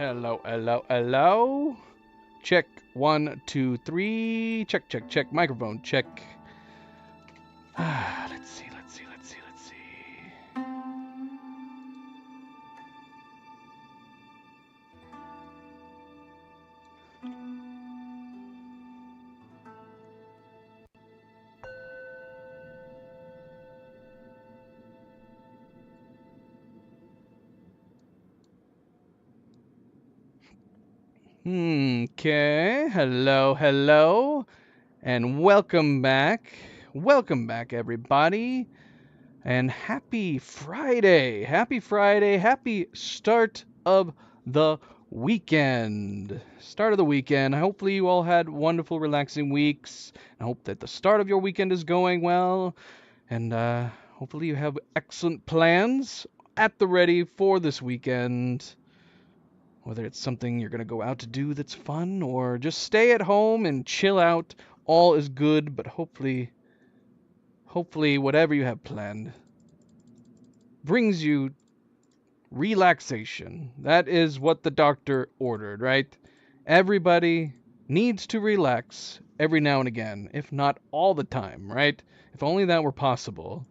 Hello, hello, hello. Check. One, two, three. Check, check, check. Microphone check. Let's see, let's see, let's see, let's see. Okay. Hello, hello. And welcome back. Welcome back, everybody. And happy Friday. Happy Friday. Happy start of the weekend. Start of the weekend. Hopefully, you all had wonderful, relaxing weeks. I hope that the start of your weekend is going well. And hopefully, you have excellent plans at the ready for this weekend. Whether it's something you're going to go out to do that's fun or just stay at home and chill out, all is good. But hopefully, whatever you have planned brings you relaxation. That is what the doctor ordered, right? Everybody needs to relax every now and again, if not all the time, right? If only that were possible.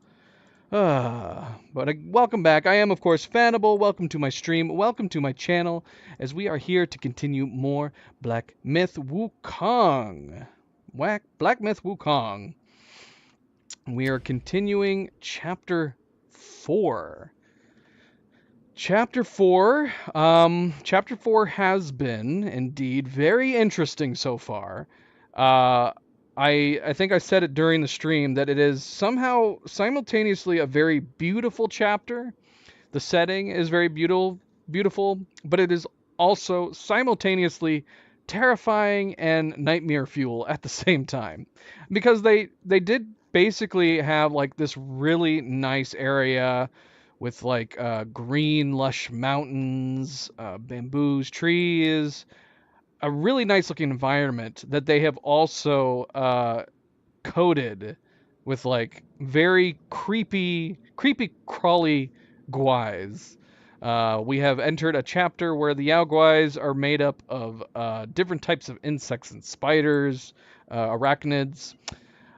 Welcome back. I am, of course, Fanable. Welcome to my stream. Welcome to my channel as we are here to continue more Black Myth Wukong. Black Myth Wukong. We are continuing Chapter 4. Chapter 4 has been indeed very interesting so far. Uh, I think I said it during the stream that it is somehow simultaneously a very beautiful chapter. The setting is very beautiful, but it is also simultaneously terrifying and nightmare fuel at the same time. Because they did basically have like this really nice area with like green lush mountains, bamboos, trees, a really nice looking environment that they have also coated with like very creepy crawly guais. We have entered a chapter where the Yao guais are made up of different types of insects and spiders, arachnids.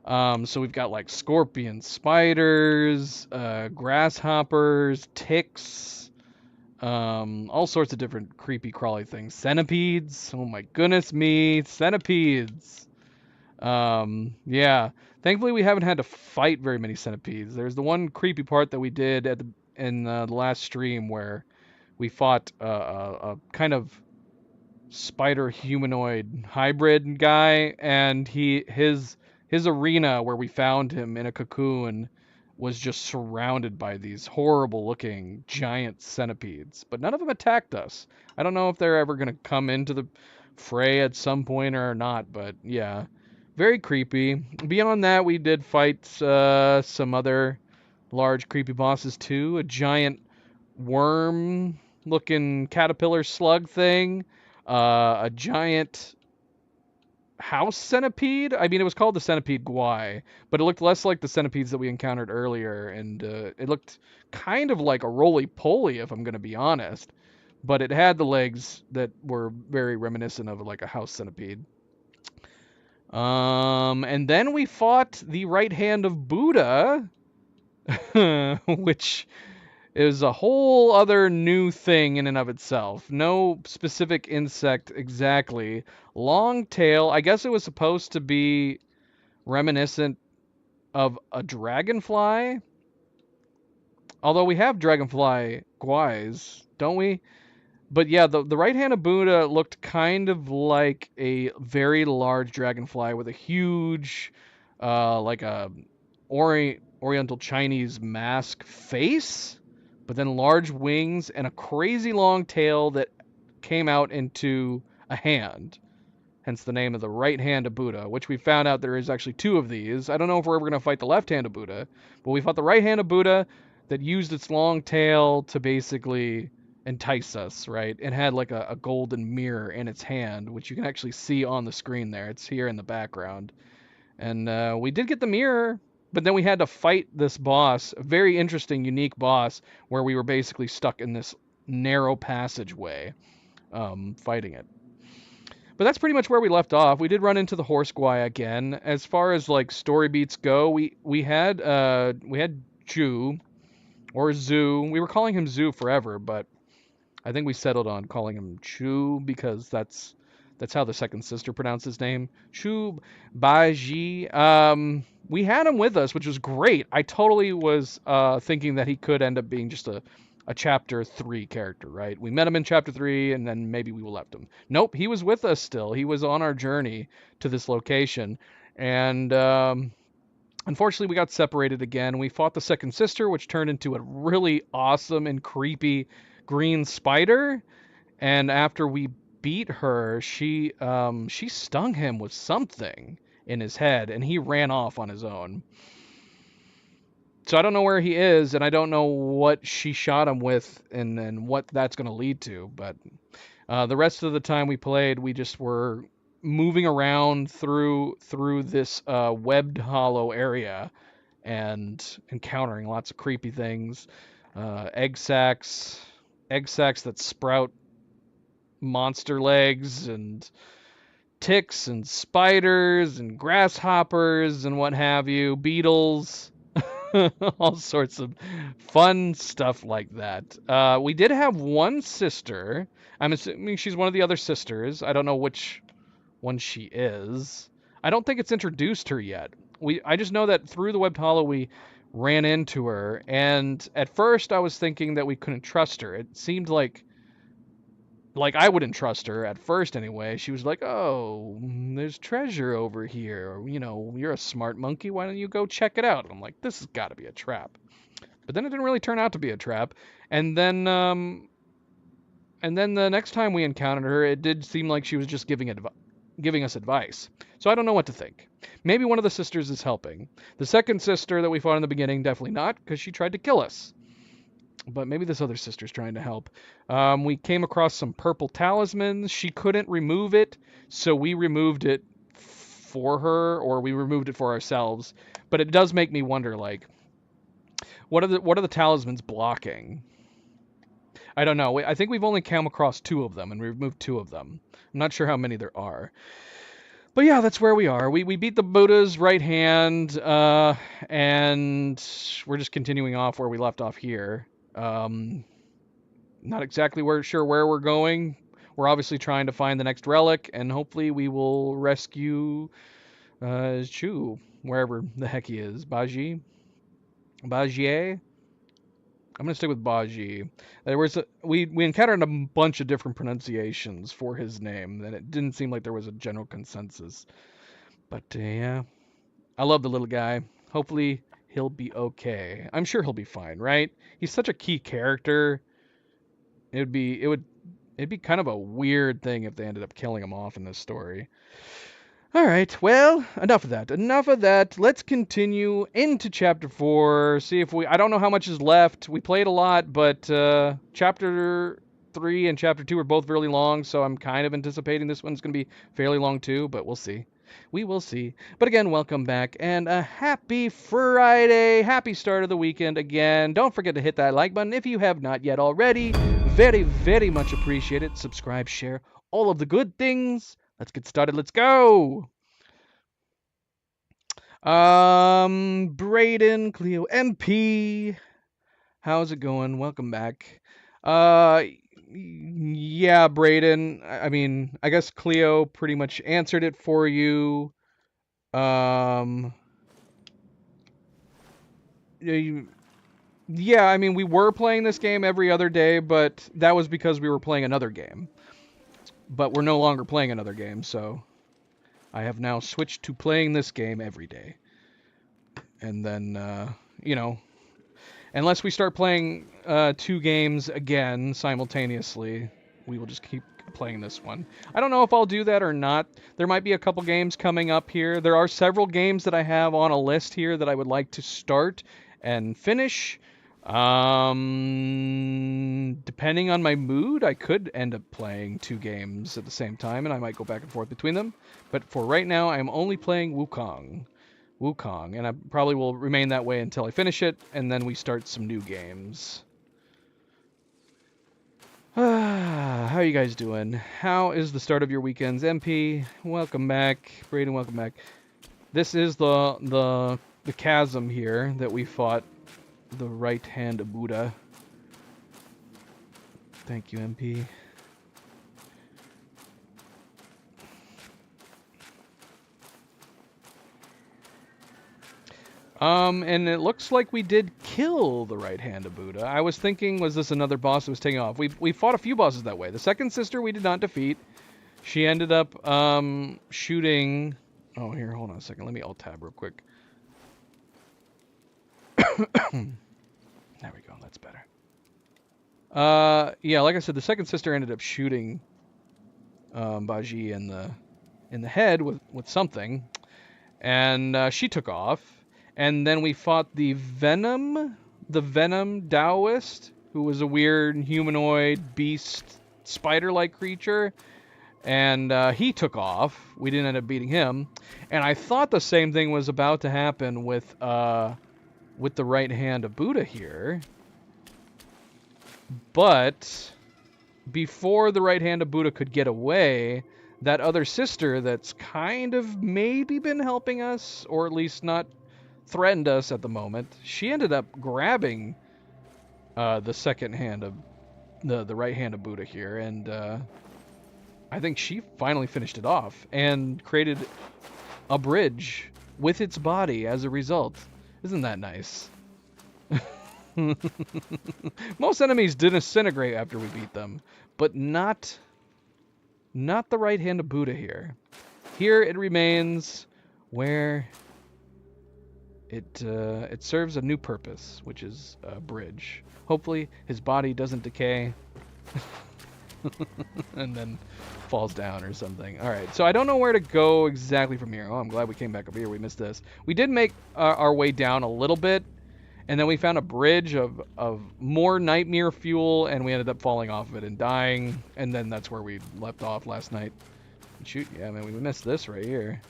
So we've got like scorpions, spiders, grasshoppers, ticks, all sorts of different creepy crawly things. Centipedes. Oh my goodness me, centipedes. Yeah. Thankfully, we haven't had to fight very many centipedes. There's the one creepy part that we did in the last stream where we fought a kind of spider humanoid hybrid guy, and his arena where we found him in a cocoon was just surrounded by these horrible looking giant centipedes, but none of them attacked us. I don't know if they're ever going to come into the fray at some point or not, but yeah, very creepy. Beyond that, we did fight some other large creepy bosses too. A giant worm looking caterpillar slug thing, a giant house centipede. I mean, it was called the centipede guai, but it looked less like the centipedes that we encountered earlier, and it looked kind of like a roly poly, if I'm going to be honest. But it had the legs that were very reminiscent of like a house centipede. And then we fought the right hand of Buddha, which is a whole other new thing in and of itself. No specific insect exactly. Long tail. I guess it was supposed to be reminiscent of a dragonfly. Although we have dragonfly guais, don't we? But yeah, the right-handed Buddha looked kind of like a very large dragonfly with a huge, like a Oriental Chinese mask face, but then large wings and a crazy long tail that came out into a hand. Hence the name of the right-handed Buddha, which we found out there is actually two of these. I don't know if we're ever going to fight the left-handed Buddha, but we fought the right-handed Buddha that used its long tail to basically entice us, right? It had like a golden mirror in its hand, which you can actually see on the screen there. It's here in the background. And we did get the mirror, but then we had to fight this boss, a very interesting, unique boss, where we were basically stuck in this narrow passageway. fighting it. But that's pretty much where we left off. We did run into the horse guy again. As far as like story beats go, we had Ju or Zoo. We were calling him Zoo forever, but I think we settled on calling him Chu because that's how the second sister pronounced his name. Chu Baji. We had him with us, which was great. I totally was thinking that he could end up being just a chapter 3 character, right? We met him in chapter 3 and then maybe we left him. Nope, he was with us still. He was on our journey to this location. And unfortunately, we got separated again. We fought the second sister, which turned into a really awesome and creepy green spider. And after we beat her, she stung him with something in his head, and he ran off on his own. So I don't know where he is, and I don't know what she shot him with, and what that's going to lead to. But the rest of the time we played, we just were moving around through this webbed hollow area and encountering lots of creepy things, egg sacs that sprout monster legs, and ticks and spiders and grasshoppers and what have you, beetles, all sorts of fun stuff like that. We did have one sister. I'm assuming she's one of the other sisters. I don't know which one she is. I don't think it's introduced her yet. I just know that through the webbed hollow we ran into her, and at first I was thinking that we couldn't trust her. It seemed like I wouldn't trust her at first anyway. She was like, "Oh, there's treasure over here. Or, you're a smart monkey. Why don't you go check it out?" And I'm like, "This has got to be a trap." But then it didn't really turn out to be a trap. And then the next time we encountered her, it did seem like she was just giving us advice. So I don't know what to think. Maybe one of the sisters is helping. The second sister that we fought in the beginning, definitely not, because she tried to kill us. But maybe this other sister's trying to help. We came across some purple talismans. She couldn't remove it, so we removed it for her, or we removed it for ourselves. But it does make me wonder, like, what are the talismans blocking? I don't know. I think we've only come across 2 of them, and we removed 2 of them. I'm not sure how many there are. But yeah, that's where we are. We beat the Buddha's right hand, and we're just continuing off where we left off here. Not exactly sure where we're going. We're obviously trying to find the next relic, and hopefully we will rescue Chu, wherever the heck he is. Baji? Bajier? I'm gonna stick with Baji. We encountered a bunch of different pronunciations for his name, and it didn't seem like there was a general consensus. But yeah, I love the little guy. Hopefully he'll be okay. I'm sure he'll be fine, right? He's such a key character. It'd be kind of a weird thing if they ended up killing him off in this story. All right, well, enough of that. Enough of that. Let's continue into chapter 4. See if I don't know how much is left. We played a lot, but chapter 3 and chapter 2 are both really long, so I'm kind of anticipating this one's going to be fairly long too, but we'll see. We will see. But again, welcome back, and a happy Friday. Happy start of the weekend again. Don't forget to hit that like button if you have not yet already. Very, very much appreciate it. Subscribe, share, all of the good things. Let's get started. Let's go. Braden, Cleo, MP. How's it going? Welcome back. Yeah, Braden. I mean, I guess Cleo pretty much answered it for you. Yeah, I mean, we were playing this game every other day, but that was because we were playing another game. But we're no longer playing another game, so I have now switched to playing this game every day. And then, unless we start playing 2 games again simultaneously, we will just keep playing this one. I don't know if I'll do that or not. There might be a couple games coming up here. There are several games that I have on a list here that I would like to start and finish. Depending on my mood, I could end up playing 2 games at the same time, and I might go back and forth between them. But for right now, I'm only playing Wukong, and I probably will remain that way until I finish it, and then we start some new games. How are you guys doing? How is the start of your weekends? MP, welcome back. Braden, welcome back. This is the chasm here that we fought the right hand of Buddha. Thank you, MP. And it looks like we did kill the right hand of Buddha. I was thinking, was this another boss that was taking off? We fought a few bosses that way. The second sister we did not defeat. She ended up shooting. Oh, here, hold on a second. Let me alt tab real quick. There we go. That's better. Yeah, like I said, the second sister ended up shooting Baji in the head with something, and she took off. And then we fought the Venom Taoist, who was a weird humanoid beast spider-like creature, and he took off. We didn't end up beating him, and I thought the same thing was about to happen with the right hand of Buddha here. But before the right hand of Buddha could get away, that other sister that's kind of maybe been helping us, or at least not threatened us at the moment, she ended up grabbing the second hand of the right hand of Buddha here, and I think she finally finished it off and created a bridge with its body as a result. Isn't that nice? Most enemies disintegrate after we beat them, but not the right hand of Buddha here. Here it remains where it serves a new purpose, which is a bridge. Hopefully his body doesn't decay and then falls down or something. All right, so I don't know where to go exactly from here. Oh, I'm glad we came back up here. We missed this. We did make our way down a little bit, and then we found a bridge of more nightmare fuel, and we ended up falling off of it and dying, and then that's where we left off last night. Shoot, yeah, man, we missed this right here.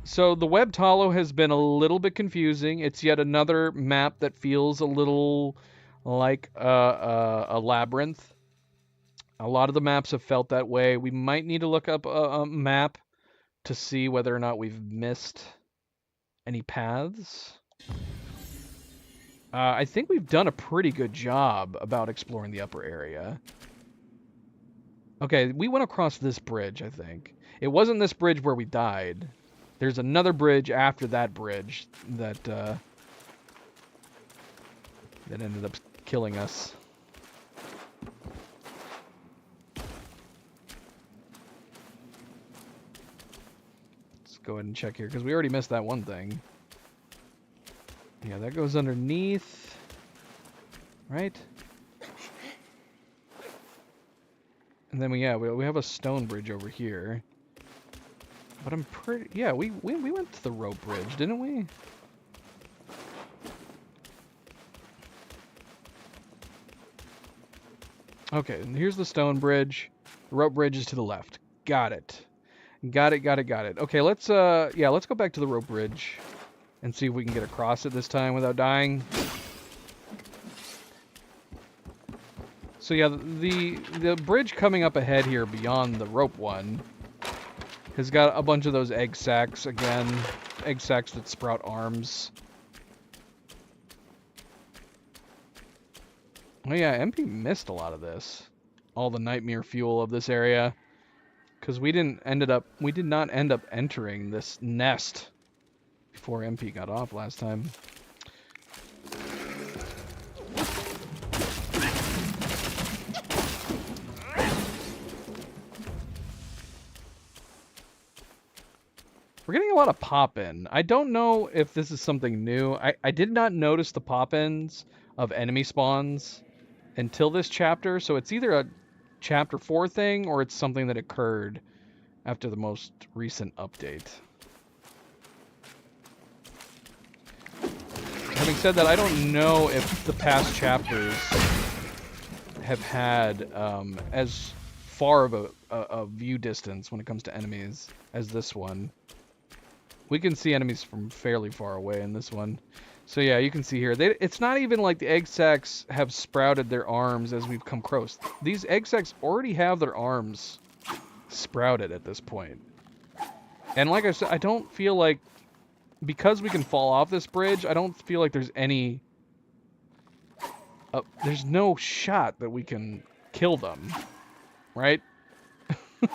So the Webbed Hollow has been a little bit confusing. It's yet another map that feels a little like a labyrinth. A lot of the maps have felt that way. We might need to look up a map to see whether or not we've missed any paths. I think we've done a pretty good job about exploring the upper area. Okay, we went across this bridge, I think. It wasn't this bridge where we died. There's another bridge after that bridge that ended up killing us. Let's go ahead and check here, because we already missed that one thing. Yeah, that goes underneath. Right? And then we have a stone bridge over here. But I'm pretty... Yeah, we went to the rope bridge, didn't we? Okay, and here's the stone bridge. The rope bridge is to the left. Got it. Got it. Okay, let's go back to the rope bridge and see if we can get across it this time without dying. So yeah, the bridge coming up ahead here beyond the rope one has got a bunch of those egg sacs again. Egg sacs that sprout arms. Oh yeah, MP missed a lot of this. All the nightmare fuel of this area. Because we did not end up entering this nest before MP got off last time. We're getting a lot of pop-in. I don't know if this is something new. I did not notice the pop-ins of enemy spawns until this chapter, so it's either a chapter 4 thing or it's something that occurred after the most recent update. Having said that, I don't know if the past chapters have had as far of a view distance when it comes to enemies as this one. We can see enemies from fairly far away in this one. So yeah, you can see here, it's not even like the egg sacs have sprouted their arms as we've come close. These egg sacs already have their arms sprouted at this point. And like I said, I don't feel like, because we can fall off this bridge, I don't feel like there's any... there's no shot that we can kill them, right?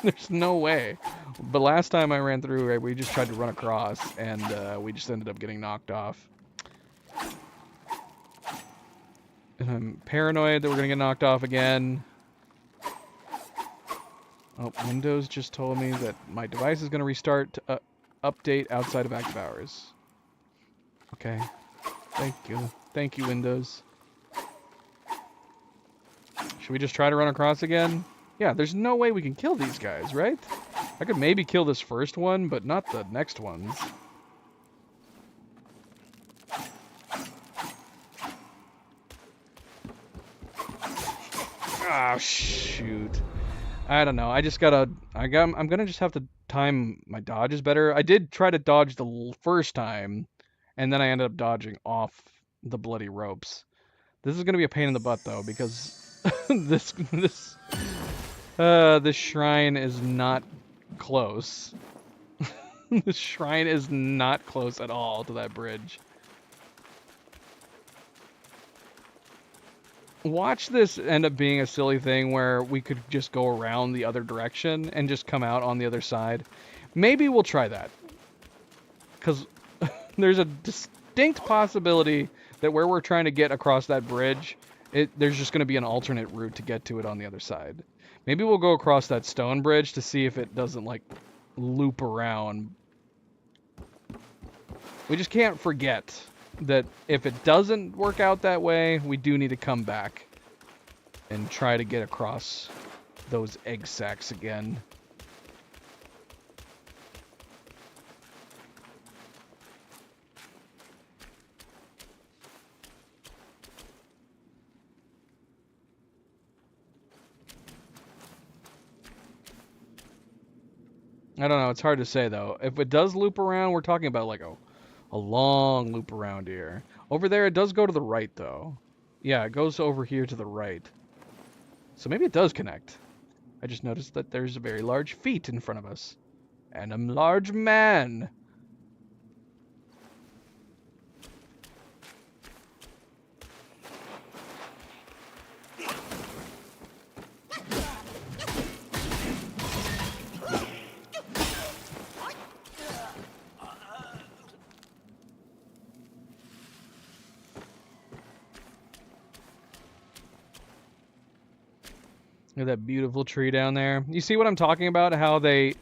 There's no way. But last time I ran through, right, we just tried to run across, and we just ended up getting knocked off. And I'm paranoid that we're gonna get knocked off again. Oh, Windows just told me that my device is gonna restart to update outside of active hours. Okay. Thank you. Thank you, Windows. Should we just try to run across again? Yeah, there's no way we can kill these guys, right? I could maybe kill this first one, but not the next ones. Ah, shoot. I don't know. I just gotta... I'm gonna just have to time my dodges better. I did try to dodge the first time, and then I ended up dodging off the bloody ropes. This is gonna be a pain in the butt, though, because this shrine is not close. The shrine is not close at all to that bridge. Watch this end up being a silly thing where we could just go around the other direction and just come out on the other side. Maybe we'll try that. Because there's a distinct possibility that where we're trying to get across that bridge, there's just going to be an alternate route to get to it on the other side. Maybe we'll go across that stone bridge to see if it doesn't, like, loop around. We just can't forget that if it doesn't work out that way, we do need to come back and try to get across those egg sacs again. I don't know, it's hard to say though. If it does loop around, we're talking about like a long loop around here. Over there, it does go to the right, though. Yeah, it goes over here to the right. So maybe it does connect. I just noticed that there's a very large feet in front of us. And a large man. Look at that beautiful tree down there. You see what I'm talking about? How they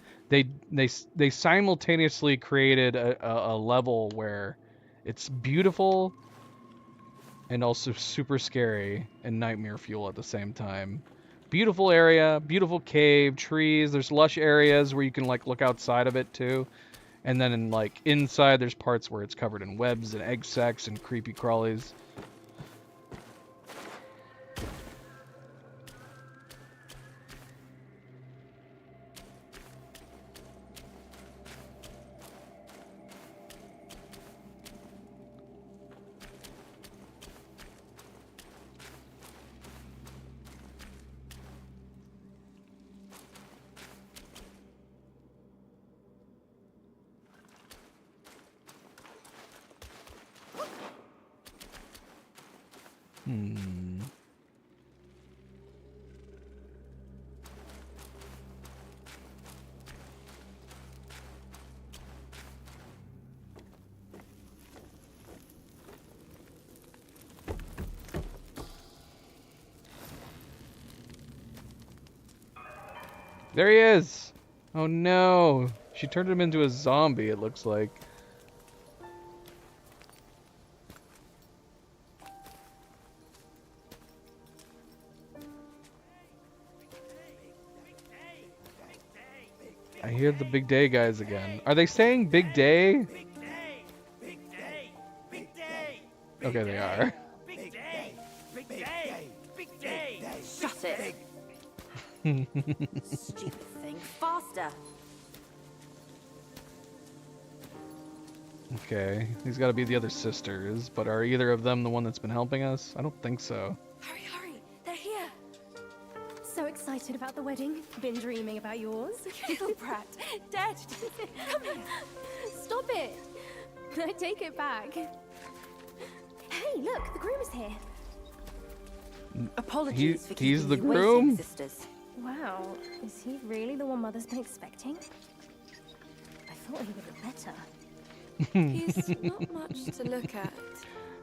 simultaneously created a level where it's beautiful and also super scary and nightmare fuel at the same time. Beautiful area, beautiful cave, trees. There's lush areas where you can like look outside of it too. And then like inside there's parts where it's covered in webs and egg sacs and creepy crawlies. There he is! Oh no! She turned him into a zombie, it looks like. I hear the Big Day guys again. Are they saying Big Day? Big day! Big day! Big day! Okay, they are. Big day! Big day! Big day! Shut it! Stupid thing. Faster! Okay, these got to be the other sisters, but are either of them the one that's been helping us? I don't think so. Hurry, hurry! They're here! So excited about the wedding. Been dreaming about yours. Little brat! Dead! Come here! Stop it! I take it back. Hey, look, the groom is here. Apologies for he's keeping the you groom? waiting, sisters. Wow, is he really the one Mother's been expecting? I thought he would look better. He's not much to look at,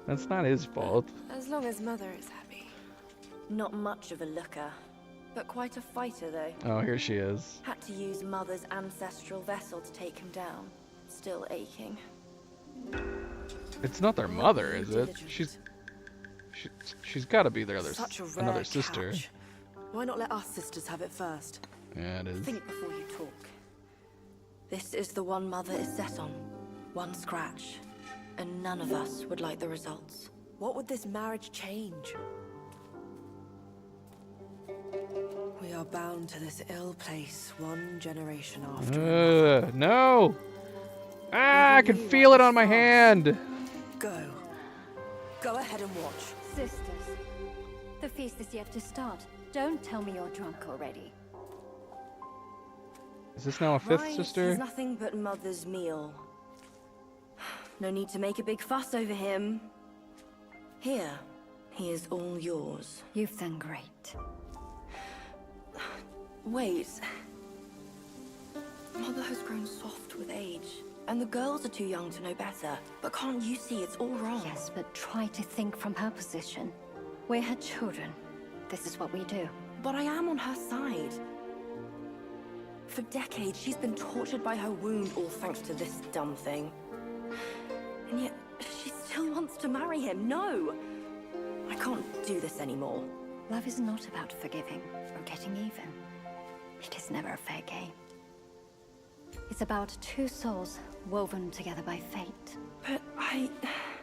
That's not his fault. as long as Mother is happy. Not much of a looker, but quite a fighter though. Oh, here she is. Had to use Mother's ancestral vessel to take him down. Still aching. It's not their mother, is it? Diligent. She's got to be their other Such a rare another sister. couch. Why not let us sisters have it first? Yeah, it is. Think before you talk. This is the one Mother is set on. One scratch. And none of us would like the results. What would this marriage change? We are bound to this ill place one generation after another. No! Ah, I can feel it on my hand. Go. Go ahead and watch. Sisters, the feast is yet to start. Don't tell me you're drunk already. Is this now a fifth Right, sister? he's nothing but Mother's meal. No need to make a big fuss over him. Here, he is all yours. You've done great. Wait. Mother has grown soft with age, and the girls are too young to know better. But can't you see it's all wrong? Yes, but try to think from her position. We're her children. This is what we do. But I am on her side. For decades, she's been tortured by her wound, all thanks to this dumb thing. And yet, she still wants to marry him. No! I can't do this anymore. Love is not about forgiving or getting even. It is never a fair game. It's about two souls woven together by fate. But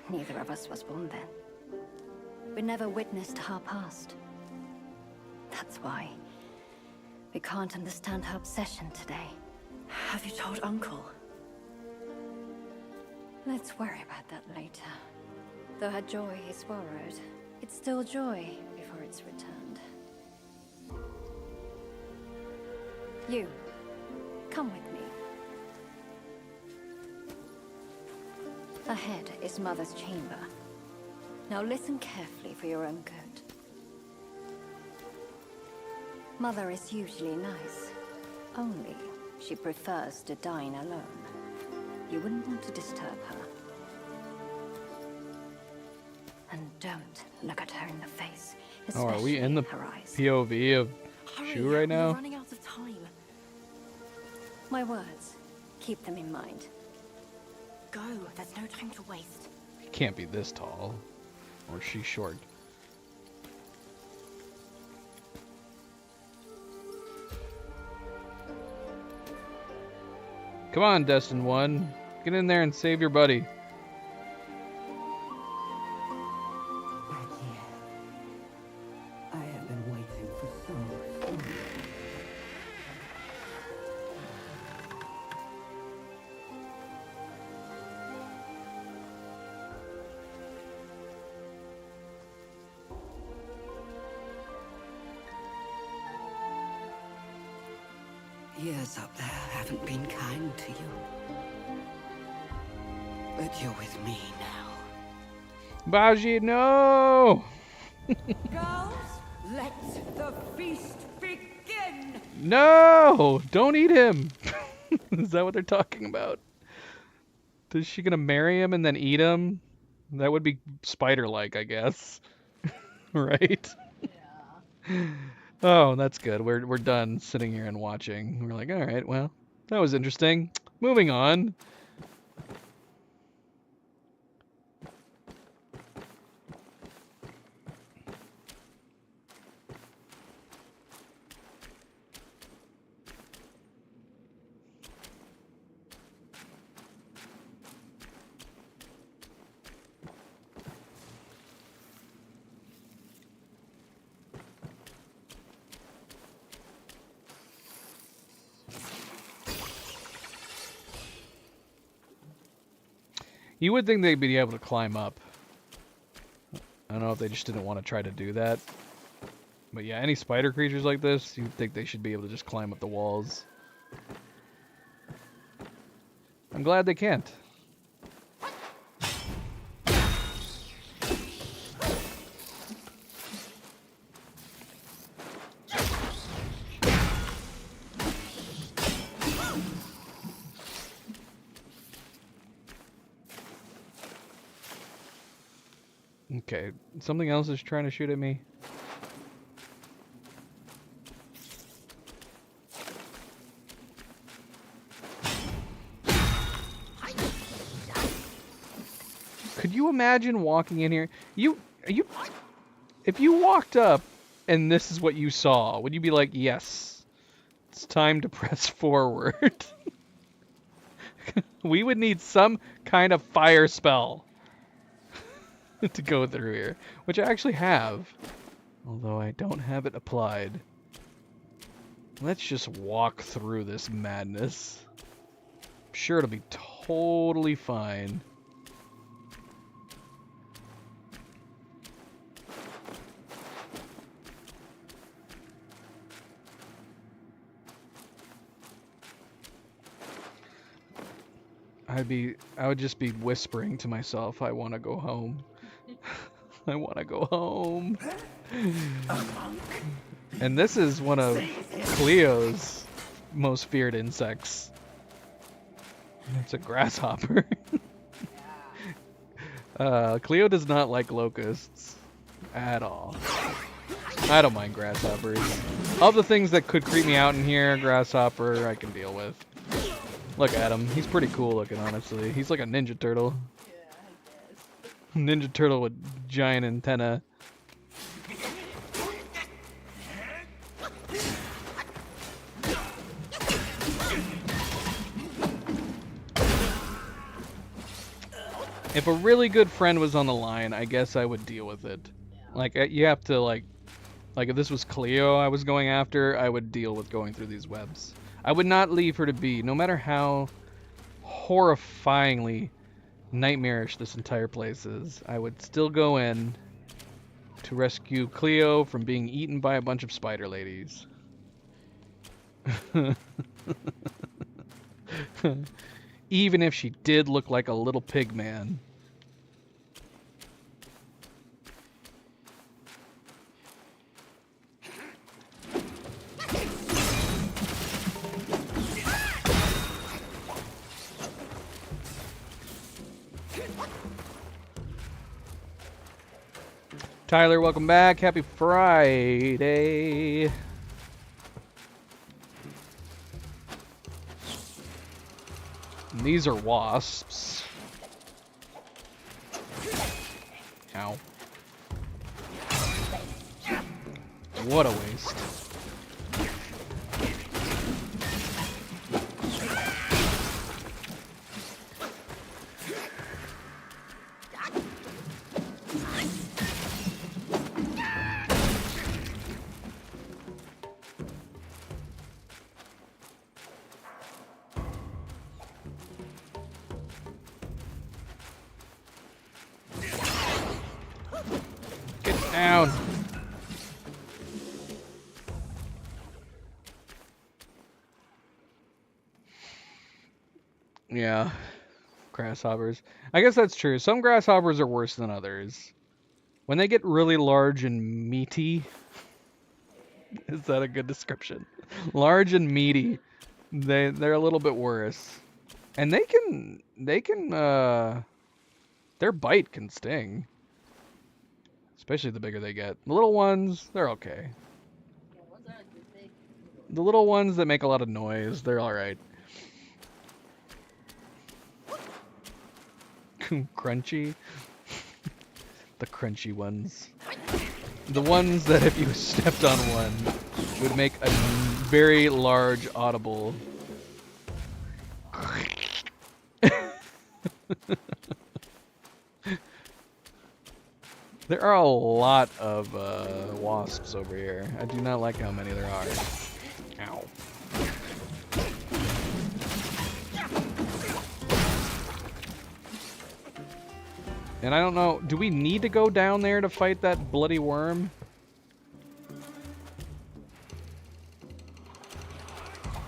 Neither of us was born then. We never witnessed her past. That's why we can't understand her obsession today. Have you told Uncle? Let's worry about that later. Though her joy is borrowed, it's still joy before it's returned. You, come with me. Ahead is Mother's chamber. Now listen carefully for your own good. Mother is usually nice. Only she prefers to dine alone. You wouldn't want to disturb her. And don't look at her in the face. Oh, are we in the especially her eyes. POV of Hurry, Shu right we're now? running out of time. My words. Keep them in mind. Go, there's no time to waste. He can't be this tall. Or she's short. Come on, Destined One. Get in there and save your buddy. I have been waiting for so long. Years up there haven't been kind to you. But you're with me now. Baji, no! Girls, let the feast begin! No! Don't eat him! Is that what they're talking about? Is she gonna marry him and then eat him? That would be spider-like, I guess. Right? Oh, that's good. We're done sitting here and watching. We're like, all right, well, that was interesting. Moving on. You would think they'd be able to climb up. I don't know if they just didn't want to try to do that. But yeah, any spider creatures like this, you'd think they should be able to just climb up the walls. I'm glad they can't. Okay, something else is trying to shoot at me. Could you imagine walking in here? If you walked up and this is what you saw, would you be like, yes, it's time to press forward? We would need some kind of fire spell to go through here, which I actually have, although I don't have it applied. Let's just walk through this madness. I'm sure it'll be totally fine. I would just be whispering to myself, I want to go home. I want to go home. And this is one of Cleo's most feared insects. It's a grasshopper. Cleo does not like locusts at all. I don't mind grasshoppers. All the things that could creep me out in here, grasshopper, I can deal with. Look at him. He's pretty cool looking, honestly. He's like a Ninja Turtle. Ninja Turtle with giant antenna. If a really good friend was on the line, I guess I would deal with it. Like, you have to, like if this was Cleo I was going after, I would deal with going through these webs. I would not leave her to be, no matter how horrifyingly nightmarish this entire place is. I would still go in to rescue Cleo from being eaten by a bunch of spider ladies. Even if she did look like a little pig man. Tyler, welcome back. Happy Friday. And these are wasps. Ow. What a waste. Down. Yeah, grasshoppers. I guess that's true. Some grasshoppers are worse than others. When they get really large and meaty, is that a good description? Large and meaty, they're a little bit worse. And their bite can sting. Especially the bigger they get. The little ones, they're okay. The little ones that make a lot of noise, they're alright. Crunchy. The crunchy ones. The ones that if you stepped on one would make a very large audible. There are a lot of wasps over here. I do not like how many there are. Ow. And I don't know, do we need to go down there to fight that bloody worm?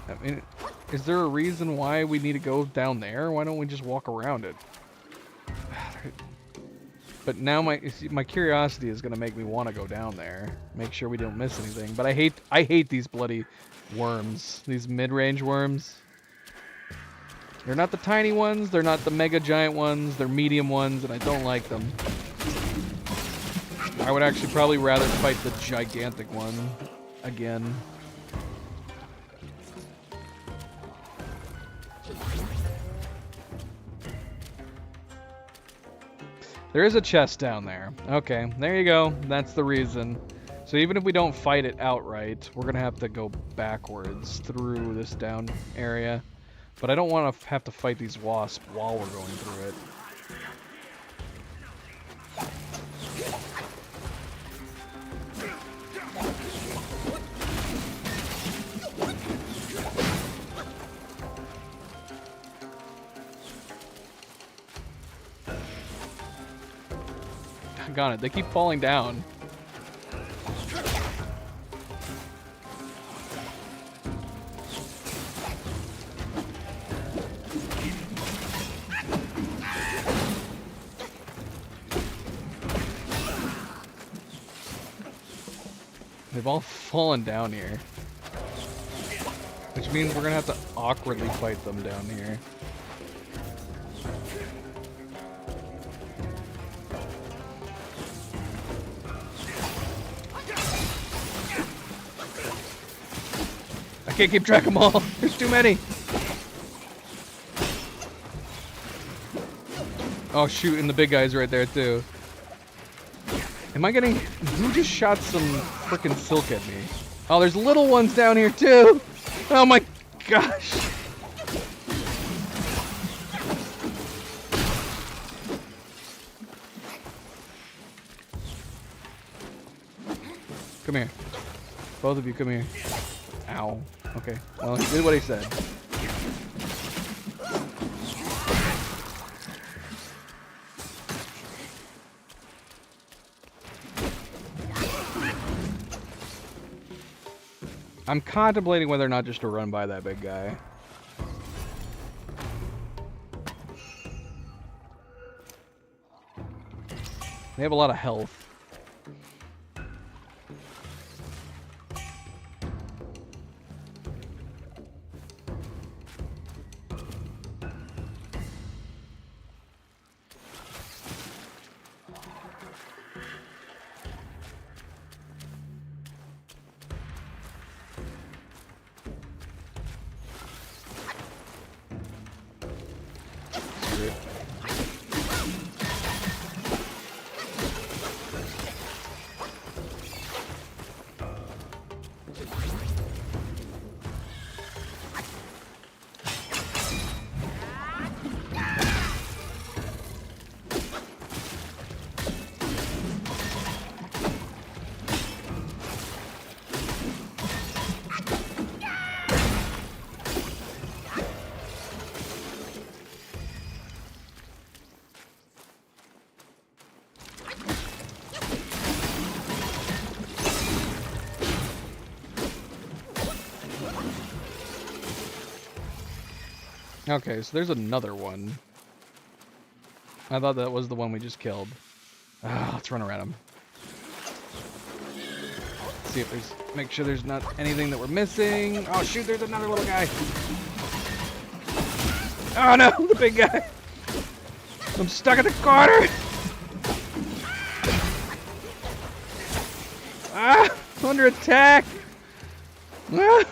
I mean, is there a reason why we need to go down there? Why don't we just walk around it? But now my curiosity is gonna make me want to go down there, make sure we don't miss anything. But I hate these bloody worms, these mid-range worms. They're not the tiny ones, they're not the mega giant ones, they're medium ones, and I don't like them. I would actually probably rather fight the gigantic one again. There is a chest down there. Okay, there you go. That's the reason. So even if we don't fight it outright, we're gonna have to go backwards through this down area. But I don't want to have to fight these wasps while we're going through it. Got it. They keep falling down. They've all fallen down here. Which means we're gonna have to awkwardly fight them down here. I can't keep track of them all. There's too many. Oh shoot, and the big guy's right there too. Am I getting... Who just shot some frickin' silk at me? Oh, there's little ones down here too! Oh my gosh! Come here. Both of you, come here. Ow. Okay. Well, he did what he said. I'm contemplating whether or not just to run by that big guy. They have a lot of health. Okay, so there's another one. I thought that was the one we just killed. Let's run around him. See if there's... Make sure there's not anything that we're missing. Oh shoot, there's another little guy. Oh no, the big guy. I'm stuck in the corner. Ah, under attack. Ah.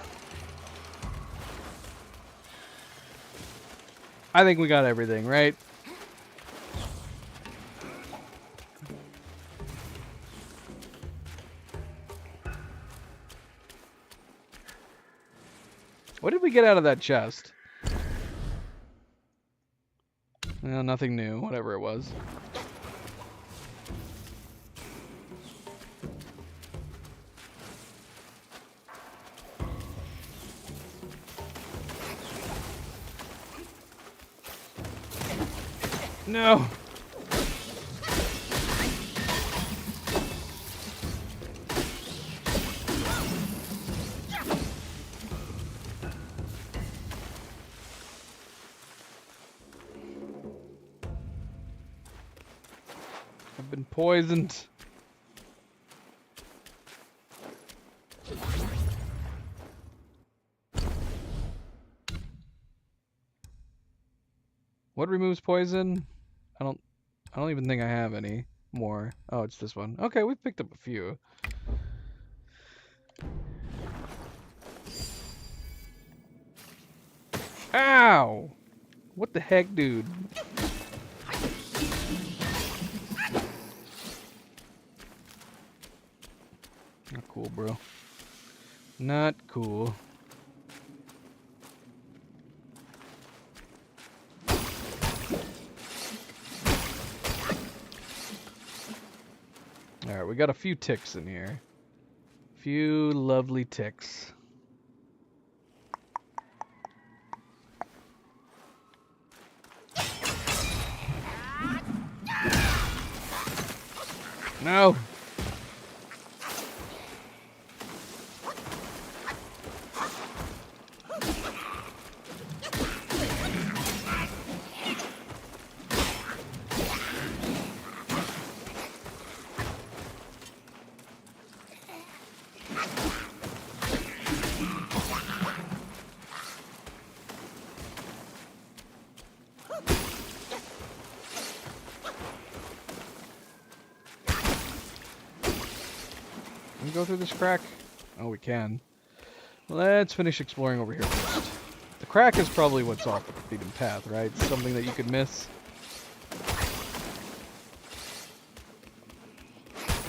I think we got everything, right? What did we get out of that chest? Well, nothing new, whatever it was. No! poisoned. What removes poison? I don't even think I have any more. Oh, it's this one. Okay, we've picked up a few. Ow! What the heck, dude? Not cool, bro. Not cool. Alright, we got a few ticks in here. Few lovely ticks. No! Can we go through this crack? Oh, we can. Let's finish exploring over here first. The crack is probably what's off the beaten path, right? Something that you could miss.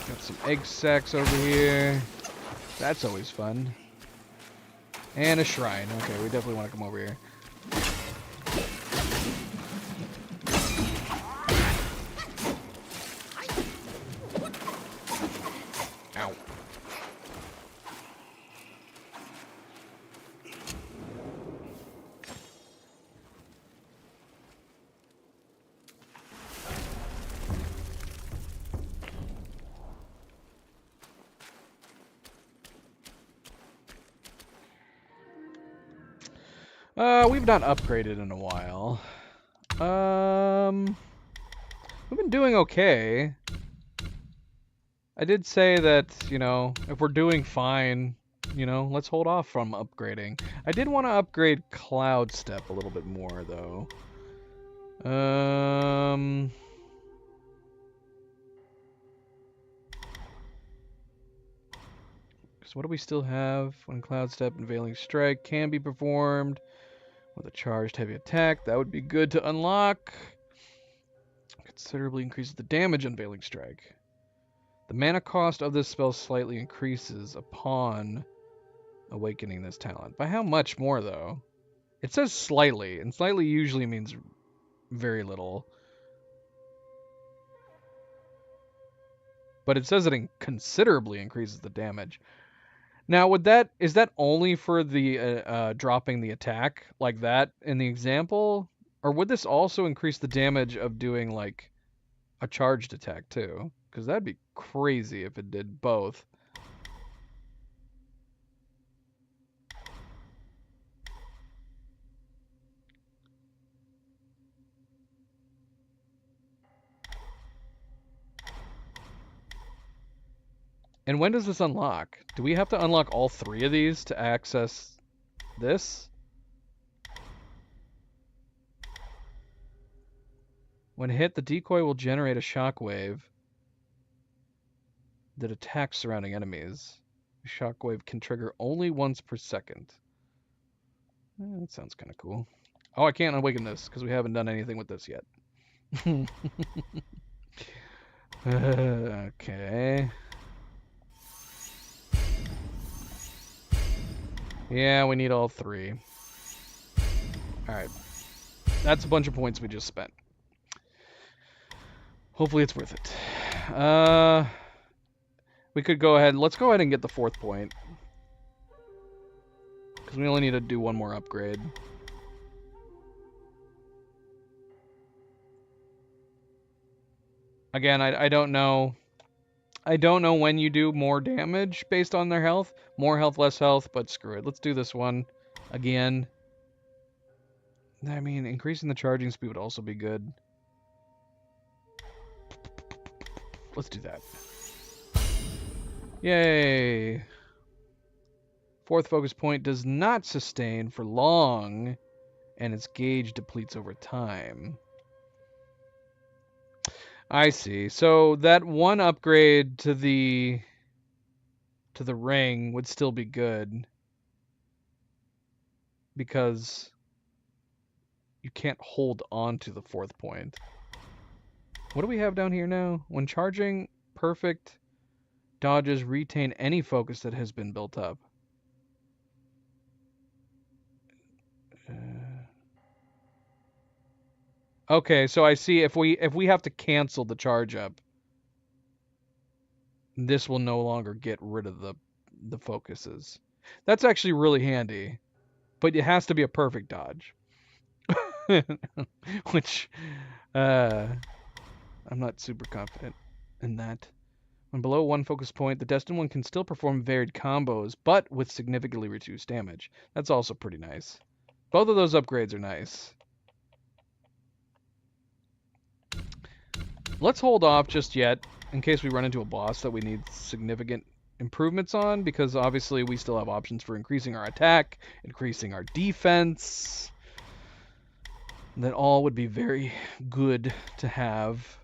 Got some egg sacs over here. That's always fun. And a shrine. Okay, we definitely want to come over here. Ow. We've not upgraded in a while. We've been doing okay. I did say that, you know, if we're doing fine, you know, let's hold off from upgrading. I did want to upgrade Cloud Step a little bit more, though. So what do we still have? When Cloud Step and Veiling Strike can be performed with a charged heavy attack, that would be good to unlock. Considerably increases the damage on Veiling Strike. The mana cost of this spell slightly increases upon awakening this talent. By how much more, though? It says slightly, and slightly usually means very little. But it says it considerably increases the damage. Now, is that only for the dropping the attack like that in the example? Or would this also increase the damage of doing, like, a charged attack, too? Because that'd be crazy if it did both. And when does this unlock? Do we have to unlock all three of these to access this? When hit, the decoy will generate a shockwave that attacks surrounding enemies. The shockwave can trigger only once per second. That sounds kind of cool. Oh, I can't awaken this because we haven't done anything with this yet. Okay. Yeah, we need all three. Alright. That's a bunch of points we just spent. Hopefully it's worth it. We could go ahead. Let's go ahead and get the fourth point. Because we only need to do one more upgrade. Again, I don't know. I don't know when you do more damage based on their health. More health, less health, but screw it. Let's do this one again. I mean, increasing the charging speed would also be good. let's do that. Yay! Fourth focus point does not sustain for long, and its gauge depletes over time. I see. So that one upgrade to the ring would still be good because you can't hold on to the fourth point. What do we have down here now? When charging, perfect dodges retain any focus that has been built up. Okay, so I see if we have to cancel the charge up, this will no longer get rid of the focuses. That's actually really handy, but it has to be a perfect dodge. Which I'm not super confident in that. When below one focus point, the Destined One can still perform varied combos, but with significantly reduced damage. That's also pretty nice. Both of those upgrades are nice. Let's hold off just yet, in case we run into a boss that we need significant improvements on, because obviously we still have options for increasing our attack, increasing our defense. That all would be very good to have.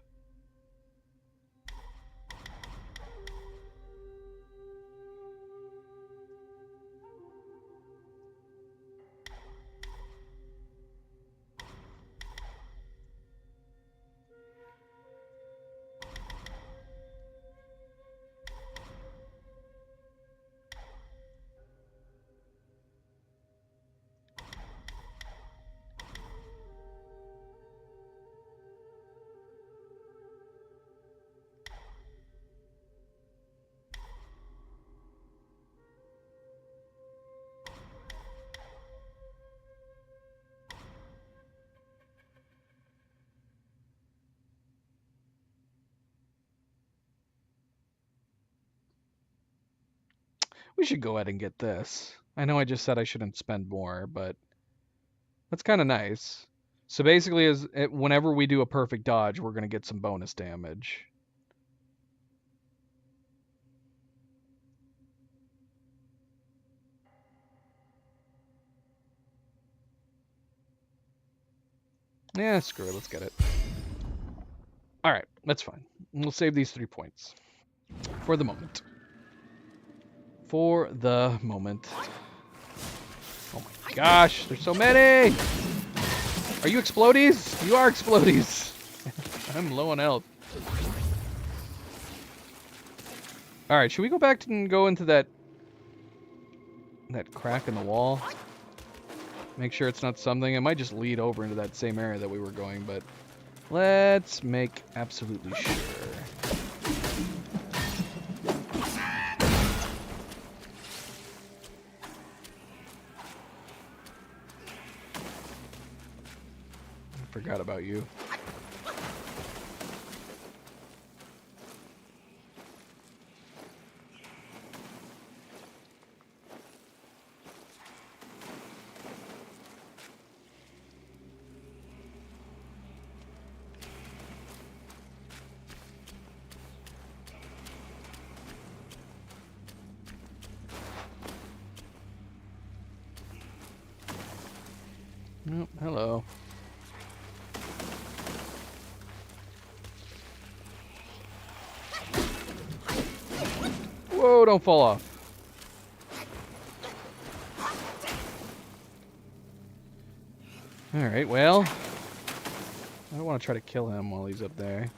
We should go ahead and get this. I know I just said I shouldn't spend more, but that's kind of nice. So basically, whenever we do a perfect dodge, we're going to get some bonus damage. Yeah, screw it. Let's get it. All right, that's fine. We'll save these 3 points for the moment. For the moment. Oh my gosh, there's so many! Are you explodies? You are explodies. I'm low on health. All right, should we go back and go into that crack in the wall? Make sure it's not something. It might just lead over into that same area that we were going, but let's make absolutely sure. I forgot about you. Oh, hello. Whoa, don't fall off. Alright, well, I don't want to try to kill him while he's up there.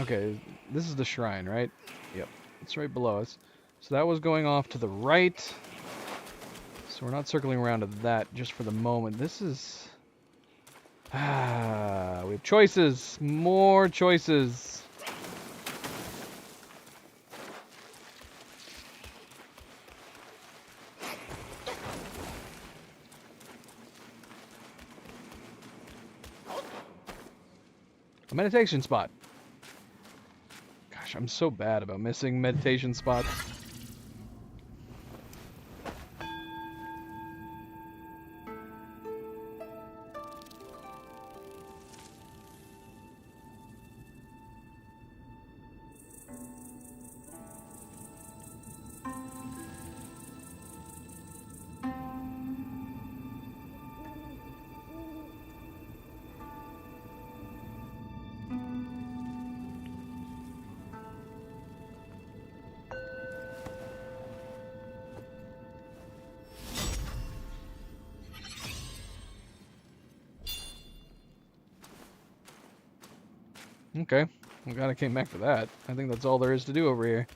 Okay, this is the shrine, right? Yep, it's right below us. So that was going off to the right. So we're not circling around to that just for the moment. This is... we have choices! More choices! A meditation spot. Gosh, I'm so bad about missing meditation spots. Okay. I'm glad I came back for that. I think that's all there is to do over here.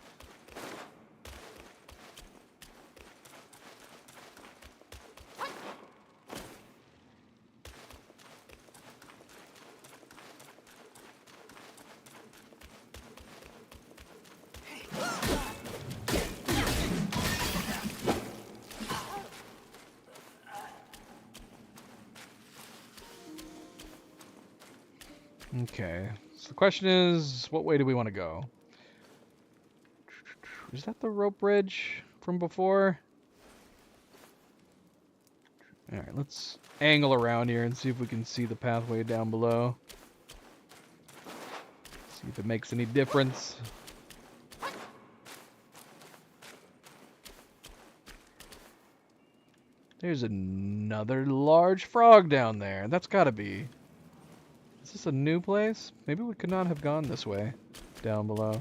Okay, so the question is, what way do we want to go? Is that the rope bridge from before? Alright, let's angle around here and see if we can see the pathway down below. See if it makes any difference. There's another large frog down there. That's gotta be... Is this a new place? Maybe we could not have gone this way. Down below.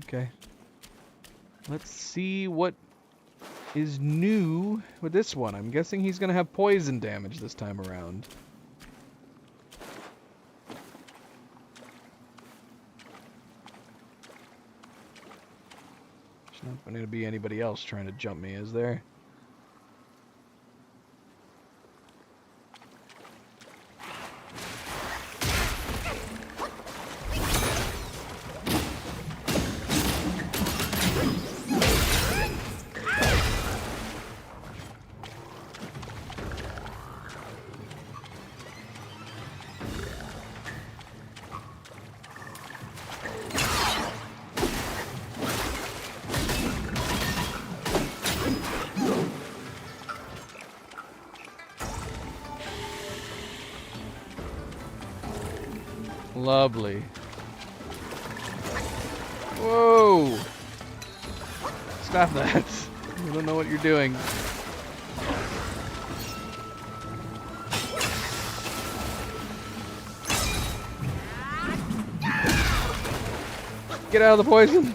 Okay. Let's see what is new with this one. I'm guessing he's gonna have poison damage this time around. There's not gonna be anybody else trying to jump me, is there? Lovely. Whoa! Stop that. You don't know what you're doing. Get out of the poison.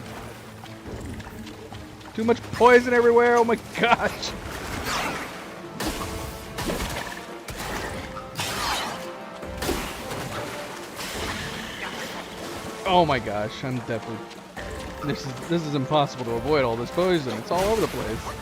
Too much poison everywhere. Oh my gosh. Oh my gosh, I'm definitely... This is impossible to avoid all this poison. It's all over the place.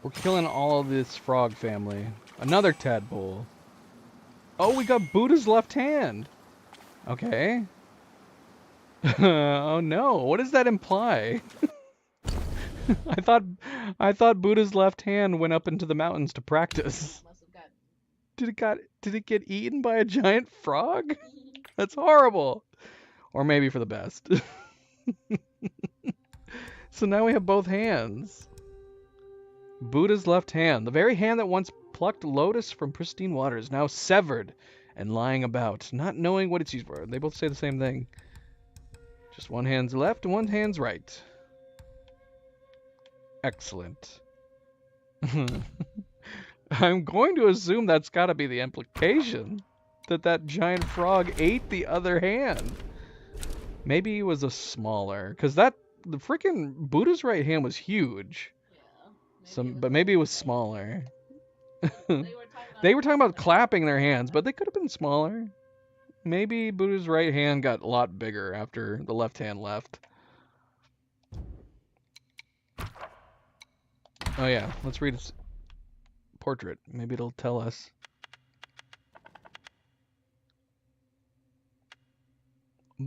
We're killing all of this frog family. Another tadpole. Oh, we got Buddha's left hand. Okay. Oh no, what does that imply? I thought Buddha's left hand went up into the mountains to practice. Did it get eaten by a giant frog? That's horrible. Or maybe for the best. So now we have both hands. Buddha's left hand, the very hand that once plucked lotus from pristine waters, now severed and lying about, not knowing what it's used for. They both say the same thing. Just one hand's left and one hand's right. Excellent. I'm going to assume that's got to be the implication, that that giant frog ate the other hand. Maybe he was a smaller, because the freaking Buddha's right hand was huge. But maybe it was smaller. They were talking about clapping their hands, but they could have been smaller. Maybe Buddha's right hand got a lot bigger after the left hand left. Oh yeah, let's read his portrait. Maybe it'll tell us.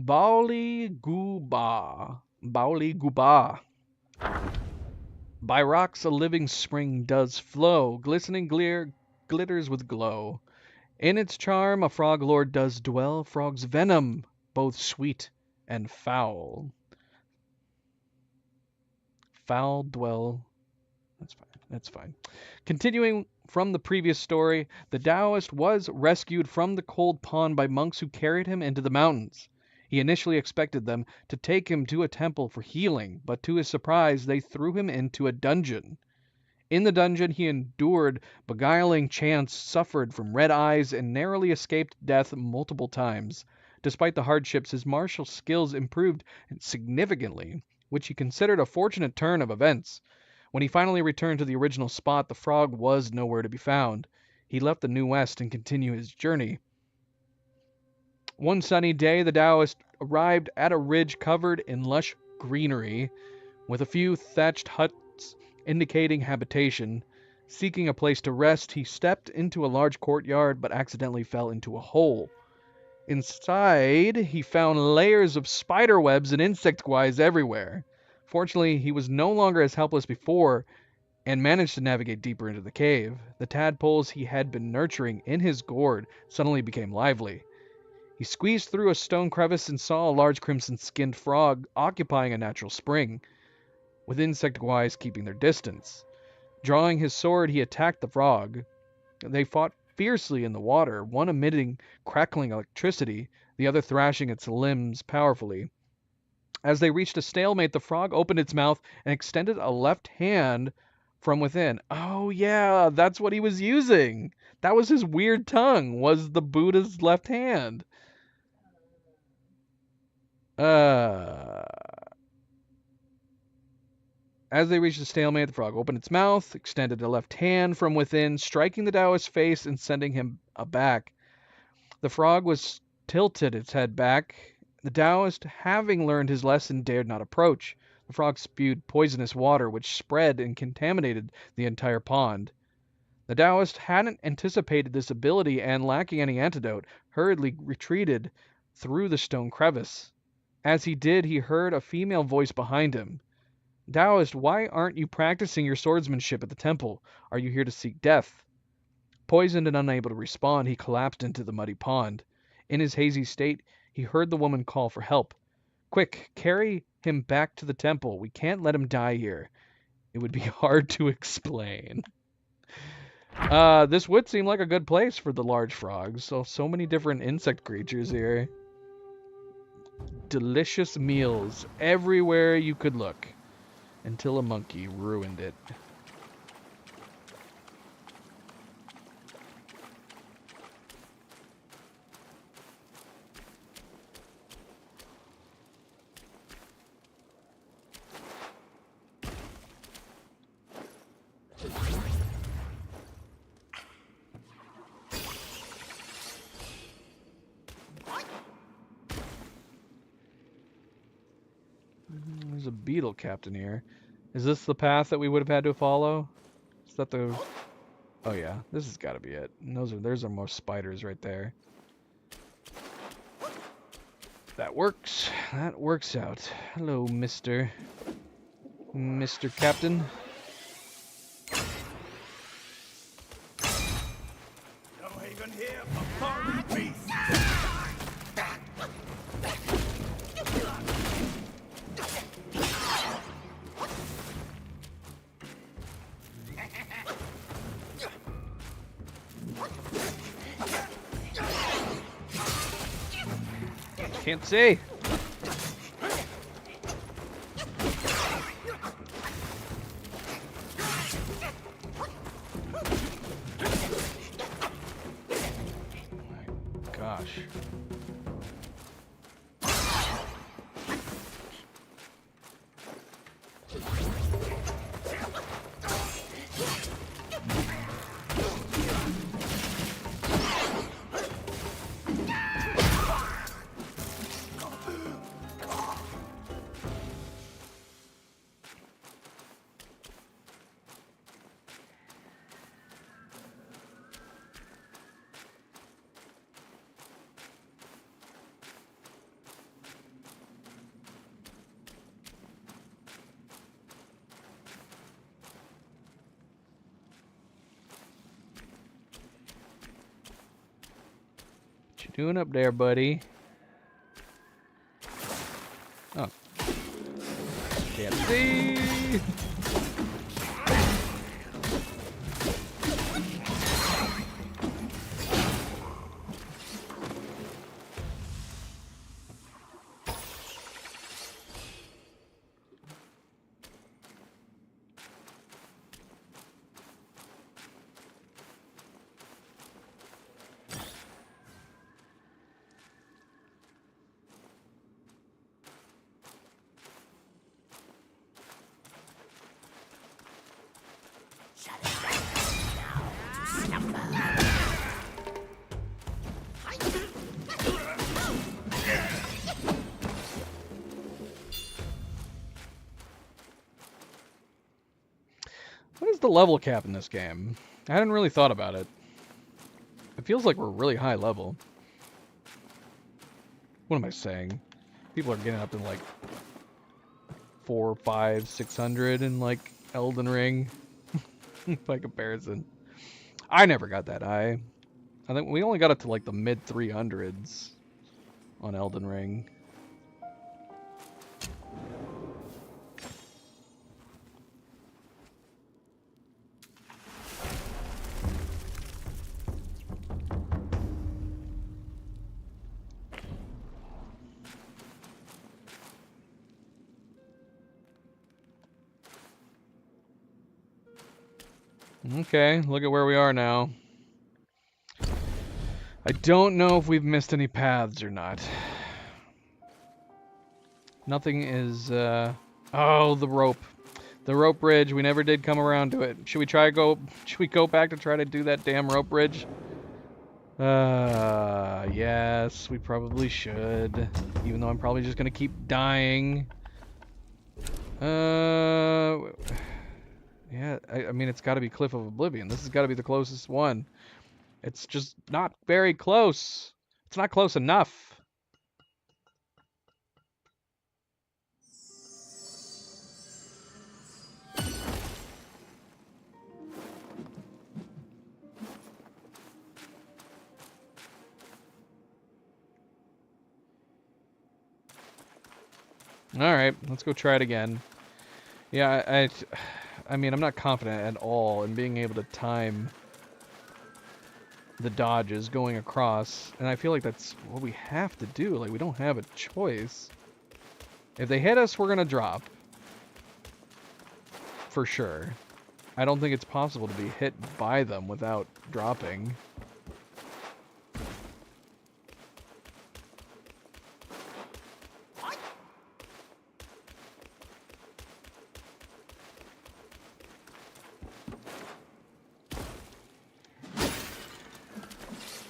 Bauli Guba. Bauli Guba. By rocks a living spring does flow, glistening glitters with glow. In its charm a frog lord does dwell, frog's venom, both sweet and foul. Foul dwell. That's fine. That's fine. Continuing from the previous story, the Taoist was rescued from the cold pond by monks who carried him into the mountains. He initially expected them to take him to a temple for healing, but to his surprise, they threw him into a dungeon. In the dungeon, he endured beguiling chants, suffered from red eyes, and narrowly escaped death multiple times. Despite the hardships, his martial skills improved significantly, which he considered a fortunate turn of events. When he finally returned to the original spot, the frog was nowhere to be found. He left the New West and continued his journey. One sunny day, the Taoist arrived at a ridge covered in lush greenery, with a few thatched huts indicating habitation. Seeking a place to rest, he stepped into a large courtyard but accidentally fell into a hole. Inside, he found layers of spider webs and insect guys everywhere. Fortunately, he was no longer as helpless before and managed to navigate deeper into the cave. The tadpoles he had been nurturing in his gourd suddenly became lively. He squeezed through a stone crevice and saw a large crimson-skinned frog occupying a natural spring, with insect guys keeping their distance. Drawing his sword, he attacked the frog. They fought fiercely in the water, one emitting crackling electricity, the other thrashing its limbs powerfully. As they reached a stalemate, the frog opened its mouth and extended a left hand from within. Oh yeah, that's what he was using. That was his weird tongue, was the Buddha's left hand. As they reached a stalemate, the frog opened its mouth, extended a left hand from within, striking the Taoist's face and sending him aback. The frog was tilted its head back. The Taoist, having learned his lesson, dared not approach. The frog spewed poisonous water, which spread and contaminated the entire pond. The Taoist hadn't anticipated this ability and, lacking any antidote, hurriedly retreated through the stone crevice. As he did, he heard a female voice behind him. Taoist, why aren't you practicing your swordsmanship at the temple? Are you here to seek death? Poisoned and unable to respond, he collapsed into the muddy pond. In his hazy state, he heard the woman call for help. Quick, carry him back to the temple. We can't let him die here. It would be hard to explain. This would seem like a good place for the large frogs. So many different insect creatures here. Delicious meals everywhere you could look. Until a monkey ruined it. There's a beetle captain here. Is this the path that we would have had to follow? Is that the... Oh yeah, this has got to be it. And there's our most spiders right there. That works. That works out. Hello, Mr. Captain. No haven here for foreign beasts. Can't see. My gosh. Doing up there, buddy? Oh. Can't see. What is the level cap in this game? I hadn't really thought about it. It feels like we're really high level. What am I saying? People are getting up in like 400, 500, 600 in like Elden Ring by comparison. I never got that high. I think we only got up to like the mid 300s on Elden Ring. Okay, look at where we are now. I don't know if we've missed any paths or not. Nothing is, oh, the rope. The rope bridge, we never did come around to it. Should we go back to try to do that damn rope bridge? Yes, we probably should. Even though I'm probably just gonna keep dying. Yeah, I mean, it's gotta be Cliff of Oblivion. This has gotta be the closest one. It's just not very close. It's not close enough. Alright, let's go try it again. Yeah, I mean, I'm not confident at all in being able to time the dodges going across, and I feel like that's what we have to do. Like, we don't have a choice. If they hit us, we're gonna drop. For sure. I don't think it's possible to be hit by them without dropping.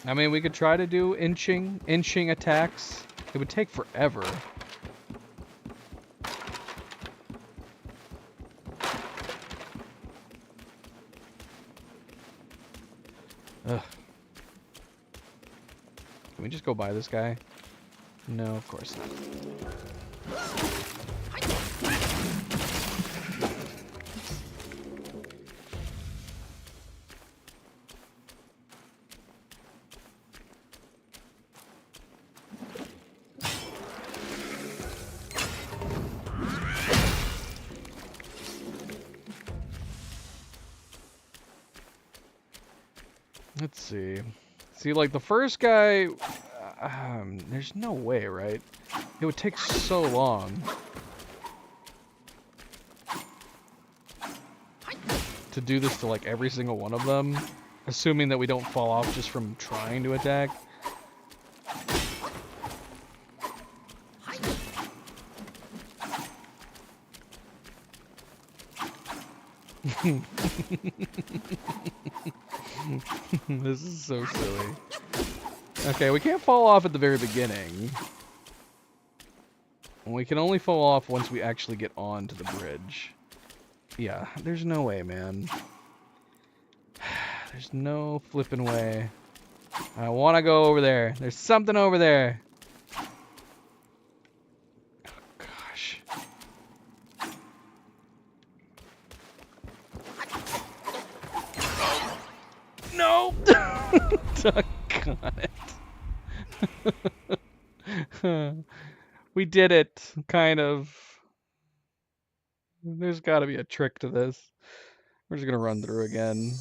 I mean, we could try to do inching attacks. It would take forever. Ugh. Can we just go by this guy? No, of course not. Let's see. See, like, the first guy... there's no way, right? It would take so long to do this to, like, every single one of them. Assuming that we don't fall off just from trying to attack. This is so silly. Okay, we can't fall off at the very beginning. We can only fall off once we actually get onto the bridge. Yeah, there's no way, man. There's no flipping way. I want to go over there. There's something over there. Oh, gosh. No! Doggone it. We did it, kind of. There's got to be a trick to this. We're just gonna run through again.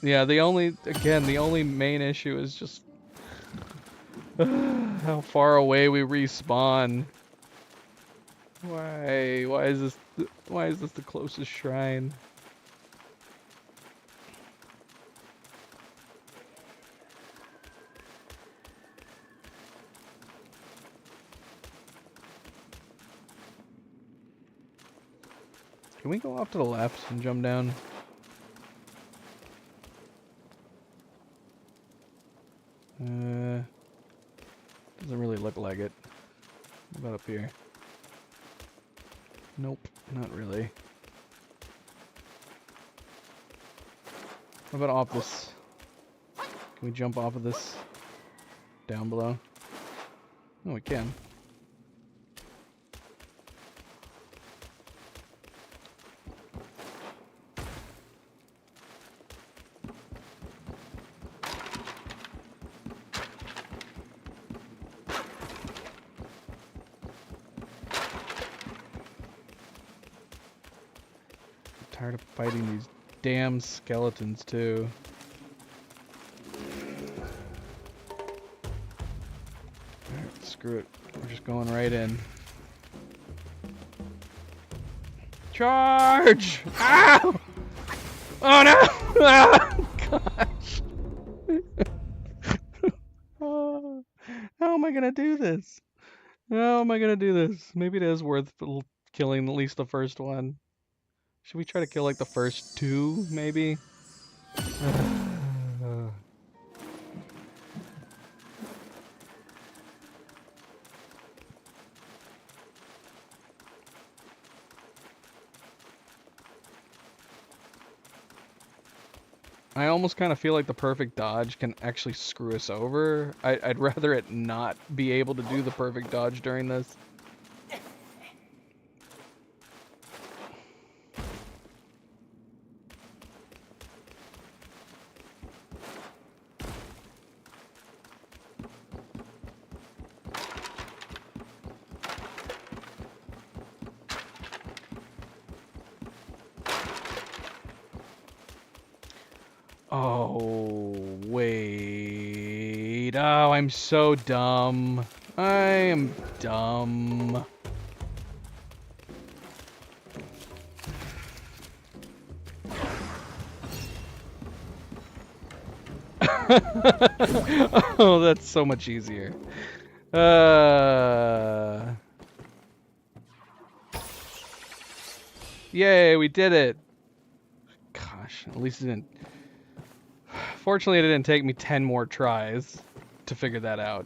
Yeah, the only main issue is just how far away we respawn. Why is this the closest shrine? Can we go off to the left and jump down? Doesn't really look like it. What about up here? Nope, not really. What about off this? Can we jump off of this? Down below? Oh, we can. Tired of fighting these damn skeletons too. Alright, screw it. We're just going right in. Charge! Ow! Oh no! Oh, gosh! Oh, how am I gonna do this? How am I gonna do this? Maybe it is worth killing at least the first one. Should we try to kill like the first two, maybe? I almost kind of feel like the perfect dodge can actually screw us over. I'd rather it not be able to do the perfect dodge during this. Oh, wait. Oh, I'm so dumb. I am dumb. Oh, that's so much easier. Yay, we did it. Gosh, at least it didn't. Fortunately, it didn't take me 10 more tries to figure that out.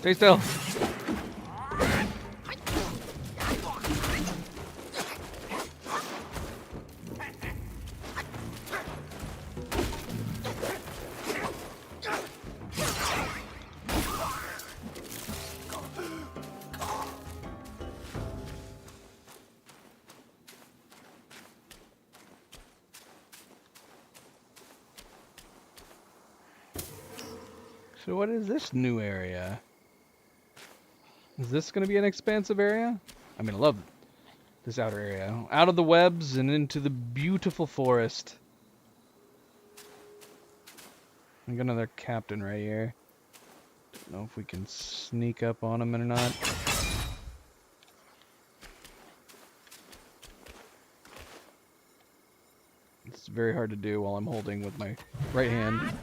Stay still. So what is this new area? Is this going to be an expansive area? I mean, I love this outer area. Out of the webs and into the beautiful forest. I got another captain right here. Don't know if we can sneak up on him or not. It's very hard to do while I'm holding with my right hand.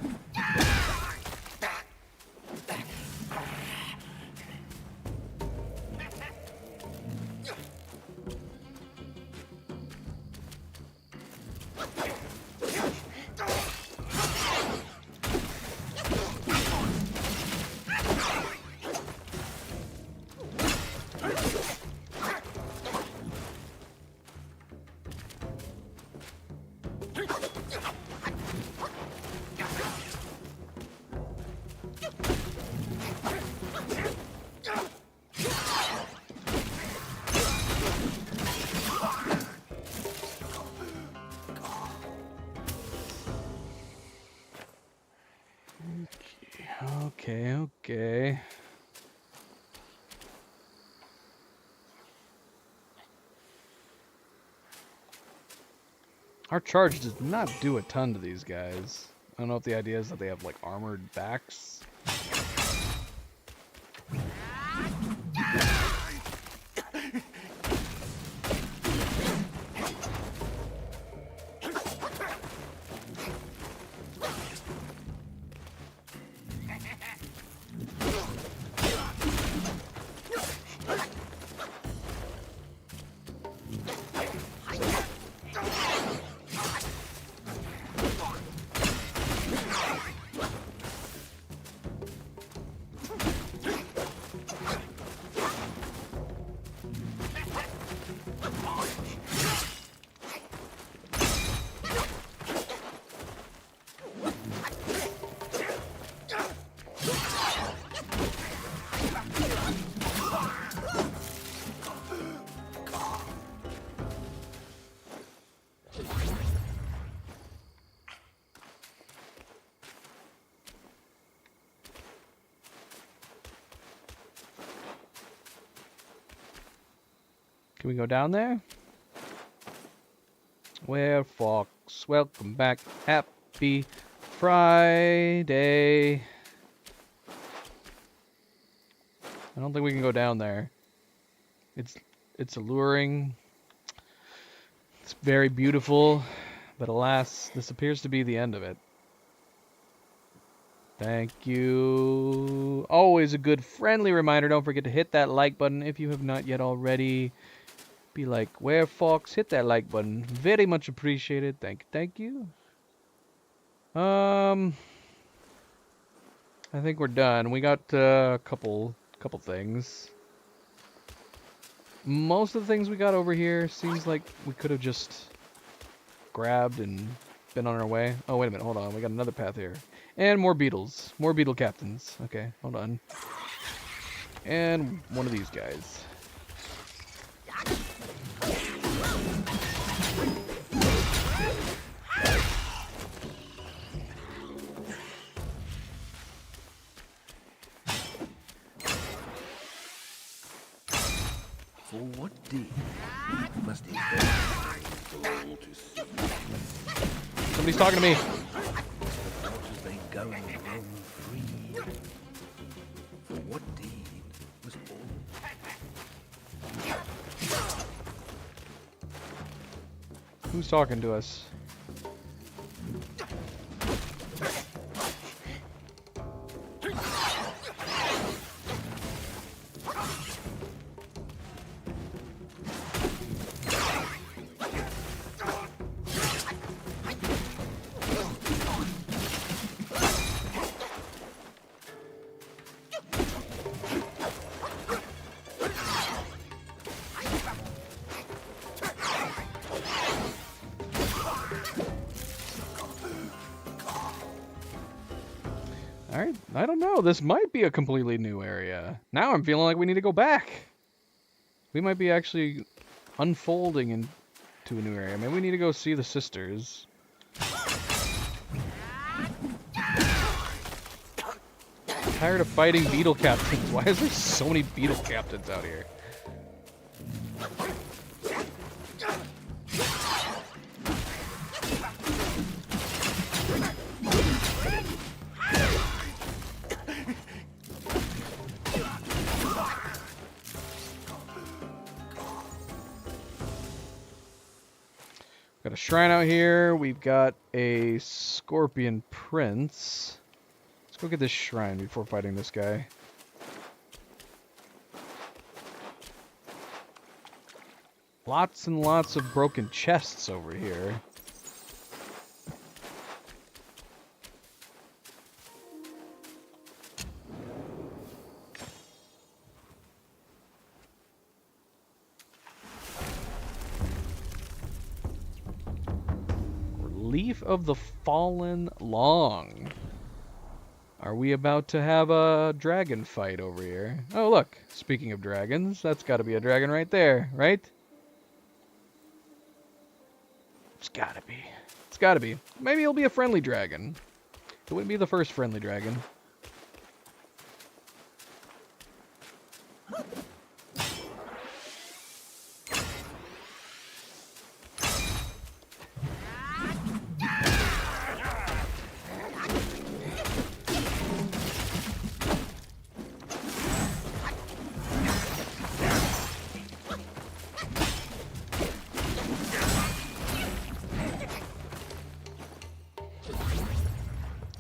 Okay. Our charge does not do a ton to these guys. I don't know if the idea is that they have like armored backs. Can we go down there? Where Fox? Welcome back. Happy Friday. I don't think we can go down there. It's alluring. It's very beautiful, but alas, this appears to be the end of it. Thank you. Always a good friendly reminder. Don't forget to hit that like button if you have not yet already. Be like, where Fox? Hit that like button. Very much appreciated. Thank you. I think we're done. We got a couple things. Most of the things we got over here seems like we could have just grabbed and been on our way. Oh, wait a minute. Hold on. We got another path here. And more beetles. More beetle captains. Okay, hold on. And one of these guys. For what deed must he all to see? Somebody's talking to me. What as they go and roam free? For what deed must all? Who's talking to us? Alright, I don't know. This might be a completely new area. Now I'm feeling like we need to go back. We might be actually unfolding into a new area. Maybe we need to go see the sisters. tired of fighting beetle captains. Why is there so many beetle captains out here? Got a shrine out here. We've got a Scorpion Prince. Let's go get this shrine before fighting this guy. Lots and lots of broken chests over here. Relief of the Fallen Long. Are we about to have a dragon fight over here? Oh, look. Speaking of dragons, that's got to be a dragon right there, right? It's gotta be. It's gotta be. Maybe it'll be a friendly dragon. It wouldn't be the first friendly dragon.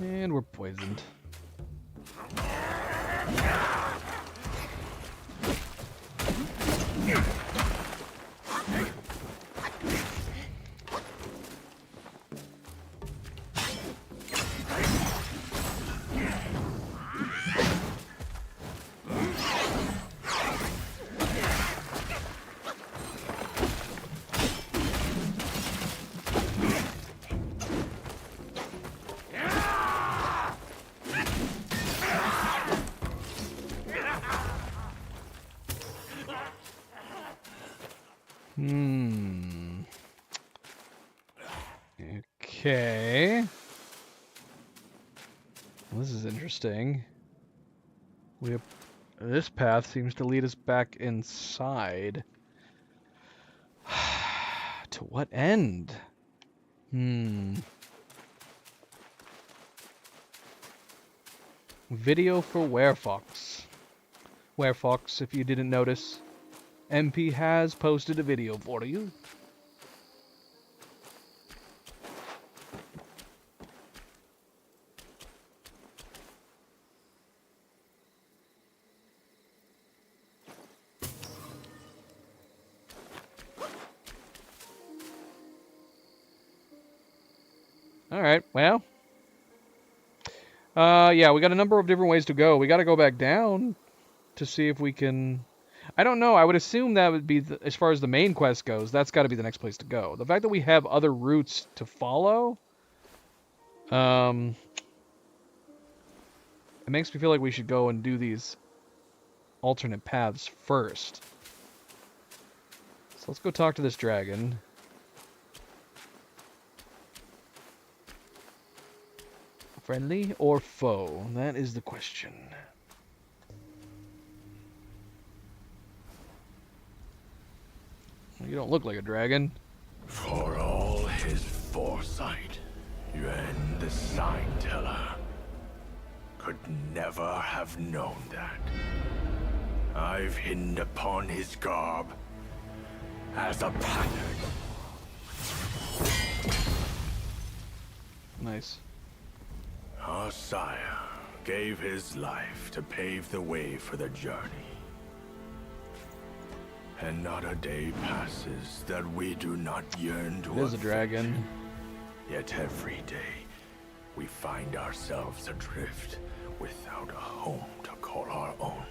And we're poisoned. Okay. Well, this is interesting. This path seems to lead us back inside. To what end? Video for Werefox. Werefox, if you didn't notice, MP has posted a video for you. Alright, well. Yeah, we got a number of different ways to go. We gotta go back down to see if we can... I don't know, I would assume that would be, as far as the main quest goes, that's gotta be the next place to go. The fact that we have other routes to follow... it makes me feel like we should go and do these alternate paths first. So let's go talk to this dragon. Friendly or foe? That is the question. You don't look like a dragon. For all his foresight, Yuan the Sign Teller could never have known that. I've hidden upon his garb as a pattern. Nice. Our sire gave his life to pave the way for the journey. And not a day passes that we do not yearn to There's a dragon. Yet every day, we find ourselves adrift without a home to call our own.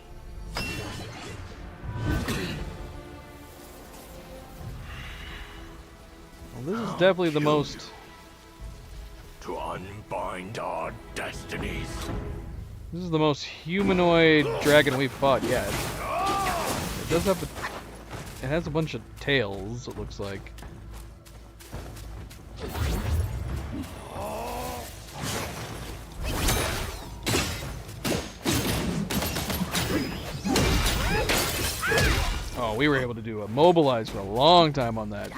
Well, this is definitely the most... To unbind our destinies. This is the most humanoid dragon we've fought yet. It does have a... It has a bunch of tails, it looks like. Oh, we were able to do a mobilize for a long time on that.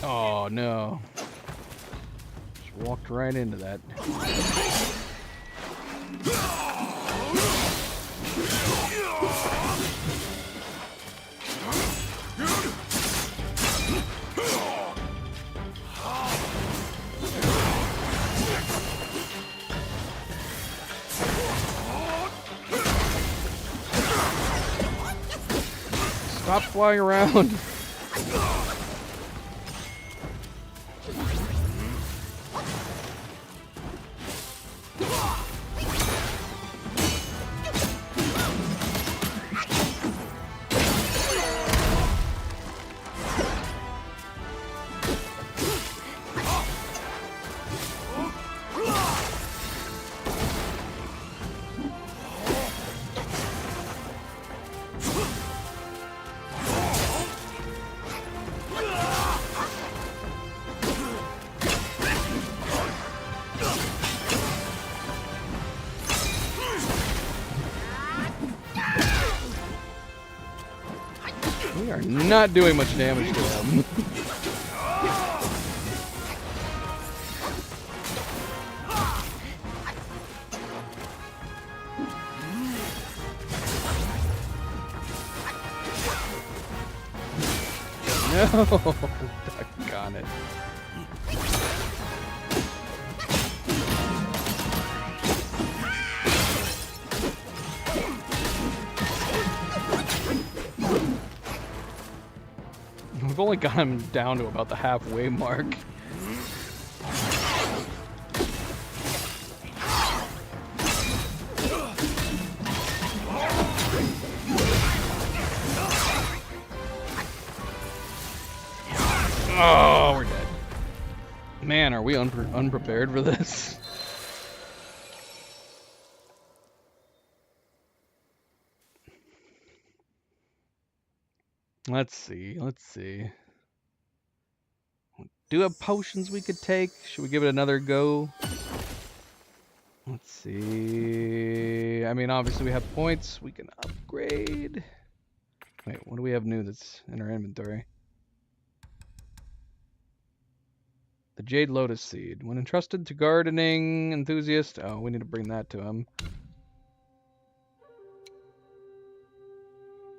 Oh no. Just walked right into that. Stop flying around. We are not doing much damage to them. No, doggone it. We've only got him down to about the halfway mark. Oh, we're dead. Man, are we unprepared for this? Let's see. Do have potions we could take? Should we give it another go? Let's see. I mean, obviously we have points we can upgrade. Wait, what do we have new that's in our inventory? The Jade Lotus Seed. When entrusted to gardening enthusiast. Oh, we need to bring that to him.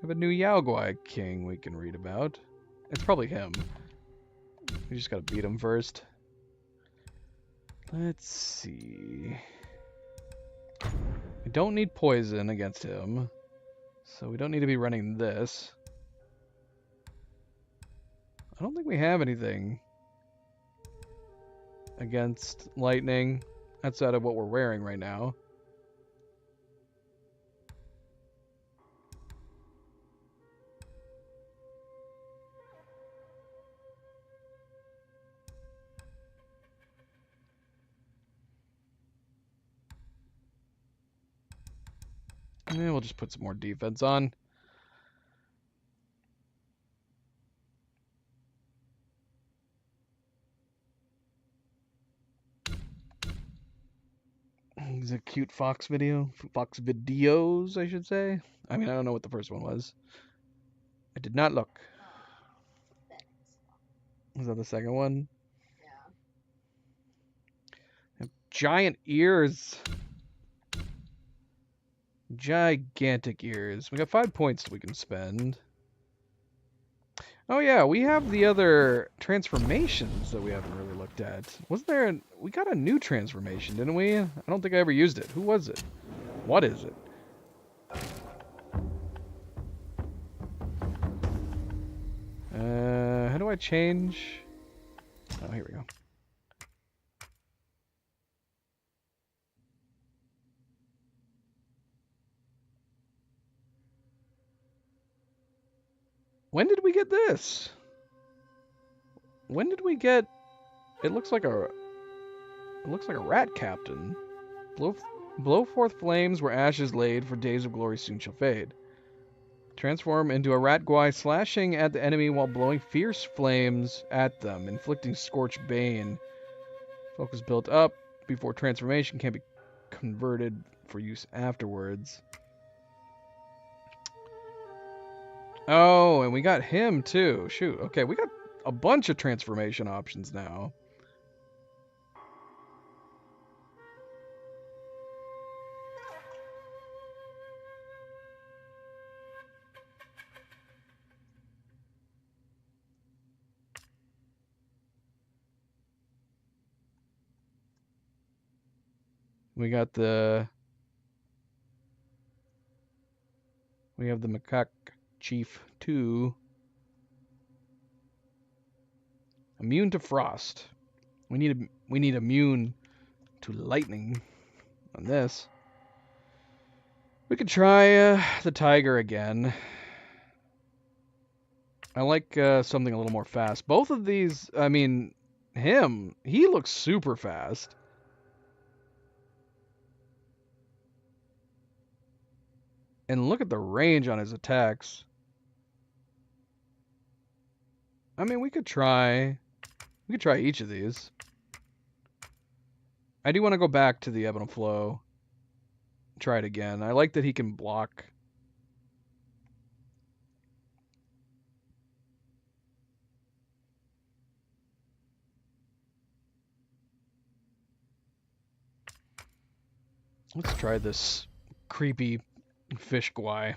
We have a new Yao Guai king we can read about. It's probably him. We just gotta beat him first. Let's see. We don't need poison against him. So we don't need to be running this. I don't think we have anything against lightning outside of what we're wearing right now. And we'll just put some more defense on. Is it a cute fox video? Fox videos, I should say. I mean, I don't know what the first one was. I did not look. Was that the second one? Yeah. Giant ears. Gigantic ears. We got 5 points we can spend. Oh yeah, we have the other transformations that we haven't really looked at. Wasn't there we got a new transformation, didn't we? I don't think I ever used it. Who was it? What is it? How do I change? Oh, here we go. When did we get this? When did we get... It looks like a rat captain. Blow forth flames where ashes laid, for days of glory soon shall fade. Transform into a rat guai, slashing at the enemy while blowing fierce flames at them, inflicting scorched bane. Focus built up before transformation can be converted for use afterwards. Oh, and we got him too. Shoot. Okay, we got a bunch of transformation options now. We have the Macaque Chief 2. Immune to frost. We need immune to lightning on this. We could try the tiger again. I like something a little more fast. Both of these, I mean, he looks super fast. And look at the range on his attacks. I mean, we could try each of these. I do want to go back to the Ebb and Flow. Try it again. I like that he can block. Let's try this creepy fish guai.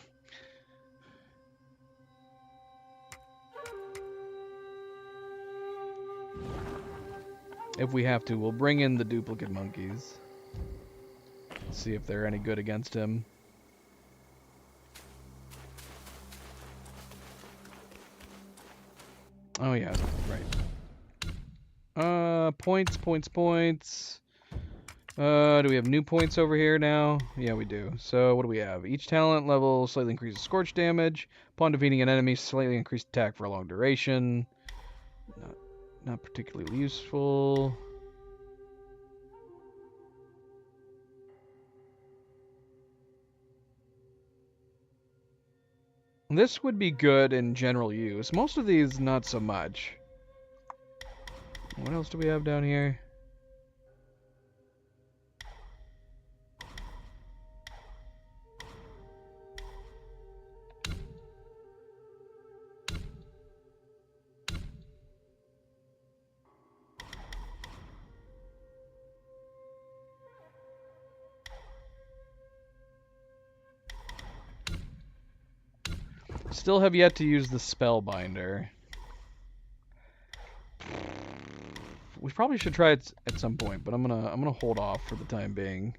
If we have to, we'll bring in the duplicate monkeys. See if they're any good against him. Oh yeah, right. Points. Do we have new points over here now? Yeah, we do. So what do we have? Each talent level slightly increases scorch damage. Upon defeating an enemy, slightly increased attack for a long duration. Not particularly useful. This would be good in general use. Most of these, not so much. What else do we have down here? Still have yet to use the Spellbinder. We probably should try it at some point, but I'm gonna hold off for the time being.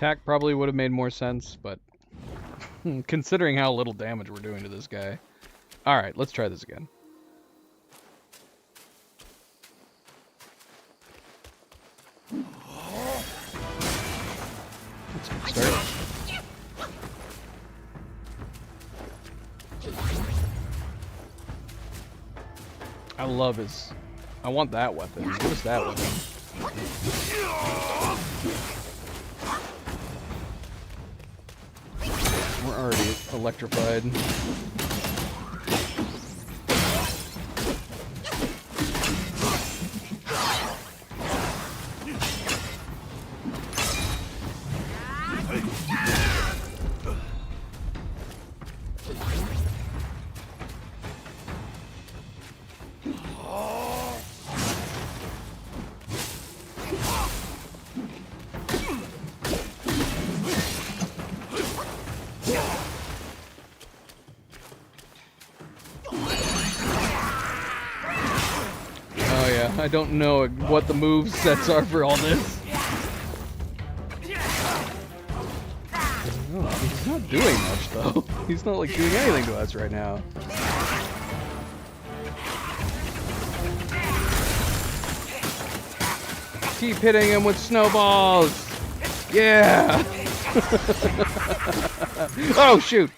Attack probably would have made more sense, but considering how little damage we're doing to this guy. Alright, let's try this again. That's a good start. I love his... I want that weapon. Give us that weapon. We're already electrified. I don't know what the move sets are for all this. Oh, he's not doing much though. He's not like doing anything to us right now. Keep hitting him with snowballs. Yeah. Oh shoot.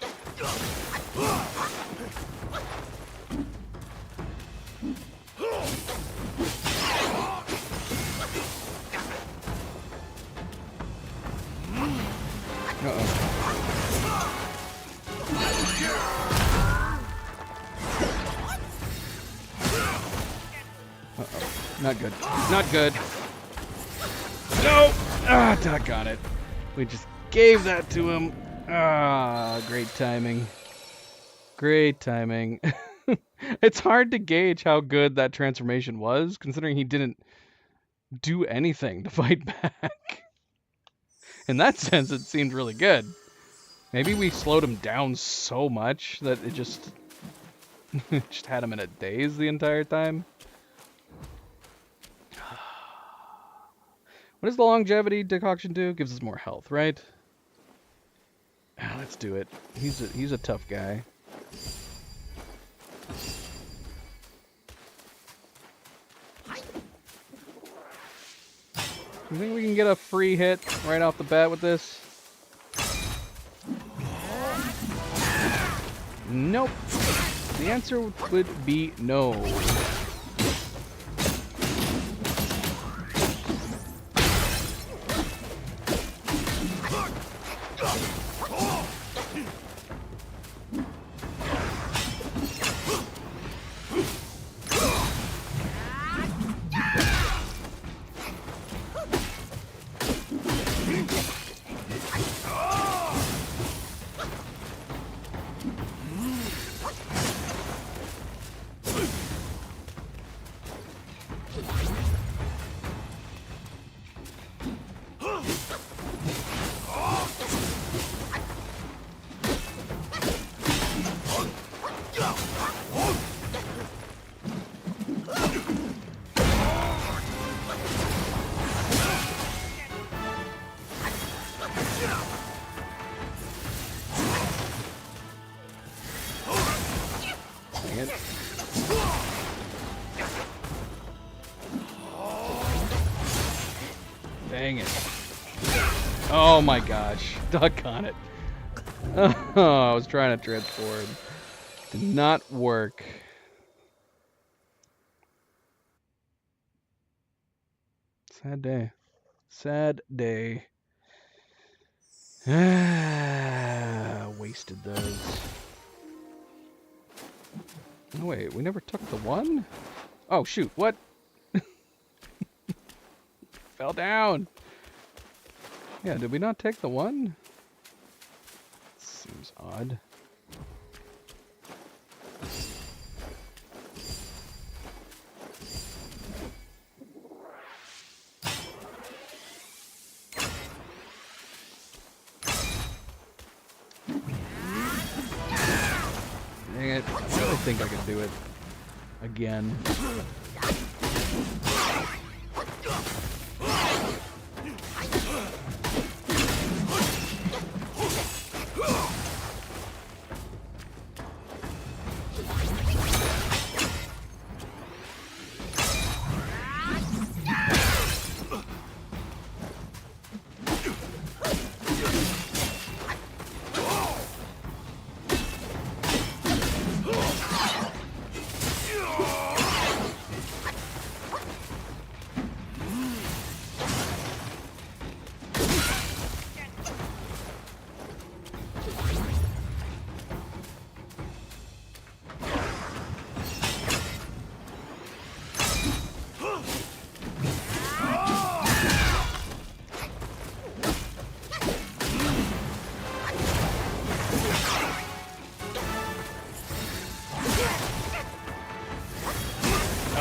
Not good. Not good. No! Ah, doggone it. We just gave that to him. Ah, great timing. Great timing. It's hard to gauge how good that transformation was, considering he didn't do anything to fight back. In that sense, it seemed really good. Maybe we slowed him down so much that it just just had him in a daze the entire time. What does the longevity decoction do? Gives us more health, right? Let's do it. He's a tough guy. You think we can get a free hit right off the bat with this? Nope. The answer would be no. Dang it. Oh my gosh. Duck on it. Oh, I was trying to transform. Did not work. Sad day. Sad day. Wasted those. Oh wait, we never took the one? Oh shoot, what? Fell down. Yeah, did we not take the one? Seems odd. Dang it. I really think I can do it again.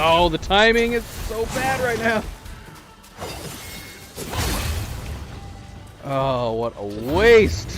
Oh, the timing is so bad right now. Oh, what a waste.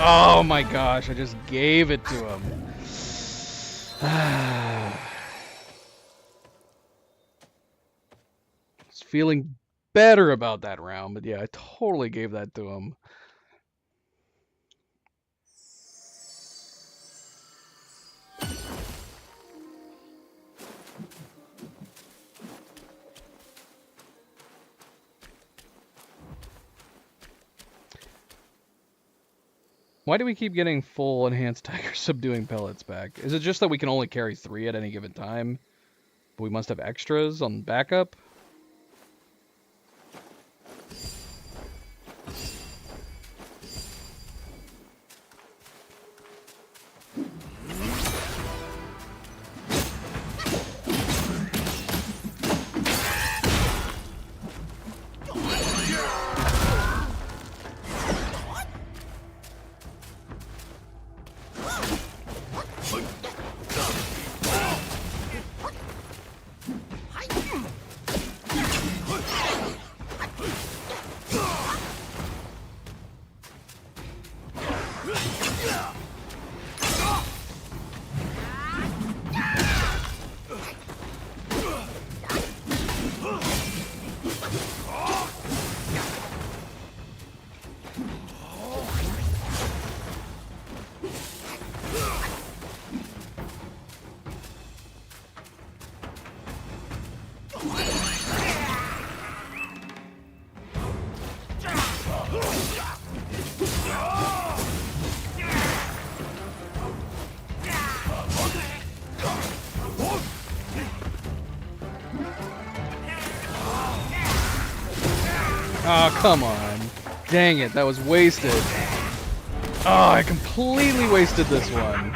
Oh my gosh, I just gave it to him. Was feeling better about that round, but yeah, I totally gave that to him. Why do we keep getting full enhanced tiger subduing pellets back? Is it just that we can only carry 3 at any given time? But we must have extras on backup? Oh, come on. Dang it, that was wasted. Oh, I completely wasted this one.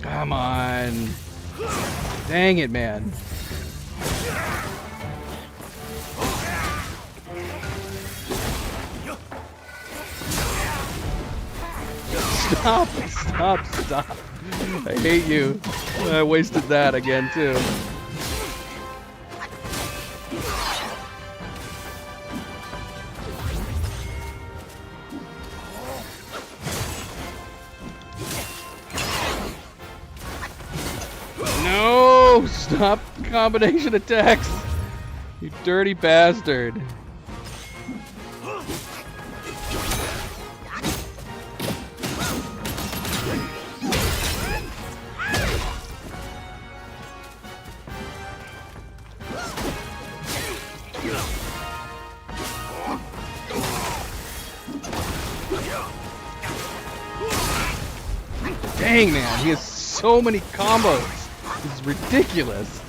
Come on. Dang it, man. Stop, stop, stop. I hate you. I wasted that again, too. No! Stop combination attacks! You dirty bastard. Dang, man, he has so many combos. It's ridiculous.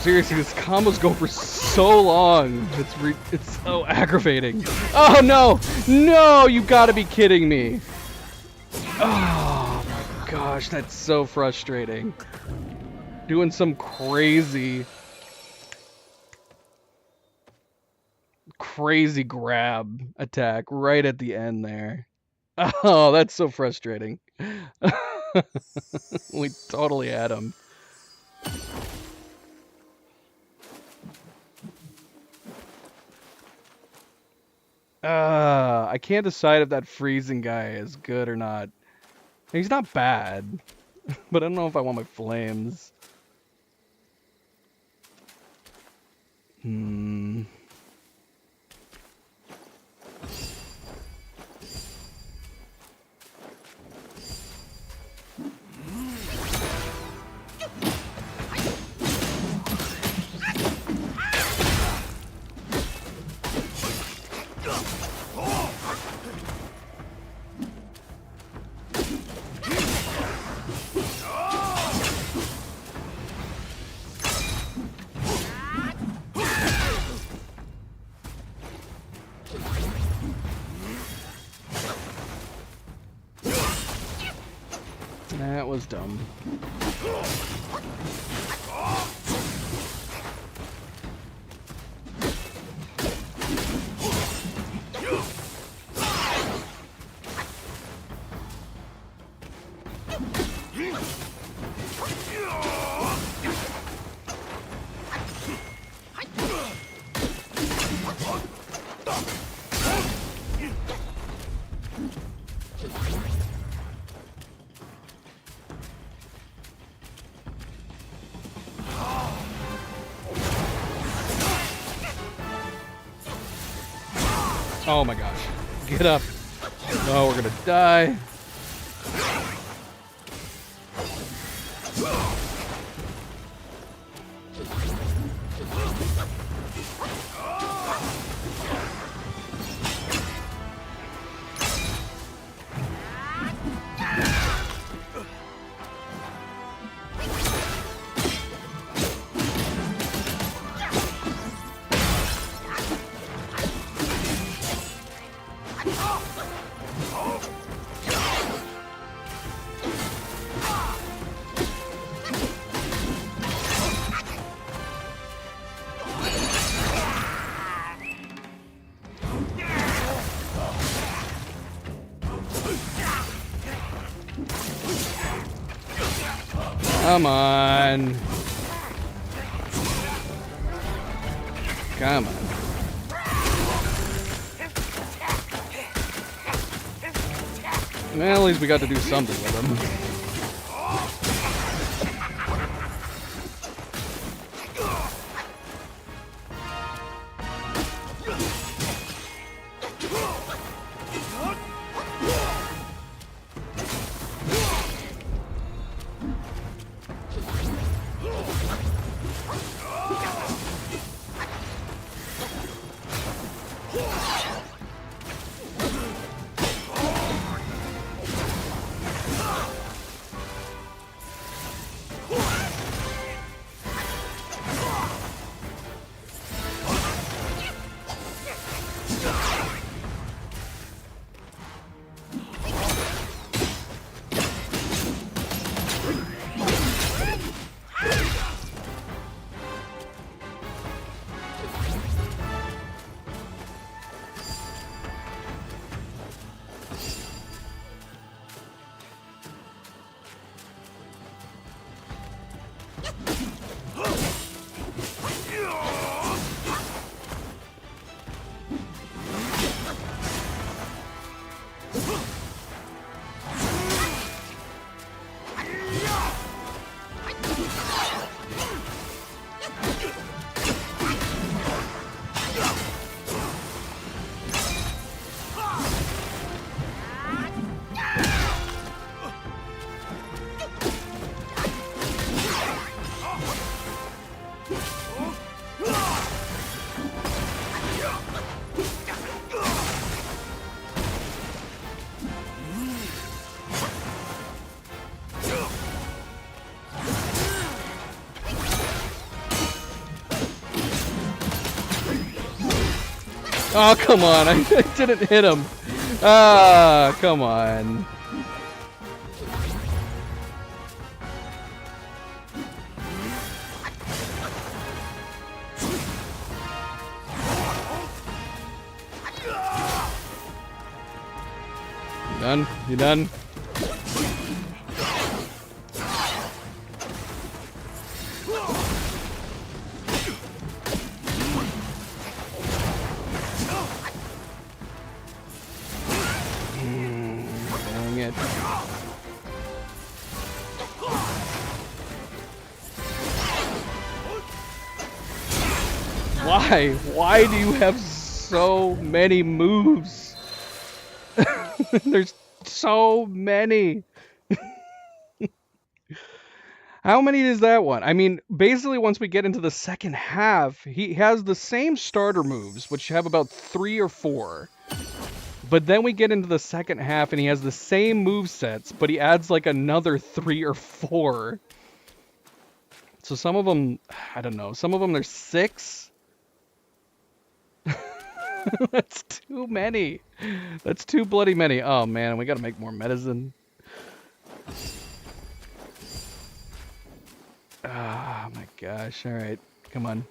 Seriously, these combos go for so long. It's so aggravating. Oh no! No, you gotta be kidding me. Oh my gosh, that's so frustrating. Doing some crazy grab attack right at the end there. Oh, that's so frustrating. We totally had him. I can't decide if that freezing guy is good or not. He's not bad, but I don't know if I want my flames. That was dumb. Oh my gosh. Get up. Oh, we're gonna die. Come on. Come on. Well, at least we got to do something with him. Oh, come on. I didn't hit him. Ah, come on. You done? You done? Dang it. Why? Why do you have so many moves? There's so many. How many is that one? I mean, basically once we get into the second half, he has the same starter moves, which have about 3 or 4. But then we get into the second half and he has the same move sets, but he adds like another 3 or 4. So some of them, I don't know, some of them there's 6. That's too many. That's too bloody many. Oh man, we gotta make more medicine. Ah, my gosh. All right, come on.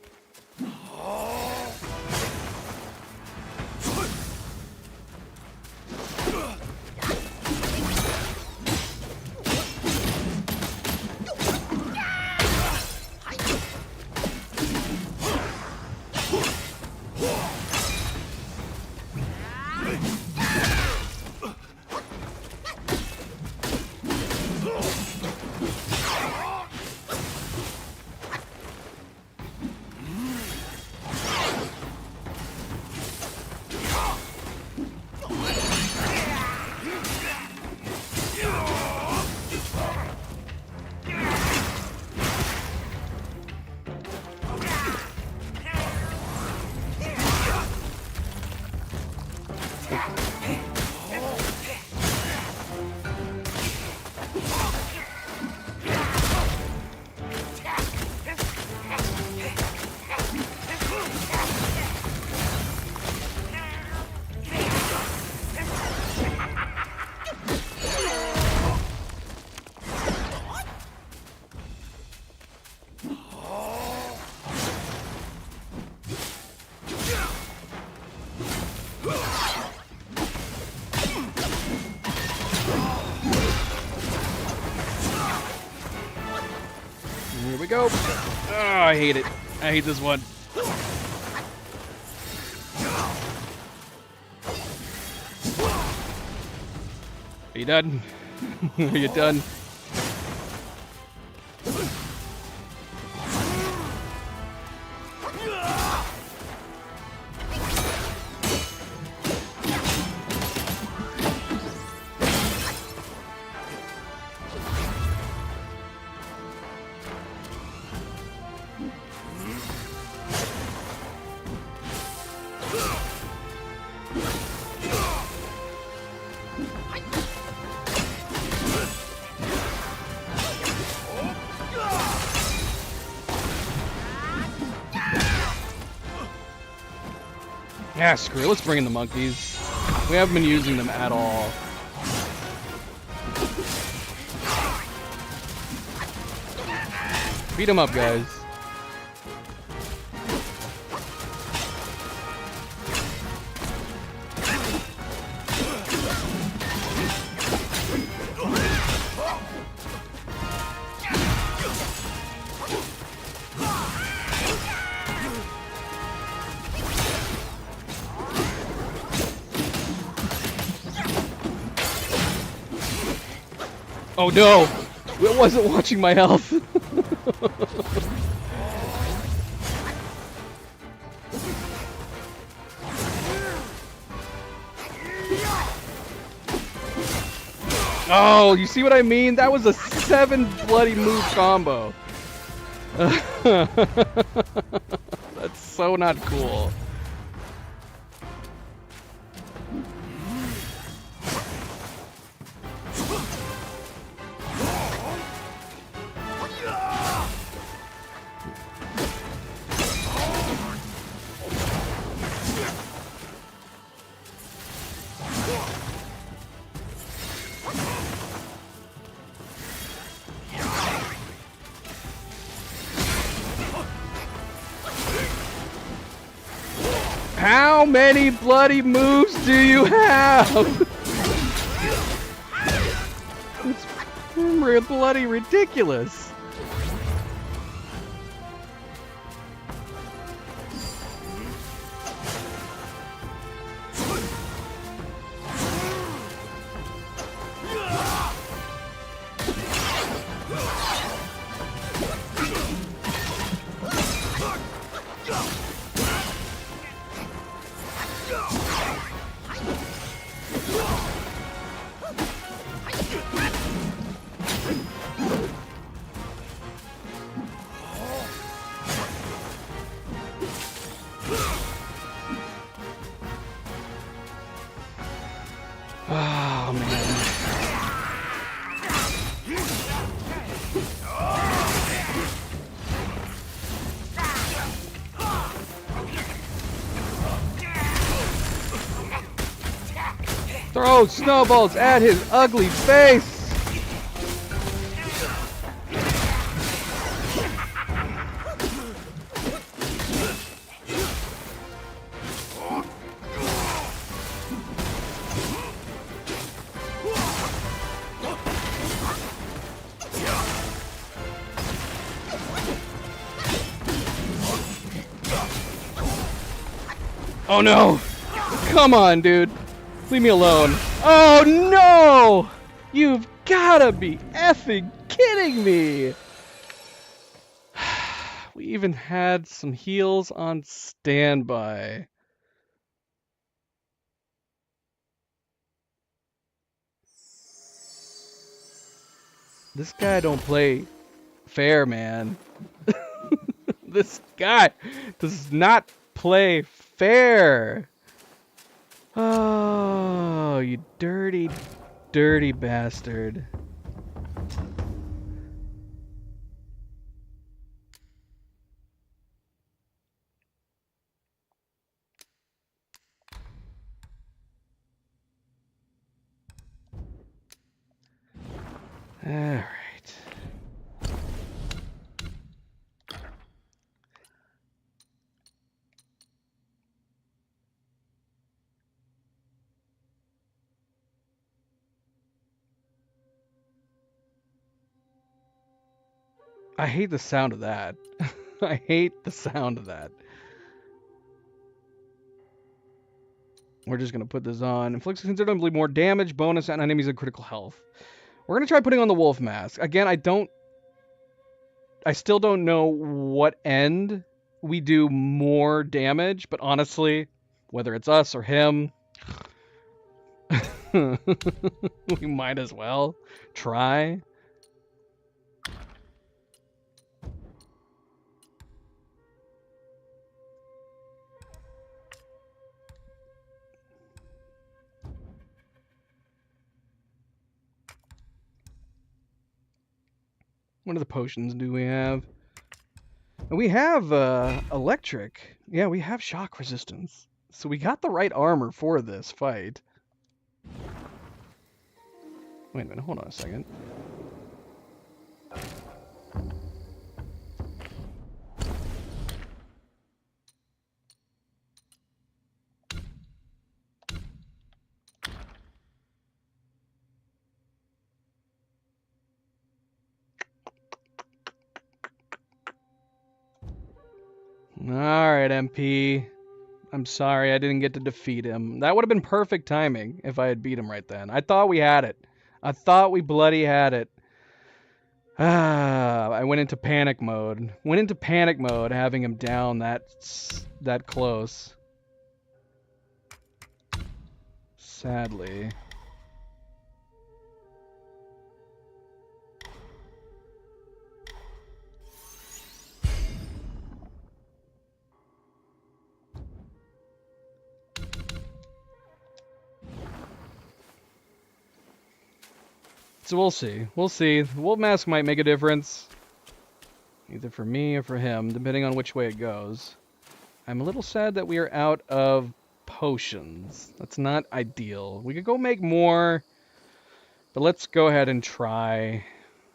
Here we go. Oh, I hate it. I hate this one. Are you done? Are you done? Yeah, screw it. Let's bring in the monkeys. We haven't been using them at all. Beat them up, guys. Oh no! I wasn't watching my health. Oh, you see what I mean? That was a 7 bloody move combo. That's so not cool. How many bloody moves do you have? It's bloody ridiculous. Oh, man. Throw snowballs at his ugly face! Oh no! Come on, dude! Leave me alone. Oh no! You've gotta be effing kidding me! We even had some heals on standby. This guy don't play fair, man. This guy does not play fair. Oh, you dirty, dirty bastard. All right. I hate the sound of that. I hate the sound of that. We're just going to put this on. Inflicts considerably more damage, bonus, and enemies at critical health. We're going to try putting on the wolf mask. Again, I still don't know what end we do more damage, but honestly, whether it's us or him, we might as well try. What other potions do we have? We have electric. Yeah, we have shock resistance. So we got the right armor for this fight. Wait a minute, hold on a second. Alright, MP. I'm sorry I didn't get to defeat him. That would have been perfect timing if I had beat him right then. I thought we had it. I thought we bloody had it. I went into panic mode. Went into panic mode having him down that close. Sadly. So we'll see. We'll see. The wolf mask might make a difference. Either for me or for him, depending on which way it goes. I'm a little sad that we are out of potions. That's not ideal. We could go make more, but let's go ahead and try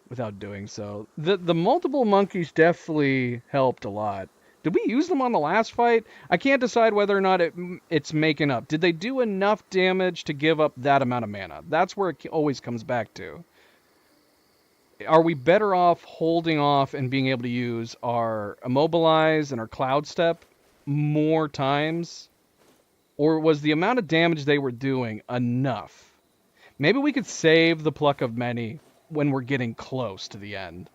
without doing so. The multiple monkeys definitely helped a lot. Did we use them on the last fight? I can't decide whether or not it's making up. Did they do enough damage to give up that amount of mana? That's where it always comes back to. Are we better off holding off and being able to use our Immobilize and our Cloud Step more times? Or was the amount of damage they were doing enough? Maybe we could save the Pluck of Many when we're getting close to the end.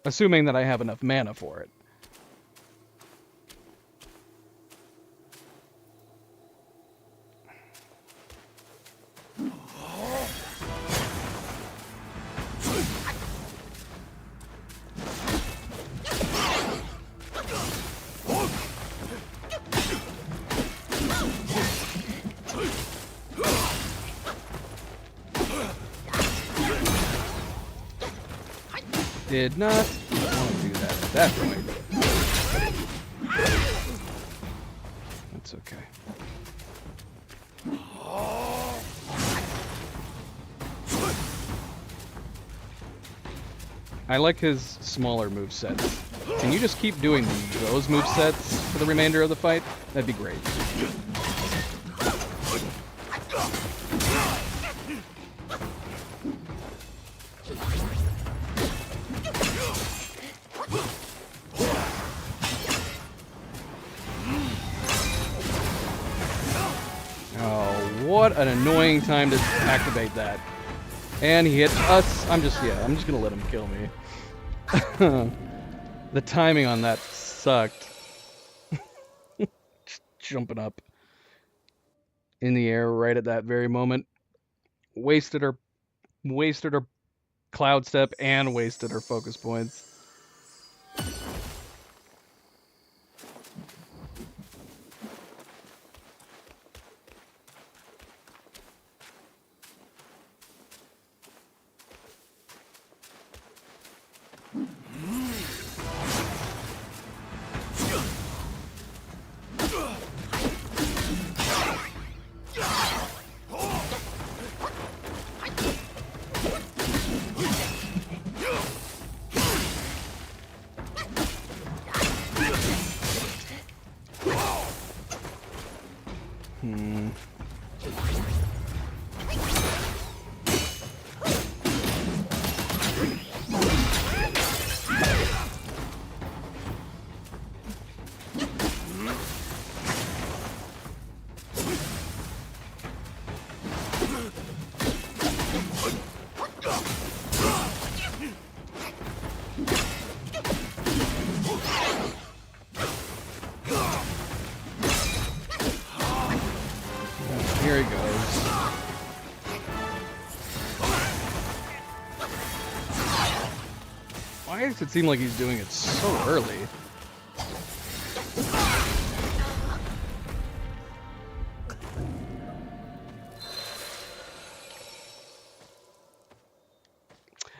Assuming that I have enough mana for it. Did not want to do that at that point. That's okay. I like his smaller movesets. Can you just keep doing those movesets for the remainder of the fight? That'd be great. What an annoying time to activate that. And he hit us. I'm just gonna let him kill me. The timing on that sucked. Just jumping up in the air right at that very moment. Wasted her Cloud Step and wasted her focus points. Here he goes. Why does it seem like he's doing it so early?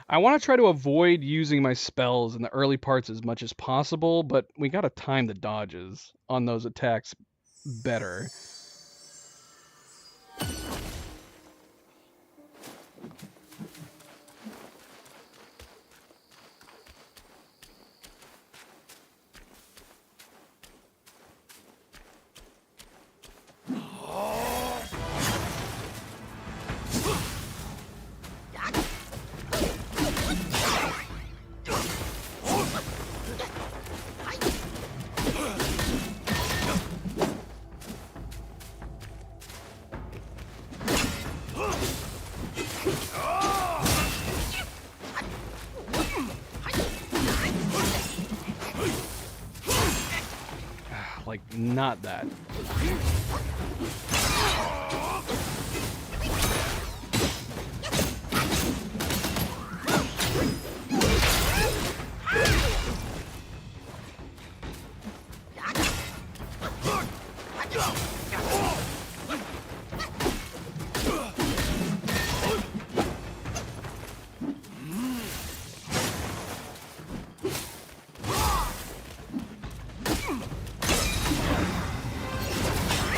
I want to try to avoid using my spells in the early parts as much as possible, but we gotta time the dodges on those attacks better. Like, not that.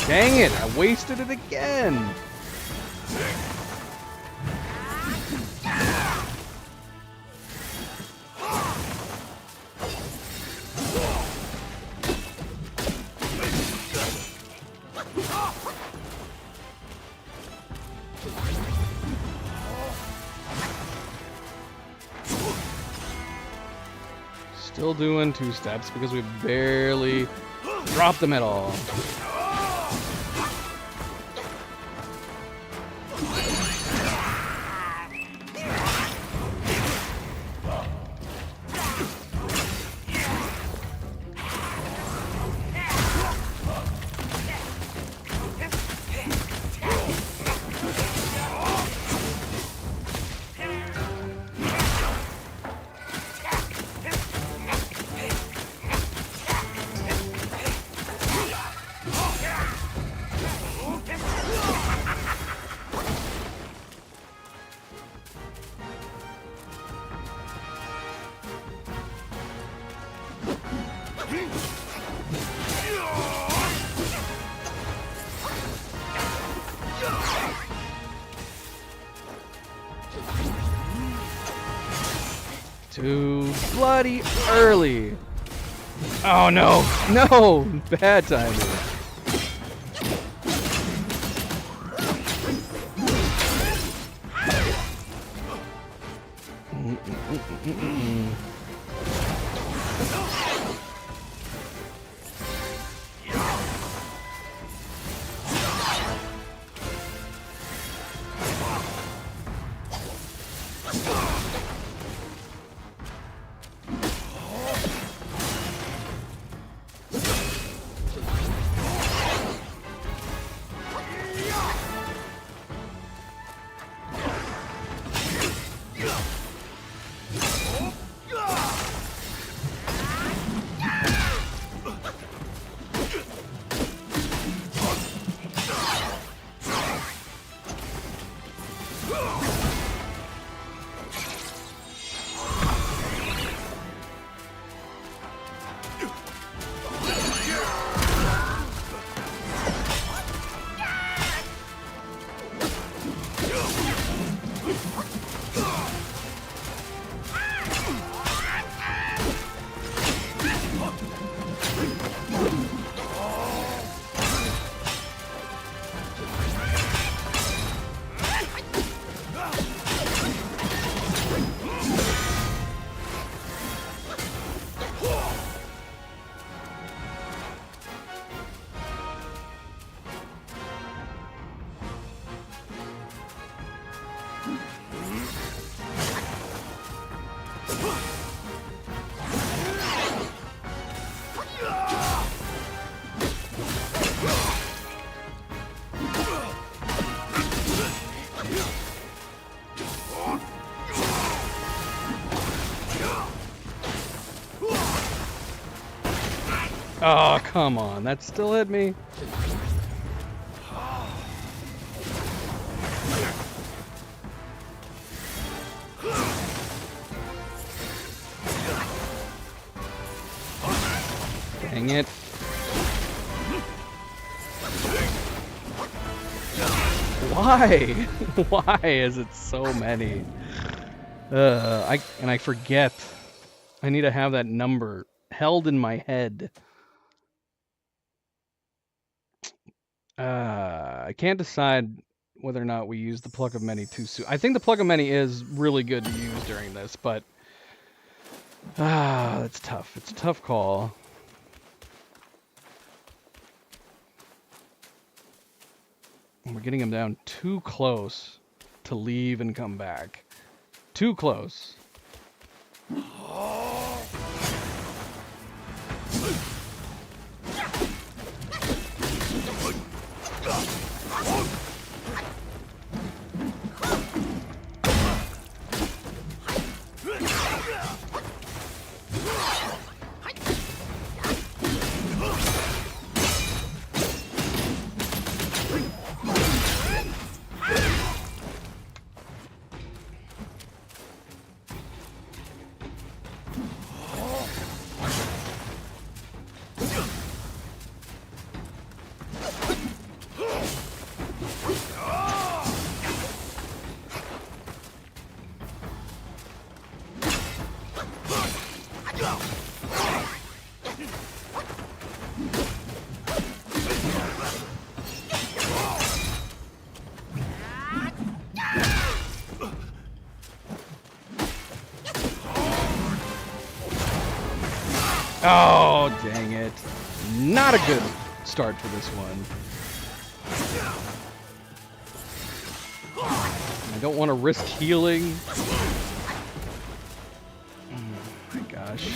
Dang it, I wasted it again. Still doing 2 steps because we barely dropped them at all. Too bloody early. Oh no, no, bad timing. Oh, come on. That still hit me. Dang it. Why? Why is it so many? I forget. I need to have that number held in my head. I can't decide whether or not we use the Pluck of Many too soon. I think the Pluck of Many is really good to use during this, but that's tough. It's a tough call. We're getting him down too close to leave and come back. Too close. Oh, dang it. Not a good start for this one. I don't want to risk healing. Oh my gosh.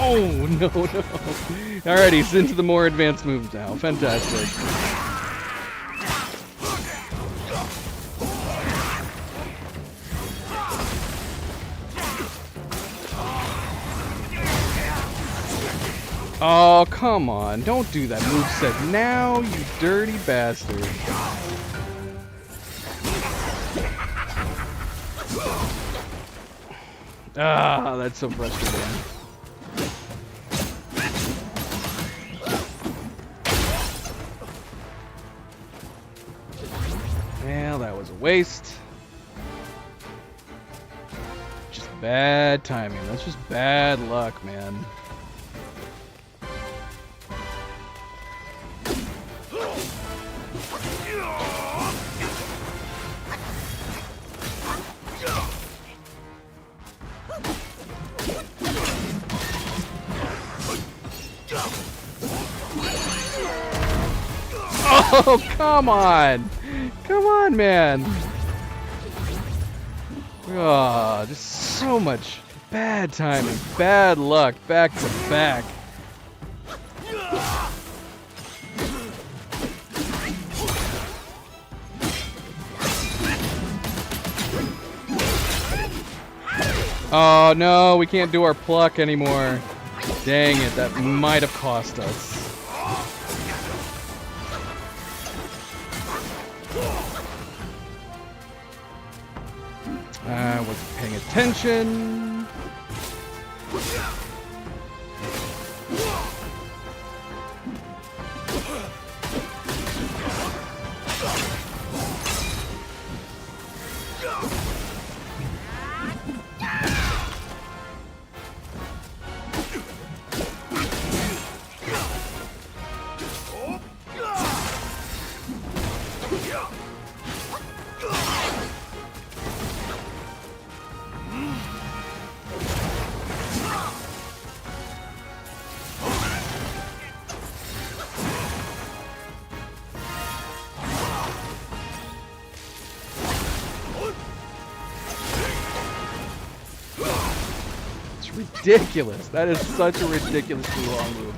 Oh, no, no. Alright, he's into the more advanced moves now. Fantastic. Oh, come on. Don't do that moveset now, you dirty bastard. Ah, that's so frustrating. Well, that was a waste. Just bad timing. That's just bad luck, man. Oh, come on! Come on, man! Ah, just so much bad timing, bad luck, back to back. Oh no, we can't do our pluck anymore. Dang it, that might have cost us. I wasn't paying attention. Ridiculous. That is such a ridiculously long move.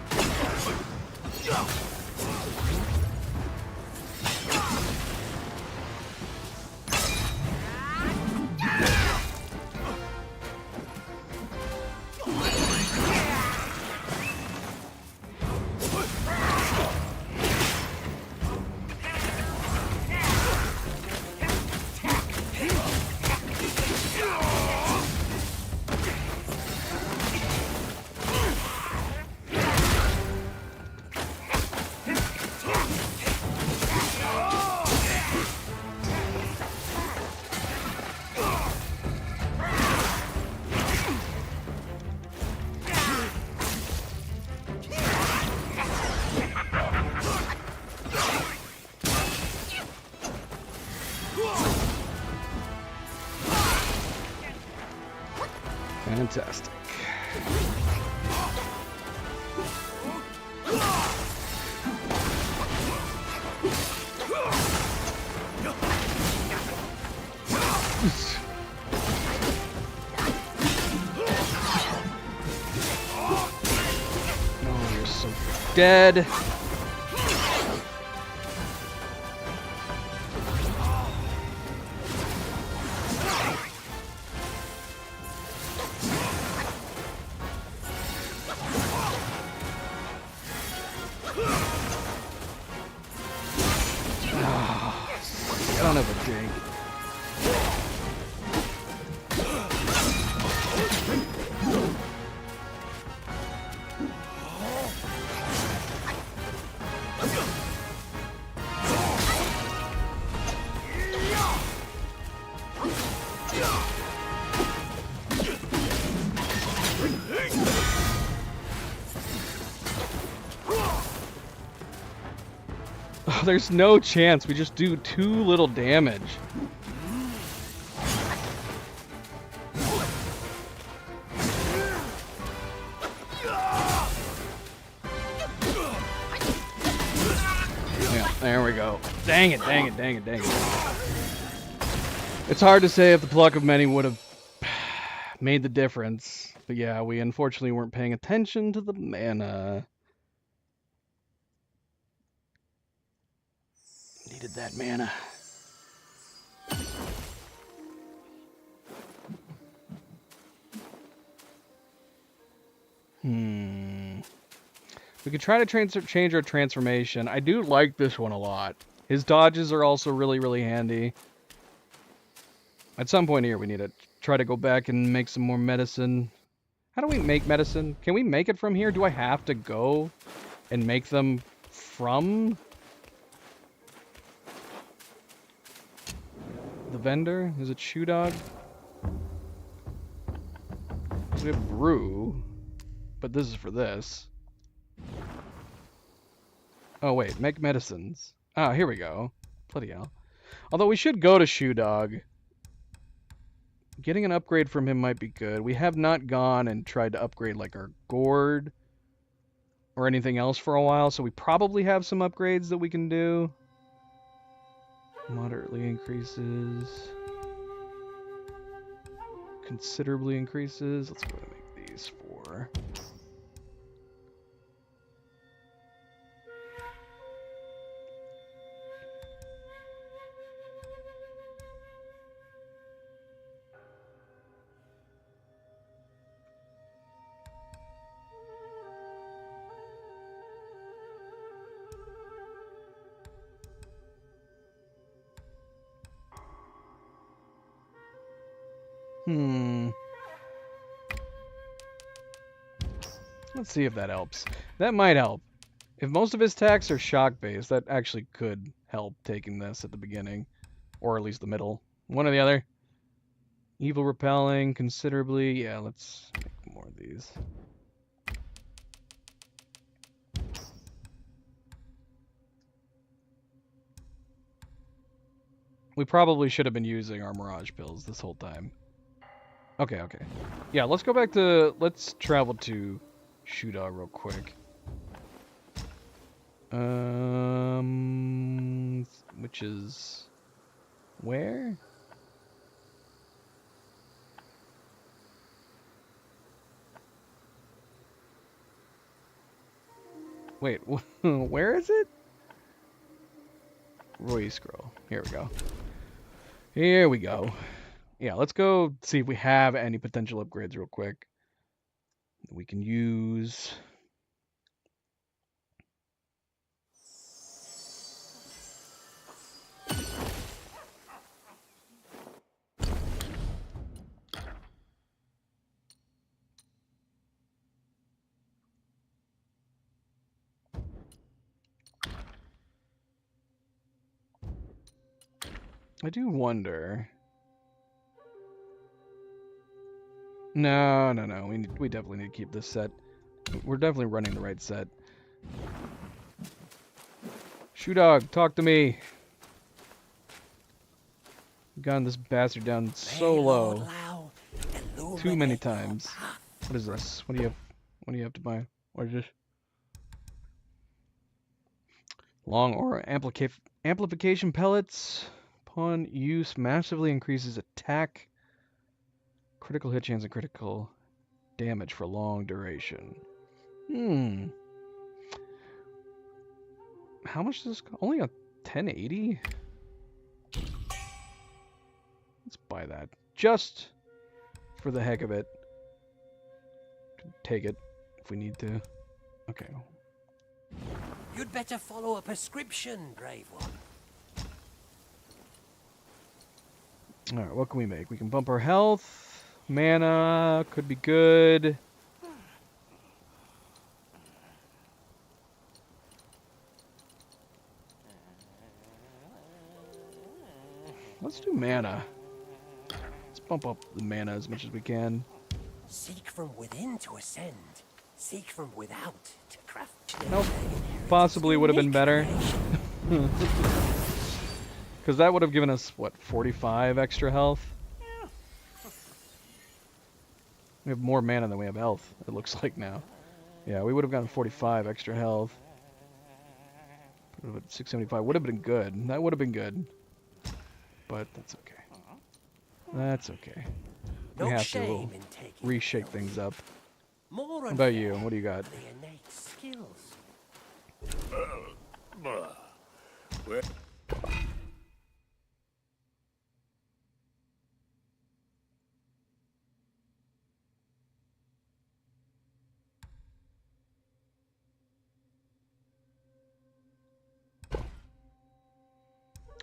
Fantastic. Oh, you're so dead. Jake. Oh, there's no chance. We just do too little damage. Yeah, there we go. Dang it, dang it, dang it, dang it. It's hard to say if the pluck of many would have made the difference. But yeah, we unfortunately weren't paying attention to the mana. Needed that mana. We could try to change our transformation. I do like this one a lot. His dodges are also really, really handy. At some point here, we need to try to go back and make some more medicine. How do we make medicine? Can we make it from here? Do I have to go and make them from the vendor? Is it Shoe Dog? We have brew, but this is for this. Oh wait, make medicines. Ah, here we go. Bloody hell. Although we should go to Shoe Dog. Getting an upgrade from him might be good. We have not gone and tried to upgrade like our gourd or anything else for a while, so we probably have some upgrades that we can do. Moderately increases. Considerably increases. Let's go ahead and make these 4. Let's see if that helps. That might help. If most of his attacks are shock-based, that actually could help taking this at the beginning. Or at least the middle. One or the other. Evil repelling, considerably. Yeah, let's make more of these. We probably should have been using our Mirage pills this whole time. Okay, okay. Yeah, let's go back to... Let's travel to Shoe Dog real quick. Which is... Where? Wait, where is it? Roy Scroll. Here we go. Here we go. Yeah, let's go see if we have any potential upgrades real quick that we can use. I do wonder. No. We definitely need to keep this set. We're definitely running the right set. Shoe Dog, talk to me. Gotten this bastard down so low. Too many times. What is this? What do you have to buy? What is this? Long aura amplification pellets. Upon use, massively increases attack, critical hit chance, and critical damage for long duration. How much does this cost? Only a 1080? Let's buy that. Just for the heck of it. Take it if we need to. Okay. You'd better follow a prescription, brave one. Alright, what can we make? We can bump our health. Mana could be good. Let's do mana. Let's bump up the mana as much as we can. Seek from within to ascend. Seek from without to craft. Nope. Possibly would have been better. Because that would have given us, what, 45 extra health? We have more mana than we have health, it looks like now. Yeah, we would have gotten 45 extra health. 675 would have been good. That would have been good. But that's okay. That's okay. We have to reshape things up. What about you? What do you got?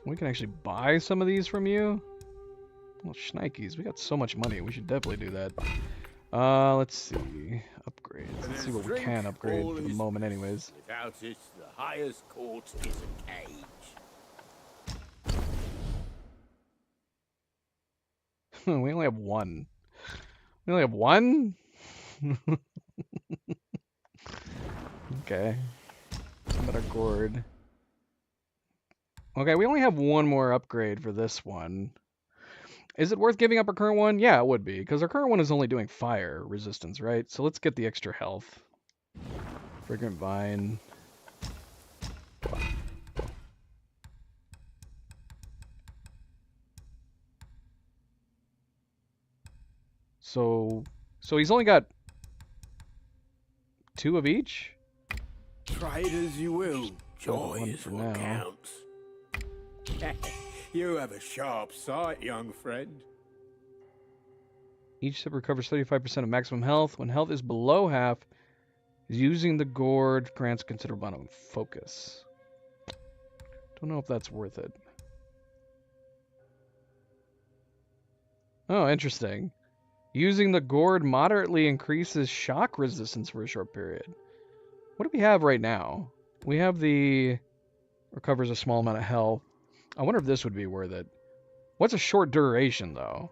We can actually buy some of these from you. Well, shnikes, we got so much money. We should definitely do that. Let's see. Upgrades. Let's see what we can upgrade for the moment anyways. Without it, the highest court is a cage. We only have one. We only have one? Okay. How about our gourd? Okay, we only have one more upgrade for this one. Is it worth giving up our current one? Yeah, it would be, because our current one is only doing fire resistance, right? So let's get the extra health. Fragrant Vine. So he's only got 2 of each? Try it as you will. Joy is what counts. You have a sharp sight, young friend. Each sip recovers 35% of maximum health. When health is below half, using the gourd grants a considerable amount of focus. Don't know if that's worth it. Oh, interesting. Using the gourd moderately increases shock resistance for a short period. What do we have right now? We have the recovers a small amount of health. I wonder if this would be worth it. What's a short duration, though?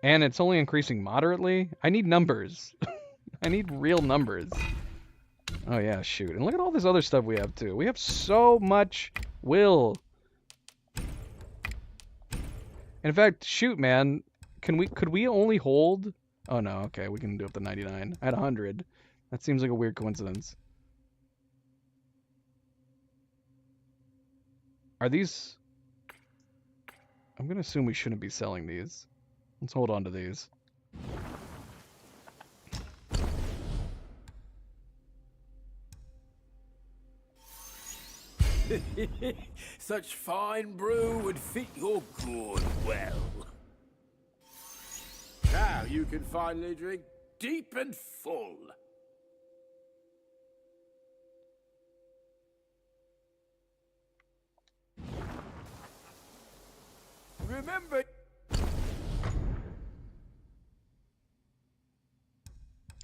And it's only increasing moderately? I need numbers. I need real numbers. Oh yeah, shoot. And look at all this other stuff we have, too. We have so much will. In fact, shoot, man. Could we only hold? Oh no, okay, we can do up to 99. I had 100. That seems like a weird coincidence. Are these... I'm gonna assume we shouldn't be selling these. Let's hold on to these. Such fine brew would fit your gourd well. Now you can finally drink deep and full. Remember...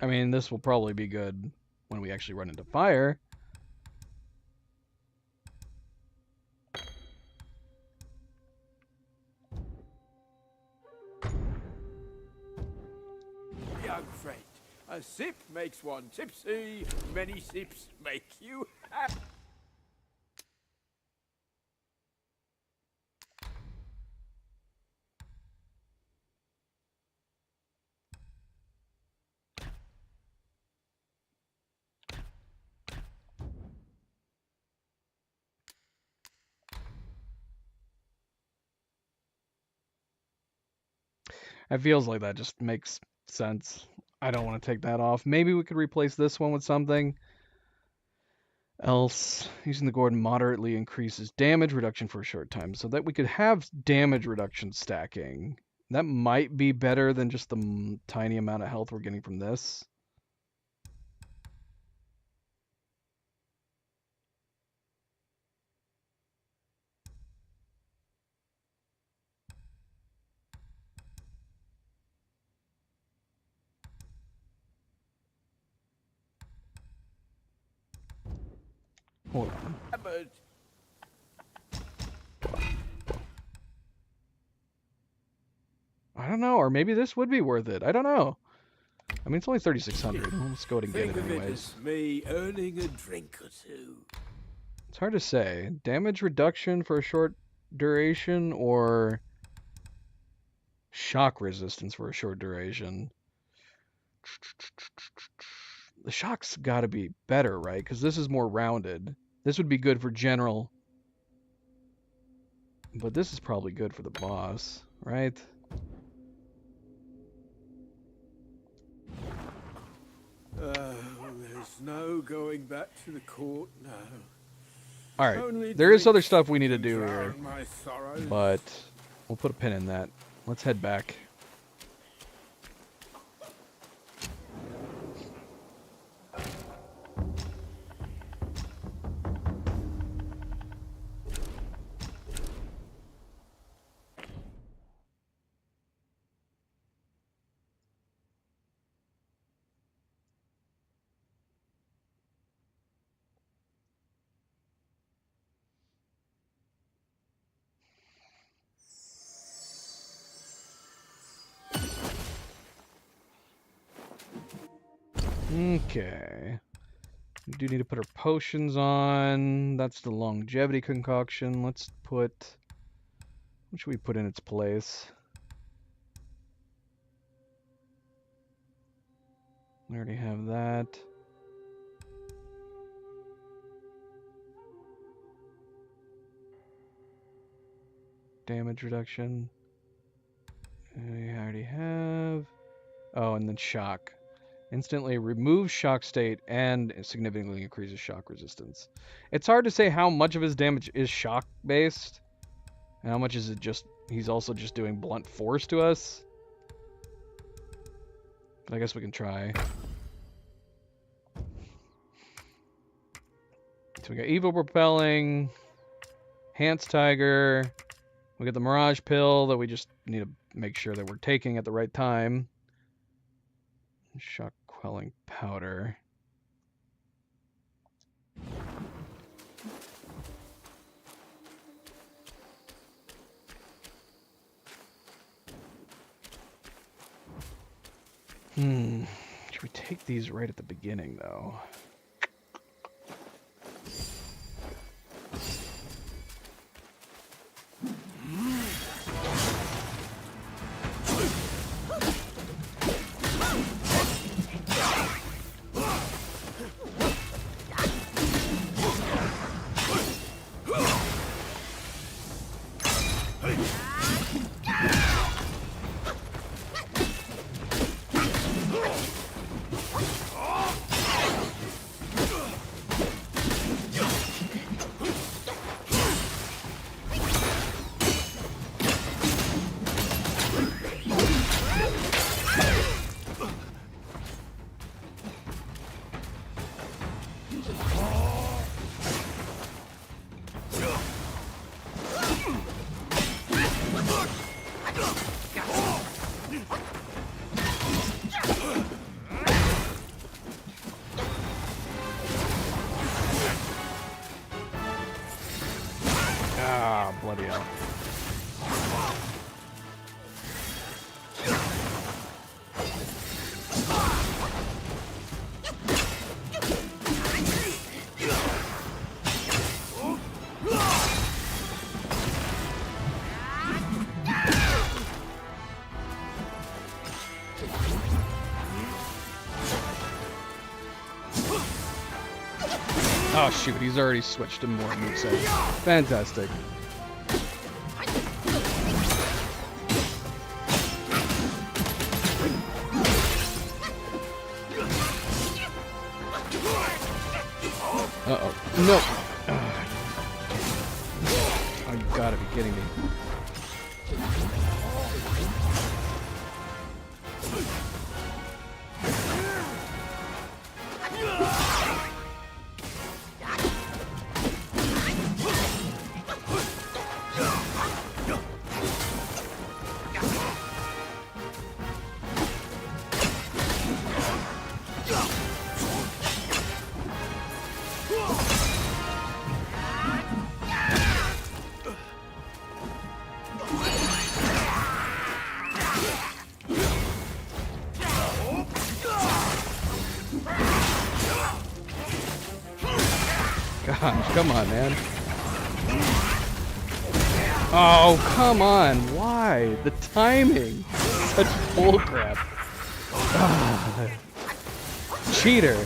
I mean, this will probably be good when we actually run into fire. Young friend, a sip makes one tipsy, many sips make you happy. It feels like that just makes sense. I don't want to take that off. Maybe we could replace this one with something else. Using the gourd moderately increases damage reduction for a short time, so that we could have damage reduction stacking. That might be better than just the tiny amount of health we're getting from this. Hold on. I don't know, or maybe this would be worth it. I don't know. I mean, it's only 3,600. Let's go ahead and get it anyways. Me earning a drink or two. It's hard to say. Damage reduction for a short duration or shock resistance for a short duration. The shock's got to be better, right? Because this is more rounded. This would be good for general. But this is probably good for the boss, right? There's no going back to the court now. Alright, there is other stuff we need to do here. But we'll put a pin in that. Let's head back. Okay. We do need to put our potions on. That's the longevity concoction. Let's put... What should we put in its place? We already have that. Damage reduction. We already have... Oh, and then shock. Instantly removes shock state and significantly increases shock resistance. It's hard to say how much of his damage is shock based. And how much is it just... He's also just doing blunt force to us. But I guess we can try. So we got Evil Propelling. Hans Tiger. We got the Mirage Pill that we just need to make sure that we're taking at the right time. Shock quelling powder. Should we take these right at the beginning though? Ah, bloody hell. Oh shoot, he's already switched to more moveset. Fantastic. Uh-oh. No! Oh, you gotta be kidding me. Gosh, come on, man. Oh, come on. Why? The timing. Such bullcrap. Ah, cheater.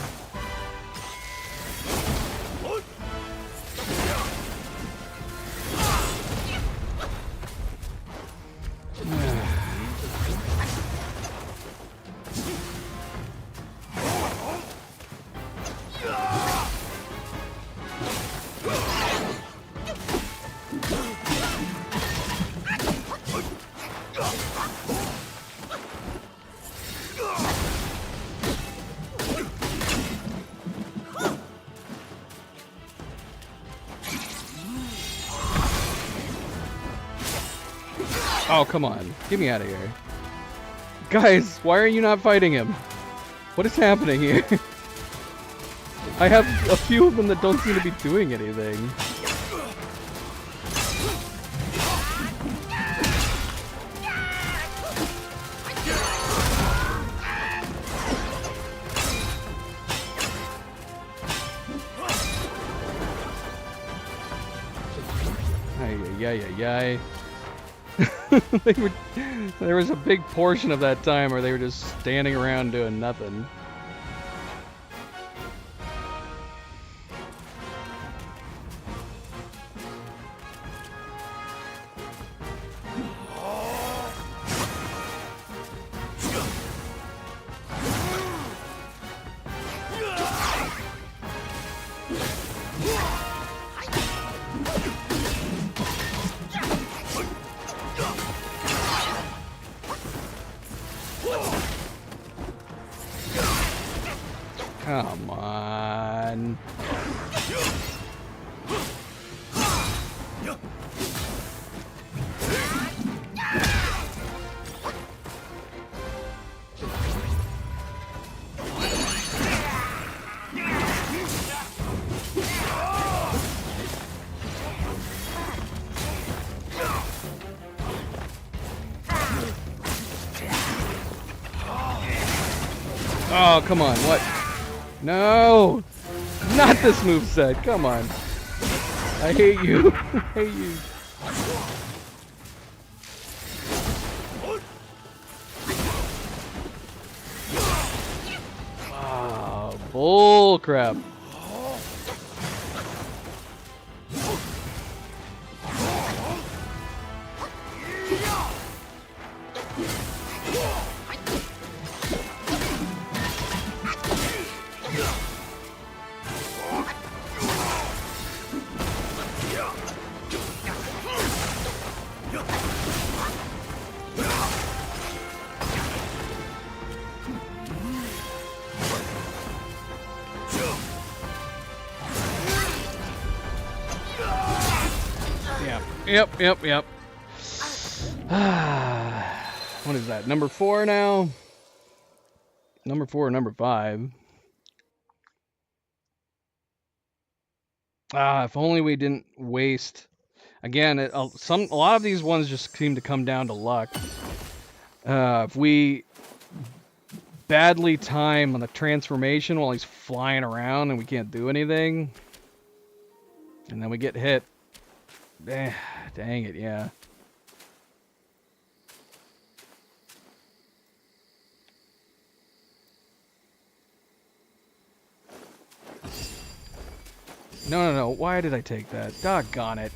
Oh, come on. Get me out of here. Guys, why are you not fighting him? What is happening here? I have a few of them that don't seem to be doing anything. Ay. There was a big portion of that time where they were just standing around doing nothing. Come on. Oh, come on, what? No! Not this moveset, come on. I hate you. I hate you. Ah, bull crap. Yep. What is that? Number 4 now? Number 4 or number 5? If only we didn't waste. Again, a lot of these ones just seem to come down to luck. If we badly time on the transformation while he's flying around and we can't do anything, and then we get hit. Dang it, yeah. No. Why did I take that? Doggone it.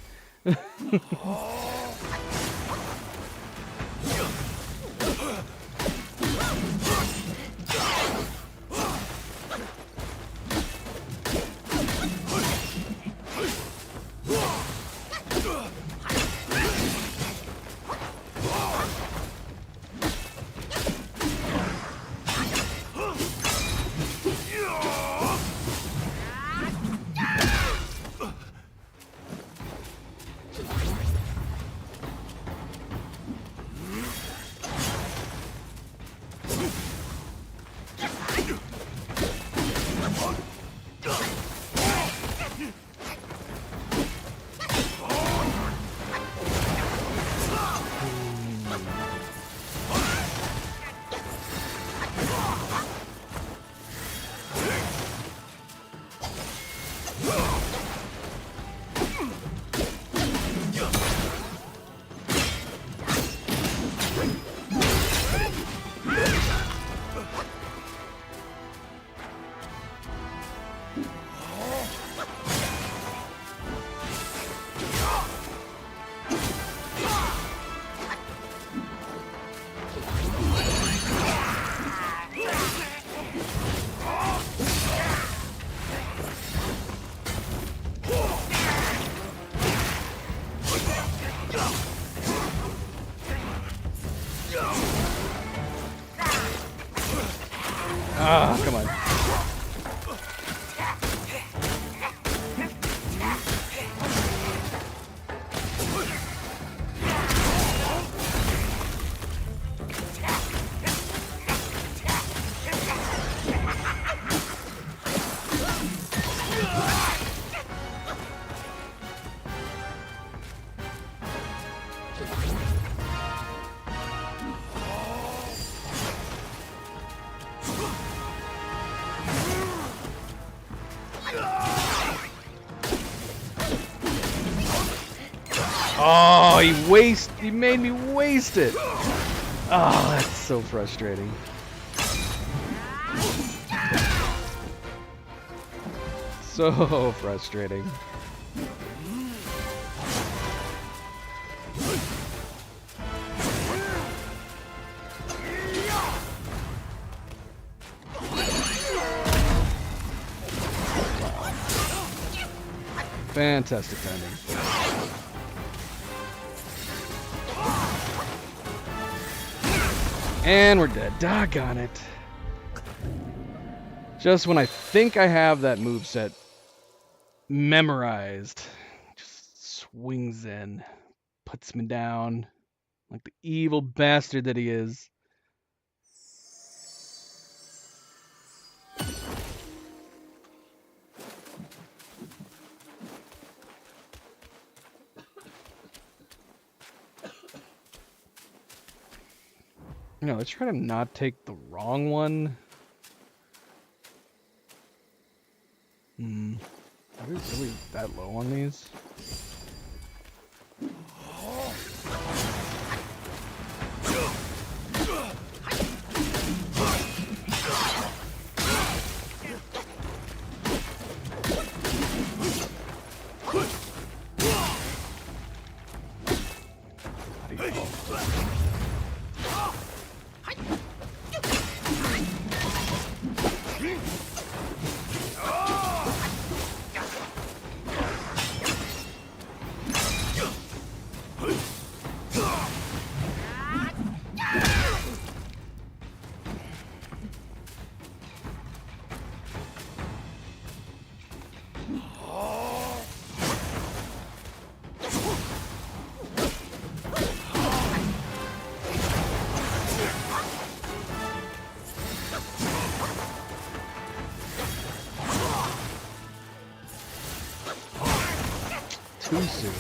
Oh, he made me waste it. Oh, that's so frustrating. So frustrating. Fantastic timing. And we're dead. Doggone it. Just when I think I have that moveset memorized, just swings in, puts me down like the evil bastard that he is. No, let's try to not take the wrong one. Are we that low on these? Too soon.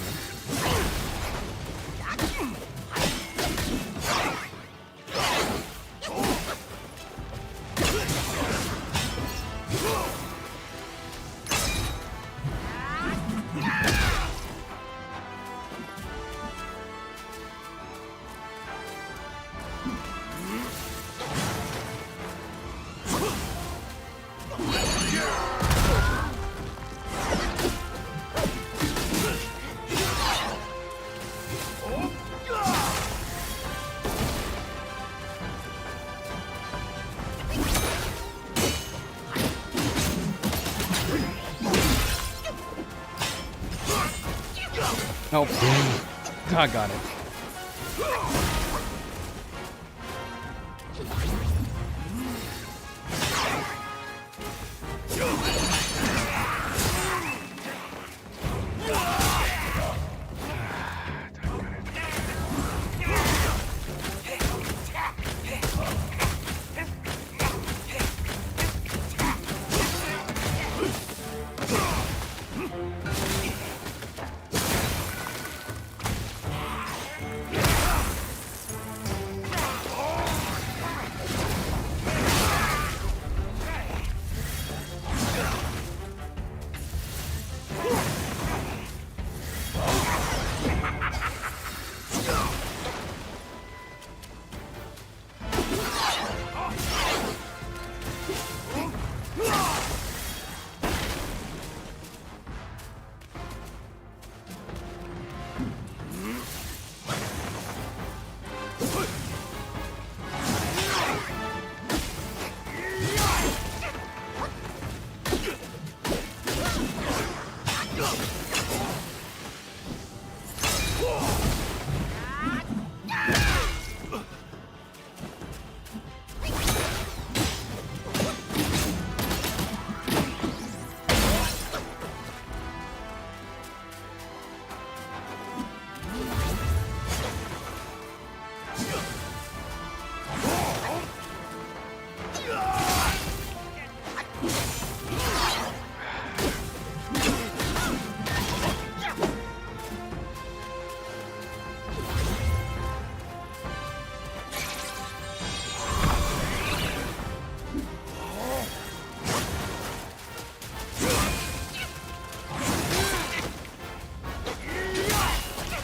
Oh, doggone it.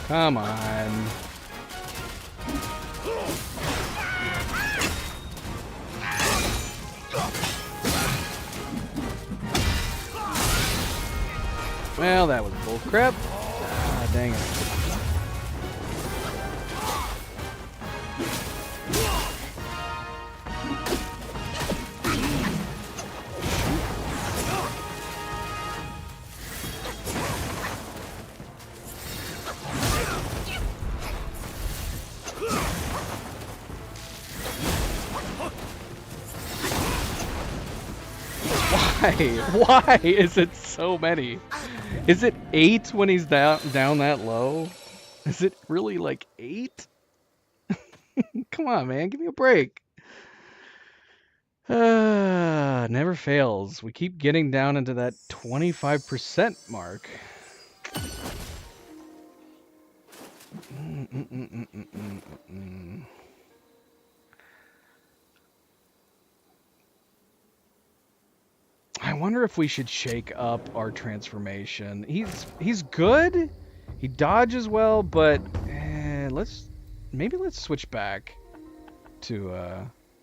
Come on. Well, that was bullcrap. Ah, dang it. Why is it so many? Is it 8 when he's down that low? Is it really like 8? Come on, man, give me a break. Never fails. We keep getting down into that 25% mark. I wonder if we should shake up our transformation. He's good. He dodges well, but let's switch back to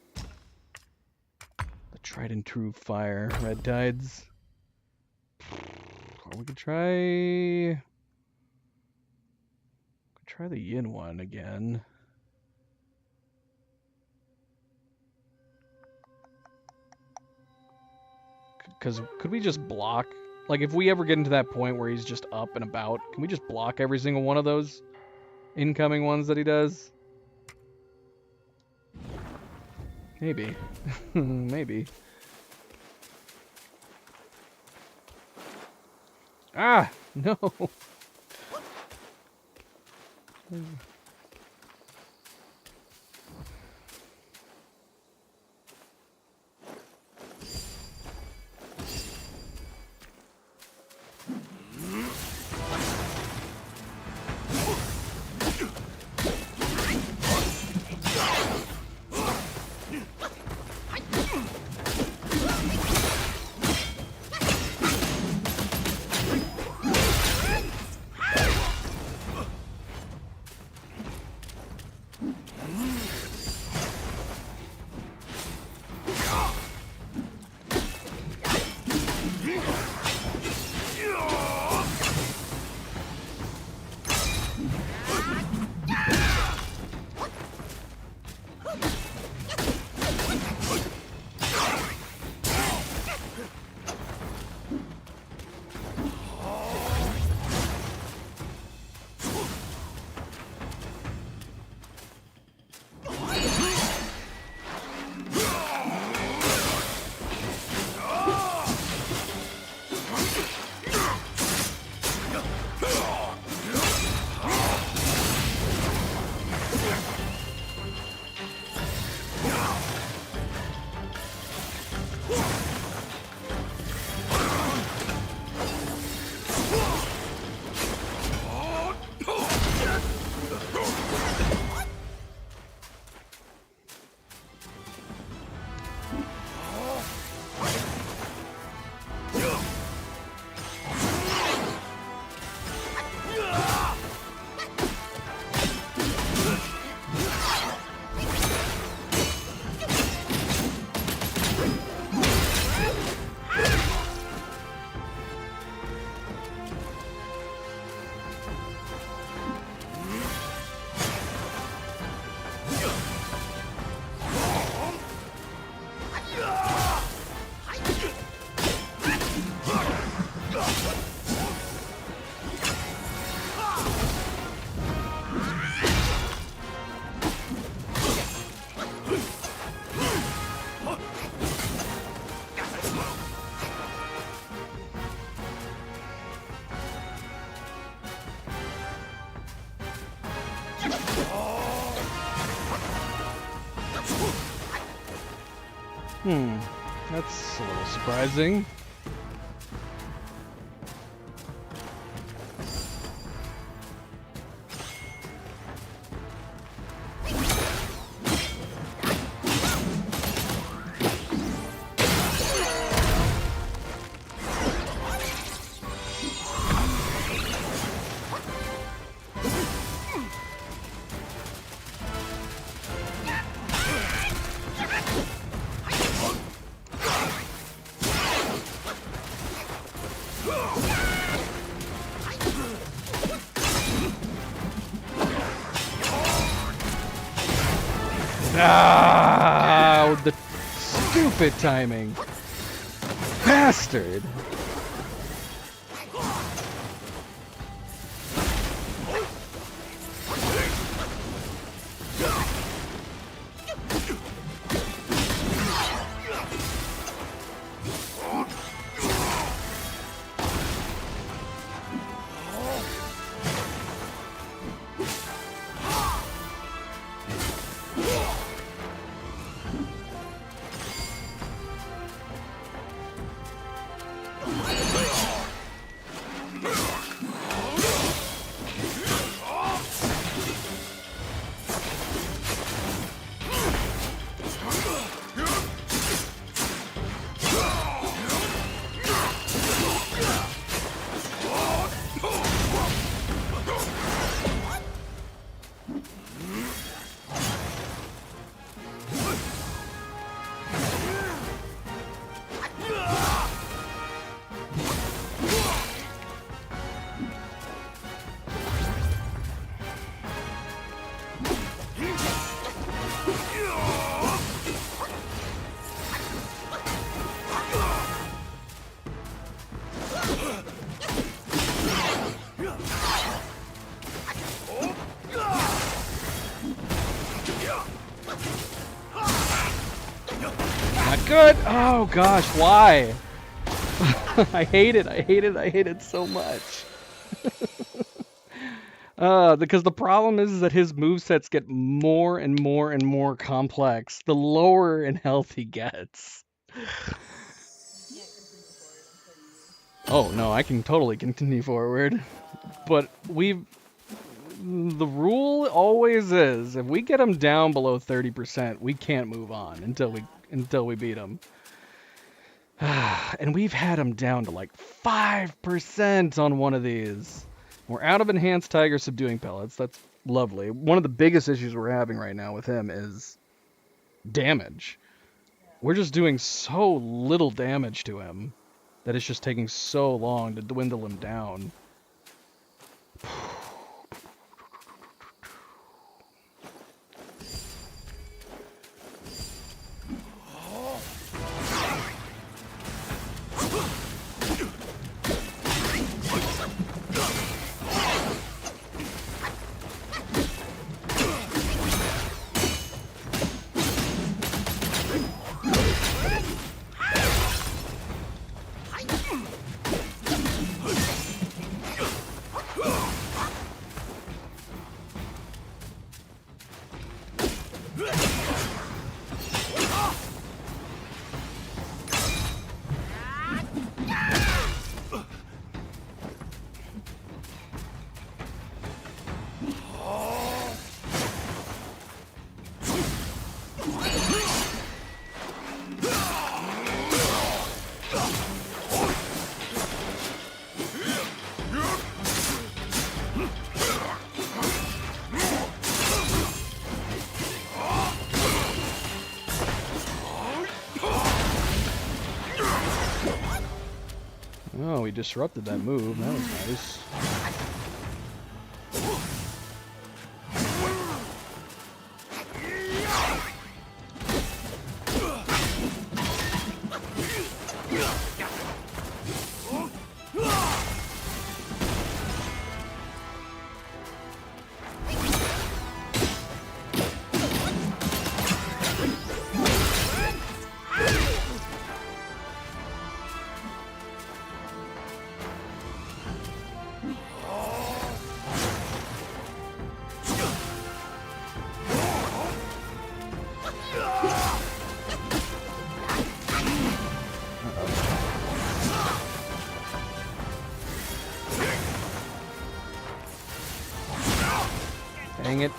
the tried and true fire, Red Tides. Or we could try the yin one again. Because could we just block? Like, if we ever get into that point where he's just up and about, can we just block every single one of those incoming ones that he does? Maybe. Maybe. Ah! No! That's a little surprising. Ah, the stupid timing. Bastard. Not good. Oh gosh, why? I hate it. I hate it. I hate it so much. Because the problem is that his movesets get more and more and more complex the lower in health he gets. Oh no, I can totally continue forward. But the rule always is, if we get him down below 30%, we can't move on until we beat him. And we've had him down to like 5% on one of these. We're out of Enhanced Tiger Subduing Pellets. That's lovely. One of the biggest issues we're having right now with him is damage. We're just doing so little damage to him that it's just taking so long to dwindle him down. Oh, he disrupted that move. That was nice. Dang it.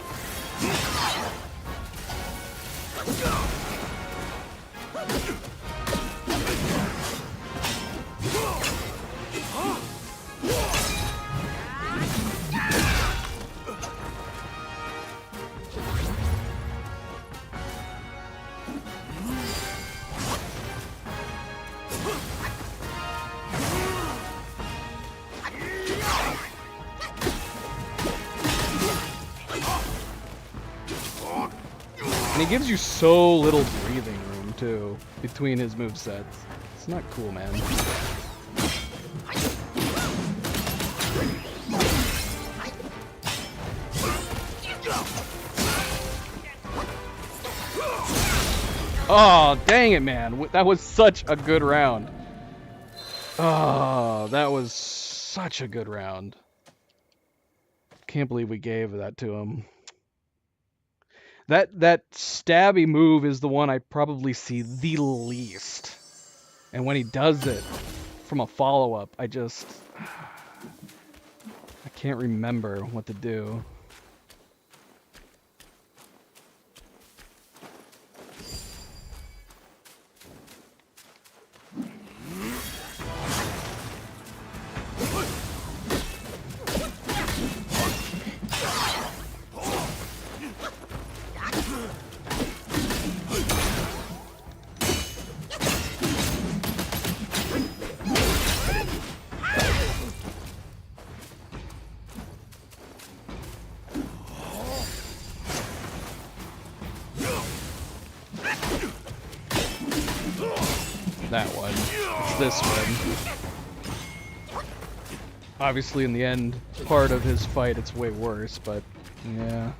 he gives you so little breathing room, too, between his movesets. It's not cool, man. Oh, dang it, man. That was such a good round. Oh, that was such a good round. Can't believe we gave that to him. That stabby move is the one I probably see the least. And when he does it from a follow-up, I can't remember what to do. That one. It's this one. Obviously, in the end part of his fight, it's way worse, but yeah.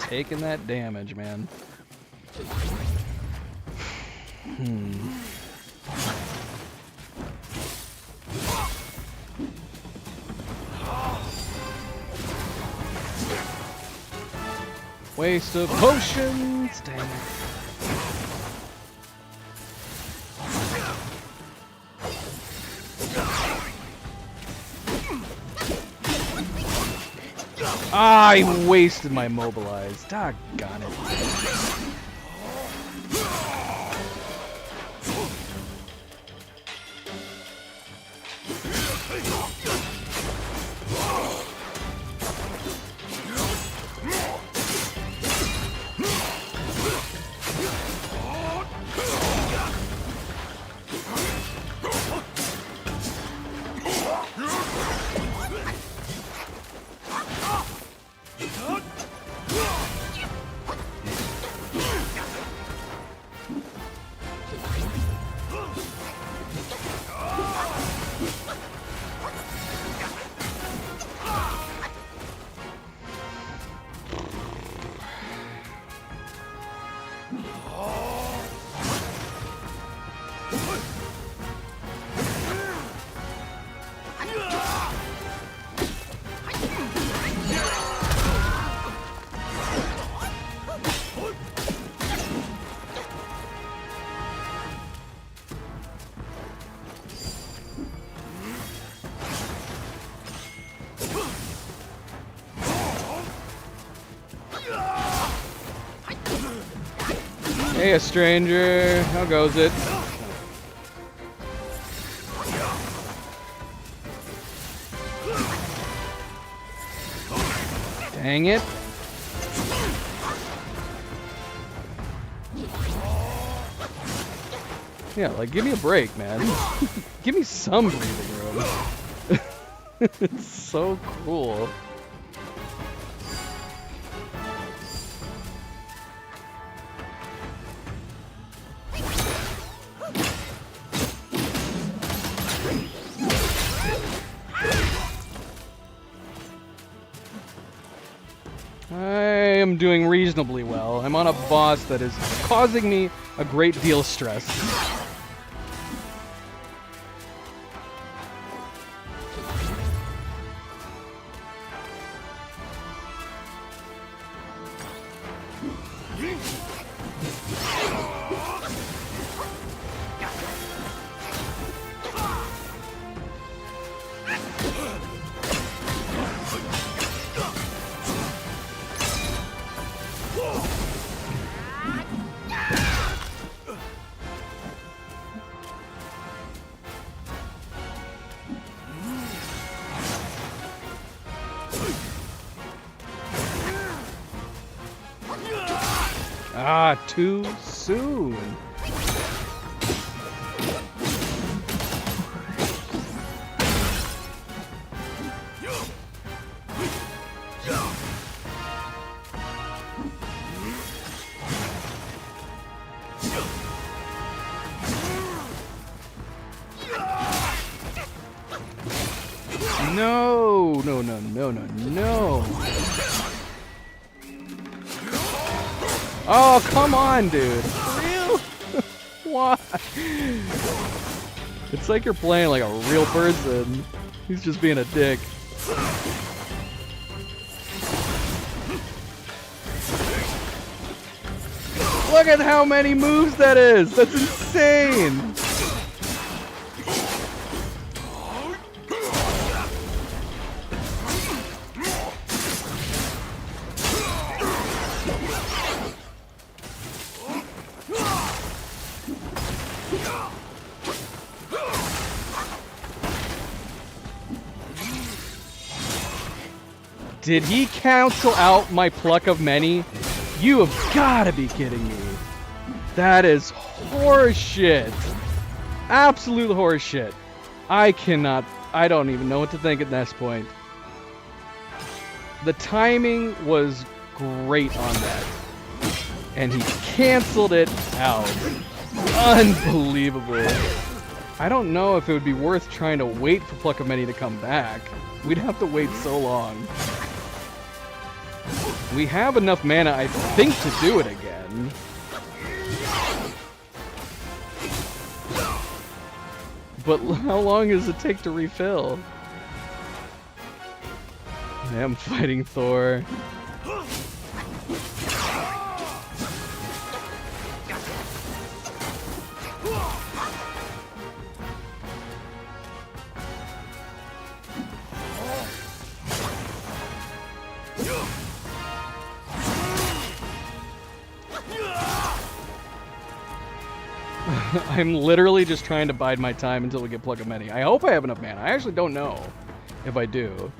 Taking that damage, man. Waste of potions! Dang it. I wasted my mobilize. Doggone it. Hey, a stranger. How goes it? Dang it. Yeah, like, give me a break, man. Give me some breathing room. It's so cool. I am doing reasonably well. I'm on a boss that is causing me a great deal of stress. Ah, too soon. No, no, no, no, no, no. Oh, come on, dude. Real? Why? It's like you're playing like a real person. He's just being a dick. Look at how many moves that is. That's insane. Did he cancel out my pluck of many? You have got to be kidding me. That is horseshit. Absolute horseshit. I don't even know what to think at this point. The timing was great on that. And he canceled it out. Unbelievable. I don't know if it would be worth trying to wait for Pluck of Many to come back. We'd have to wait so long. We have enough mana, I think, to do it again. But how long does it take to refill? I am fighting Thor. I'm literally just trying to bide my time until we get Pluck of Many. I hope I have enough mana. I actually don't know if I do.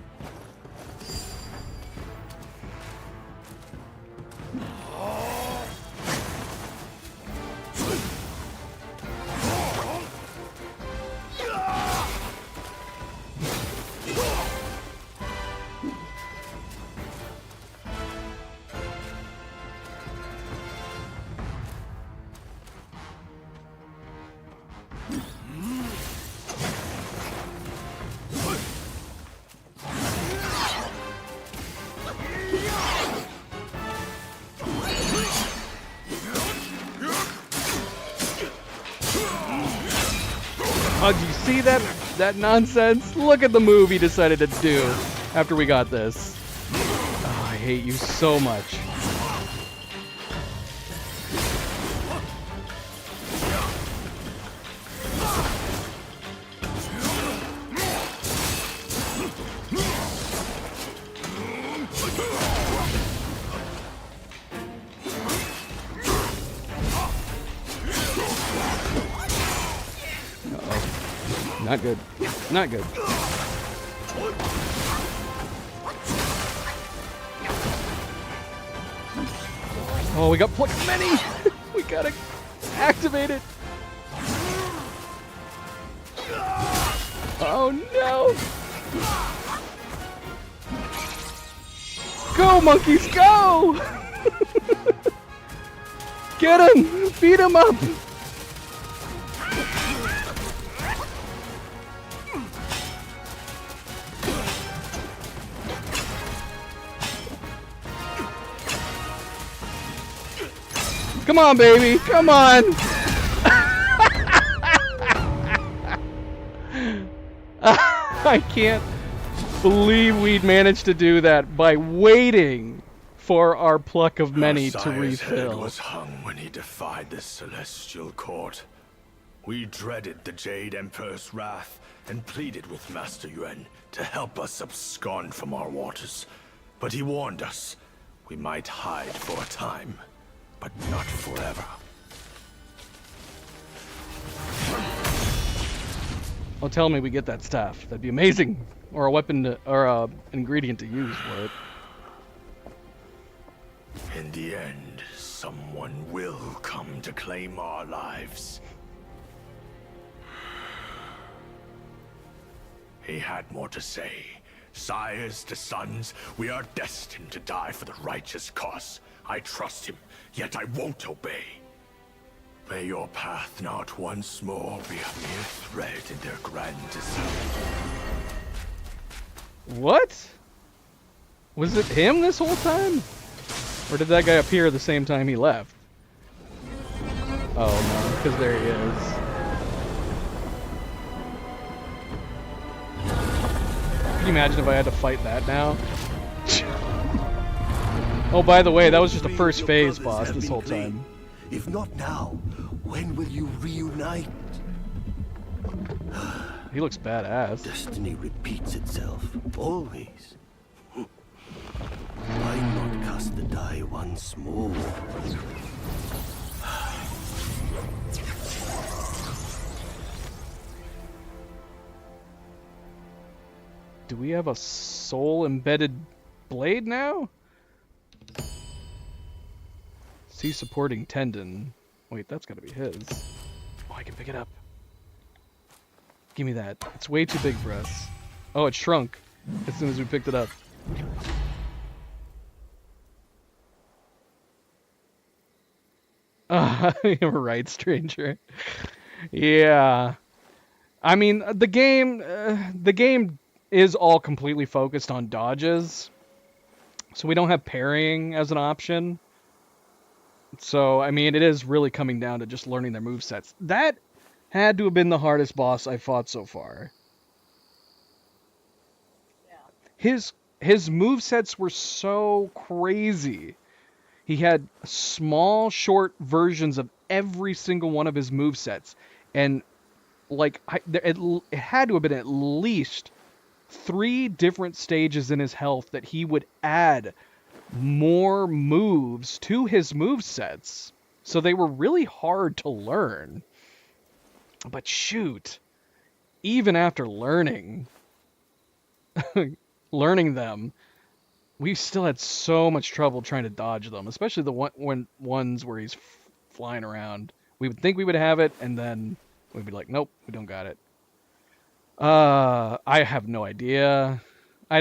Oh, do you see that nonsense? Look at the move he decided to do after we got this. Oh, I hate you so much. Not good. Not good. Oh, we got Pluck of Many! We gotta activate it! Oh no! Go, monkeys, go! Get him! Beat him up! Come on, baby! Come on! I can't believe we'd managed to do that by waiting for our Pluck of Many to Sire's head refill. was hung when he defied the celestial court. We dreaded the Jade Emperor's wrath and pleaded with Master Yuan to help us abscond from our waters. But he warned us we might hide for a time, but not forever. Oh, tell me we get that staff. That'd be amazing. Or a weapon to, or a ingredient to use for it. In the end, someone will come to claim our lives. He had more to say. Sires to sons, we are destined to die for the righteous cause. I trust him, yet I won't obey. May your path not once more be a mere thread in their grand design. What? Was it him this whole time? Or did that guy appear the same time he left? Oh no, because there he is. Can you imagine if I had to fight that now? Oh, by the way, that was just a first phase boss this whole time. If not now, when will you reunite? He looks badass. Destiny repeats itself, always. Why not cast the die once more? Do we have a soul-embedded blade now? See supporting tendon. Wait, that's gotta be his. Oh, I can pick it up. Give me that. It's way too big for us. Oh, it shrunk as soon as we picked it up. You're right, stranger. Yeah. I mean, the game is all completely focused on dodges. So we don't have parrying as an option. So, I mean, it is really coming down to just learning their movesets. That had to have been the hardest boss I fought so far. Yeah. His movesets were so crazy. He had small, short versions of every single one of his movesets. And, like, it had to have been at least 3 different stages in his health that he would add more moves to his movesets. So they were really hard to learn. But shoot, even after learning them, we still had so much trouble trying to dodge them, especially the ones where he's flying around. We would think we would have it, and then we'd be like, nope, we don't got it. I have no idea. I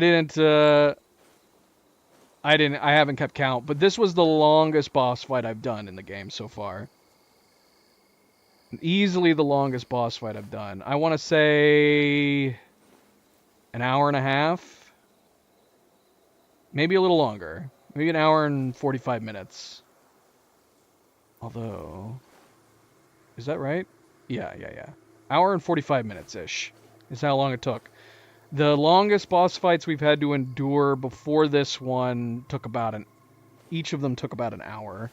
haven't kept count, but this was the longest boss fight I've done in the game so far. Easily the longest boss fight I've done. I want to say an hour and a half. Maybe a little longer. Maybe an hour and 45 minutes. Although, is that right? Yeah. Hour and 45 minutes-ish is how long it took. The longest boss fights we've had to endure before this one took each of them took about an hour.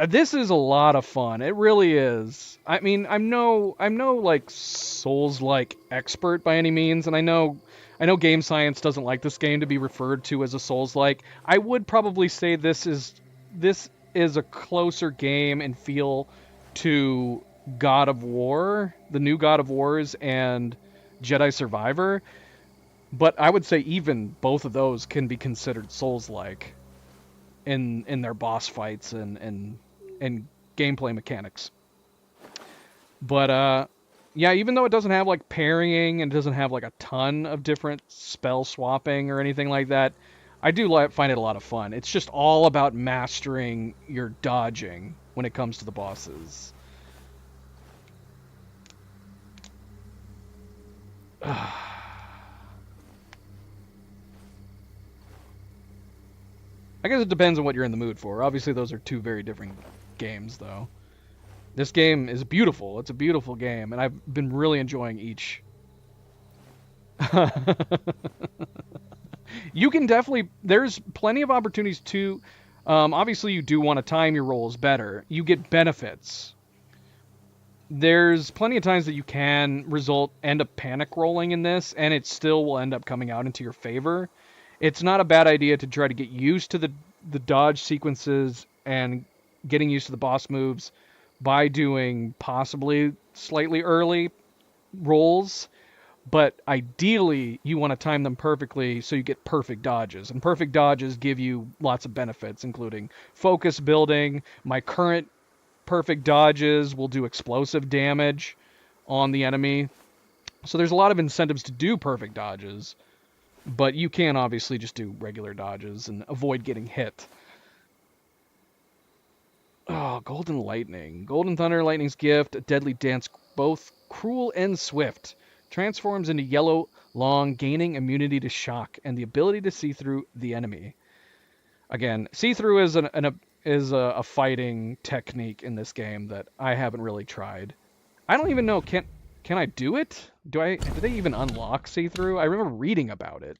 This is a lot of fun. It really is. I mean, I'm no like Souls-like expert by any means, and I know game science doesn't like this game to be referred to as a Souls-like. I would probably say this is a closer game and feel to God of War, the new God of Wars, and Jedi Survivor. But I would say even both of those can be considered Souls-like in their boss fights and gameplay mechanics. But yeah, even though it doesn't have like parrying and doesn't have like a ton of different spell swapping or anything like that, I do find it a lot of fun. It's just all about mastering your dodging when it comes to the bosses. I guess it depends on what you're in the mood for. Obviously, those are 2 very different games, though. This game is beautiful. It's a beautiful game, and I've been really enjoying each. You can definitely... There's plenty of opportunities to... obviously, you do want to time your rolls better. You get benefits. There's plenty of times that you can end up panic rolling in this, and it still will end up coming out into your favor. It's not a bad idea to try to get used to the dodge sequences and getting used to the boss moves by doing possibly slightly early rolls. but ideally you want to time them perfectly so you get perfect dodges. And perfect dodges give you lots of benefits, including focus building. My current perfect dodges will do explosive damage on the enemy. So there's a lot of incentives to do perfect dodges, but you can obviously just do regular dodges and avoid getting hit. Oh, Golden Lightning. Golden Thunder, Lightning's gift, a deadly dance, both cruel and swift. Transforms into yellow, long, gaining immunity to shock and the ability to see through the enemy. Again, see through is a fighting technique in this game that I haven't really tried. I don't even know, can I do it? Do they even unlock see through? I remember reading about it.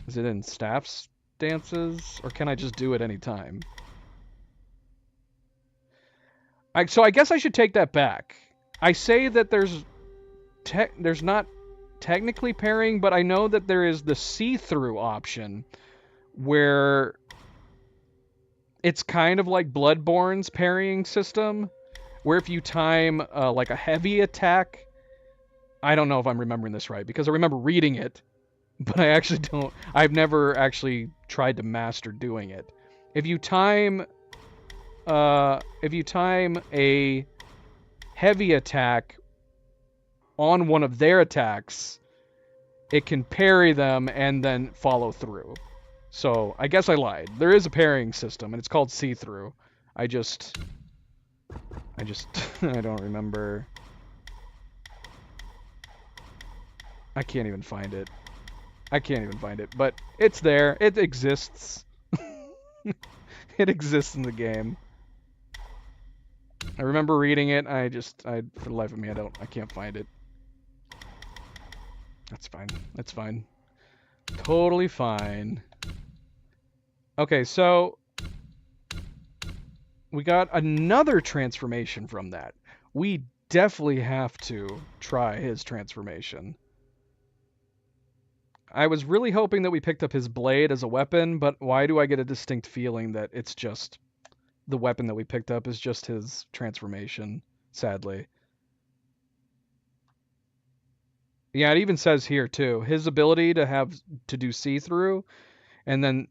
Is it in Staff's dances, or can I just do it anytime? So I guess I should take that back. I say that there's not technically pairing, but I know that there is the see-through option where it's kind of like Bloodborne's parrying system, where if you time like a heavy attack, I don't know if I'm remembering this right because I remember reading it, but I actually don't. I've never actually tried to master doing it. If you time a heavy attack on one of their attacks, it can parry them and then follow through. So I guess I lied. There is a parrying system, and it's called see-through. I don't remember. I can't even find it. But it's there. It exists. It exists in the game. I remember reading it. For the life of me, I can't find it. That's fine. That's fine. Totally fine. Okay, so we got another transformation from that. We definitely have to try his transformation. I was really hoping that we picked up his blade as a weapon, but why do I get a distinct feeling that it's just the weapon that we picked up is just his transformation, sadly. Yeah, it even says here too, his ability to do see-through, and then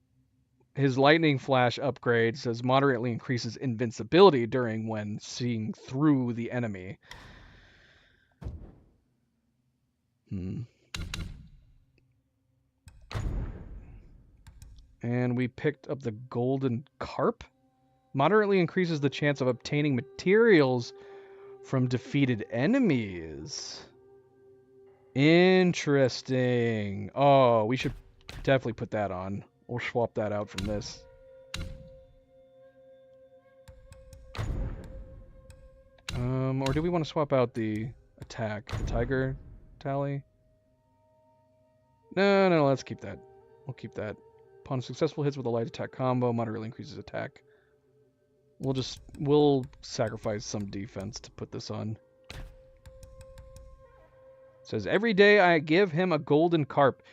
his lightning flash upgrade says moderately increases invincibility during when seeing through the enemy. And we picked up the golden carp. Moderately increases the chance of obtaining materials from defeated enemies. Interesting. Oh, we should definitely put that on. We'll swap that out from this. Or do we want to swap out the attack? The tiger tally? No, let's keep that. We'll keep that. Upon successful hits with a light attack combo, moderately increases attack. We'll sacrifice some defense to put this on. It says, every day I give him a golden carp.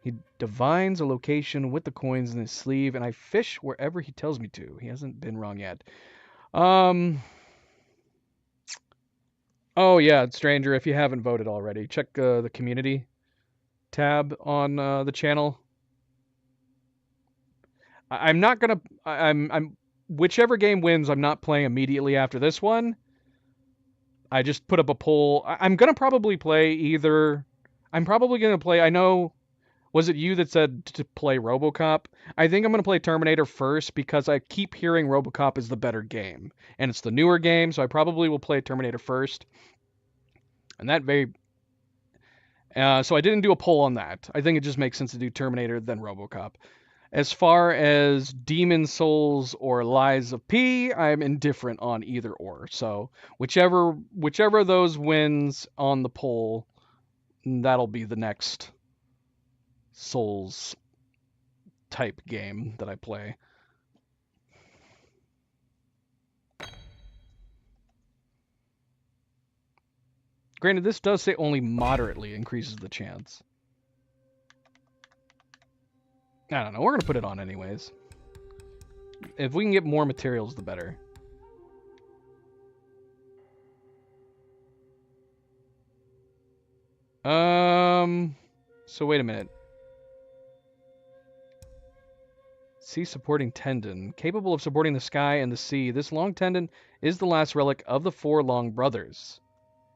He divines a location with the coins in his sleeve, and I fish wherever he tells me to. He hasn't been wrong yet. Oh yeah, Stranger, if you haven't voted already, check the community tab on the channel. I'm whichever game wins, I'm not playing immediately after this one. I just put up a poll. I'm gonna probably play either. I'm probably gonna play. I know. Was it you that said to play RoboCop? I think I'm gonna play Terminator first because I keep hearing RoboCop is the better game, and it's the newer game, so I probably will play Terminator first. And that so I didn't do a poll on that. I think it just makes sense to do Terminator then RoboCop. As far as Demon Souls or Lies of P, I'm indifferent on either or. So whichever of those wins on the poll, that'll be the next Souls type game that I play. Granted, this does say only moderately increases the chance. I don't know. We're going to put it on anyways. If we can get more materials, the better. So wait a minute. Sea supporting tendon. Capable of supporting the sky and the sea, this long tendon is the last relic of the 4 Long Brothers.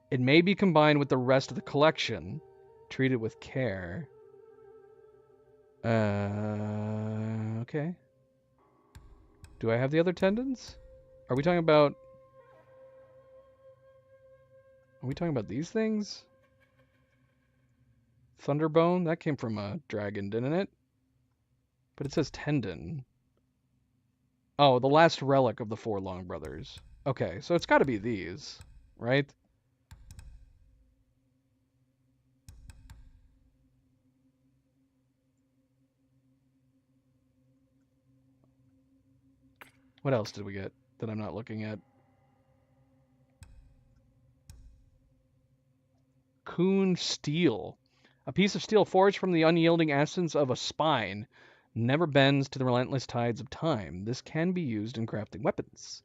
It may be combined with the rest of the collection. Treated with care. Okay. Do I have the other tendons? Are we talking about these things? Thunderbone? That came from a dragon, didn't it? But it says tendon. Oh, the last relic of the 4 Long Brothers. Okay, so it's got to be these, right? What else did we get that I'm not looking at? Coon steel. A piece of steel forged from the unyielding essence of a spine. Never bends to the relentless tides of time. This can be used in crafting weapons.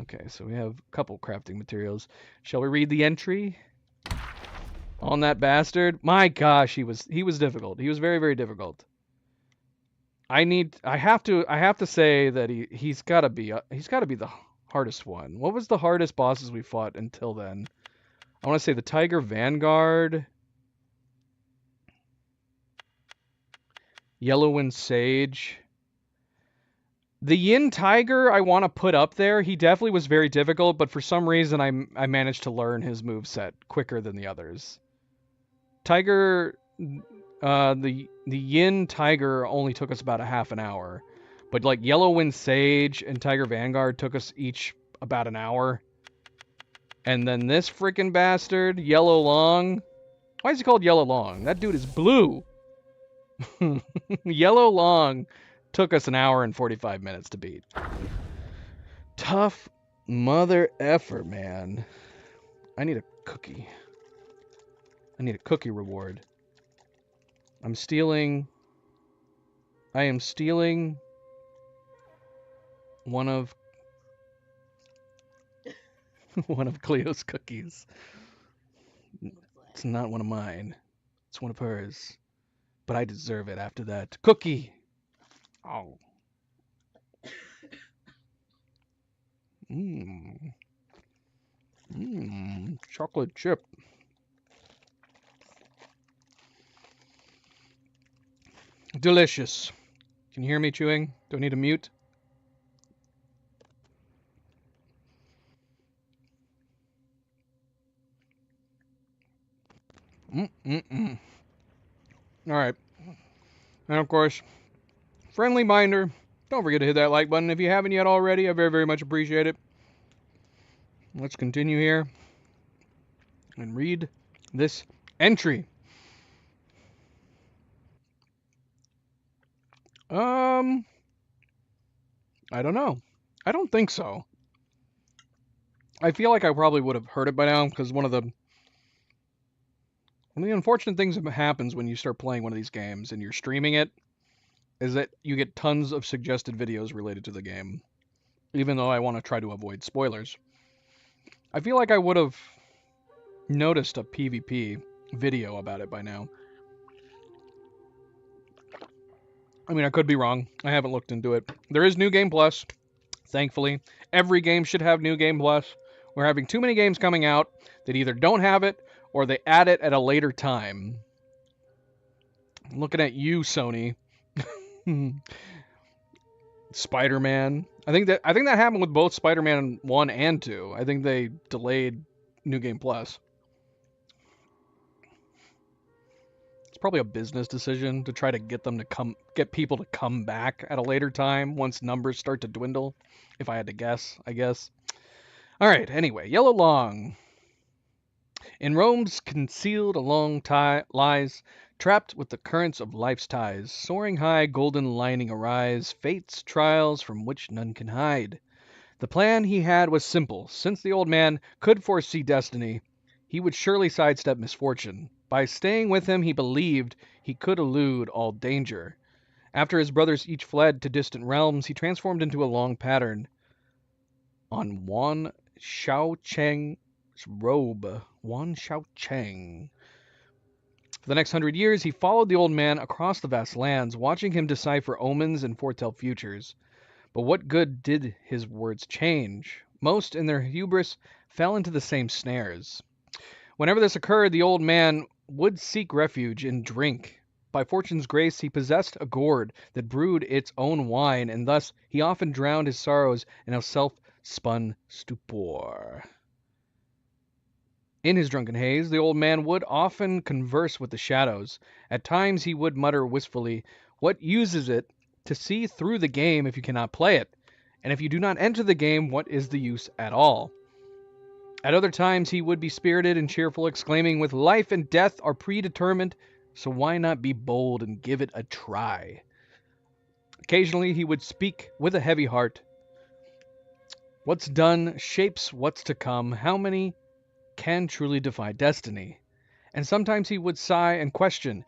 Okay, so we have a couple crafting materials. Shall we read the entry on that bastard? My gosh, he was difficult. He was very, very difficult. I have to say that he's got to be the hardest one. What was the hardest bosses we fought until then? I want to say the Tiger Vanguard, Yellowwind Sage. The Yin Tiger I want to put up there. He definitely was very difficult, but for some reason I managed to learn his moveset quicker than the others. Tiger, the Yin Tiger only took us about a half an hour, but like Yellowwind Sage and Tiger Vanguard took us each about an hour. And then this freaking bastard, Yellow Long. Why is he called Yellow Long? That dude is blue. Yellow Long took us an hour and 45 minutes to beat. Tough mother effer, man. I need a cookie. I need a cookie reward. I am stealing one of Cleo's cookies. It's not one of mine. It's one of hers. But I deserve it after that. Cookie! Oh. Chocolate chip. Delicious. Can you hear me chewing? Do I need to mute? Alright. And of course, friendly reminder, don't forget to hit that like button if you haven't yet already. I very, very much appreciate it. Let's continue here and read this entry. I don't know. I don't think so. I feel like I probably would have heard it by now, because one of the unfortunate things that happens when you start playing one of these games and you're streaming it is that you get tons of suggested videos related to the game, even though I want to try to avoid spoilers. I feel like I would have noticed a PvP video about it by now. I mean, I could be wrong. I haven't looked into it. There is New Game Plus, thankfully. Every game should have New Game Plus. We're having too many games coming out that either don't have it or they add it at a later time. I'm looking at you, Sony. Spider-Man. I think that happened with both Spider-Man 1 and 2. I think they delayed New Game Plus. It's probably a business decision to try to get people to come back at a later time once numbers start to dwindle. If I had to guess, I guess. All right. Anyway, Yellow Long. In Rome's concealed along lies, trapped with the currents of life's ties, soaring high, golden lining arise, fate's trials from which none can hide. The plan he had was simple. Since the old man could foresee destiny, he would surely sidestep misfortune. By staying with him, he believed he could elude all danger. After his brothers each fled to distant realms, he transformed into a long pattern on Wan Xiaocheng's robe. Wan Xiaocheng. For the next 100 years, he followed the old man across the vast lands, watching him decipher omens and foretell futures. But what good did his words change? Most, in their hubris, fell into the same snares. Whenever this occurred, the old man would seek refuge in drink. By fortune's grace, he possessed a gourd that brewed its own wine, and thus he often drowned his sorrows in a self-spun stupor. In his drunken haze, the old man would often converse with the shadows. At times he would mutter wistfully, "What use is it to see through the game if you cannot play it? And if you do not enter the game, what is the use at all?" At other times he would be spirited and cheerful, exclaiming, "With life and death are predetermined, so why not be bold and give it a try?" Occasionally he would speak with a heavy heart. What's done shapes what's to come. How many can truly defy destiny? And sometimes he would sigh and question,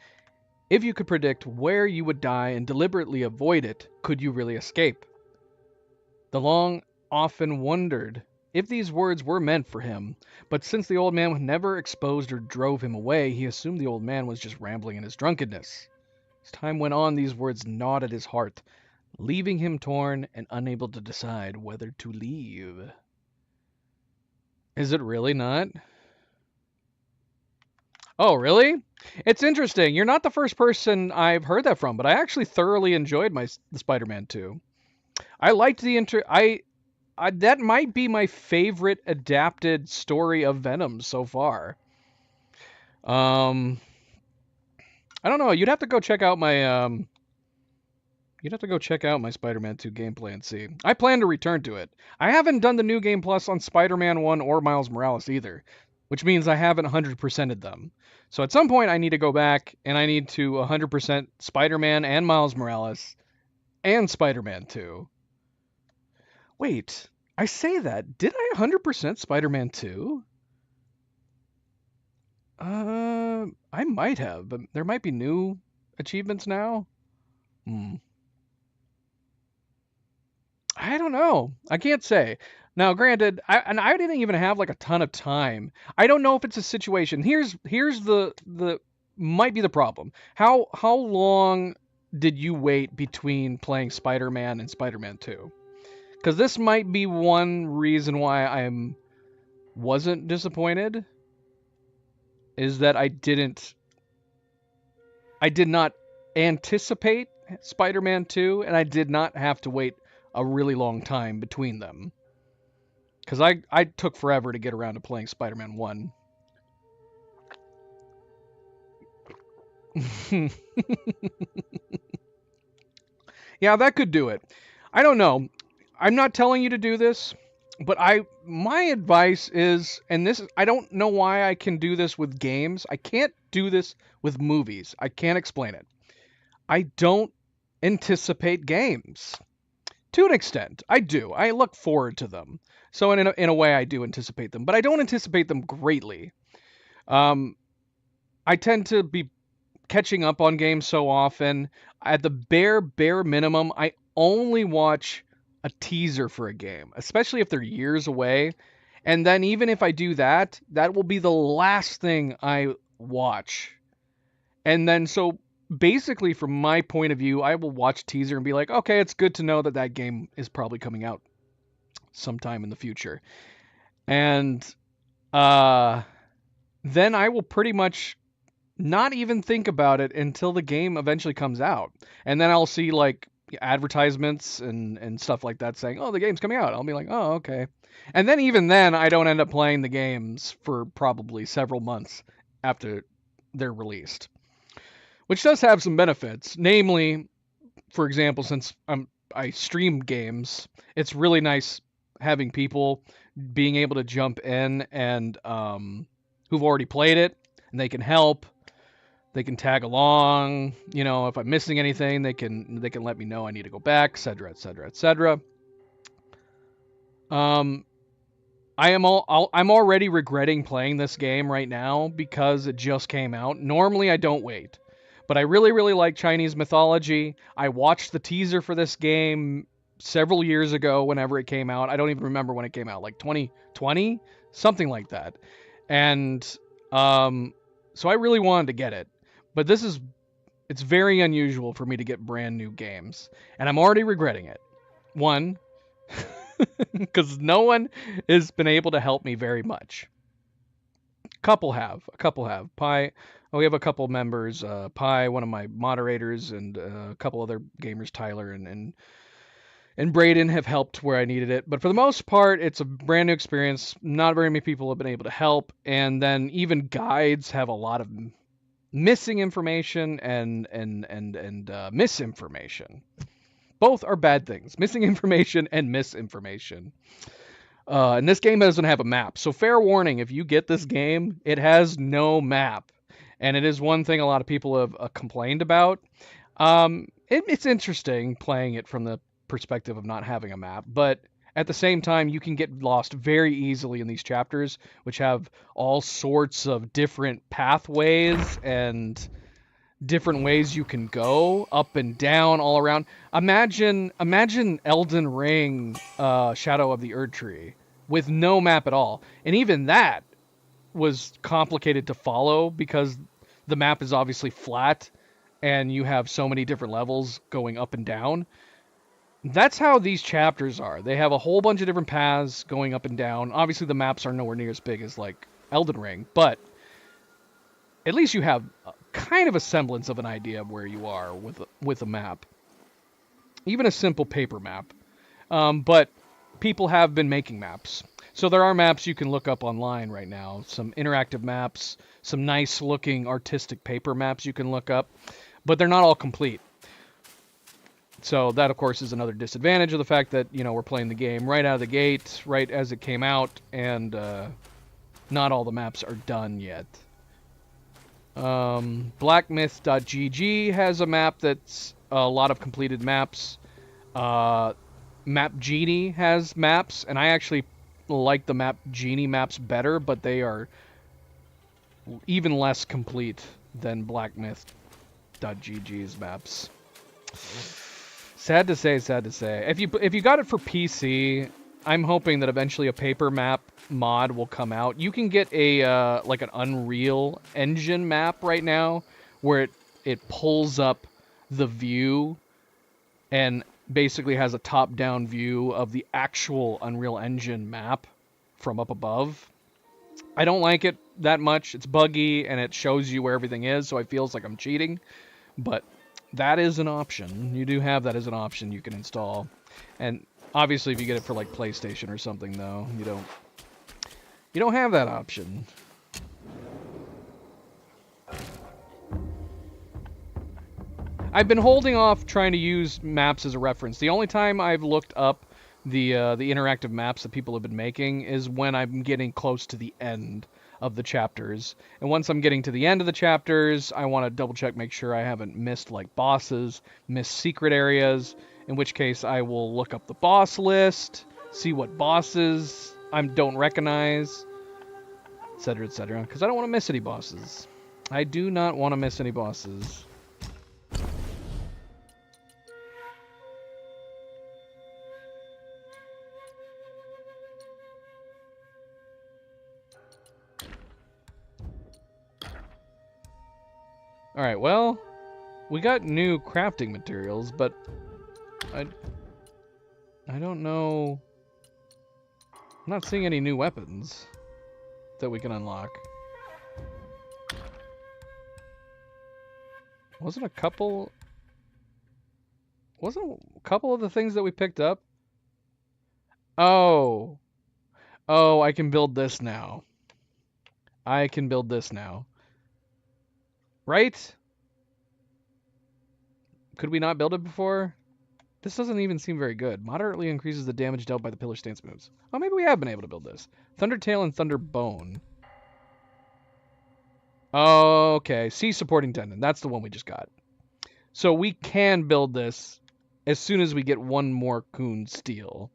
if you could predict where you would die and deliberately avoid it, could you really escape? The Long often wondered if these words were meant for him, but since the old man never exposed or drove him away, he assumed the old man was just rambling in his drunkenness. As time went on, these words gnawed at his heart, leaving him torn and unable to decide whether to leave. Is it really not? Oh, really? It's interesting. You're not the first person I've heard that from, but I actually thoroughly enjoyed the Spider-Man 2. I liked the that might be my favorite adapted story of Venom so far. I don't know. You'd have to go check out my Spider-Man 2 gameplay and see. I plan to return to it. I haven't done the New Game Plus on Spider-Man 1 or Miles Morales either, which means I haven't 100%ed them. So at some point I need to go back and I need to 100% Spider-Man and Miles Morales and Spider-Man 2. Wait, I say that. Did I 100% Spider-Man 2? I might have, but there might be new achievements now. I don't know. I can't say. Now, granted, I didn't even have like a ton of time. I don't know if it's a situation. Here's the might be the problem. How long did you wait between playing Spider-Man and Spider-Man 2? Because this might be one reason why I wasn't disappointed. Is that I did not anticipate Spider-Man 2, and I did not have to wait a really long time between them. Because I took forever to get around to playing Spider-Man 1. Yeah, that could do it. I don't know. I'm not telling you to do this, but my advice is, and this, I don't know why I can do this with games. I can't do this with movies. I can't explain it. I don't anticipate games. To an extent, I do. I look forward to them. So in a way, I do anticipate them, but I don't anticipate them greatly. I tend to be catching up on games so often. At the bare minimum, I only watch a teaser for a game, especially if they're years away. And then even if I do that, that will be the last thing I watch. And then so basically, from my point of view, I will watch a teaser and be like, okay, it's good to know that that game is probably coming out sometime in the future. And then I will pretty much not even think about it until the game eventually comes out. And then I'll see like advertisements and stuff like that saying, oh, the game's coming out. I'll be like, oh, okay. And then even then, I don't end up playing the games for probably several months after they're released. Which does have some benefits. Namely, for example, since I stream games, it's really nice having people being able to jump in and who've already played it, and they can help. They can tag along. You know, if I'm missing anything, they can let me know I need to go back, etc., etc., etc. I'm already regretting playing this game right now because it just came out. Normally, I don't wait. But I really, really like Chinese mythology. I watched the teaser for this game several years ago whenever it came out. I don't even remember when it came out, like 2020? Something like that. And so I really wanted to get it. But it's very unusual for me to get brand new games, and I'm already regretting it. One, because no one has been able to help me very much. A couple have. Pi, we have a couple members. Pi, one of my moderators, and a couple other gamers, Tyler and Braden, have helped where I needed it. But for the most part, it's a brand new experience. Not very many people have been able to help, and then even guides have a lot of missing information and misinformation. Both are bad things. Missing information and misinformation. And this game doesn't have a map. So fair warning, if you get this game, it has no map. And it is one thing a lot of people have complained about. It's interesting playing it from the perspective of not having a map, but at the same time, you can get lost very easily in these chapters, which have all sorts of different pathways and different ways you can go up and down all around. Imagine Elden Ring, Shadow of the Erdtree with no map at all. And even that was complicated to follow because the map is obviously flat and you have so many different levels going up and down. That's how these chapters are. They have a whole bunch of different paths going up and down. Obviously, the maps are nowhere near as big as, like, Elden Ring, but at least you have kind of a semblance of an idea of where you are with a map. Even a simple paper map. But people have been making maps. So there are maps you can look up online right now. Some interactive maps, some nice-looking artistic paper maps you can look up. But they're not all complete. So that, of course, is another disadvantage of the fact that, you know, we're playing the game right out of the gate, right as it came out, and not all the maps are done yet. Blackmyth.gg has a map that's a lot of completed maps. Map Genie has maps, and I actually like the Map Genie maps better, but they are even less complete than Blackmyth.gg's maps. Sad to say. If you got it for PC, I'm hoping that eventually a paper map mod will come out. You can get a like an Unreal Engine map right now, where it pulls up the view and basically has a top-down view of the actual Unreal Engine map from up above. I don't like it that much. It's buggy and it shows you where everything is, so it feels like I'm cheating. But that is an option. You do have that as an option you can install. And obviously if you get it for like PlayStation or something though, you don't have that option. I've been holding off trying to use maps as a reference. The only time I've looked up the interactive maps that people have been making is when I'm getting close to the end of the chapters. And once I'm getting to the end of the chapters, I want to double check, make sure I haven't missed like bosses, missed secret areas, in which case I will look up the boss list, see what bosses I don't recognize, etc., etc., because I don't want to miss any bosses. I do not want to miss any bosses. Alright, well, we got new crafting materials, but I don't know. I'm not seeing any new weapons that we can unlock. Wasn't a couple of the things that we picked up? Oh, I can build this now. Right? Could we not build it before? This doesn't even seem very good. Moderately increases the damage dealt by the pillar stance moves. Oh, maybe we have been able to build this. Thundertail and Thunderbone. Oh, okay. Sea supporting tendon. That's the one we just got. So we can build this as soon as we get one more Coon Steel.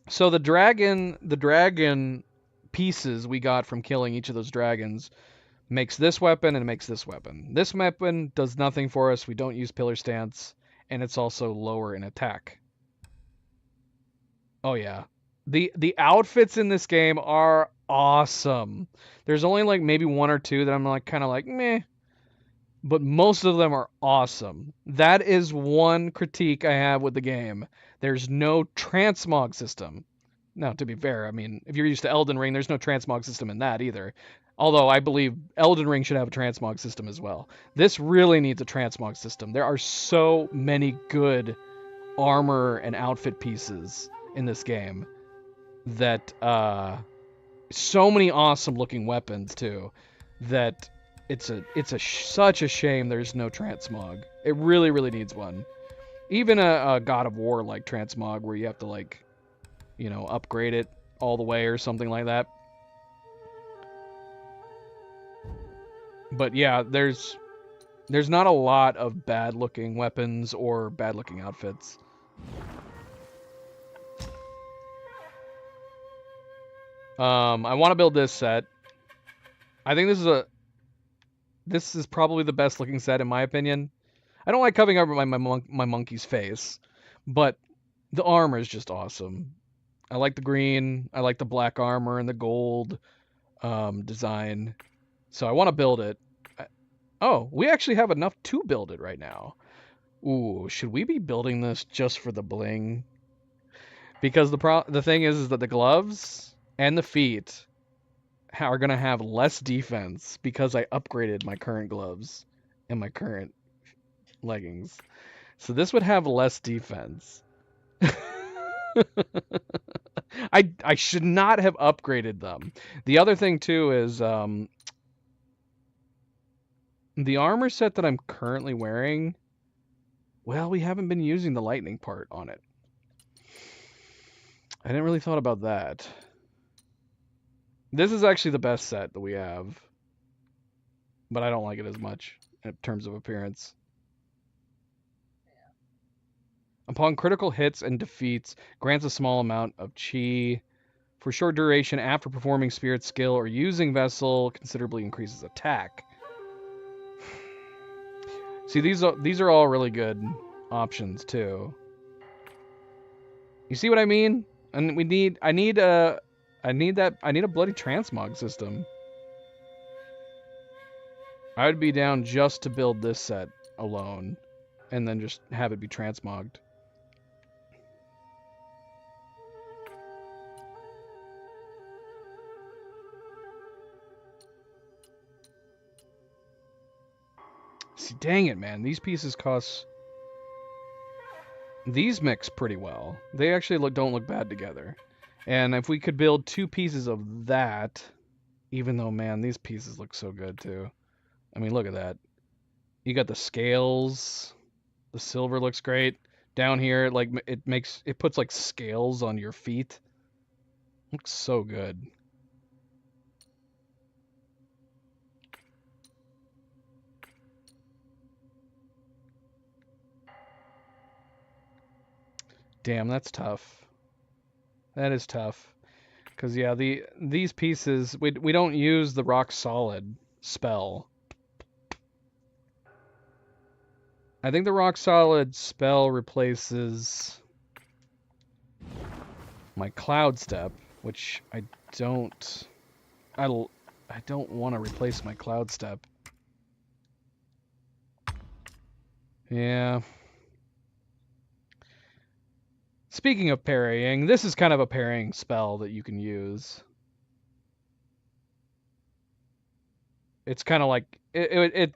So the dragon pieces we got from killing each of those dragons makes this weapon and makes this weapon. This weapon does nothing for us. We don't use pillar stance, and it's also lower in attack. Oh yeah. The outfits in this game are awesome. There's only like maybe one or two that I'm like kind of like meh, but most of them are awesome. That is one critique I have with the game. There's no transmog system. Now, to be fair, I mean, if you're used to Elden Ring, there's no transmog system in that either. Although I believe Elden Ring should have a transmog system as well. This really needs a transmog system. There are so many good armor and outfit pieces in this game that so many awesome looking weapons too that it's such a shame there's no transmog. It really needs one. Even a God of War like transmog where you have to like, you know, upgrade it all the way or something like that. But yeah, there's not a lot of bad looking weapons or bad looking outfits. I want to build this set. I think this is probably the best looking set in my opinion. I don't like covering over my monkey's face, but the armor is just awesome. I like the green, I like the black armor and the gold design. So I want to build it. Oh, we actually have enough to build it right now. Ooh, should we be building this just for the bling? Because the thing is that the gloves and the feet are going to have less defense because I upgraded my current gloves and my current leggings. So this would have less defense. I should not have upgraded them. The other thing too is the armor set that I'm currently wearing, well, we haven't been using the lightning part on it. I didn't really thought about that. This is actually the best set that we have, but I don't like it as much in terms of appearance. Upon critical hits and defeats, grants a small amount of chi. For short duration after performing spirit skill or using vessel, considerably increases attack. See, these are all really good options too. You see what I mean? And I need a bloody transmog system. I would be down just to build this set alone and then just have it be transmogged. See, dang it, man. These pieces cost... These mix pretty well. They actually don't look bad together. And if we could build 2 pieces of that, even though, man, these pieces look so good too. I mean, look at that. You got the scales. The silver looks great. Down here, like it puts like scales on your feet. Looks so good. Damn, that's tough. That is tough. Because, yeah, these pieces, we don't use the rock solid spell. I think the rock solid spell replaces my cloud step, which I don't want to replace my cloud step. Yeah. Speaking of parrying, this is kind of a parrying spell that you can use. It's kind of like it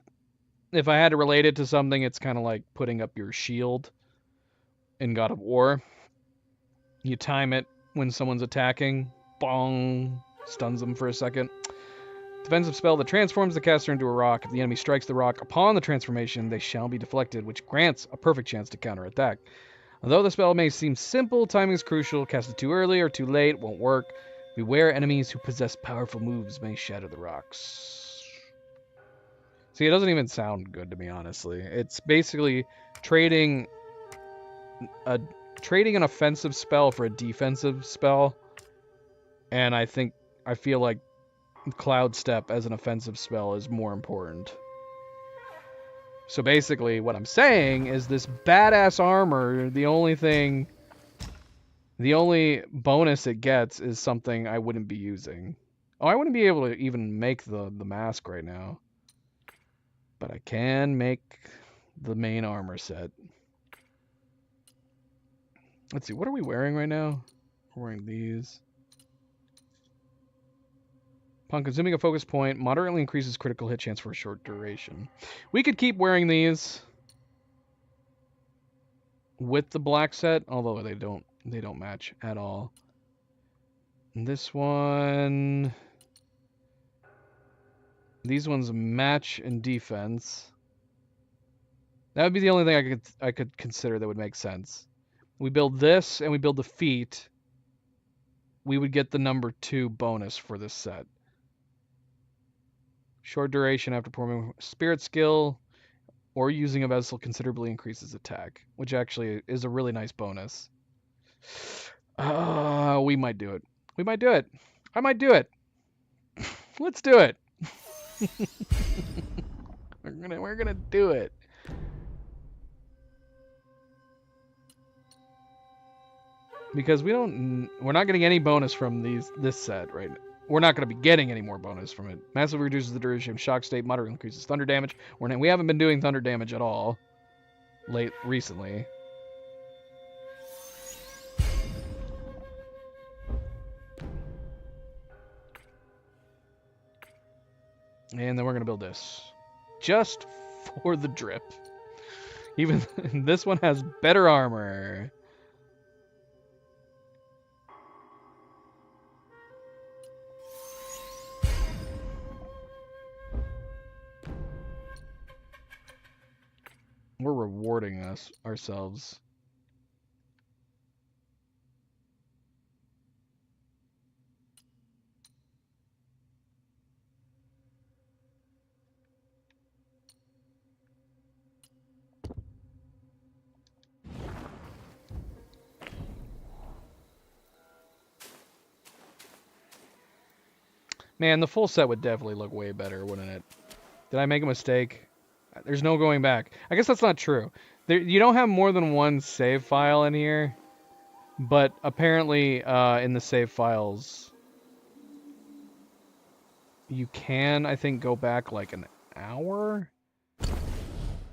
if I had to relate it to something, it's kind of like putting up your shield in God of War. You time it when someone's attacking, bong, stuns them for a second. Defensive spell that transforms the caster into a rock. If the enemy strikes the rock upon the transformation, they shall be deflected, which grants a perfect chance to counterattack. Although the spell may seem simple, timing is crucial. Cast it too early or too late won't work. Beware enemies who possess powerful moves may shatter the rocks. See, it doesn't even sound good to me, honestly. It's basically trading an offensive spell for a defensive spell. And I feel like Cloud Step as an offensive spell is more important. So basically, what I'm saying is this badass armor, the only bonus it gets is something I wouldn't be using. Oh, I wouldn't be able to even make the mask right now. But I can make the main armor set. Let's see, what are we wearing right now? We're wearing these. Upon consuming a focus point, moderately increases critical hit chance for a short duration. We could keep wearing these with the black set, although they don't match at all. And this one, these ones match in defense. That would be the only thing I could consider that would make sense. We build this and we build the feet, we would get the number 2 bonus for this set. Short duration after performing spirit skill or using a vessel considerably increases attack, which actually is a really nice bonus. We might do it. We might do it. I might do it. Let's do it. We're gonna do it. Because we're not getting any bonus from this set, right? We're not going to be getting any more bonus from it. Massively reduces the duration of shock state, moderately increases thunder damage. We haven't been doing thunder damage at all recently. And then we're going to build this. Just for the drip. Even this one has better armor. We're rewarding ourselves. Man, the full set would definitely look way better, wouldn't it? Did I make a mistake? There's no going back. I guess that's not true. You don't have more than one save file in here, but apparently in the save files, you can, I think, go back like an hour?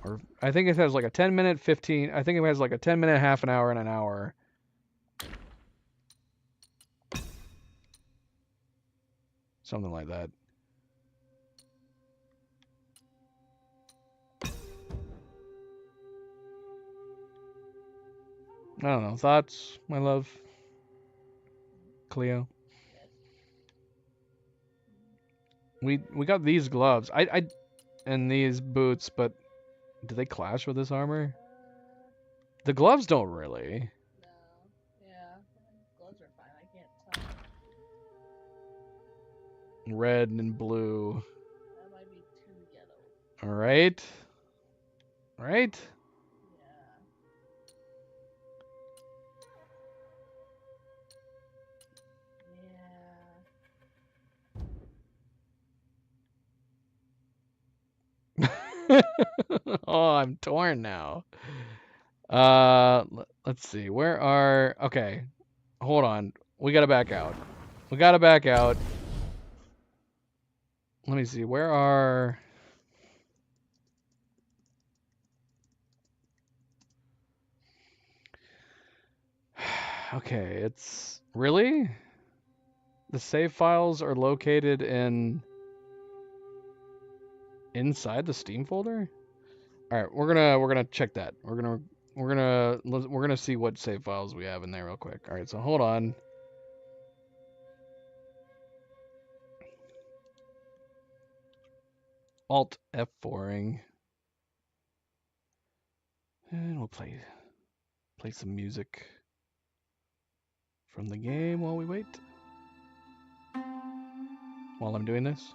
Or I think it has like a 10-minute, 15... I think it has like a 10-minute, half an hour, and an hour. Something like that. I don't know. Thoughts, my love? Cleo? We got these gloves. And these boots, but do they clash with this armor? The gloves don't really. No. Yeah. Gloves are fine. I can't tell. Red and blue. That might be too yellow. Alright. Right? Oh, I'm torn now. Let's see. Okay. Hold on. We gotta back out. We gotta back out. Let me see. Where are... Okay, it's... Really? The save files are located inside the Steam folder? All right, we're gonna check that. We're gonna see what save files we have in there real quick. All right, so hold on. Alt F4ing, and we'll play some music from the game while we wait. While I'm doing this.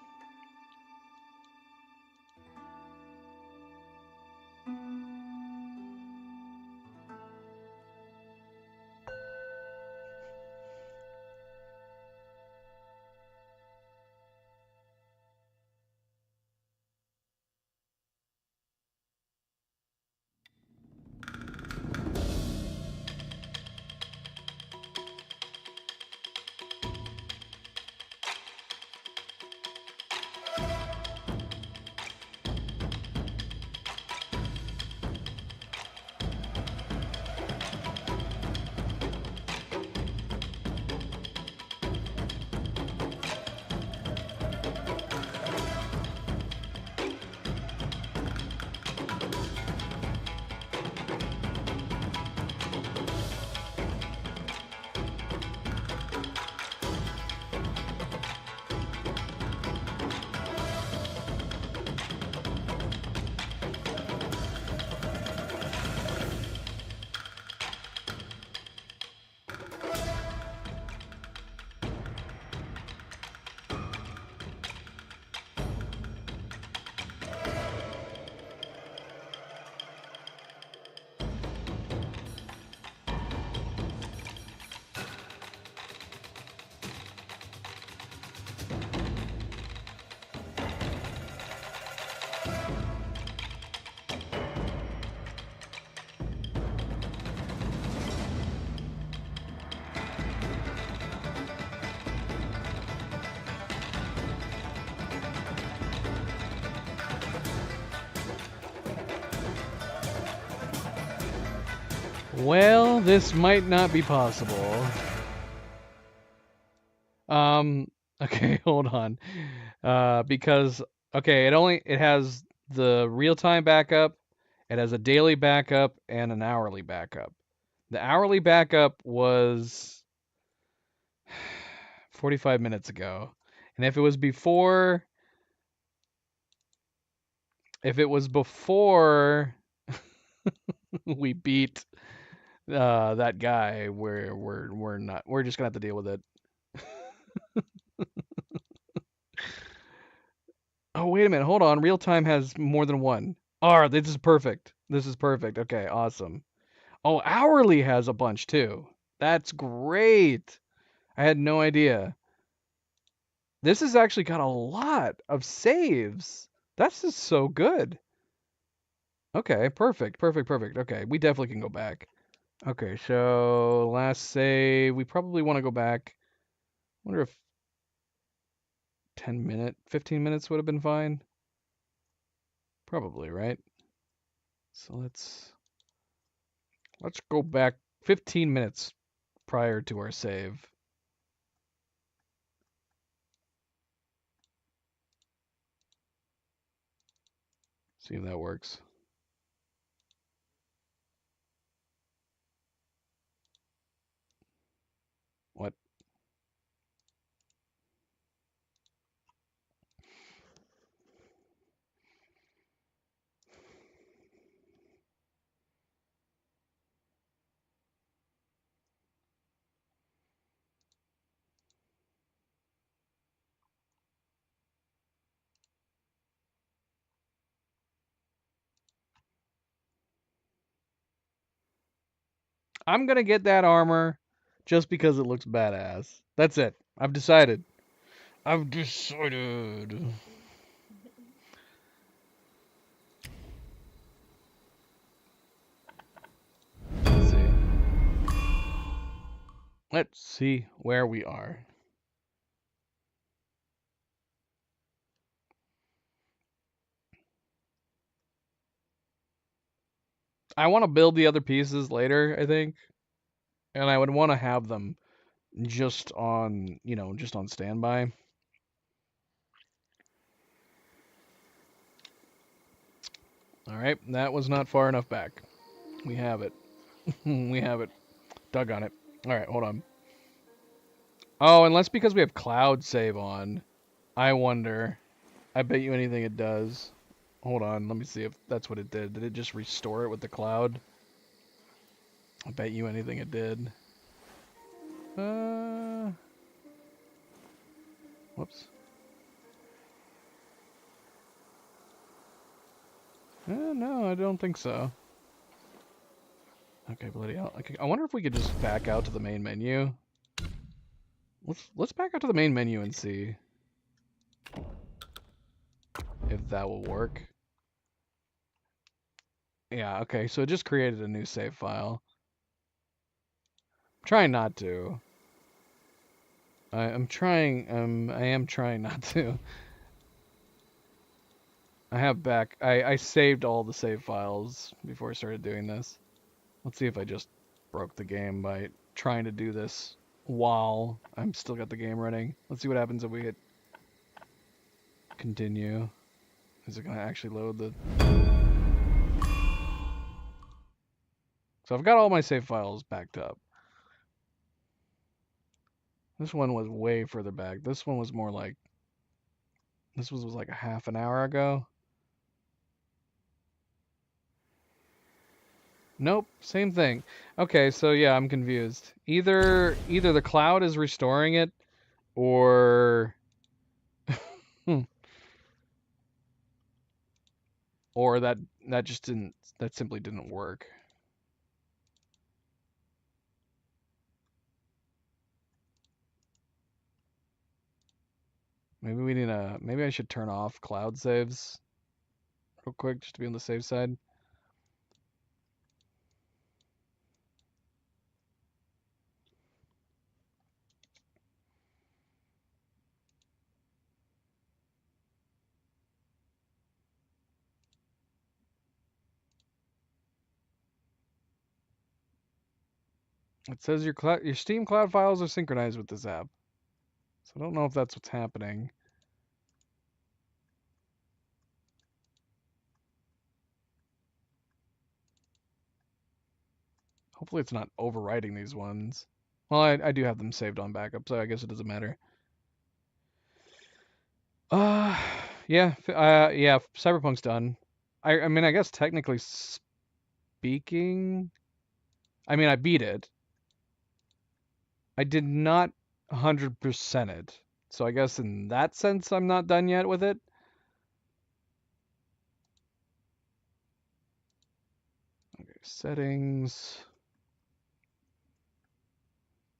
Well, this might not be possible. Okay, hold on. Because okay, it has the real-time backup, it has a daily backup and an hourly backup. The hourly backup was 45 minutes ago. And if it was before we beat that guy, we're just gonna have to deal with it. Oh, wait a minute. Hold on. Real time has more than one. Oh, this is perfect. This is perfect. Okay, awesome. Oh, hourly has a bunch too. That's great. I had no idea. This has actually got a lot of saves. That's just so good. Okay, perfect, perfect, perfect. Okay, we definitely can go back. Okay, so last save, we probably want to go back. Wonder if 15 minutes would have been fine. Probably, right? So let's go back 15 minutes prior to our save. See if that works. What? I'm gonna get that armor just because it looks badass. That's it. I've decided. I've decided. Let's see. Let's see where we are. I want to build the other pieces later, I think. And I would want to have them just on, just on standby. All right, that was not far enough back. We have it. We have it. Dug on it. All right, hold on. Oh, unless because we have cloud save on. I wonder. I bet you anything it does. Hold on, let me see if that's what it did. Did it just restore it with the cloud? I bet you anything it did. Whoops. No, I don't think so. Okay, bloody hell. Okay, I wonder if we could just back out to the main menu. Let's back out to the main menu and see if that will work. Yeah, okay, so it just created a new save file. I'm trying not to. I am trying not to. I saved all the save files before I started doing this. Let's see if I just broke the game by trying to do this while I'm still got the game running. Let's see what happens if we hit continue. Is it gonna actually load the... So I've got all my save files backed up. This one was way further back. This one was more like... This was like a half an hour ago. Nope, same thing. Okay, so yeah, I'm confused. Either the cloud is restoring it, or or that simply didn't work. Maybe I should turn off cloud saves real quick just to be on the safe side. It says your Steam cloud files are synchronized with this app. So I don't know if that's what's happening. Hopefully it's not overwriting these ones. Well, I do have them saved on backup, so I guess it doesn't matter. Yeah, Cyberpunk's done. I mean, I guess technically speaking, I mean, I beat it. I did not 100% it. So I guess in that sense, I'm not done yet with it. Okay, settings.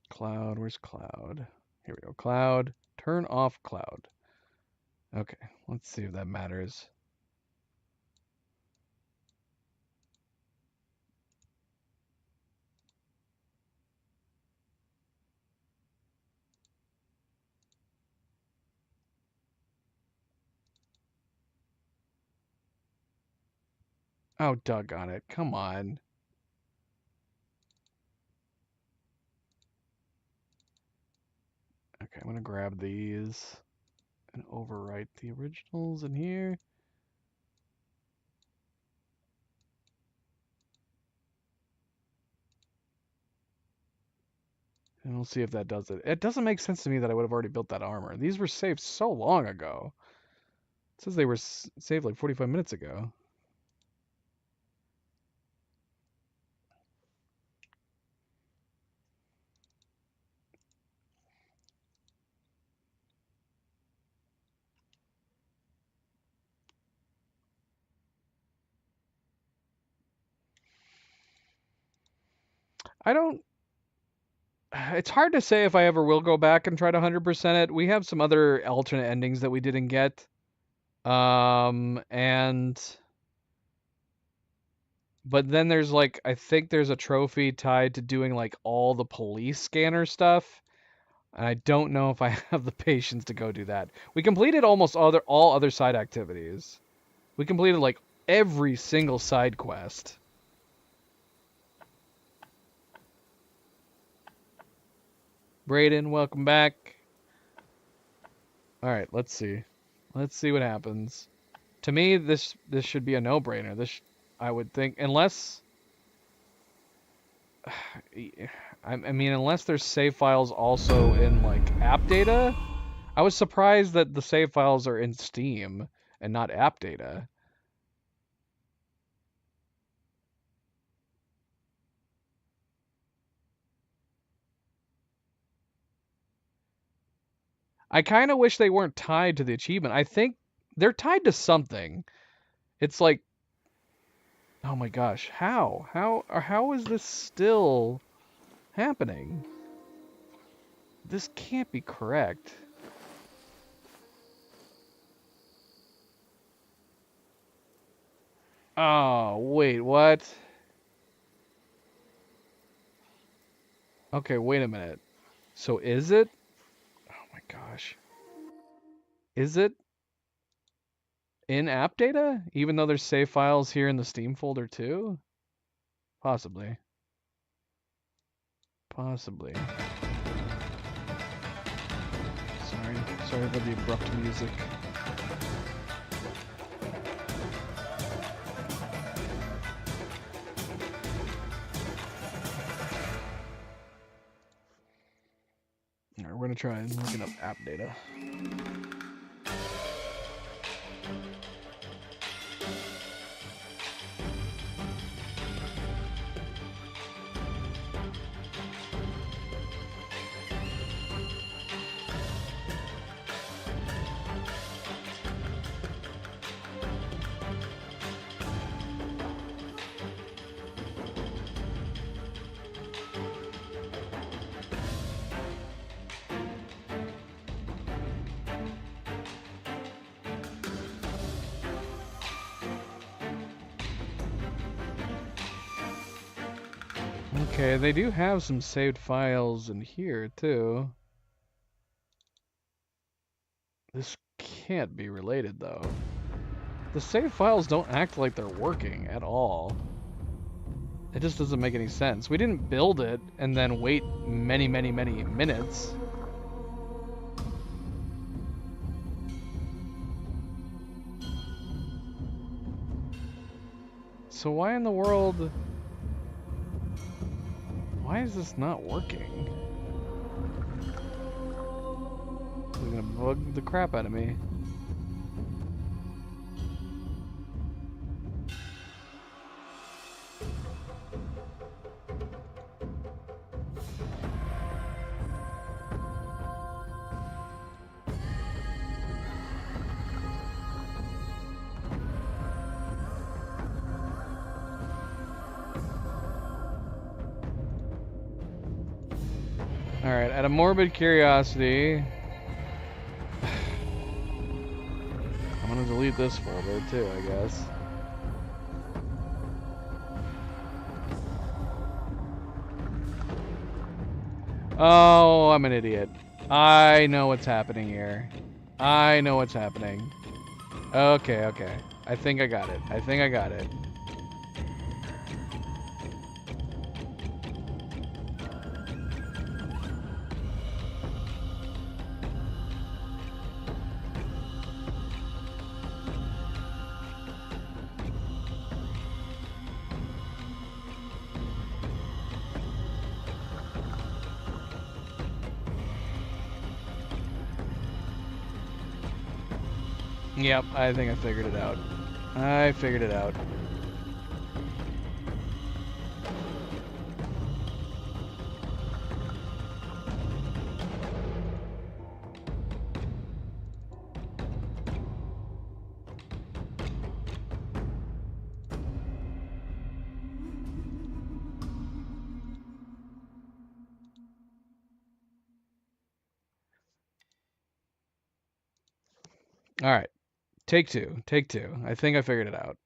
Cloud, where's cloud? Here we go, cloud. Turn off cloud. Okay, let's see if that matters. Oh, doggone it. Come on. Okay, I'm going to grab these and overwrite the originals in here. And we'll see if that does it. It doesn't make sense to me that I would have already built that armor. These were saved so long ago. It says they were saved like 45 minutes ago. I don't... It's hard to say if I ever will go back and try to 100% it. We have some other alternate endings that we didn't get. But then there's like, I think there's a trophy tied to doing like all the police scanner stuff. And I don't know if I have the patience to go do that. We completed almost all other side activities. We completed like every single side quest. Brayden, welcome back. All right, let's see. Let's see what happens. To me, this should be a no-brainer. I would think, unless I mean, unless there's save files also in like app data. I was surprised that the save files are in Steam and not app data. I kind of wish they weren't tied to the achievement. I think they're tied to something. It's like, oh my gosh, how is this still happening? This can't be correct. Oh, wait, what? Okay, wait a minute. So is it? Oh my gosh. Is it in app data? Even though there's save files here in the Steam folder too? Possibly. Possibly. Sorry for the abrupt music. Alright, we're gonna try and look up app data. Okay, they do have some saved files in here, too. This can't be related, though. The saved files don't act like they're working at all. It just doesn't make any sense. We didn't build it and then wait many, many, many minutes. So why in the world... Why is this not working? It's gonna bug the crap out of me. Alright, out of morbid curiosity, I'm gonna delete this folder too, I guess. Oh, I'm an idiot. I know what's happening here. I know what's happening. Okay, okay. I think I got it. I think I got it. Yep, I think I figured it out. I figured it out. All right. Take two. Take two. I think I figured it out.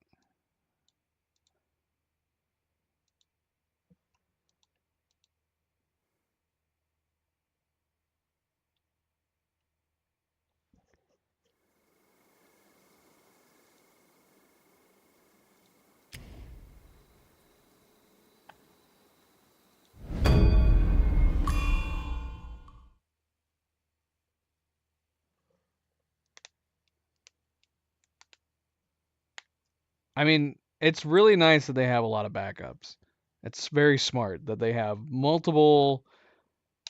I mean, it's really nice that they have a lot of backups. It's very smart that they have multiple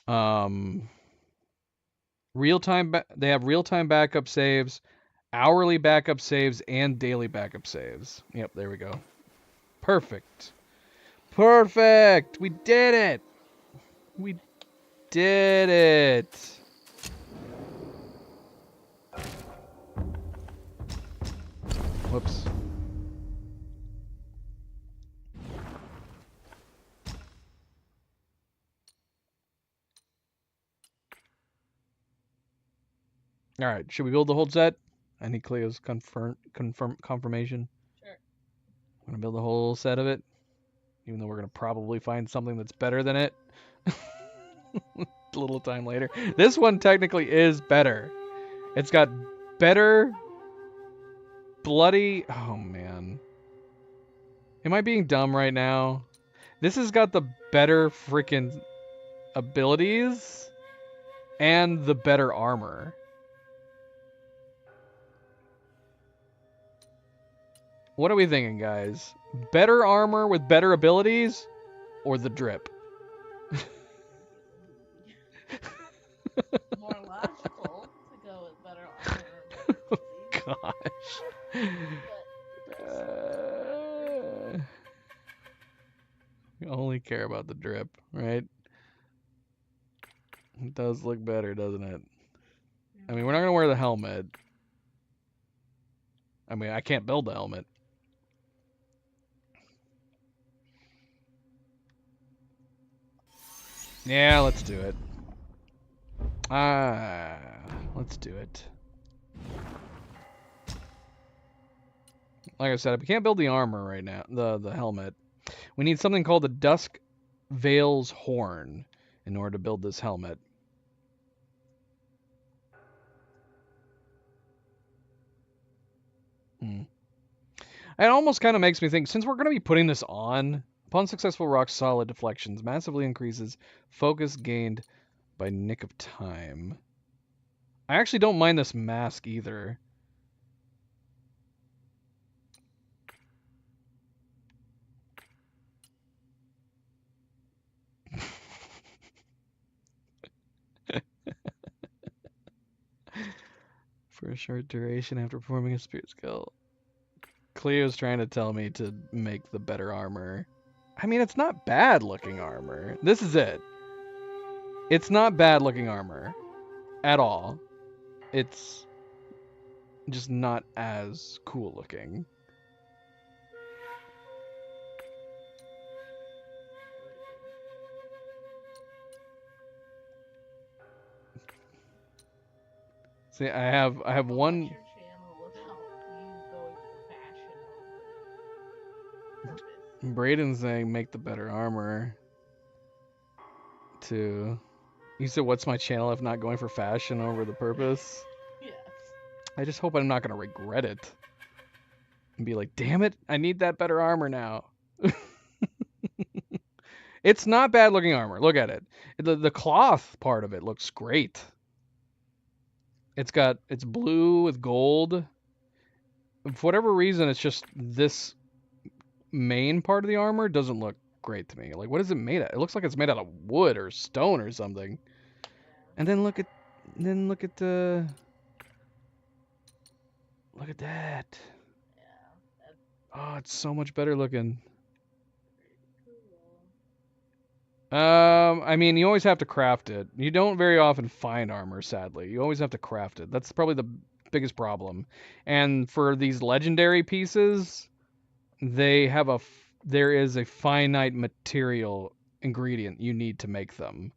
they have real-time backup saves, hourly backup saves, and daily backup saves. Yep, there we go. Perfect. Perfect. We did it. We did it. Whoops. All right, should we build the whole set? I need Cleo's confirmation. Sure. I'm gonna build the whole set of it, even though we're gonna probably find something that's better than it. A little time later. This one technically is better. It's got better bloody... Oh, man. Am I being dumb right now? This has got the better freaking abilities and the better armor. What are we thinking, guys? Better armor with better abilities or the drip? More logical to go with better armor. Gosh. We only care about the drip, right? It does look better, doesn't it? I mean, we're not going to wear the helmet. I mean, I can't build the helmet. Yeah, let's do it. Let's do it. Like I said, we can't build the armor right now, the helmet. We need something called the Dusk Veil's Horn in order to build this helmet. It almost kind of makes me think, since we're going to be putting this on Upon successful rock solid deflections, massively increases focus gained by nick of time. I actually don't mind this mask either. For a short duration after performing a spirit skill. Cleo's trying to tell me to make the better armor. I mean, it's not bad looking armor. This is it. It's not bad looking armor at all. It's just not as cool looking. See, I have one. Your channel without you going for fashion over purpose. Braden's saying make the better armor. Too. You said what's my channel if not going for fashion over the purpose? Yes. I just hope I'm not gonna regret it. And be like, damn it, I need that better armor now. It's not bad looking armor. Look at it. The cloth part of it looks great. It's blue with gold. For whatever reason, it's just this main part of the armor doesn't look great to me. Like, what is it made of? It looks like it's made out of wood or stone or something. And then look at that. Oh, it's so much better looking. I mean, you always have to craft it. You don't very often find armor, sadly. You always have to craft it. That's probably the biggest problem. And for these legendary pieces, there is a finite material ingredient you need to make them.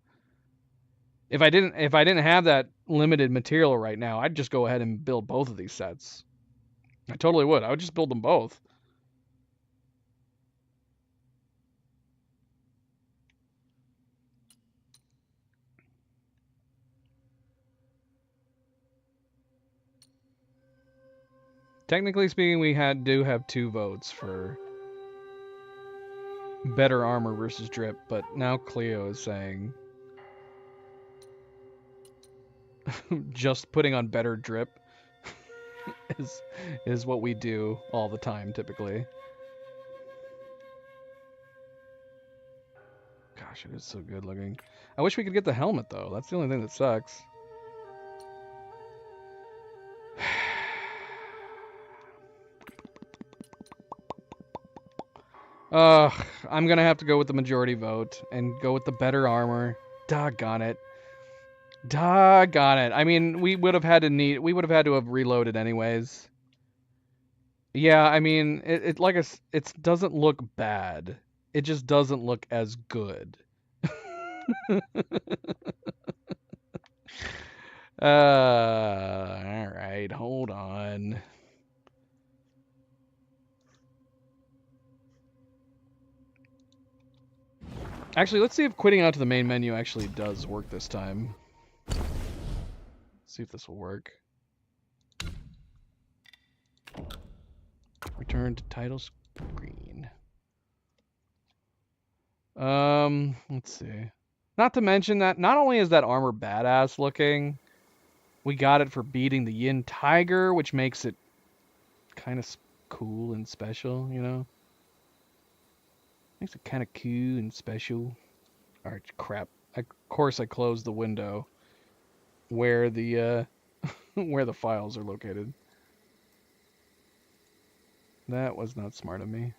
If I didn't have that limited material right now, I'd just go ahead and build both of these sets. I totally would. I would just build them both. Technically speaking, we do have 2 votes for better armor versus drip, but now Cleo is saying just putting on better drip is what we do all the time typically. Gosh, it is so good looking. I wish we could get the helmet though. That's the only thing that sucks. I'm gonna have to go with the majority vote and go with the better armor. Doggone it. Doggone it. I mean, we would have had to have reloaded anyways. Yeah, I mean, it doesn't look bad. It just doesn't look as good. All right, hold on. Actually, let's see if quitting out to the main menu actually does work this time. See if this will work. Return to title screen. Let's see. Not to mention that not only is that armor badass looking, we got it for beating the Yin Tiger, which makes it kind of cool and special, you know? Makes it kind of cool and special. Alright, crap. Of course I closed the window where the where the files are located. That was not smart of me.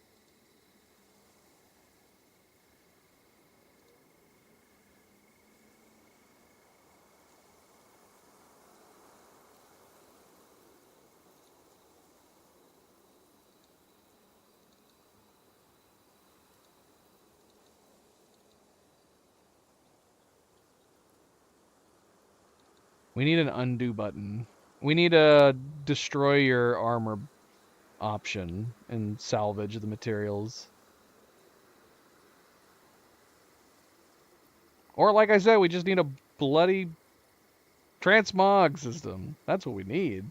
We need an undo button. We need a destroy your armor option and salvage the materials. Or like I said, we just need a bloody transmog system. That's what we need.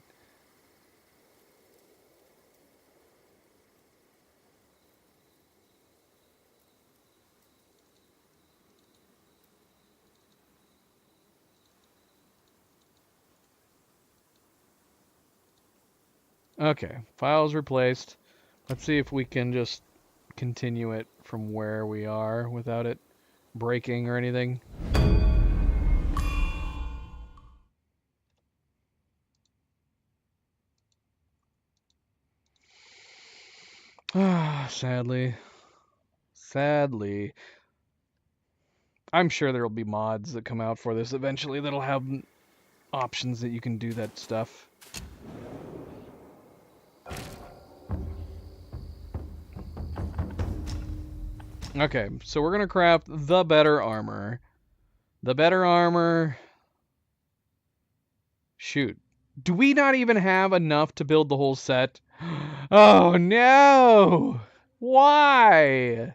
Okay, files replaced. Let's see if we can just continue it from where we are without it breaking or anything. Sadly. Sadly. I'm sure there'll be mods that come out for this eventually that'll have options that you can do that stuff. Okay, so we're gonna craft the better armor. The better armor... Shoot. Do we not even have enough to build the whole set? Oh no! Why?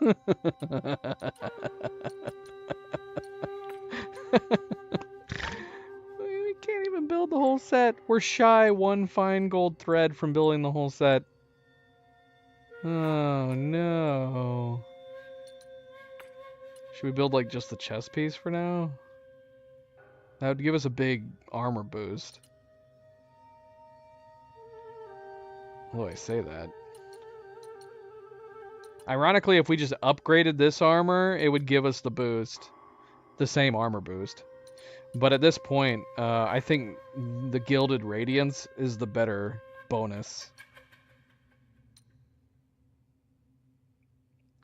We can't even build the whole set. We're shy one fine gold thread from building the whole set. Oh no. Should we build like just the chest piece for now? That would give us a big armor boost. Oh, I say that. Ironically, if we just upgraded this armor, it would give us the boost. The same armor boost. But at this point, I think the Gilded Radiance is the better bonus.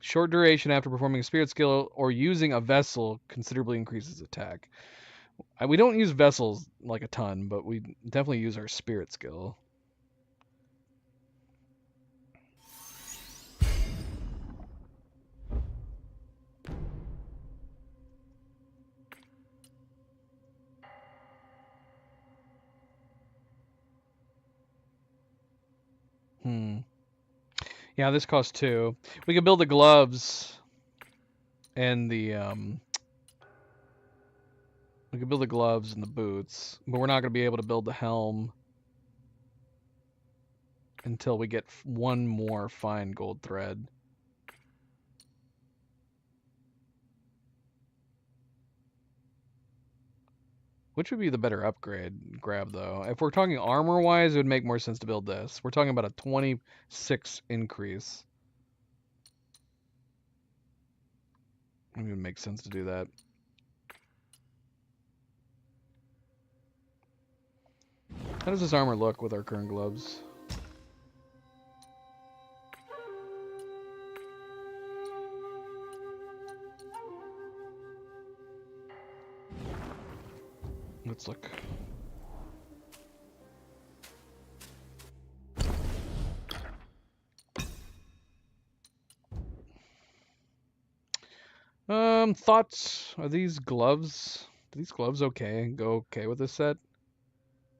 Short duration after performing a spirit skill or using a vessel considerably increases attack. We don't use vessels like a ton, but we definitely use our spirit skill. Yeah, this costs 2. We could build the gloves and the we could build the gloves and the boots, but we're not going to be able to build the helm until we get one more fine gold thread. Which would be the better upgrade grab, though? If we're talking armor-wise, it would make more sense to build this. We're talking about a 26 increase. It would make sense to do that. How does this armor look with our current gloves? Let's look. Thoughts? Are these gloves? Are these gloves okay? Go okay with this set?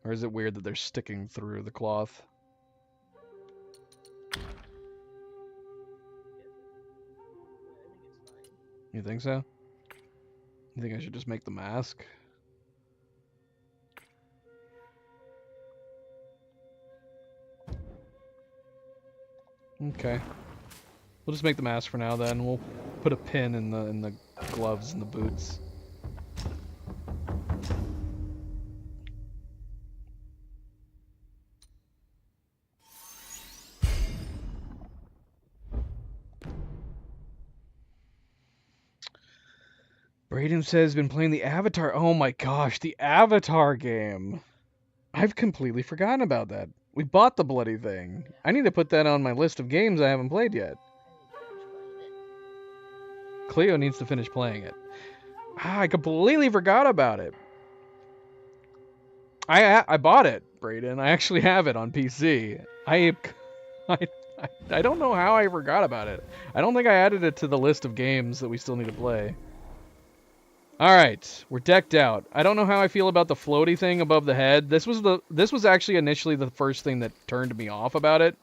Or is it weird that they're sticking through the cloth? You think so? You think I should just make the mask? Okay. We'll just make the mask for now then. We'll put a pin in the gloves and the boots. Brayden says been playing the Avatar. Oh my gosh, the Avatar game. I've completely forgotten about that. We bought the bloody thing. I need to put that on my list of games I haven't played yet. Cleo needs to finish playing it. I completely forgot about it. I bought it, Brayden. I actually have it on PC. I don't know how I forgot about it. I don't think I added it to the list of games that we still need to play. Alright, we're decked out. I don't know how I feel about the floaty thing above the head. This was actually initially the first thing that turned me off about it.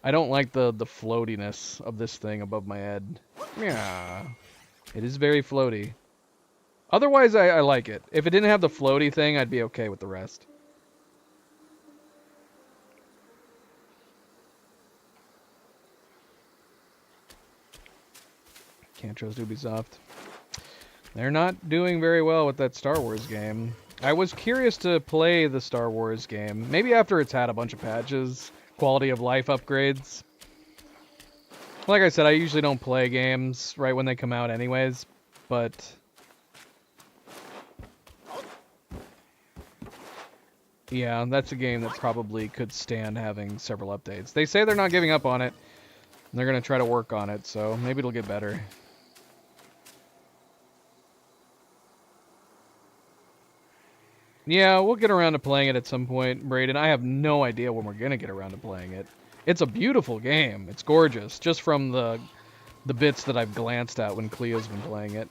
I don't like the floatiness of this thing above my head. Yeah. It is very floaty. Otherwise, I like it. If it didn't have the floaty thing, I'd be okay with the rest. Can't trust Ubisoft. They're not doing very well with that Star Wars game. I was curious to play the Star Wars game. Maybe after it's had a bunch of patches, quality of life upgrades. Like I said, I usually don't play games right when they come out anyways, but... yeah, that's a game that probably could stand having several updates. They say they're not giving up on it, and they're going to try to work on it, so maybe it'll get better. Yeah, we'll get around to playing it at some point, Brayden. I have no idea when we're going to get around to playing it. It's a beautiful game. It's gorgeous, just from the bits that I've glanced at when Cleo's been playing it.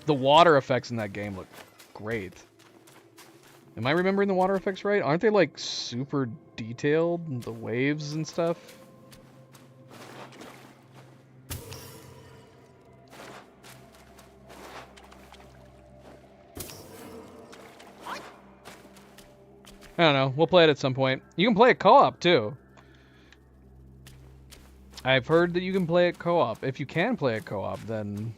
The water effects in that game look great. Am I remembering the water effects right? Aren't they like super detailed? The waves and stuff? I don't know. We'll play it at some point. You can play it co-op too. I've heard that you can play it co-op. If you can play it co-op, then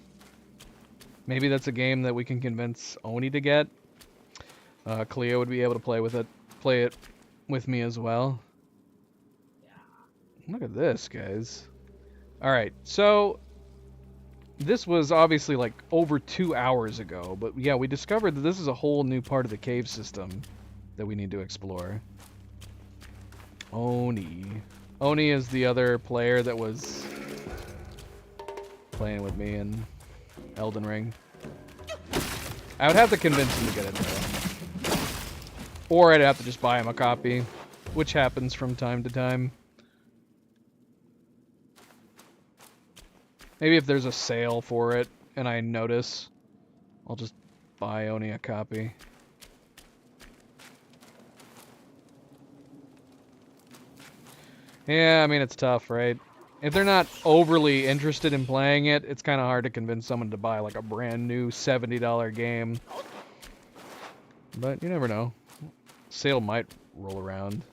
maybe that's a game that we can convince Oni to get. Cleo would be able to play it with me as well. Look at this, guys. Alright, so this was obviously like over 2 hours ago, but yeah, we discovered that this is a whole new part of the cave system that we need to explore. Oni. Oni is the other player that was playing with me in Elden Ring. I would have to convince him to get it though. Or I'd have to just buy him a copy, which happens from time to time. Maybe if there's a sale for it and I notice, I'll just buy Oni a copy. Yeah, I mean, it's tough, right? If they're not overly interested in playing it, it's kind of hard to convince someone to buy like a brand new $70 game. But you never know. Sale might roll around.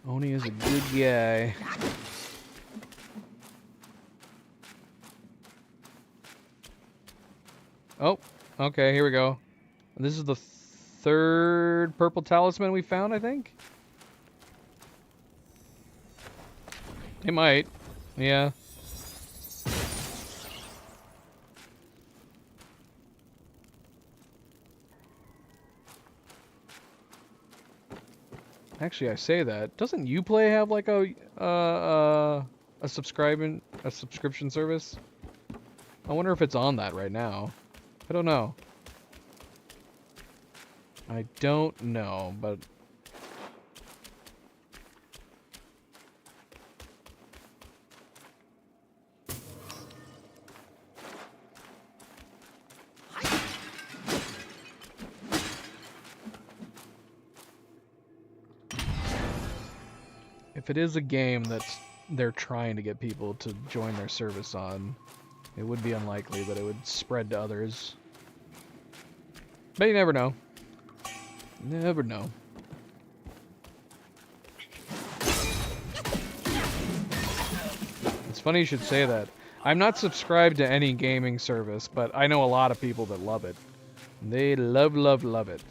Oni is a good guy. Oh, okay, here we go. This is the third purple talisman we found, I think? It might. Yeah. Actually, I say that. Doesn't Uplay have like a subscription service? I wonder if it's on that right now. I don't know. I don't know, but if it is a game they're trying to get people to join their service on, it would be unlikely that it would spread to others. But you never know. Never know. It's funny you should say that. I'm not subscribed to any gaming service, but I know a lot of people that love it. They love it.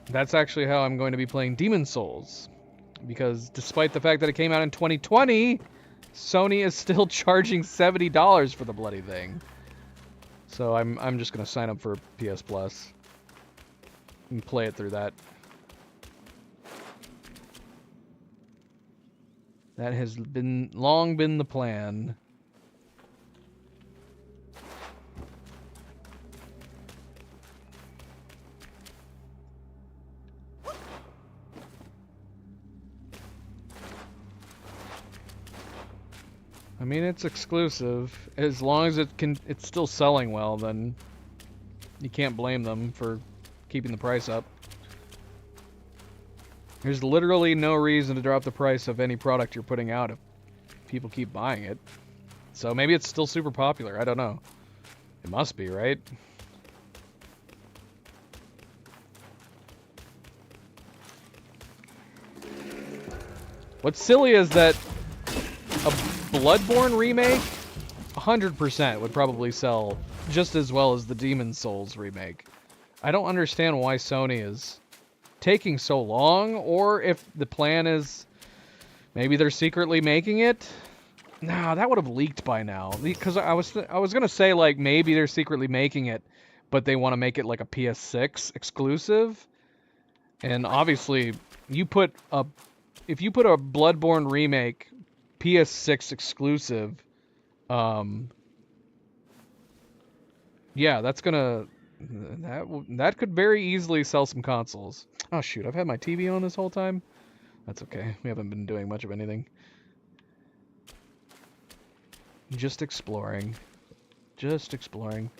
That's actually how I'm going to be playing Demon's Souls. Because despite the fact that it came out in 2020, Sony is still charging $70 for the bloody thing. So I'm just going to sign up for PS Plus and play it through that. That has long been the plan. I mean, it's exclusive. As long as it's still selling well, then you can't blame them for keeping the price up. There's literally no reason to drop the price of any product you're putting out if people keep buying it. So maybe it's still super popular. I don't know. It must be, right? What's silly is that a Bloodborne remake, 100% would probably sell just as well as the Demon's Souls remake. I don't understand why Sony is taking so long, or if the plan is maybe they're secretly making it. No, that would have leaked by now. Because I was gonna say like maybe they're secretly making it, but they want to make it like a PS6 exclusive. And obviously, if you put a Bloodborne remake PS6 exclusive, yeah, that's gonna that could very easily sell some consoles. Oh shoot, I've had my TV on this whole time. That's okay. We haven't been doing much of anything. Just exploring. Just exploring.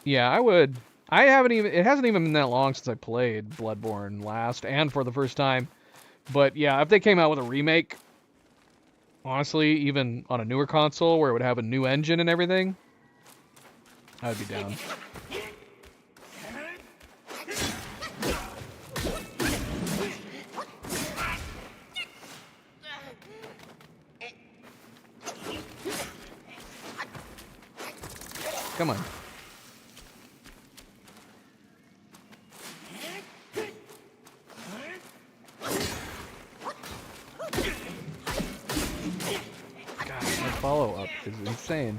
Yeah, I would. It hasn't even been that long since I played Bloodborne last and for the first time. But yeah, if they came out with a remake, honestly, even on a newer console where it would have a new engine and everything, I would be down. Come on. God, my follow-up is insane.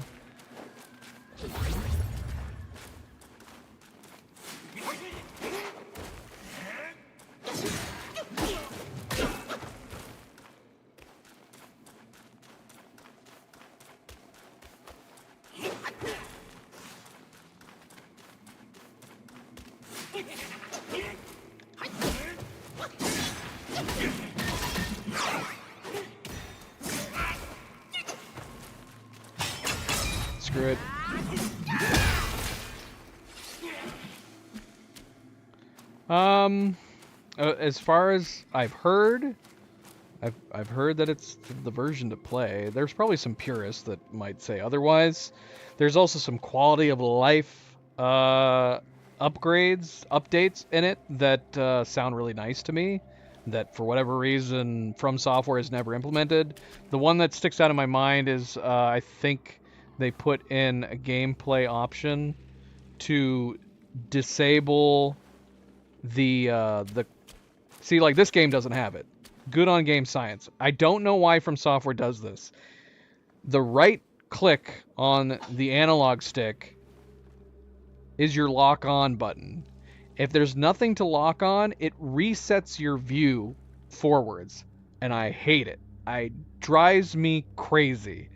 Screw it. As far as I've heard, I've heard that it's the version to play. There's probably some purists that might say otherwise. There's also some quality of life upgrades, updates in it that sound really nice to me, that for whatever reason From Software has never implemented. The one that sticks out in my mind is I think they put in a gameplay option to disable the see, like, this game doesn't have it. Good on game science. I don't know why From Software does this. The right click on the analog stick is your lock on button. If there's nothing to lock on, it resets your view forwards, and I hate it. It drives me crazy.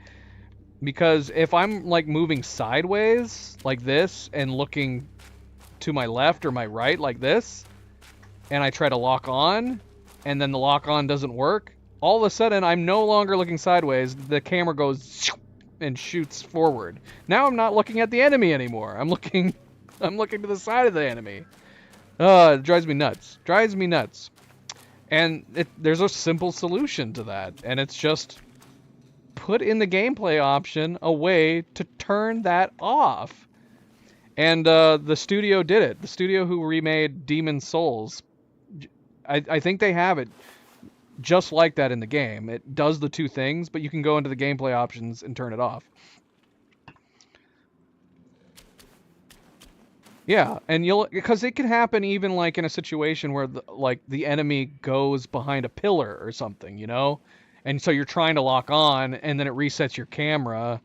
Because if I'm like moving sideways like this and looking to my left or my right like this, and I try to lock on, and then the lock on doesn't work, all of a sudden I'm no longer looking sideways. The camera goes and shoots forward. Now I'm not looking at the enemy anymore. I'm looking to the side of the enemy. It drives me nuts. Drives me nuts. And there's a simple solution to that, and it's just put in the gameplay option a way to turn that off. And the studio did it. The studio who remade Demon's Souls, I think they have it just like that in the game. It does the two things, but you can go into the gameplay options and turn it off. Yeah, and because it can happen even like in a situation where the enemy goes behind a pillar or something, you know? And so you're trying to lock on, and then it resets your camera.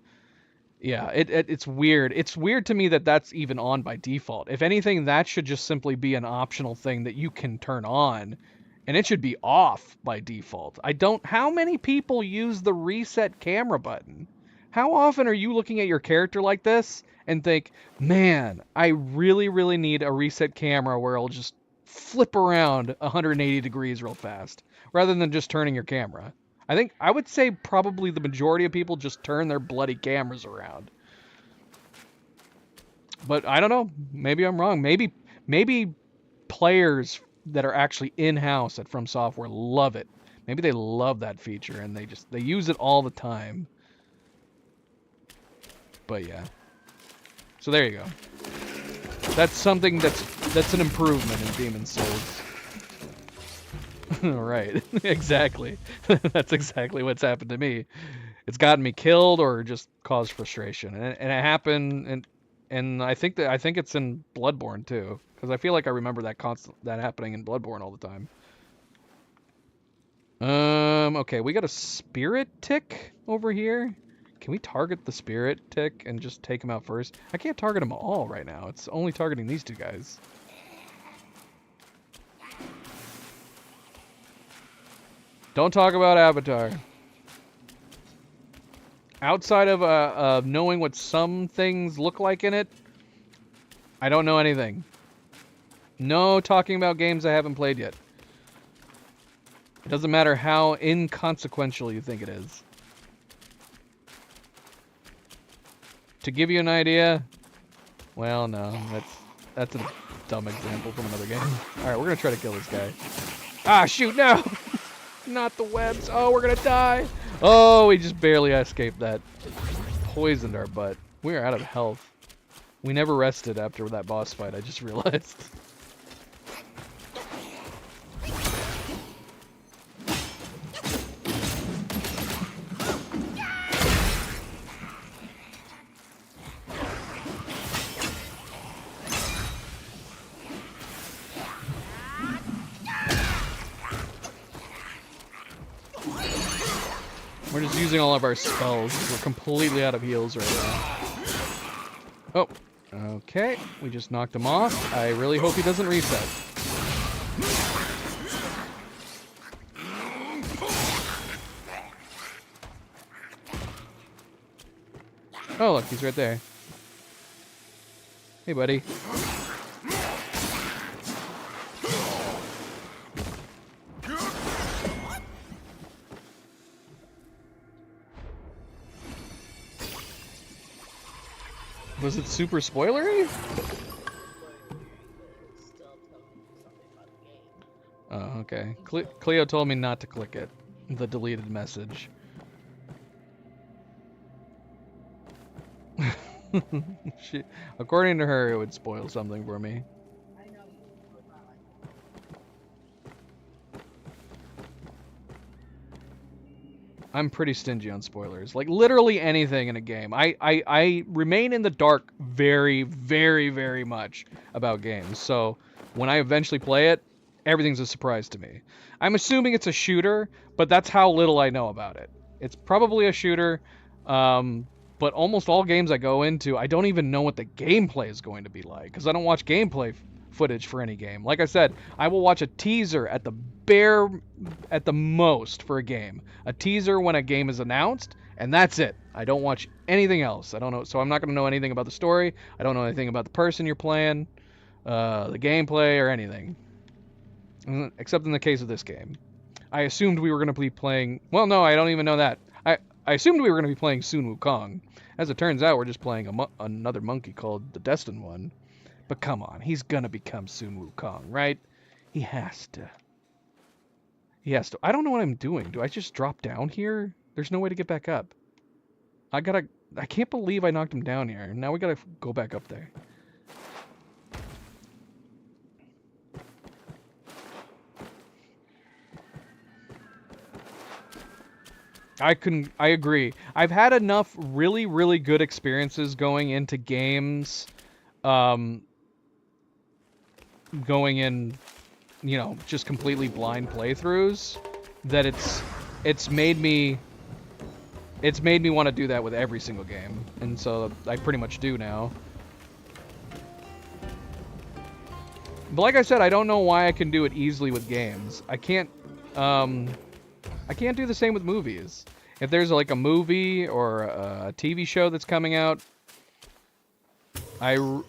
Yeah, it's weird. It's weird to me that that's even on by default. If anything, that should just simply be an optional thing that you can turn on, and it should be off by default. How many people use the reset camera button? How often are you looking at your character like this and think, man, I really, really need a reset camera where it'll just flip around 180 degrees real fast, rather than just turning your camera? I would say probably the majority of people just turn their bloody cameras around. But I don't know. Maybe I'm wrong. Maybe maybe players that are actually in-house at From Software love it. Maybe they love that feature and they use it all the time. But yeah. So there you go. That's something that's an improvement in Demon's Souls. Right. Exactly. That's exactly what's happened to me. It's gotten me killed or just caused frustration. And it happened and I think it's in Bloodborne too, because I feel like I remember that happening in Bloodborne all the time. Okay, we got a spirit tick over here. Can we target the spirit tick and just take him out first? I can't target them all right now. It's only targeting these two guys. Don't talk about Avatar. Outside of knowing what some things look like in it, I don't know anything. No talking about games I haven't played yet. It doesn't matter how inconsequential you think it is. To give you an idea, well, no, that's a dumb example from another game. All right, we're gonna try to kill this guy. Ah, shoot, no! Not the webs. Oh, we're gonna die. Oh, we just barely escaped that. Poisoned our butt. We are out of health. We never rested after that boss fight, I just realized. We're just using all of our spells. We're completely out of heals right now. Oh, okay. We just knocked him off. I really hope he doesn't reset. Oh, look, he's right there. Hey, buddy. Was it super spoilery? Oh, okay. Cleo told me not to click it. The deleted message. According to her, it would spoil something for me. I'm pretty stingy on spoilers. Like, literally anything in a game. I remain in the dark very, very, very much about games. So, when I eventually play it, everything's a surprise to me. I'm assuming it's a shooter, but that's how little I know about it. It's probably a shooter, but almost all games I go into, I don't even know what the gameplay is going to be like, because I don't watch gameplay footage for any game. Like I said, I will watch a teaser at the most for a game. A teaser when a game is announced, and that's it. I don't watch anything else. I don't know, so I'm not going to know anything about the story. I don't know anything about the person you're playing, the gameplay, or anything. Except in the case of this game. I assumed we were going to be playing... Well, no, I don't even know that. I assumed we were going to be playing Sun Wukong. As it turns out, we're just playing another monkey called the Destined One. But come on, he's going to become Sun Wukong, right? He has to. He has to. I don't know what I'm doing. Do I just drop down here? There's no way to get back up. I can't believe I knocked him down here. Now we gotta go back up there. I agree. I've had enough really, really good experiences going into games, going in, you know, just completely blind playthroughs, that it's made me want to do that with every single game, and so I pretty much do now. But like I said, I don't know why I can do it easily with games. I can't do the same with movies. If there's like a movie or a TV show that's coming out, I want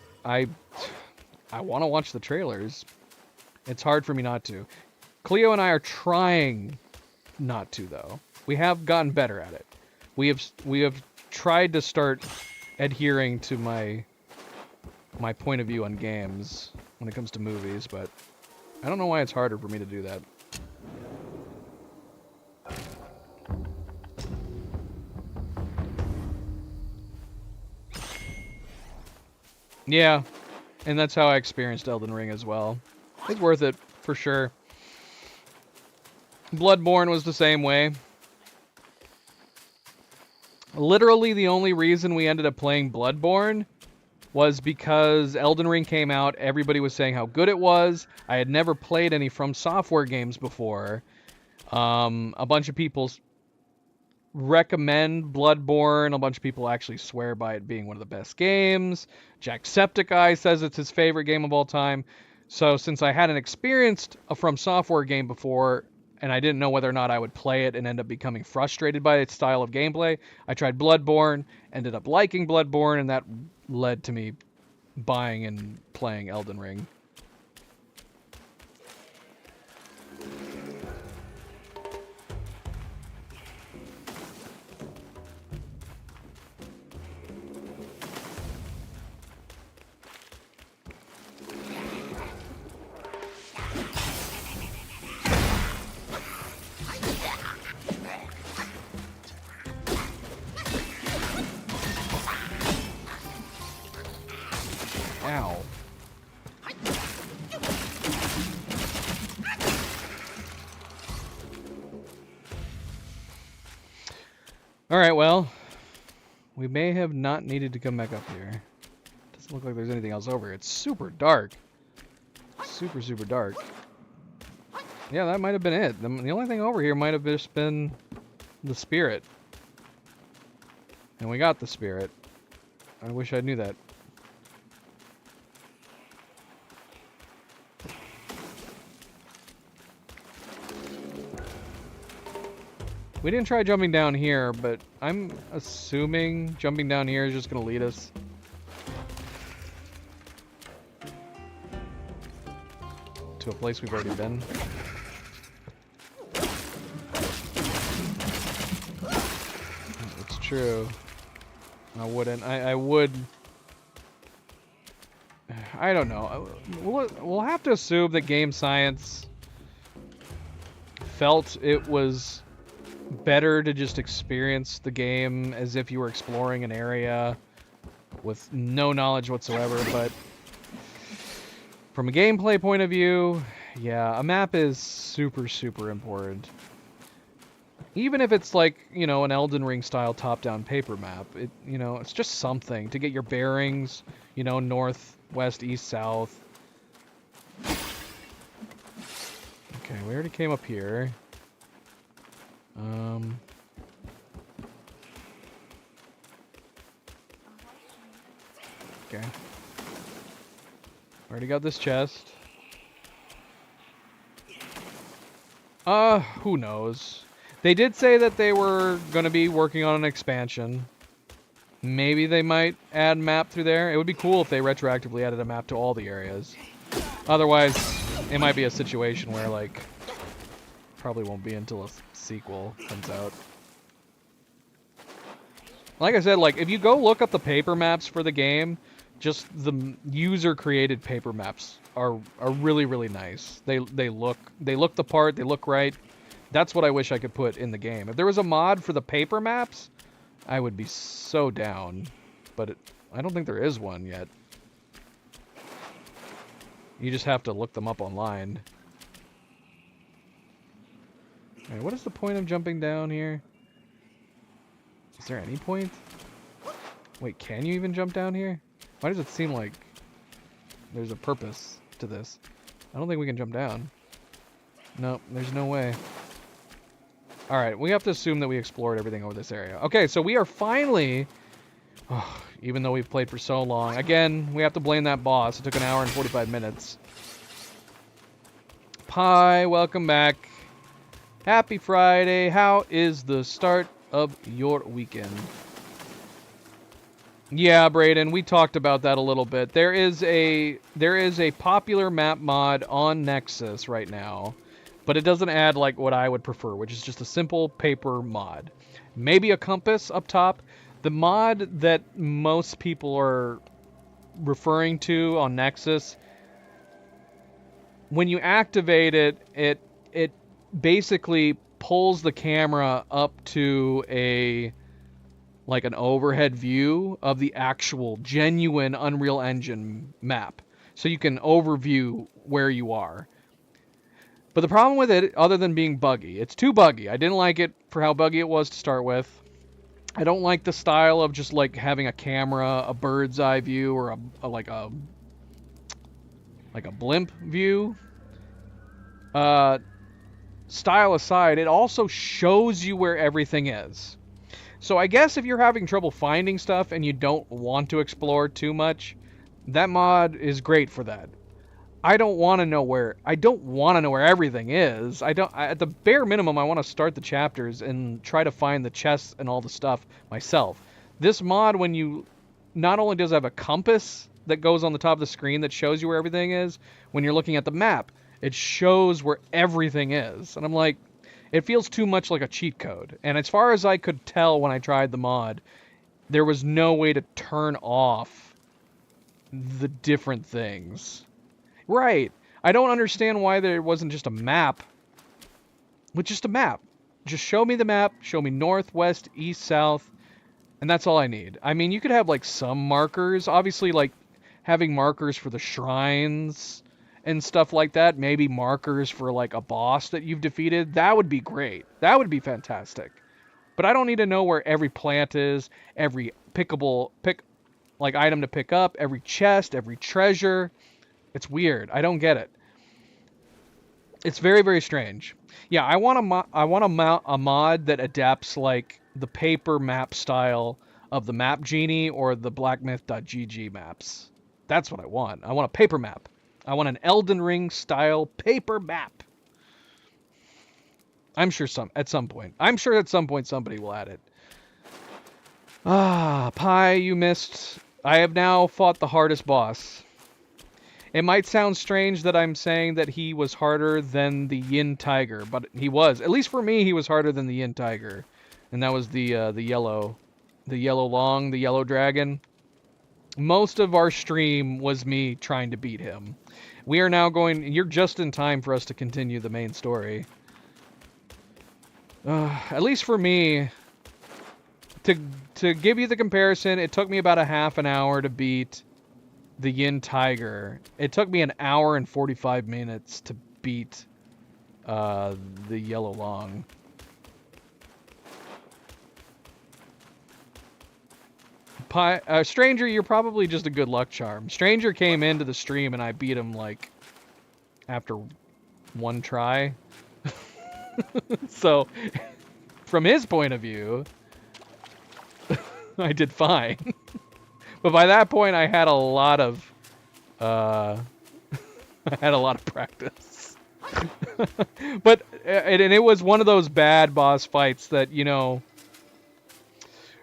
to watch the trailers. It's hard for me not to. Cleo and I are trying not to, though. We have gotten better at it. We have tried to start adhering to my point of view on games. when it comes to movies, but I don't know why it's harder for me to do that. Yeah, and that's how I experienced Elden Ring as well. It's worth it, for sure. Bloodborne was the same way. Literally the only reason we ended up playing Bloodborne was because Elden Ring came out, everybody was saying how good it was. I had never played any From Software games before. A bunch of people recommend Bloodborne. A bunch of people actually swear by it being one of the best games. Jacksepticeye says it's his favorite game of all time. So since I hadn't experienced a From Software game before, and I didn't know whether or not I would play it and end up becoming frustrated by its style of gameplay, I tried Bloodborne, ended up liking Bloodborne, and that led to me buying and playing Elden Ring. Ow. Alright, well, we may have not needed to come back up here. Doesn't look like there's anything else over here. It's super dark. Super, super dark. Yeah, that might have been it. The only thing over here might have just been the spirit. And we got the spirit. I wish I knew that. We didn't try jumping down here, but I'm assuming jumping down here is just going to lead us. To a place we've already been. It's true. I wouldn't. I would... I don't know. We'll have to assume that Game Science felt it was better to just experience the game as if you were exploring an area with no knowledge whatsoever, but from a gameplay point of view, yeah, a map is super, super important. Even if it's like, you know, an Elden Ring style top-down paper map, you know, it's just something to get your bearings, you know, north, west, east, south. Okay, we already came up here. Okay. Already got this chest. Who knows? They did say that they were going to be working on an expansion. Maybe they might add a map through there. It would be cool if they retroactively added a map to all the areas. Otherwise, it might be a situation where, like, probably won't be until a sequel comes out. Like I said, like, if you go look up the paper maps for the game, just the user-created paper maps are really, really nice. They look the part, they look right. That's what I wish I could put in the game. If there was a mod for the paper maps, I would be so down. But I don't think there is one yet. You just have to look them up online. Alright, what is the point of jumping down here? Is there any point? Wait, can you even jump down here? Why does it seem like there's a purpose to this? I don't think we can jump down. Nope, there's no way. Alright, we have to assume that we explored everything over this area. Okay, so we are finally... Oh, even though we've played for so long. Again, we have to blame that boss. It took an hour and 45 minutes. Pie, welcome back. Happy Friday. How is the start of your weekend? Yeah, Brayden, we talked about that a little bit. There is a popular map mod on Nexus right now, but it doesn't add like what I would prefer, which is just a simple paper mod. Maybe a compass up top. The mod that most people are referring to on Nexus when you activate it, it basically pulls the camera up to like an overhead view of the actual genuine Unreal Engine map. So you can overview where you are. But the problem with it, other than being buggy, it's too buggy. I didn't like it for how buggy it was to start with. I don't like the style of just like having a camera, a bird's eye view, or like a blimp view. Style aside, it also shows you where everything is. So I guess if you're having trouble finding stuff and you don't want to explore too much, that mod is great for that. I don't want to know where everything is. At the bare minimum, I want to start the chapters and try to find the chests and all the stuff myself. This mod, when you not only does it have a compass that goes on the top of the screen that shows you where everything is, when you're looking at the map, it shows where everything is. And I'm like, it feels too much like a cheat code. And as far as I could tell when I tried the mod, there was no way to turn off the different things. Right. I don't understand why there wasn't just a map. With just a map. Just show me the map, show me north, west, east, south, and that's all I need. I mean, you could have like some markers. Obviously, like having markers for the shrines and stuff like that. Maybe markers for like a boss that you've defeated. That would be great. That would be fantastic. But I don't need to know where every plant is, every item to pick up, every chest, every treasure. It's weird. I don't get it. It's very, very strange. Yeah, I want a mod that adapts like the paper map style of the Map Genie or the blackmyth.gg maps. That's what I want. I want a paper map. I want an Elden Ring style paper map. I'm sure at some point somebody will add it. Pi, you missed. I have now fought the hardest boss. It might sound strange that I'm saying that he was harder than the Yin Tiger, but he was. At least for me, he was harder than the Yin Tiger. And that was the yellow dragon. Most of our stream was me trying to beat him. We are now you're just in time for us to continue the main story. At least for me, to give you the comparison, it took me about a half an hour to beat the Yin Tiger. It took me an hour and 45 minutes to beat the Yellow Long. Stranger, you're probably just a good luck charm. Stranger came into the stream and I beat him like after one try. So from his point of view, I did fine. But by that point, I had a lot of practice. But it was one of those bad boss fights that, you know,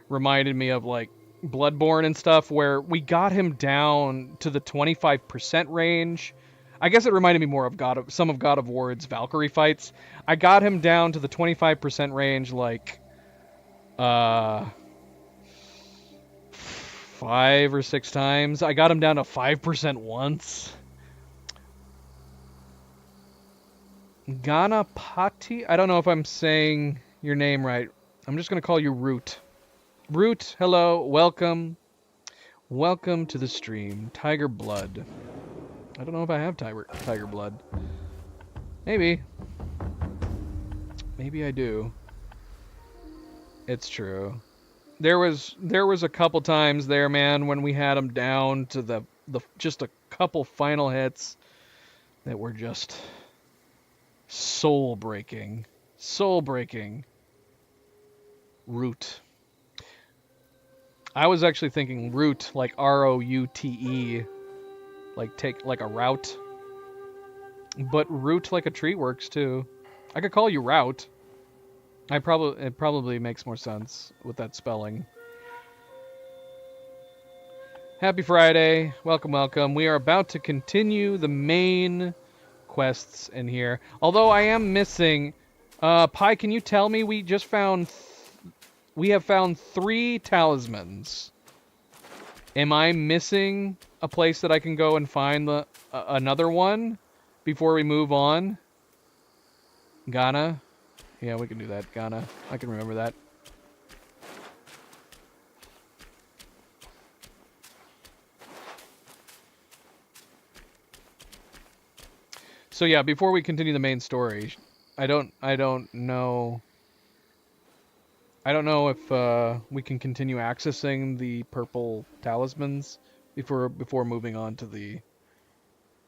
reminded me of like Bloodborne and stuff, where we got him down to the 25% range. I guess it reminded me more of some of God of War's Valkyrie fights. I got him down to the 25% range like 5 or 6 times. I got him down to 5% once. Ganapati? I don't know if I'm saying your name right. I'm just going to call you Root. Root, hello, welcome. Welcome to the stream. Tiger Blood. I don't know if I have Tiger Blood. Maybe. Maybe I do. It's true. There was a couple times there, man, when we had him down to the just a couple final hits that were just soul breaking. Soul breaking. Root. I was actually thinking route, like R-O-U-T-E, like a route. But root like a tree works too. I could call you Route. It probably makes more sense with that spelling. Happy Friday. Welcome, welcome. We are about to continue the main quests in here. Although I am missing... Pi, can you tell me we just found... We have found 3 talismans. Am I missing a place that I can go and find another one? before we move on? Ghana? Yeah, we can do that. Ghana. I can remember that. So yeah, before we continue the main story, I don't know. I don't know if we can continue accessing the purple talismans before moving on to the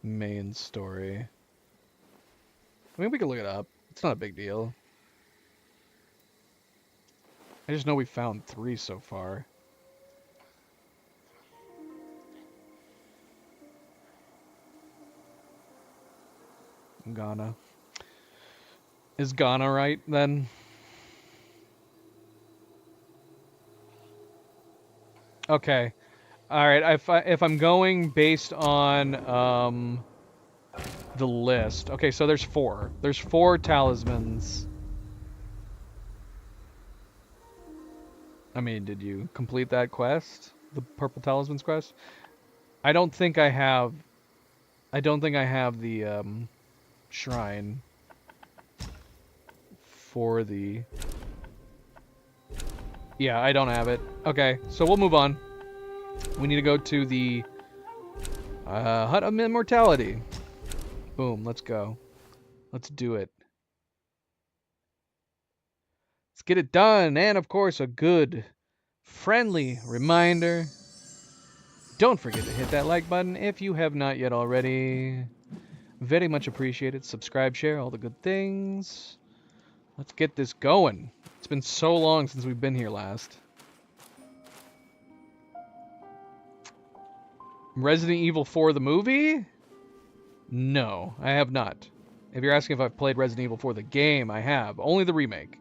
main story. I mean, we can look it up. It's not a big deal. I just know we found 3 so far. Ghana. Is Ghana right then? Okay. All right. If I'm going based on the list. Okay, so there's 4. There's 4 talismans. I mean, did you complete that quest? The Purple Talismans quest? I don't think I have the shrine for the... Yeah, I don't have it. Okay, so we'll move on. We need to go to the Hut of Immortality. Boom, let's go. Let's do it. Let's get it done. And of course, a good, friendly reminder. Don't forget to hit that like button if you have not yet already. Very much appreciated. Subscribe, share, all the good things. Let's get this going. It's been so long since we've been here last. Resident Evil 4 the movie? No, I have not. If you're asking if I've played Resident Evil 4 the game, I have. Only the remake.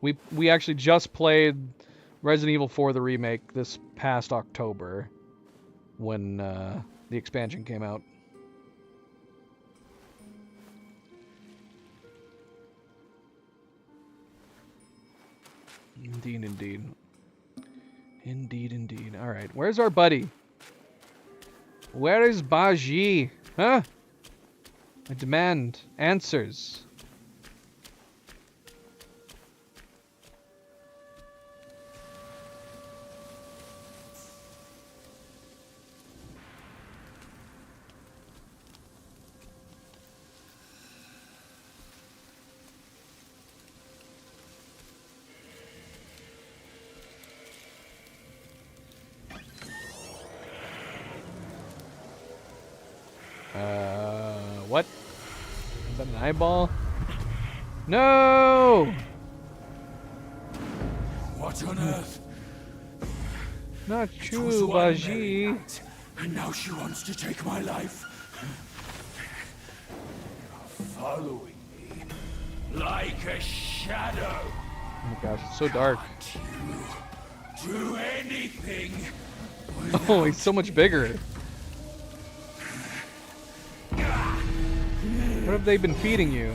We actually just played Resident Evil 4 the remake this past October when the expansion came out. Indeed, indeed. Indeed, indeed. Alright, where's our buddy? Where is Baji? Huh? I demand answers. What? Is that an eyeball? No! What on earth? Not true, Baji. And now she wants to take my life. You're following me like a shadow. Oh my gosh, it's so dark. You do anything. Oh, he's so much bigger. What have they been feeding you?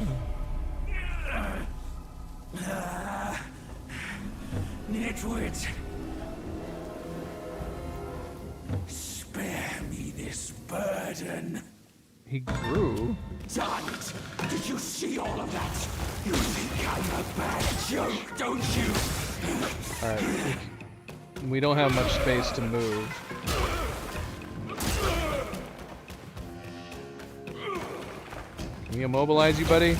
Nitwit. Spare me this burden. He grew. Damn it! Did you see all of that? You think I'm a bad joke, don't you? Alright. We don't have much space to move. Can we immobilize you, buddy?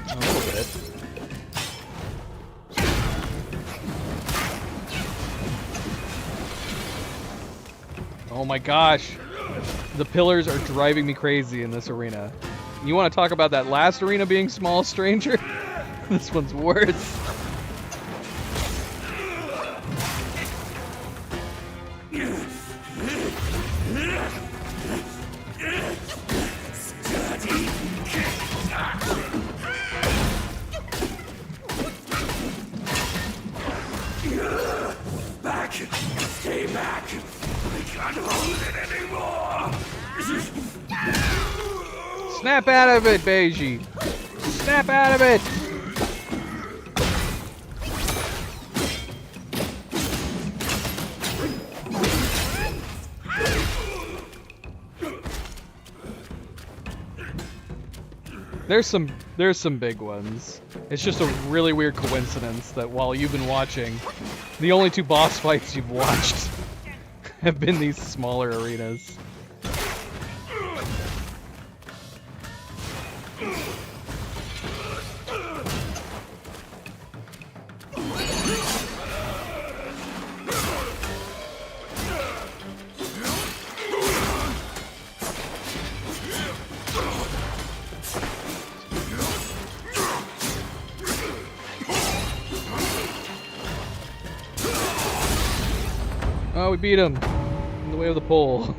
A little bit. Oh my gosh. The pillars are driving me crazy in this arena. You want to talk about that last arena being small, stranger? This one's worse. Back! Stay back! I can't hold it anymore! Snap out of it, Beiji! Snap out of it! There's some big ones. It's just a really weird coincidence that while you've been watching, the only 2 boss fights you've watched have been these smaller arenas. Oh, we beat him in the way of the pole.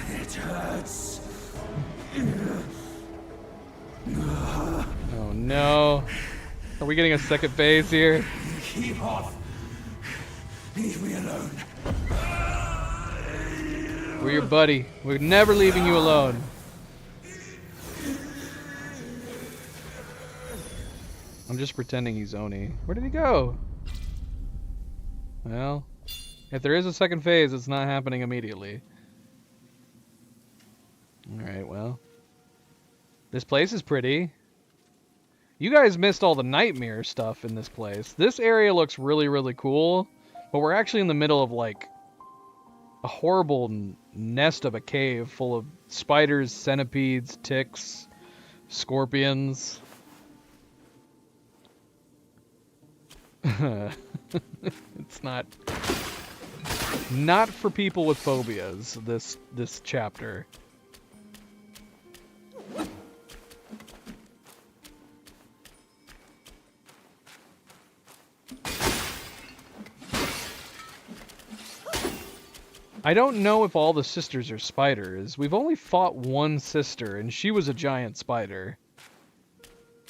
It hurts. Oh no. Are we getting a second phase here? Keep off. Leave me alone. We're your buddy. We're never leaving you alone. I'm just pretending he's Oni. Where did he go? Well, if there is a second phase, it's not happening immediately. Alright, well. This place is pretty. You guys missed all the nightmare stuff in this place. This area looks really, really cool, but we're actually in the middle of, like, a horrible nest of a cave full of spiders, centipedes, ticks, scorpions. It's not for people with phobias, this chapter. I don't know if all the sisters are spiders. We've only fought one sister, and she was a giant spider.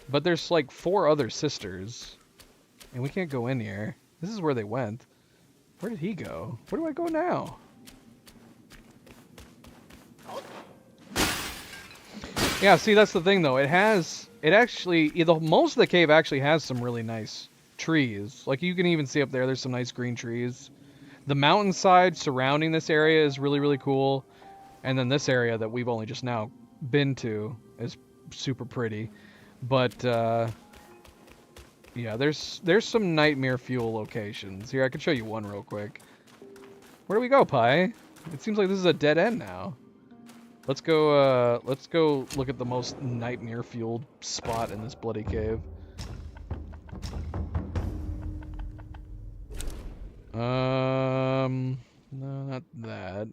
But there's like 4 other sisters. And we can't go in here. This is where they went. Where did he go? Where do I go now? Yeah, see, that's the thing, though. Most of the cave actually has some really nice trees. Like, you can even see up there's some nice green trees. The mountainside surrounding this area is really, really cool. And then this area that we've only just now been to is super pretty. But, yeah, there's some nightmare fuel locations. Here, I can show you one real quick. Where do we go, Pi? It seems like this is a dead end now. Let's go look at the most nightmare fueled spot in this bloody cave. No, not that.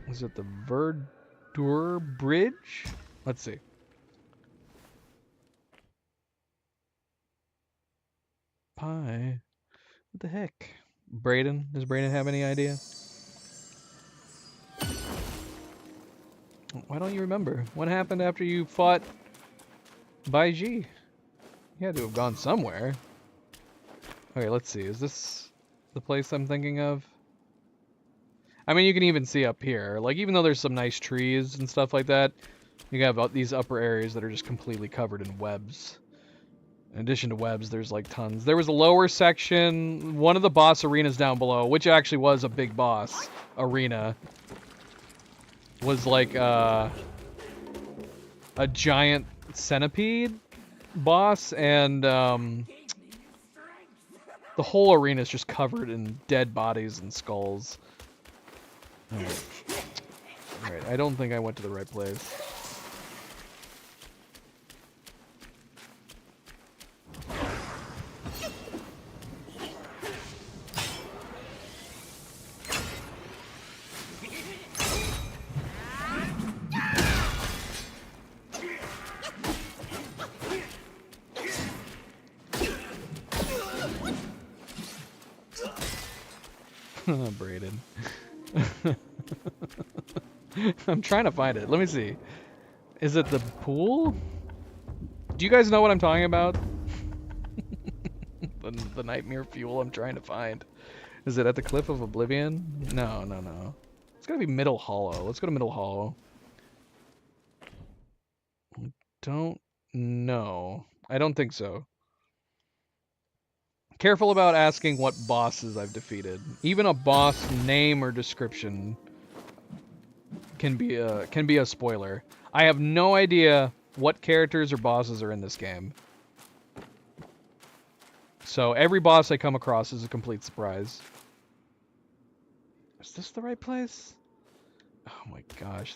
Is it the Verdure Bridge? Let's see. Pi. What the heck? Brayden? Does Brayden have any idea? Why don't you remember? What happened after you fought Baiji? You had to have gone somewhere. Okay, let's see. Is this the place I'm thinking of? I mean, you can even see up here. Like, even though there's some nice trees and stuff like that, you have these upper areas that are just completely covered in webs. In addition to webs, there's like tons. There was a lower section, one of the boss arenas down below, which actually was a big boss arena, was like a giant centipede boss, and the whole arena is just covered in dead bodies and skulls. Alright, I don't think I went to the right place. Brayden. I'm trying to find it. Let me see. Is it the pool? Do you guys know what I'm talking about? the nightmare fuel I'm trying to find. Is it at the Cliff of Oblivion? No, no, no. It's gotta be Middle Hollow. Let's go to Middle Hollow. don't know. I don't think so. Careful about asking what bosses I've defeated. Even a boss name or description can be a spoiler. I have no idea what characters or bosses are in this game. So every boss I come across is a complete surprise. Is this the right place? Oh my gosh,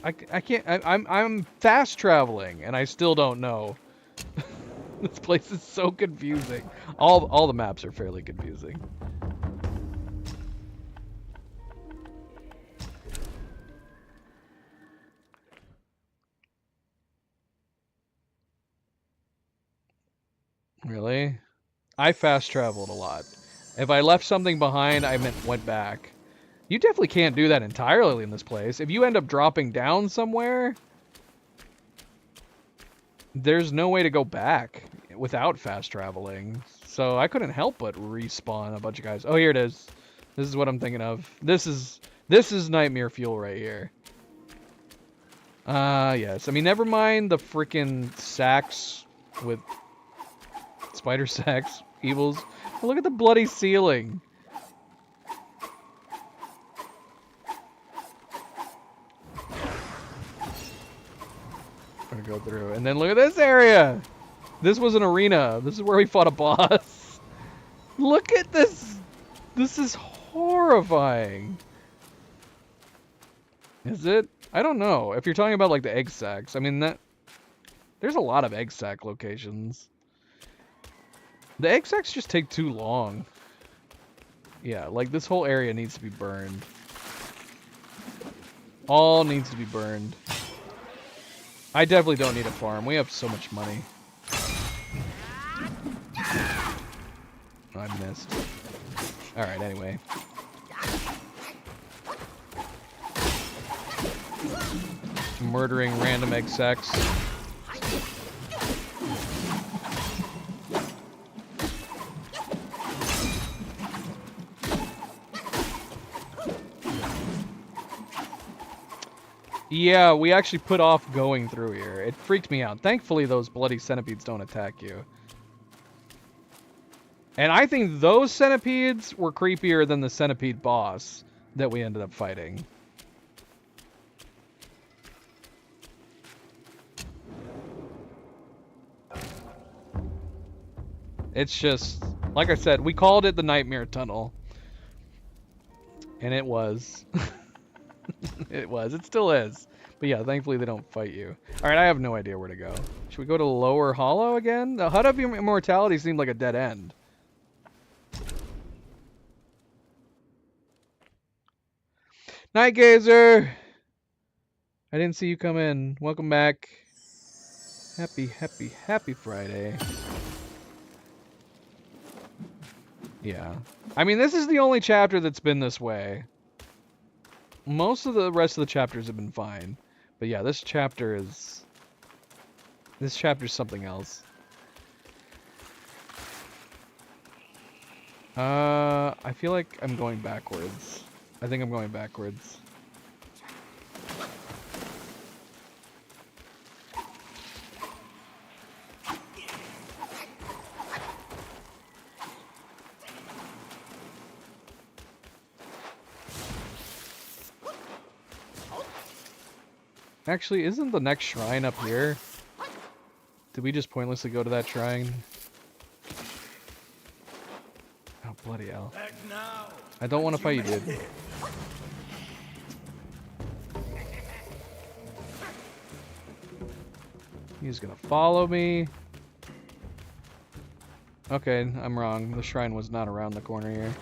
I'm fast traveling and I still don't know. This place is so confusing. All the maps are fairly confusing. Really? I fast traveled a lot. If I left something behind, I went back. You definitely can't do that entirely in this place. If you end up dropping down somewhere, there's no way to go back without fast traveling. So I couldn't help but respawn a bunch of guys. Oh, here it is. This is what I'm thinking of. This is Nightmare Fuel right here. Yes. I mean, never mind the freaking sacks with spider sacks, evils. Oh, look at the bloody ceiling. I'm gonna go through. And then look at this area. This was an arena. This is where we fought a boss. Look at this. This is horrifying. Is it? I don't know. If you're talking about like the egg sacks, I mean there's a lot of egg sack locations. The egg sacks just take too long. Yeah, like this whole area needs to be burned. All needs to be burned. I definitely don't need a farm. We have so much money. I missed. Alright, anyway. Murdering random egg sacks. Yeah, we actually put off going through here. It freaked me out. Thankfully, those bloody centipedes don't attack you. And I think those centipedes were creepier than the centipede boss that we ended up fighting. It's just, like I said, we called it the Nightmare Tunnel. And it was. It was. It still is. But yeah, thankfully they don't fight you. Alright, I have no idea where to go. Should we go to Lower Hollow again? The Hut of Immortality seemed like a dead end. Night Gazer! I didn't see you come in. Welcome back. Happy Friday. Yeah. I mean, this is the only chapter that's been this way. Most of the rest of the chapters have been fine. But yeah, this chapter is... This chapter's something else. I feel like I'm going backwards. I think I'm going backwards. Actually, isn't the next shrine up here? Did we just pointlessly go to that shrine? Oh, bloody hell. I don't want to fight you, dude. He's gonna follow me. Okay, I'm wrong. The shrine was not around the corner here.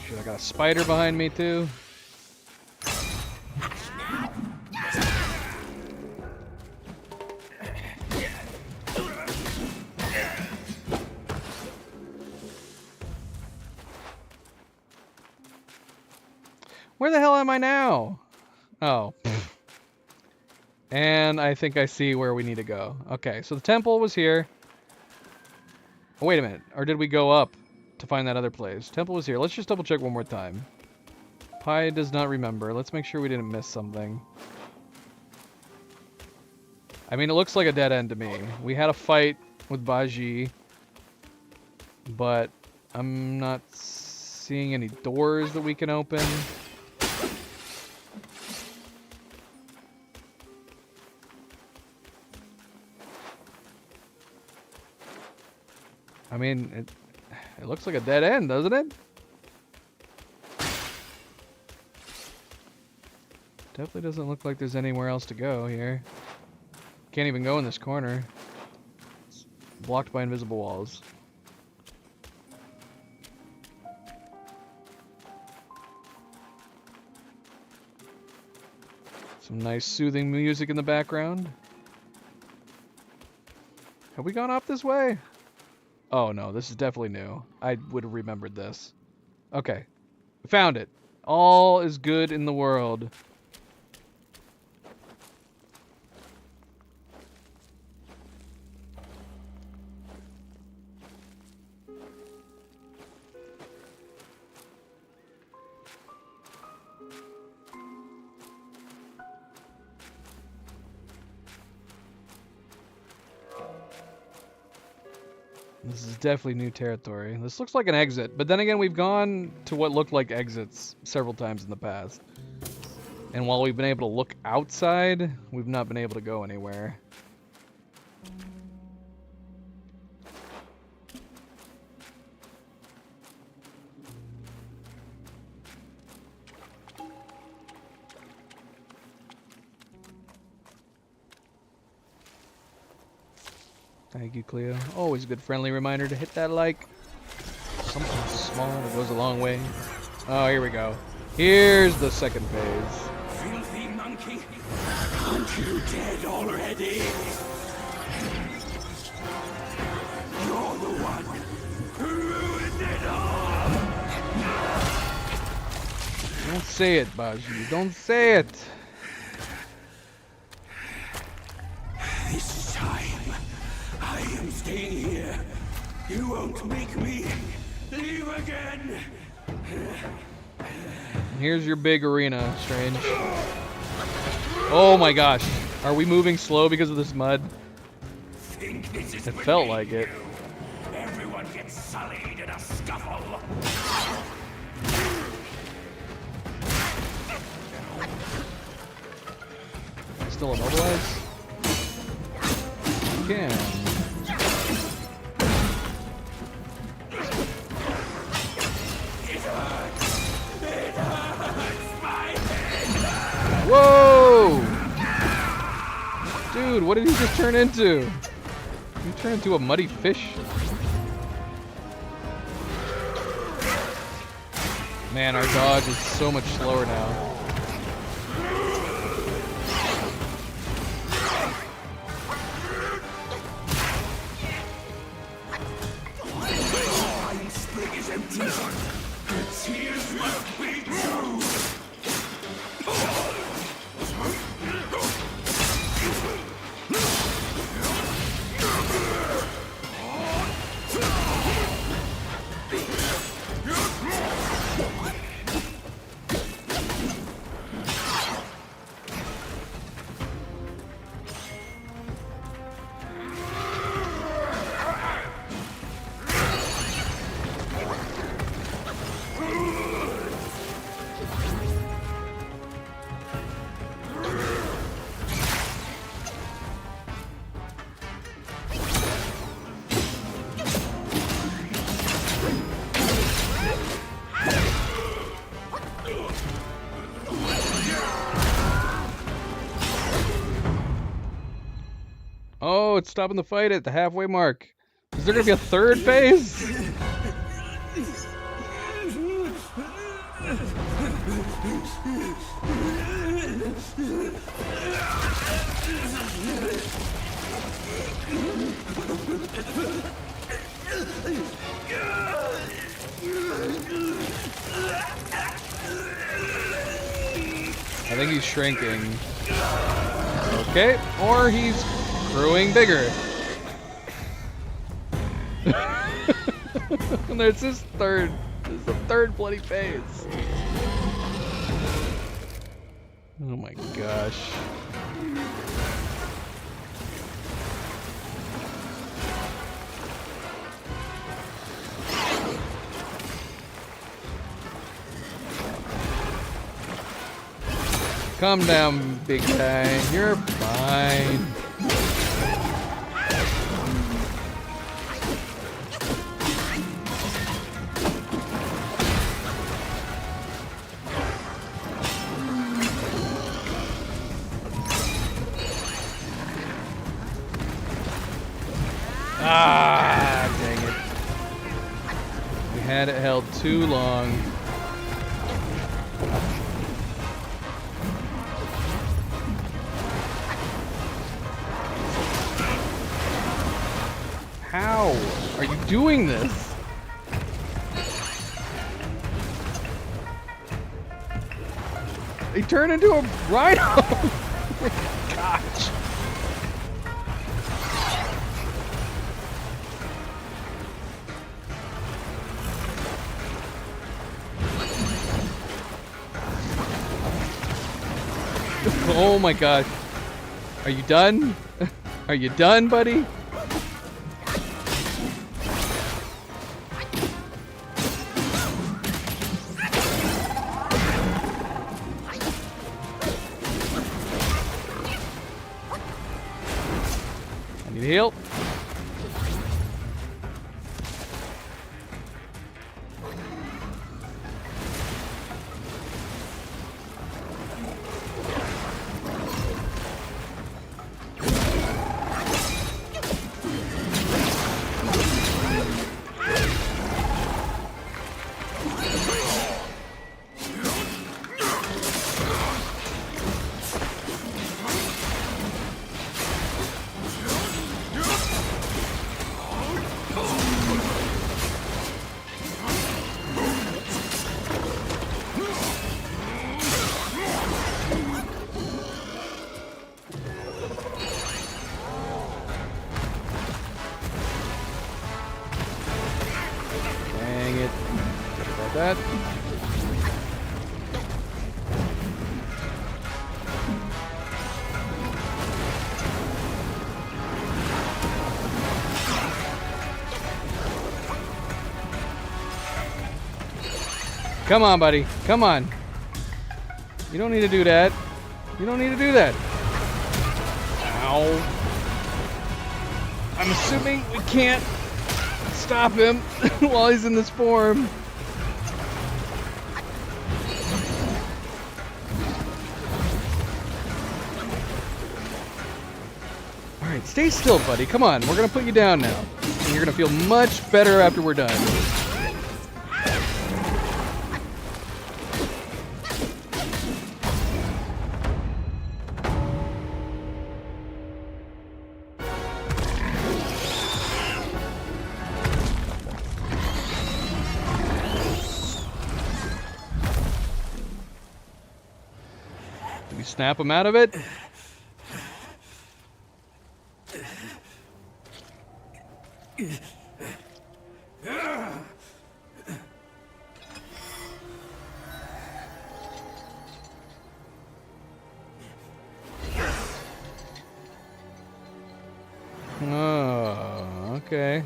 Shit, I got a spider behind me too. Where the hell am I now? Oh. And I think I see where we need to go. Okay, so the temple was here. Oh, wait a minute. Or did we go up to find that other place? Temple was here. Let's just double check one more time. Pi does not remember. Let's make sure we didn't miss something. I mean, it looks like a dead end to me. We had a fight with Baji, but I'm not seeing any doors that we can open. I mean, it looks like a dead end, doesn't it? Definitely doesn't look like there's anywhere else to go here. Can't even go in this corner. It's blocked by invisible walls. Some nice soothing music in the background. Have we gone up this way? Oh no, this is definitely new. I would have remembered this. Okay. Found it. All is good in the world. This is definitely new territory. This looks like an exit, but then again, we've gone to what looked like exits several times in the past. And while we've been able to look outside, we've not been able to go anywhere. Thank you, Cleo. Always a good friendly reminder to hit that like. Something small that goes a long way. Oh, here we go. Here's the second phase. Filthy monkey! Aren't you dead already? You're the one who ruined it all! Don't say it, Baji. Don't say it. This time, I am staying here. You won't make me leave again. Here's your big arena, Strange. Oh my gosh. Are we moving slow because of this mud? Think this is It felt like it. Everyone gets sullied in a scuffle. Still immobilized? Can. Whoa! Dude, what did he just turn into? He turned into a muddy fish. Man, our dodge is so much slower now. Iron Spring is empty. The tears must be true. Oh, it's stopping the fight at the halfway mark. Is there gonna be a third phase? I think he's shrinking. Okay, or he's growing bigger. And there's this third bloody phase. Oh my gosh. Calm down, big guy. You're fine. Ah, dang it. We had it held too long. How are you doing this? They turn into a rhino! Oh my gosh. Oh my gosh. Are you done? Are you done, buddy? I need heal. Dang it. Sorry about that. Come on, buddy. Come on. You don't need to do that. You don't need to do that. Ow. I'm assuming we can't stop him while he's in this form. Alright, stay still, buddy. Come on. We're going to put you down now. And you're going to feel much better after we're done. Did we snap him out of it? Oh, okay.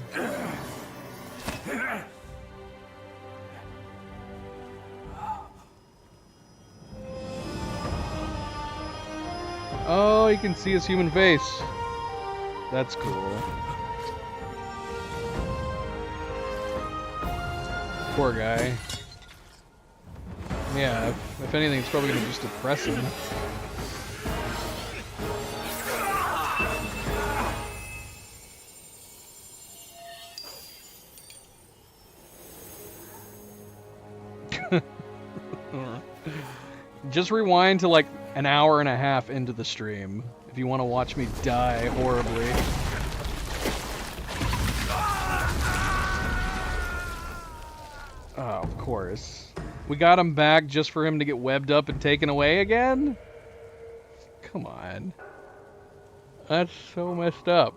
Oh, you can see his human face. That's cool. Poor guy. Yeah, if anything, it's probably gonna just depress him. Just rewind to like an hour and a half into the stream if you want to watch me die horribly. Oh, of course. We got him back just for him to get webbed up and taken away again? Come on. That's so messed up.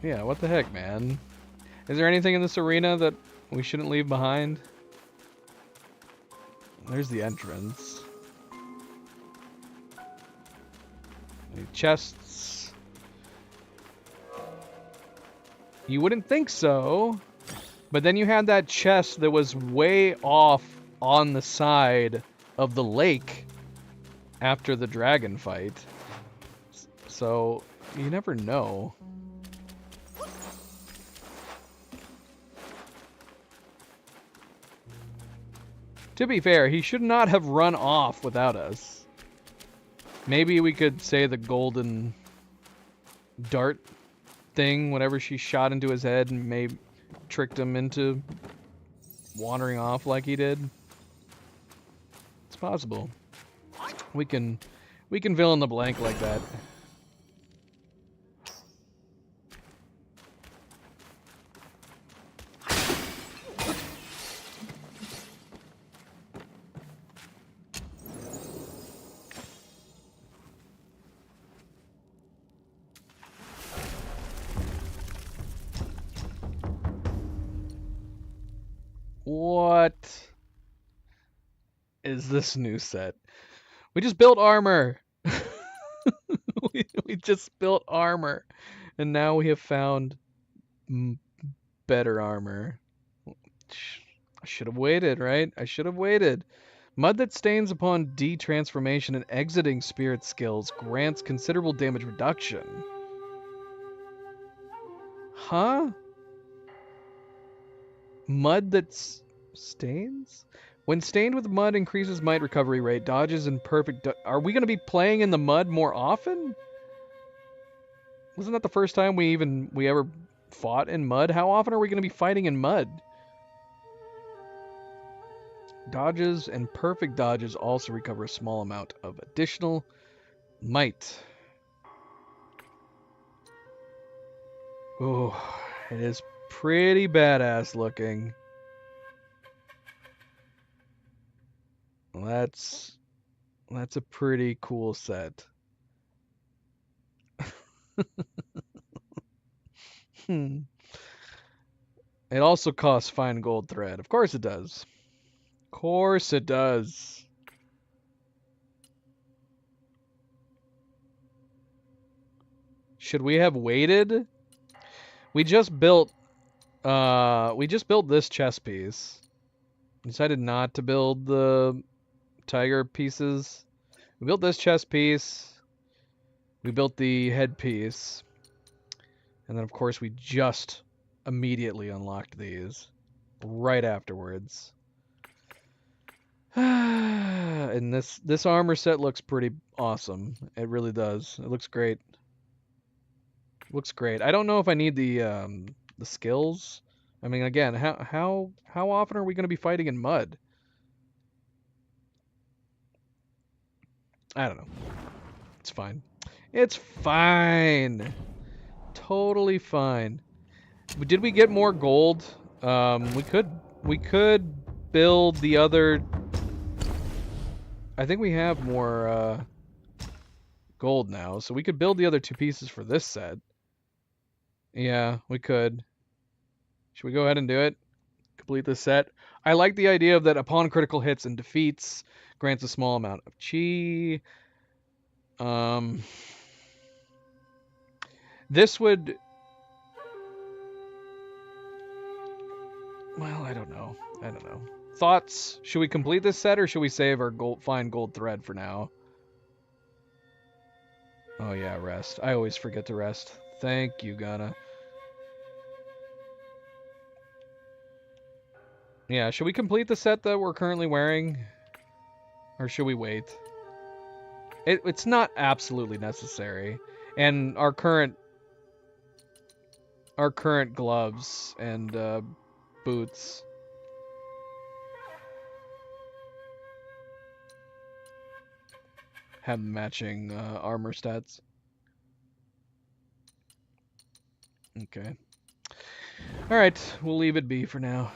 Yeah, what the heck, man? Is there anything in this arena that we shouldn't leave behind? There's the entrance. Any chests? You wouldn't think so, but then you had that chest that was way off on the side of the lake after the dragon fight. So, you never know. To be fair, he should not have run off without us. Maybe we could say the golden dart thing, whenever she shot into his head and maybe tricked him into wandering off like he did. It's possible. We can fill in the blank like that. What is this new set? We just built armor. we just built armor, and now we have found better armor. I should have waited, right? I should have waited. Mud that stains upon detransformation and exiting spirit skills grants considerable damage reduction. Huh? Mud that stains? When stained with mud, increases might recovery rate. Dodges and perfect... Are we going to be playing in the mud more often? Wasn't that the first time we ever fought in mud? How often are we going to be fighting in mud? Dodges and perfect dodges also recover a small amount of additional might. Oh, it is pretty badass looking. Well, that's a pretty cool set. It also costs fine gold thread. Of course it does. Of course it does. Should we have waited? We just built this chess piece. Decided not to build the tiger pieces. We built this chess piece. We built the headpiece. And then of course we just immediately unlocked these right afterwards. And this armor set looks pretty awesome. It really does. It looks great. Looks great. I don't know if I need the skills. I mean, again, how often are we going to be fighting in mud? I don't know. It's fine. It's fine. Totally fine. Did we get more gold? We could build the other. I think we have more gold now, so we could build the other two pieces for this set. Yeah, we could. Should we go ahead and do it? Complete this set. I like the idea of that upon critical hits and defeats, grants a small amount of chi. This would... Well, I don't know. Thoughts? Should we complete this set or should we save our fine gold thread for now? Oh yeah, rest. I always forget to rest. Thank you, Ghana. Yeah, should we complete the set that we're currently wearing? Or should we wait? It's not absolutely necessary. And our current gloves and boots have matching armor stats. Okay. Alright, we'll leave it be for now.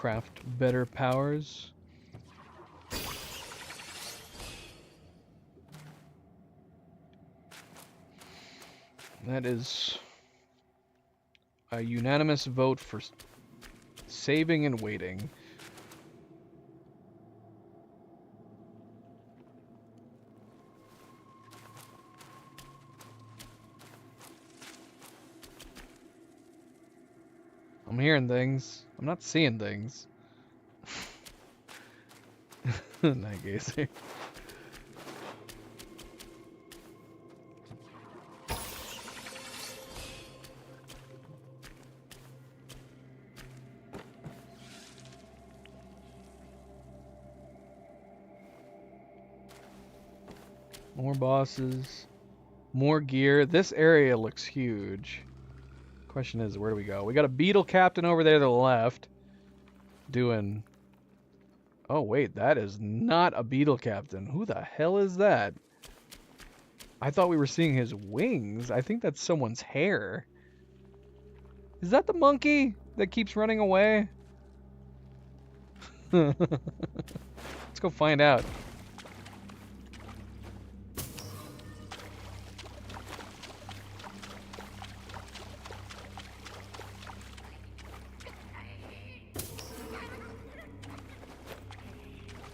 craft better powers. That is a unanimous vote for saving and waiting. I'm hearing things. I'm not seeing things. Night gazer. More bosses. More gear. This area looks huge. Question is, where do we go? We got a beetle captain over there to the left. Doing... Oh, wait. That is not a beetle captain. Who the hell is that? I thought we were seeing his wings. I think that's someone's hair. Is that the monkey that keeps running away? Let's go find out.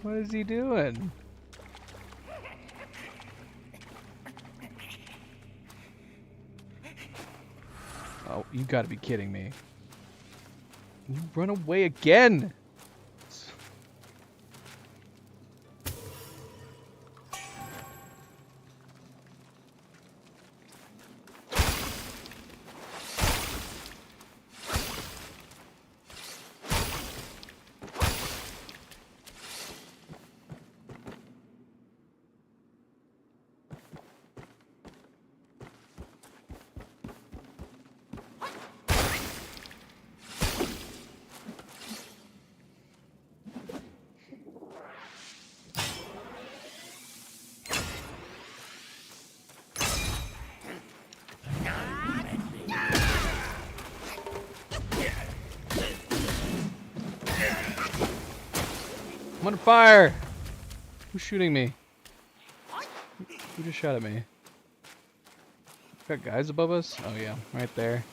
What is he doing? Oh, you gotta be kidding me. You run away again! I'm on fire! Who's shooting me? Who just shot at me? Got guys above us? Oh yeah, right there.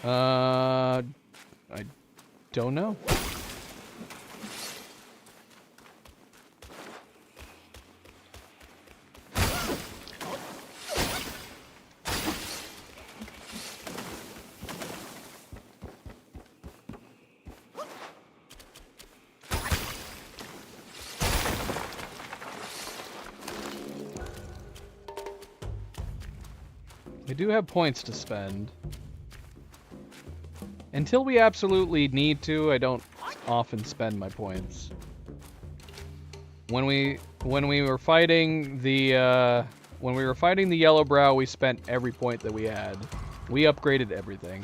I don't know. We do have points to spend. Until we absolutely need to, I don't often spend my points. When we were fighting the Yellowbrow, we spent every point that we had. We upgraded everything.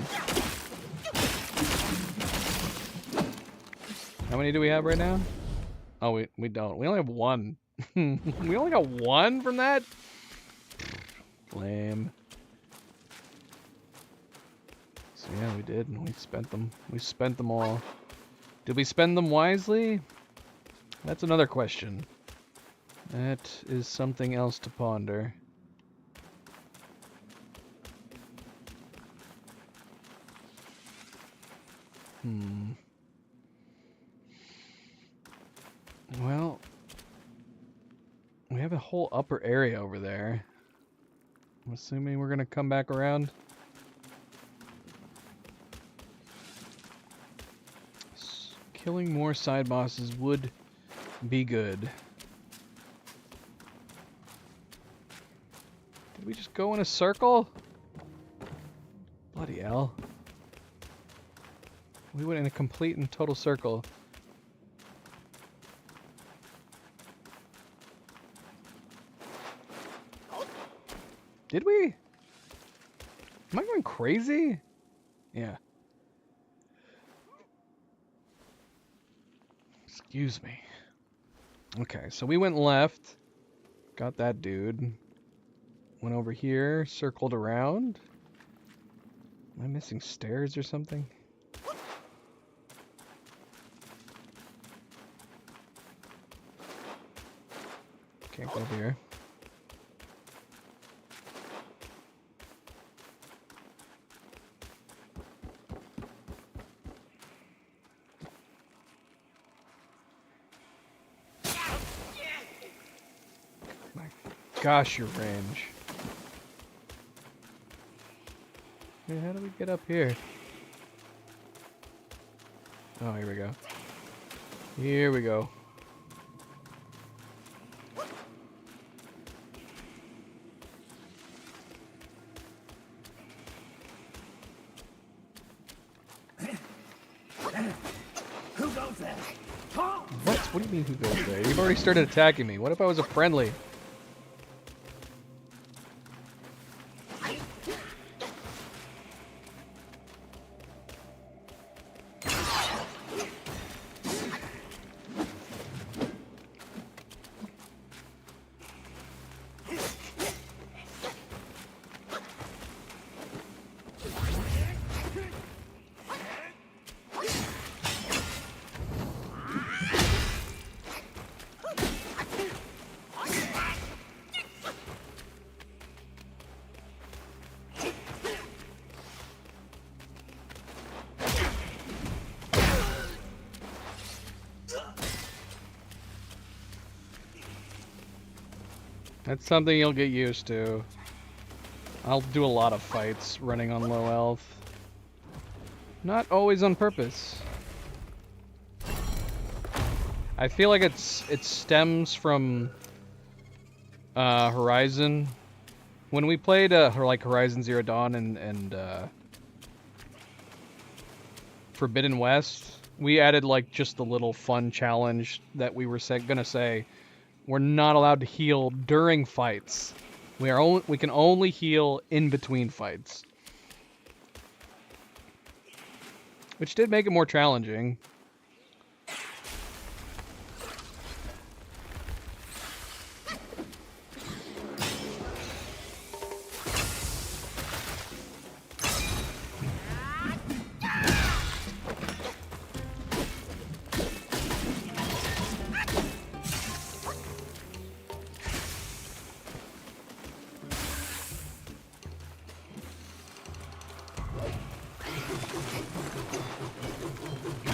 How many do we have right now? Oh, we don't. We only have one. We only got one from that? Lame. So yeah, we did. We spent them. We spent them all. Did we spend them wisely? That's another question. That is something else to ponder. Well, we have a whole upper area over there. I'm assuming we're gonna come back around. Killing more side bosses would be good. Did we just go in a circle? Bloody hell. We went in a complete and total circle. Did we? Am I going crazy? Yeah. Excuse me. Okay, so we went left. Got that dude. Went over here, circled around. Am I missing stairs or something? Can't go up here. My gosh, your range. Hey, how do we get up here? Oh, here we go. Here we go. Who goes there? What? What do you mean who goes there? You've already started attacking me. What if I was a friendly? That's something you'll get used to. I'll do a lot of fights running on low health. Not always on purpose. I feel like it stems from Horizon. When we played like Horizon Zero Dawn and Forbidden West, we added like just a little fun challenge that we were gonna say we're not allowed to heal during fights. We can only heal in between fights, which did make it more challenging.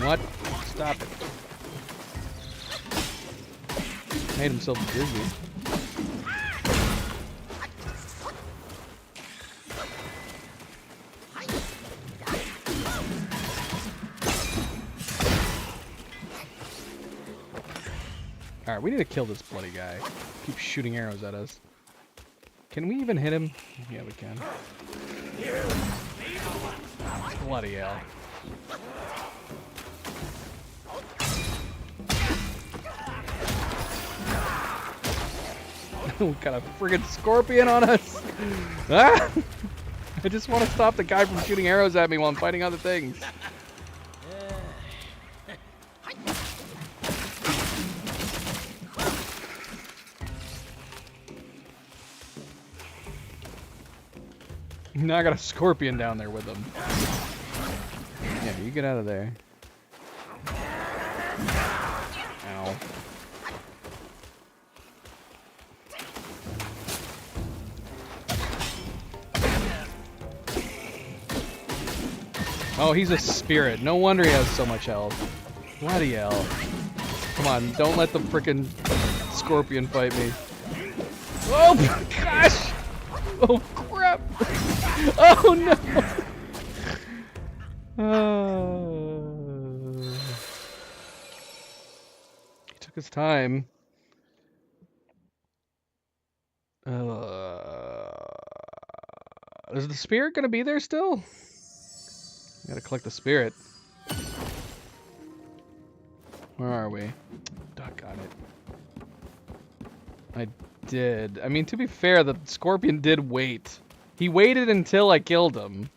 What? Stop it. Made himself dizzy. Alright, we need to kill this bloody guy. Keep shooting arrows at us. Can we even hit him? Yeah, we can. Bloody hell. We got a friggin' scorpion on us! Ah! I just want to stop the guy from shooting arrows at me while I'm fighting other things. Now I got a scorpion down there with him. Yeah, you get out of there. Ow. Oh, he's a spirit. No wonder he has so much health. Bloody hell. Come on, don't let the frickin' scorpion fight me. Oh, gosh! Oh, crap! Oh, no! He took his time. Is the spirit gonna be there still? Gotta collect the spirit. Where are we? Doggone it. I did. I mean, to be fair, the scorpion did wait. He waited until I killed him.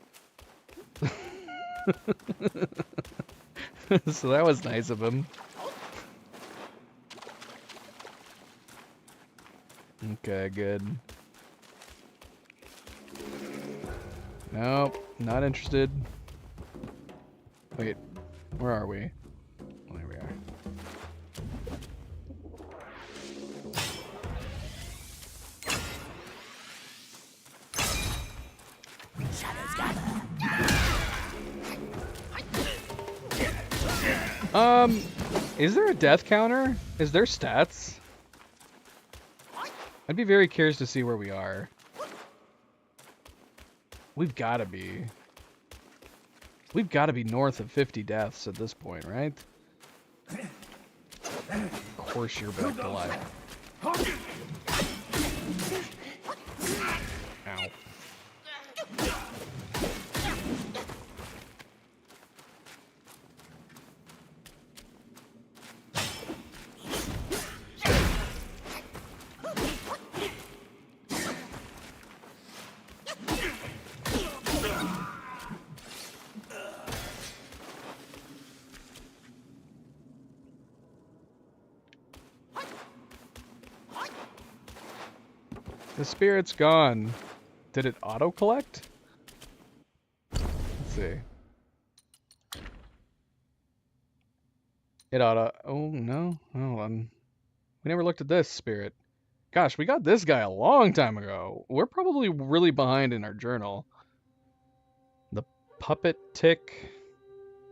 So that was nice of him. Okay, good. Nope. Not interested. Wait, where are we? Oh, there we are. Is there a death counter? Is there stats? I'd be very curious to see where we are. We've got to be. We've got to be north of 50 deaths at this point, right? Of course you're back to life. Ow. The spirit's gone. Did it auto-collect? Let's see. It auto... Oh, no. Hold on. We never looked at this spirit. Gosh, we got this guy a long time ago. We're probably really behind in our journal. The puppet tick.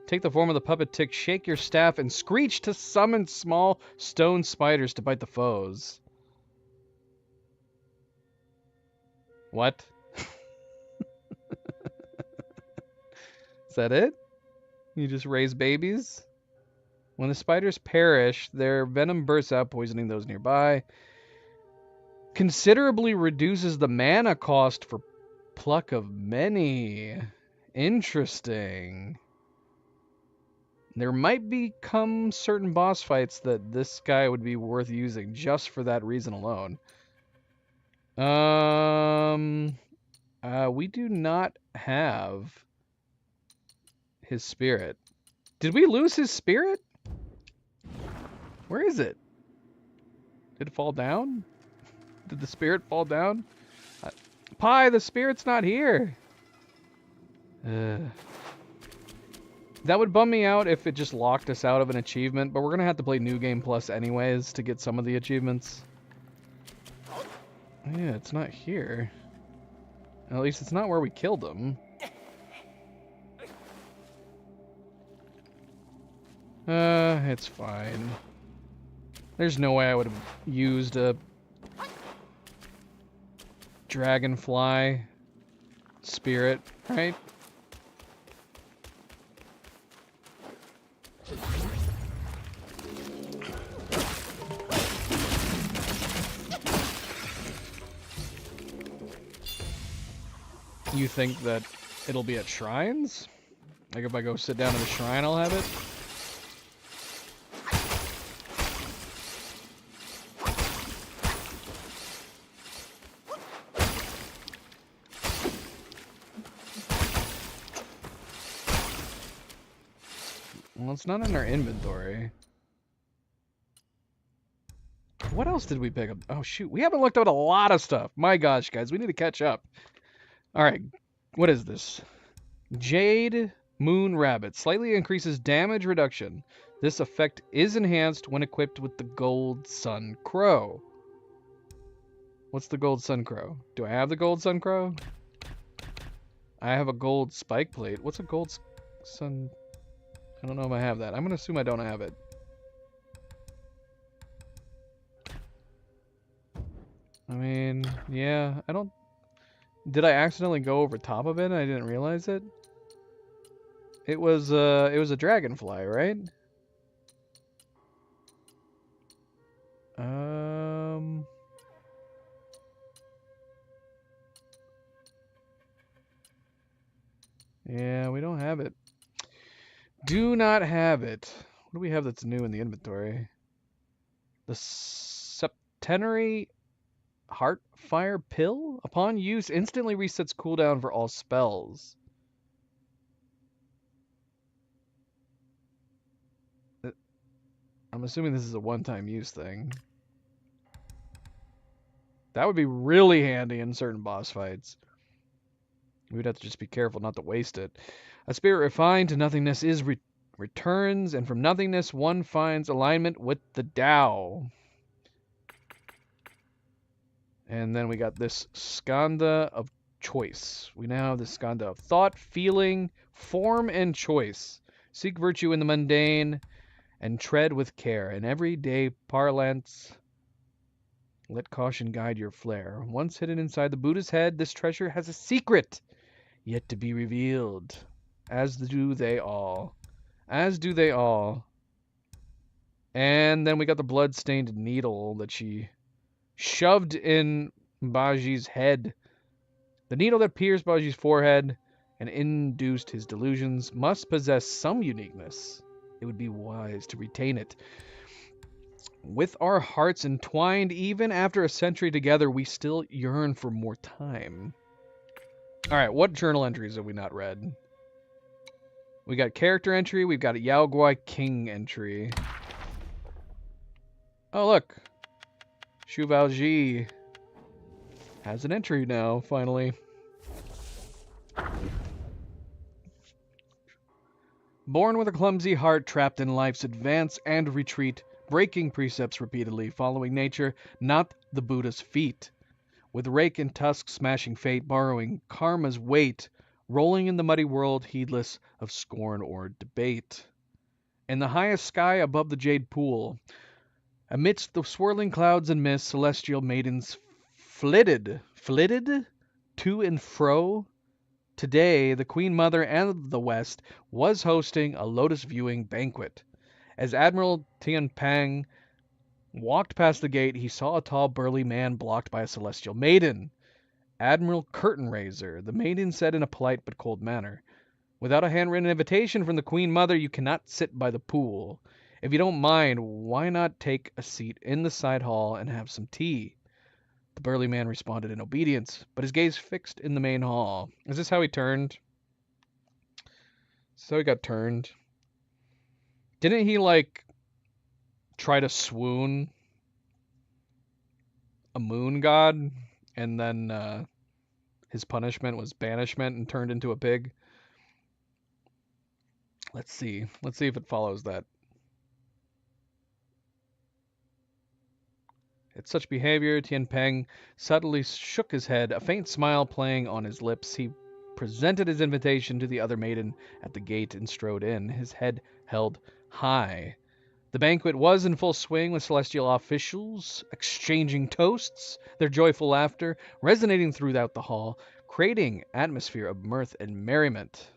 Take the form of the puppet tick, shake your staff, and screech to summon small stone spiders to bite the foes. What? Is that it? You just raise babies? When the spiders perish, their venom bursts out, poisoning those nearby. Considerably reduces the mana cost for Pluck of Many. Interesting. There might become certain boss fights that this guy would be worth using just for that reason alone. We do not have his spirit. Did we lose his spirit? Where is it? Did it fall down? Did the spirit fall down? Pi, the spirit's not here. That would bum me out if it just locked us out of an achievement, but we're gonna have to play New Game Plus anyways to get some of the achievements. Yeah, it's not here. At least it's not where we killed him. It's fine. There's no way I would have used a dragonfly spirit, right? You think that it'll be at shrines? Like if I go sit down at a shrine, I'll have it? Well, it's not in our inventory. What else did we pick up? Oh, shoot. We haven't looked at a lot of stuff. My gosh, guys. We need to catch up. All right. What is this? Jade Moon Rabbit. Slightly increases damage reduction. This effect is enhanced when equipped with the Gold Sun Crow. What's the Gold Sun Crow? Do I have the Gold Sun Crow? I have a gold spike plate. What's a gold sun... I don't know if I have that. I'm going to assume I don't have it. I mean, yeah, I don't... Did I accidentally go over top of it and I didn't realize it? It was a dragonfly, right? Yeah, we don't have it. Do not have it. What do we have that's new in the inventory? The Septenary Heartfire Pill? Upon use, instantly resets cooldown for all spells. I'm assuming this is a one-time use thing. That would be really handy in certain boss fights. We would have to just be careful not to waste it. A spirit refined to nothingness is returns, and from nothingness one finds alignment with the Tao. And then we got this skandha of choice. We now have the skandha of thought, feeling, form, and choice. Seek virtue in the mundane, and tread with care. In everyday parlance, let caution guide your flair. Once hidden inside the Buddha's head, this treasure has a secret yet to be revealed. As do they all. As do they all. And then we got the blood-stained needle that she shoved in Baji's head. The needle that pierced Baji's forehead and induced his delusions must possess some uniqueness. It would be wise to retain it. With our hearts entwined, even after a century together, we still yearn for more time. All right, what journal entries have we not read? We got character entry. We've got a Yao Guai King entry. Oh, look. Xu Valji has an entry now, finally. Born with a clumsy heart trapped in life's advance and retreat, breaking precepts repeatedly, following nature, not the Buddha's feet. With rake and tusk smashing fate, borrowing karma's weight, rolling in the muddy world, heedless of scorn or debate. In the highest sky above the jade pool, amidst the swirling clouds and mists, celestial maidens flitted to and fro. Today, the Queen Mother and the West was hosting a lotus viewing banquet. As Admiral Tian Pang walked past the gate, he saw a tall, burly man blocked by a celestial maiden. Admiral Curtain Raiser, the maiden said in a polite but cold manner. Without a handwritten invitation from the Queen Mother, you cannot sit by the pool. If you don't mind, why not take a seat in the side hall and have some tea? The burly man responded in obedience, but his gaze fixed in the main hall. Is this how he turned? So he got turned. Didn't he, like, try to swoon a moon god, and then his punishment was banishment and turned into a pig? Let's see. Let's see if it follows that. At such behavior, Tian Peng subtly shook his head, a faint smile playing on his lips. He presented his invitation to the other maiden at the gate and strode in, his head held high. The banquet was in full swing, with celestial officials exchanging toasts, their joyful laughter resonating throughout the hall, creating atmosphere of mirth and merriment.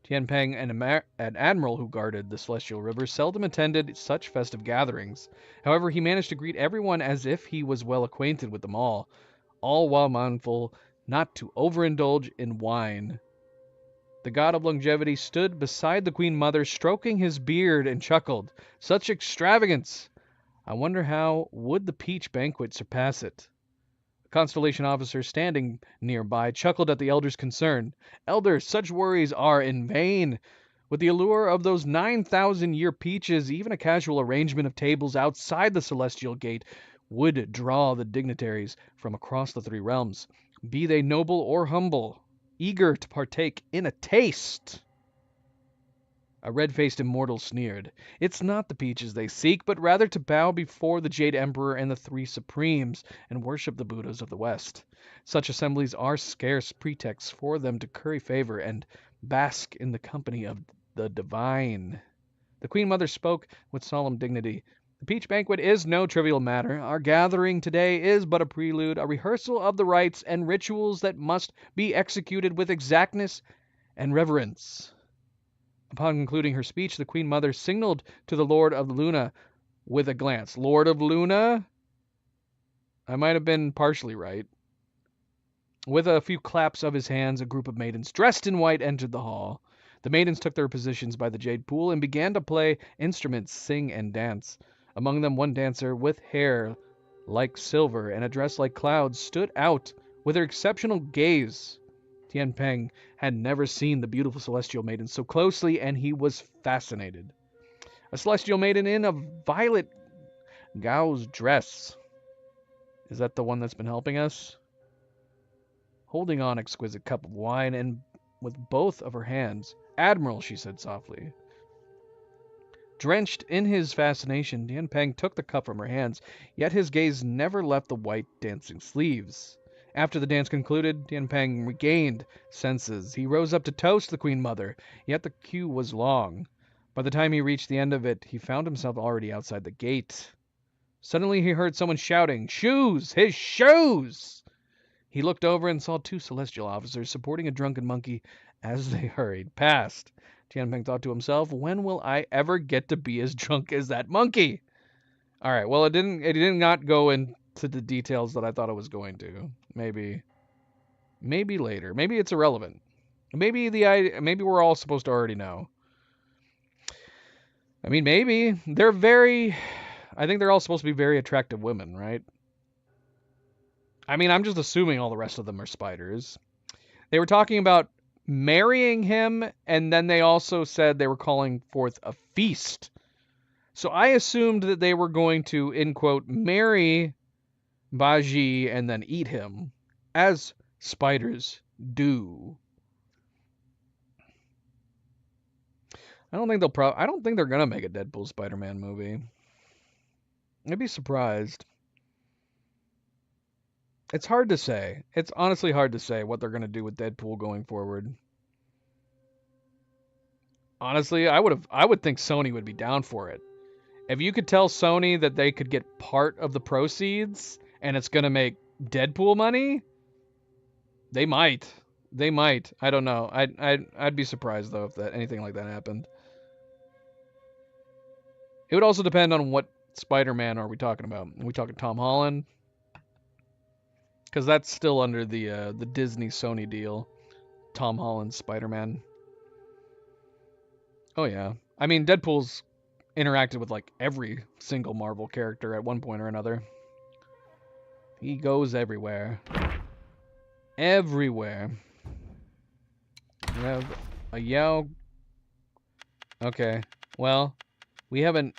Tian Peng, an admiral who guarded the celestial river, seldom attended such festive gatherings. However, he managed to greet everyone as if he was well acquainted with them all while mindful not to overindulge in wine. The god of longevity stood beside the Queen Mother, stroking his beard, and chuckled. Such extravagance! I wonder how would the peach banquet surpass it? Constellation officer standing nearby chuckled at the elder's concern. Elder, such worries are in vain. With the allure of those 9,000-year peaches, even a casual arrangement of tables outside the celestial gate would draw the dignitaries from across the three realms, be they noble or humble, eager to partake in a taste. A red-faced immortal sneered. It's not the peaches they seek, but rather to bow before the Jade Emperor and the Three Supremes and worship the Buddhas of the West. Such assemblies are scarce pretexts for them to curry favor and bask in the company of the divine. The Queen Mother spoke with solemn dignity. The peach banquet is no trivial matter. Our gathering today is but a prelude, a rehearsal of the rites and rituals that must be executed with exactness and reverence. Upon concluding her speech, the Queen Mother signaled to the Lord of Luna with a glance. Lord of Luna? I might have been partially right. With a few claps of his hands, a group of maidens dressed in white entered the hall. The maidens took their positions by the jade pool and began to play instruments, sing, and dance. Among them, one dancer with hair like silver and a dress like clouds stood out with her exceptional gaze. Tian Peng had never seen the beautiful celestial maiden so closely, and he was fascinated. A celestial maiden in a violet gauze dress. Is that the one that's been helping us? holding on exquisite cup of wine and with both of her hands. Admiral, she said softly. Drenched in his fascination, Dian Peng took the cup from her hands, yet his gaze never left the white dancing sleeves. After the dance concluded, Dian Peng regained senses. He rose up to toast the Queen Mother, yet the queue was long. By the time he reached the end of it, he found himself already outside the gate. Suddenly he heard someone shouting, "Shoes! His shoes!" He looked over and saw two celestial officers supporting a drunken monkey as they hurried past. Tianpeng thought to himself, when will I ever get to be as drunk as that monkey? All right, well, it did not go into the details that I thought it was going to. Maybe later. Maybe it's irrelevant. Maybe we're all supposed to already know. I mean, maybe. I think they're all supposed to be very attractive women, right? I mean, I'm just assuming all the rest of them are spiders. They were talking about marrying him, and then they also said they were calling forth a feast. So I assumed that they were going to, in quote, marry Baji and then eat him, as spiders do. I don't think they're gonna make a Deadpool Spider-Man movie. I'd be surprised. It's hard to say. It's honestly hard to say what they're gonna do with Deadpool going forward. Honestly, I would think Sony would be down for it. If you could tell Sony that they could get part of the proceeds and it's gonna make Deadpool money, they might. They might. I don't know. I'd be surprised though if anything like that happened. It would also depend on what Spider-Man are we talking about. Are we talking Tom Holland? Because that's still under the Disney Sony deal. Tom Holland's Spider-Man. Oh yeah. I mean, Deadpool's interacted with like every single Marvel character at one point or another. He goes everywhere. Everywhere. We have a Yao. Okay. Well, we have a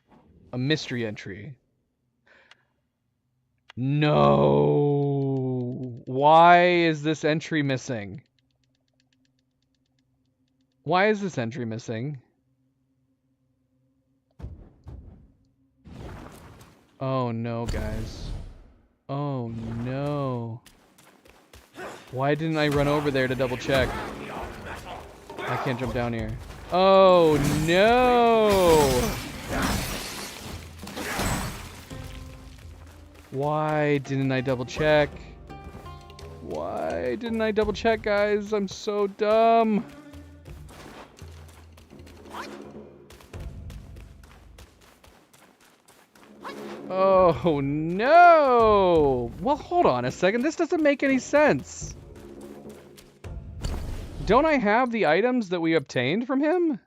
mystery entry. No. Why is this entry missing? Why is this entry missing? Oh no, guys. Oh no. Why didn't I run over there to double check? I can't jump down here. Oh no! Why didn't I double check? Why didn't I double check, guys? I'm so dumb. Oh no! Well, hold on a second. This doesn't make any sense. Don't I have the items that we obtained from him?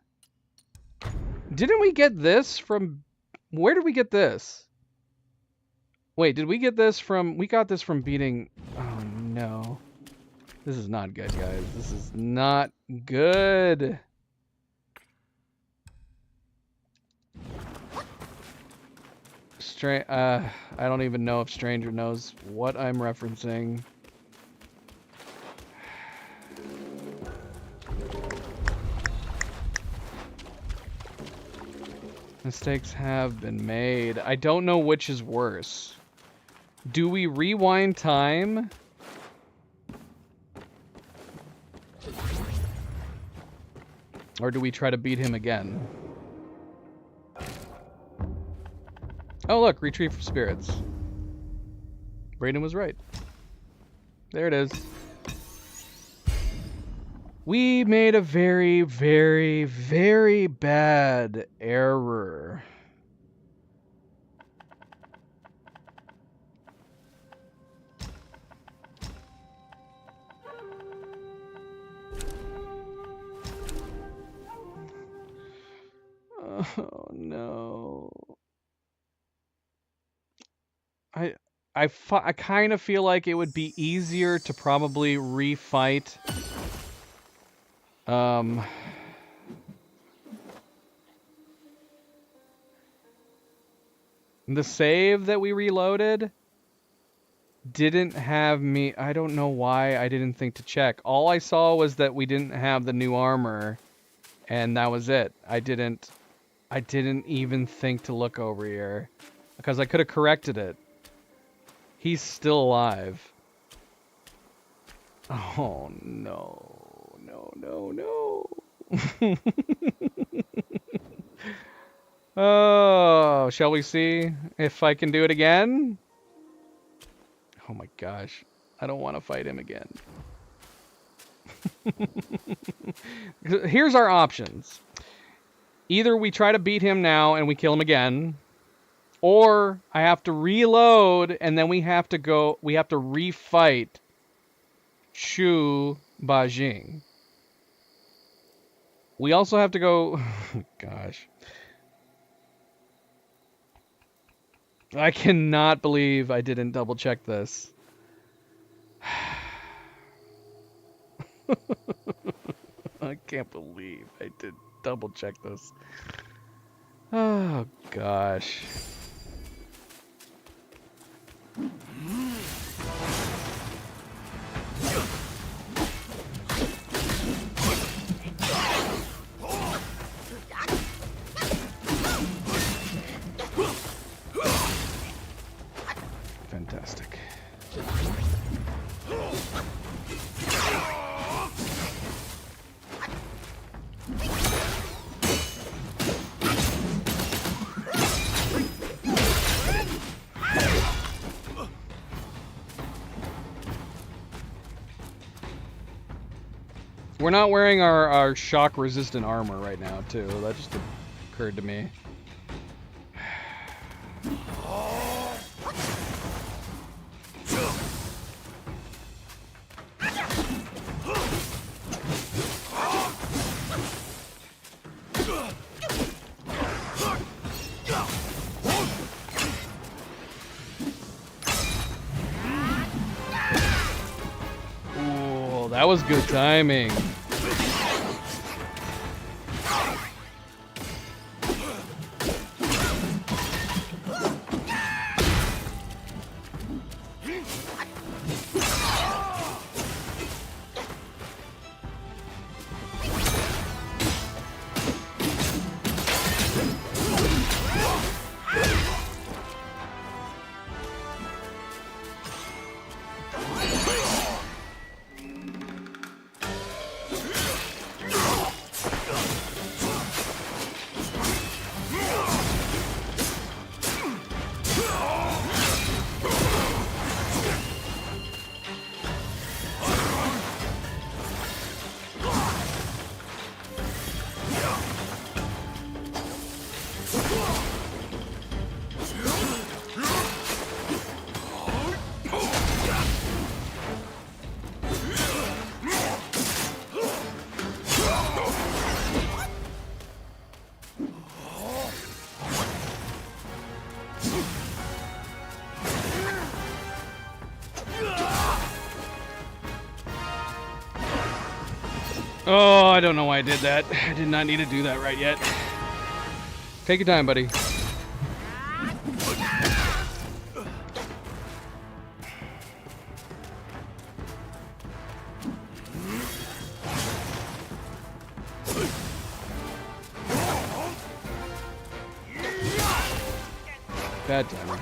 Didn't we get this from... Where did we get this? Wait, did we get this from... We got this from beating... Oh no. This is not good, guys. This is not good. I don't even know if Stranger knows what I'm referencing. Mistakes have been made. I don't know which is worse. Do we rewind time? Or do we try to beat him again? Oh look, retrieve spirits. Brayden was right. There it is. We made a very, very, very bad error. Oh no. I kind of feel like it would be easier to probably refight the save that we reloaded didn't have me. I don't know why I didn't think to check. All I saw was that we didn't have the new armor, and that was it. I didn't even think to look over here because I could have corrected it. He's still alive. Oh no, no, no, no. Oh, shall we see if I can do it again? Oh my gosh, I don't want to fight him again. Here's our options. Either we try to beat him now and we kill him again, or I have to reload and then we have to refight Chu Bajing. We also have to go, gosh. I cannot believe I didn't double check this. I can't believe I did double check this. Oh gosh. Fantastic. We're not wearing our shock resistant armor right now too. That just occurred to me. Ooh, that was good timing. Oh, I don't know why I did that. I did not need to do that right yet. Take your time, buddy. Bad timing.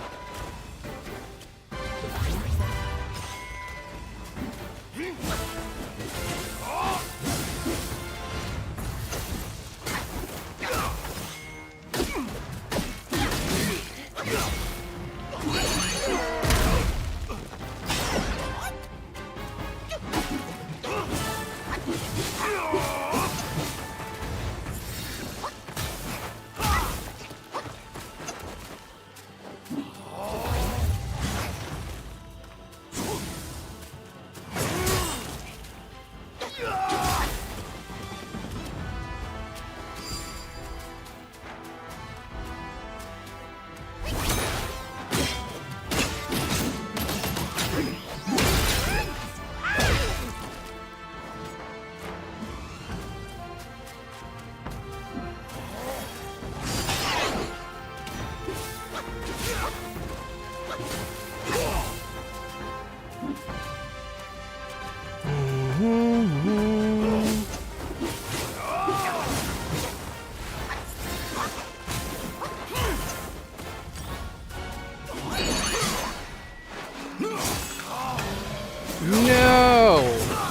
No!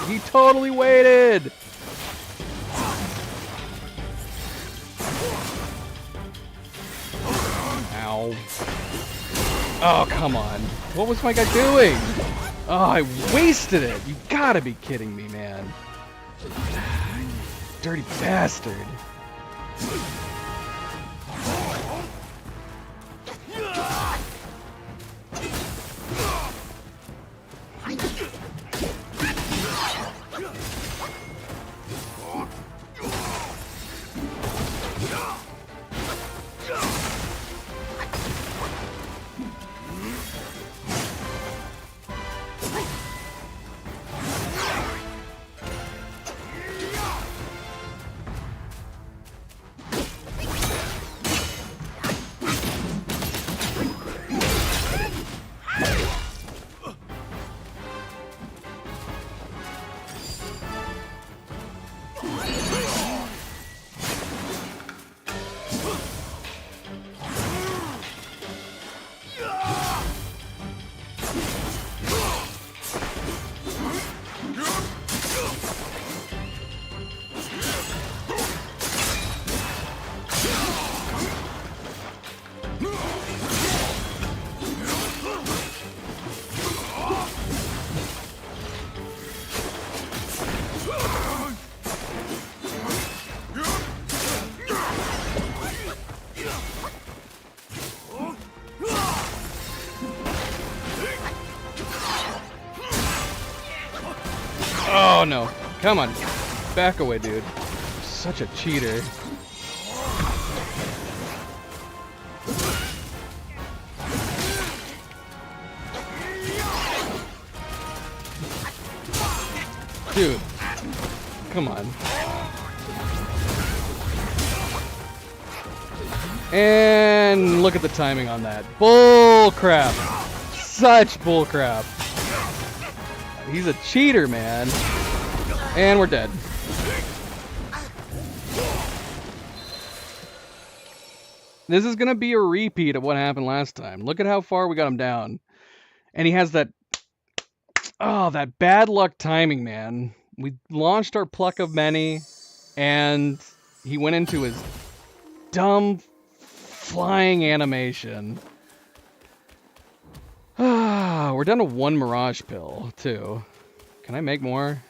He totally waited! Ow. Oh, come on. What was my guy doing? Oh, I wasted it! You gotta be kidding me, man. Dirty bastard. Oh no. Come on. Back away, dude. Such a cheater. Dude. Come on. And look at the timing on that. Bull crap. Such bull crap. He's a cheater, man. And we're dead. This is gonna be a repeat of what happened last time. Look at how far we got him down. And he has that... Oh, that bad luck timing, man. We launched our Pluck of Many, and he went into his dumb flying animation. We're down to 1 Mirage Pill, too. Can I make more?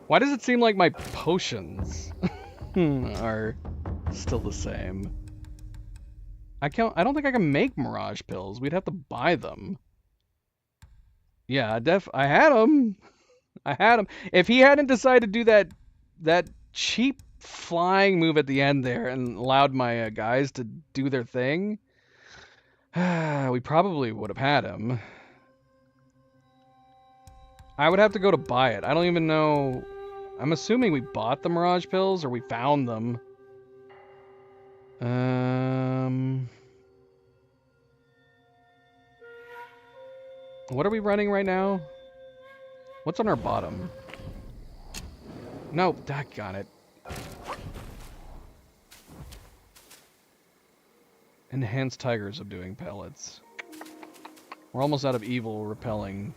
Why does it seem like my potions are still the same? I don't think I can make Mirage Pills. We'd have to buy them. Yeah, I had them. I had him. If he hadn't decided to do that cheap flying move at the end there and allowed my guys to do their thing, we probably would have had him. I would have to go to buy it. I don't even know. I'm assuming we bought the Mirage Pills or we found them. What are we running right now? What's on our bottom? No, doggone it. Enhanced Tigers of doing pellets. We're almost out of evil repelling,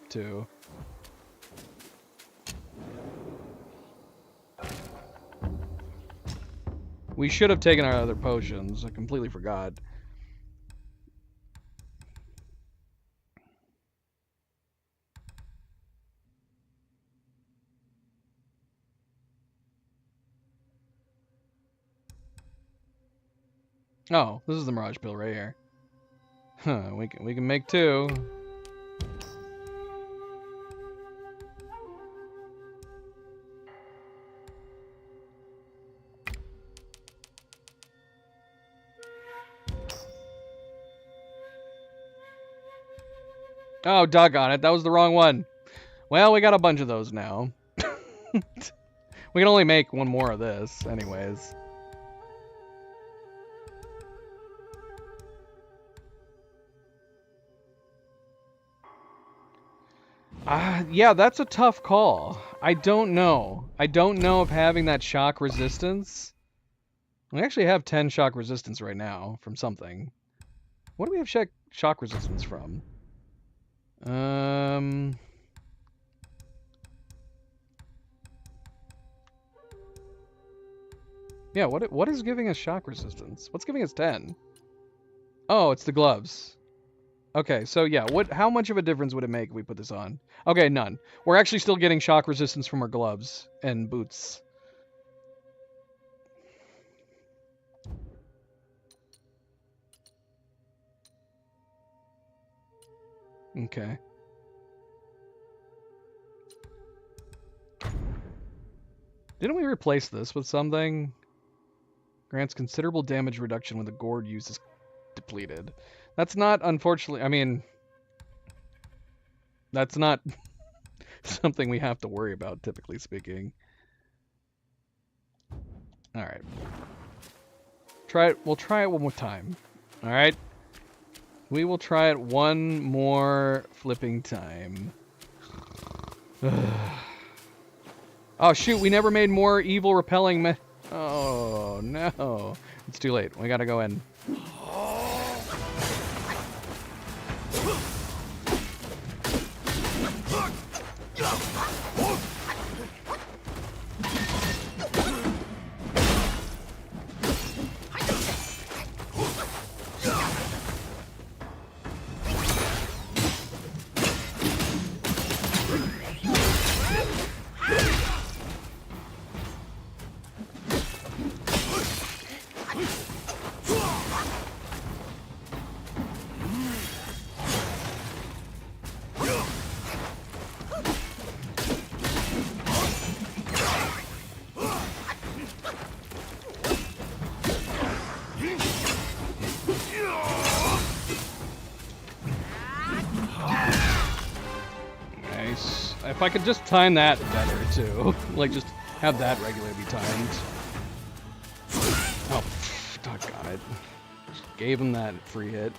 too. We should have taken our other potions. I completely forgot. Oh, this is the Mirage Pill right here. Huh, we can make 2. Oh, doggone it. That was the wrong one. Well, we got a bunch of those now. We can only make 1 more of this, anyways. Yeah, that's a tough call. I don't know. I don't know if having that shock resistance... We actually have 10 shock resistance right now from something. What do we have shock resistance from? Yeah, what is giving us shock resistance? What's giving us 10? Oh, it's the gloves. Okay, so yeah, how much of a difference would it make if we put this on? Okay, none. We're actually still getting shock resistance from our gloves and boots. Okay. Didn't we replace this with something? Grants considerable damage reduction when the gourd use is depleted. That's not, unfortunately, I mean, that's not something we have to worry about, typically speaking. Alright. We'll try it one more time. Alright? We will try it one more flipping time. Oh shoot, we never made more evil repelling oh no. It's too late. We gotta go in. If I could just time that better, too. Like, just have that regularly be timed. Oh, God. Just gave him that free hit.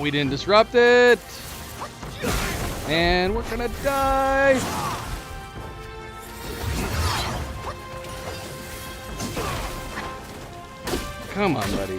We didn't disrupt it. And we're gonna die. Come on, buddy.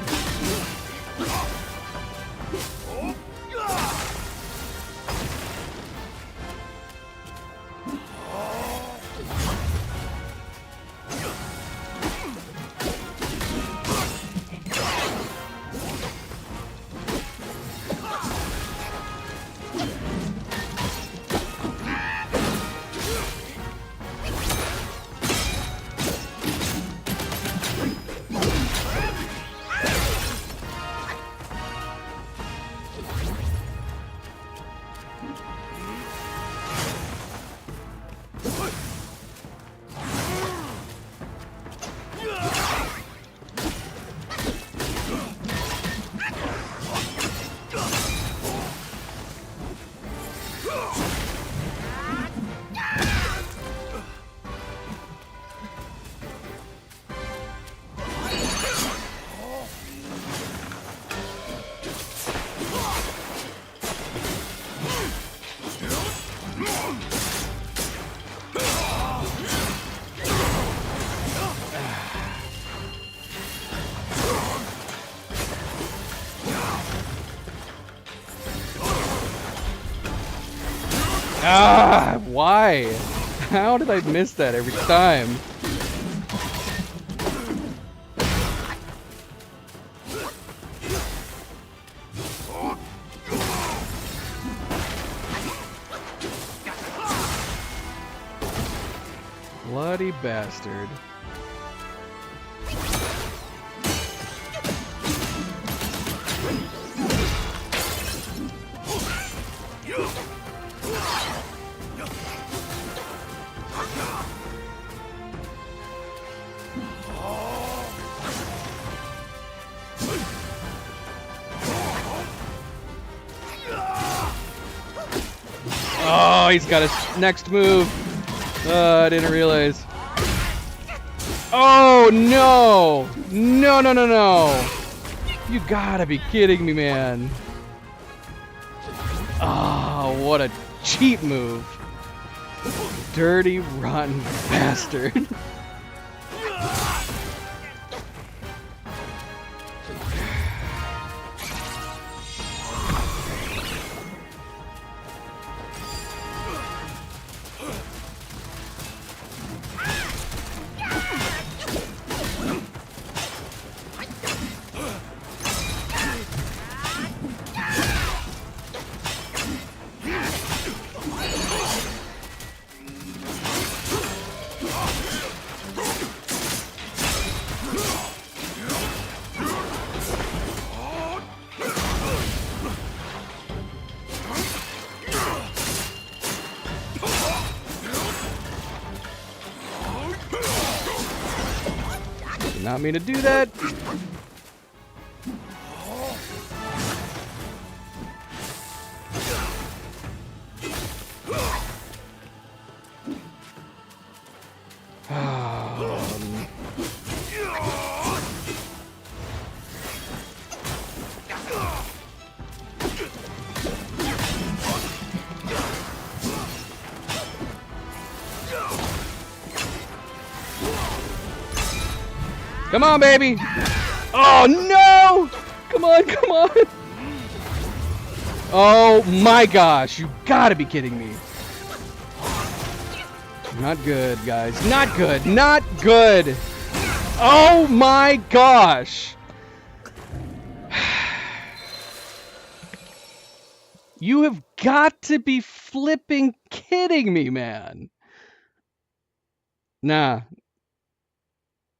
Ah, why? How did I miss that every time? Bloody bastard. Oh, he's got his next move. I didn't realize. Oh, no! No, no, no, no! You gotta be kidding me, man. Oh, what a cheap move. Dirty, rotten bastard. Did not mean to do that. Come on, baby! Oh, no! Come on, come on! Oh my gosh, you gotta be kidding me. Not good, guys. Not good. Not good! Oh my gosh! You have got to be flipping kidding me, man. Nah.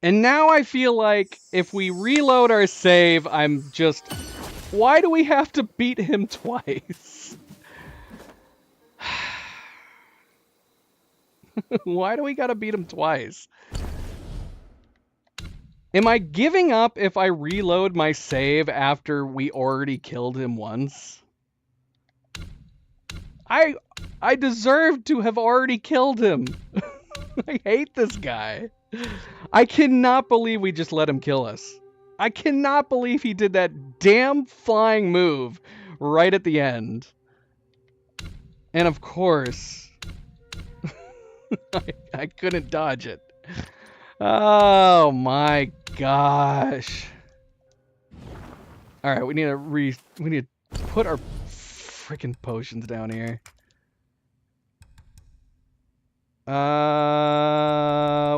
And now I feel like if we reload our save, I'm just... Why do we have to beat him twice? Why do we gotta beat him twice? Am I giving up if I reload my save after we already killed him once? I deserve to have already killed him. I hate this guy. I cannot believe we just let him kill us. I cannot believe he did that damn flying move right at the end. And of course, I couldn't dodge it. Oh my gosh. All right, we need to put our freaking potions down here.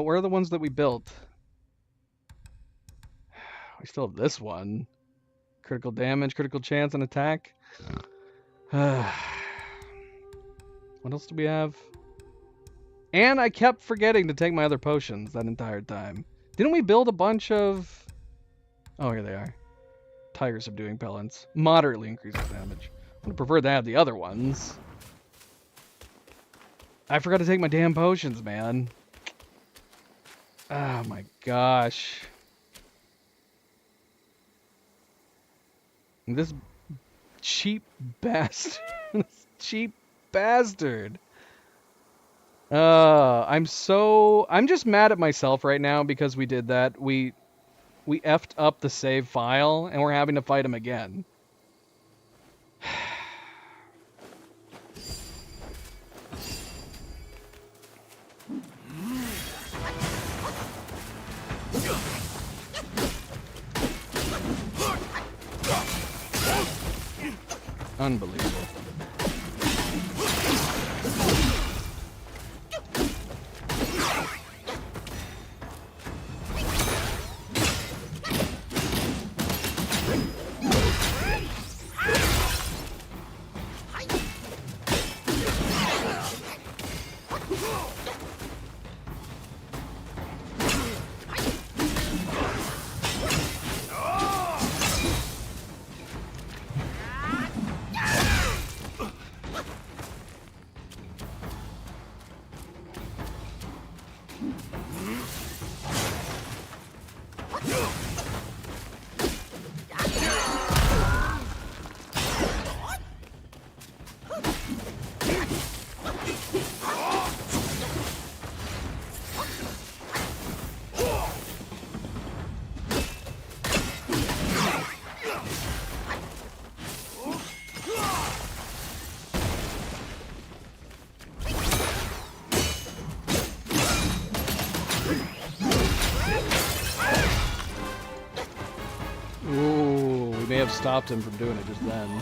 Where are the ones that we built? We still have this one. Critical damage, critical chance, and attack. What else do we have? And I kept forgetting to take my other potions that entire time. Didn't we build a bunch of... Oh, here they are. Tiger subduing pellets. Moderately increases damage. I would prefer to have the other ones. I forgot to take my damn potions, man. Oh my gosh. This cheap bastard. This cheap bastard. I'm just mad at myself right now because we did that. We effed up the save file and we're having to fight him again. Unbelievable. have stopped him from doing it just then.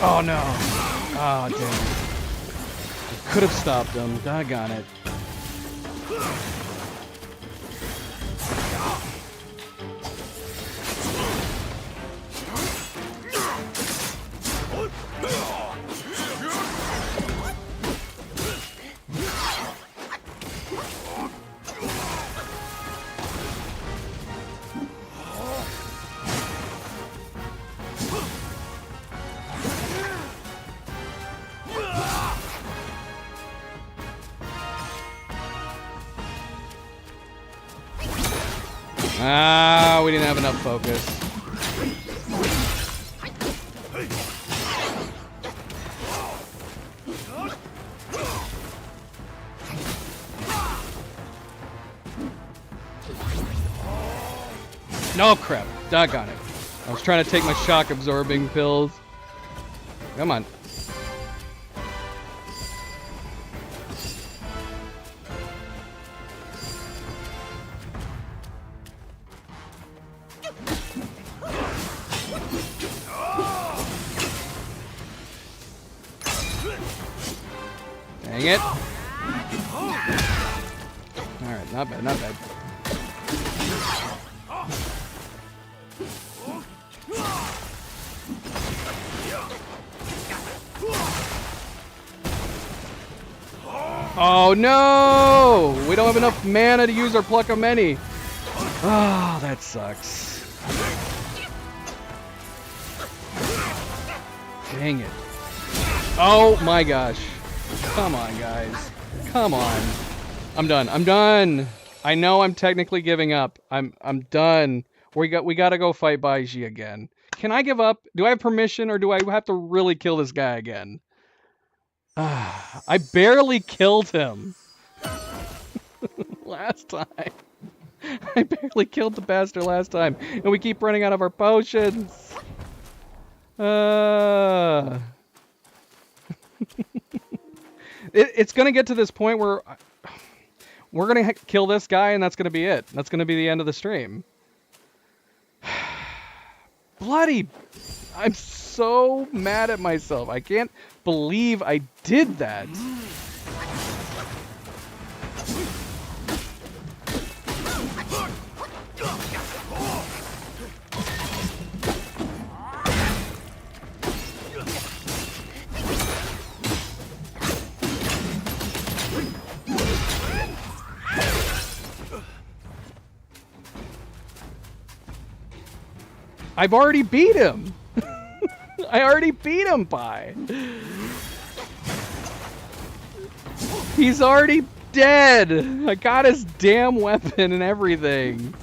Oh no. Oh damn. I could have stopped him. Doggone it. Ah, we didn't have enough focus. No crap. Doggone it. I was trying to take my shock absorbing pills. Come on. Dang it. Alright, not bad, not bad. Oh no! We don't have enough mana to use our Pluck of Many. Oh, that sucks. Dang it. Oh my gosh. Come on, guys. Come on. I'm done. I'm done. I know I'm technically giving up. I'm done. We gotta go fight Baiji again. Can I give up? Do I have permission, or do I have to really kill this guy again? I barely killed him last time. I barely killed the bastard last time, and we keep running out of our potions. It's gonna get to this point where we're gonna kill this guy, and that's gonna be it. That's gonna be the end of the stream. Bloody! I'm so mad at myself. I can't believe I did that. I've already beat him. I already beat him, Pi. He's already dead. I got his damn weapon and everything.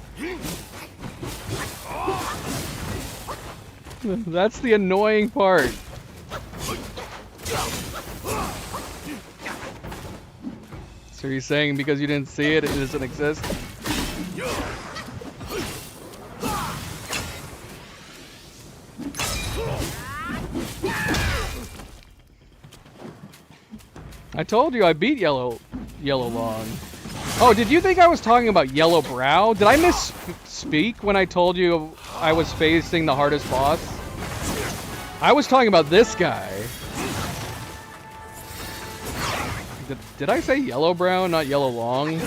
That's the annoying part. So you're saying because you didn't see it, it doesn't exist? I told you I beat Yellow Long. Oh, did you think I was talking about Yellow Brow? Did I misspeak when I told you I was facing the hardest boss? I was talking about this guy. Did I say Yellow Brow, not Yellow Long?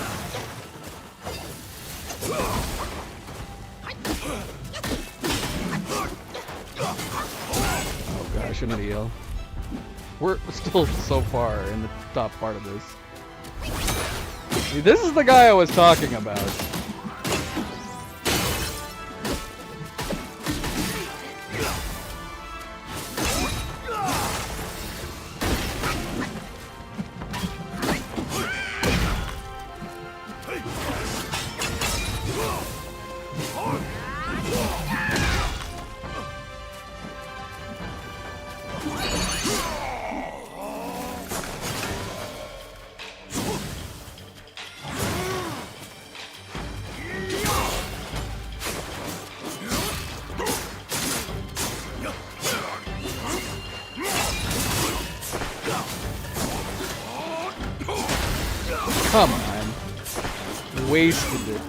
Oh gosh, an idiot. We're still so far in the top part of this. This is the guy I was talking about. come on. Wasted it.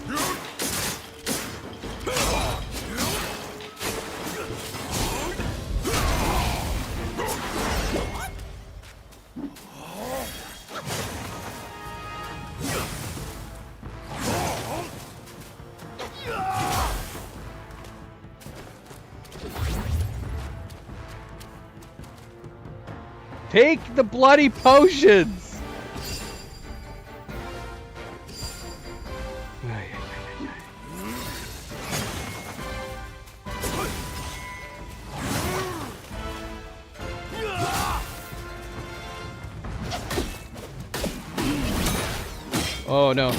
Take the bloody potions! Oh no.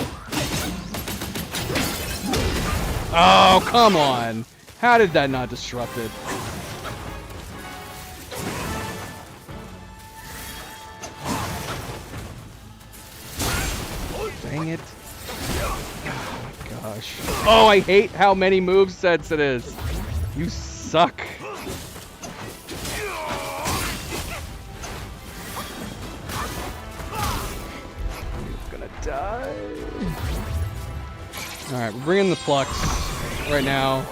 Oh, come on! How did that not disrupt it? Dang it. Oh my gosh. Oh, I hate how many movesets it is. You suck. You're gonna die. Alright, we're bringing the Flux right now.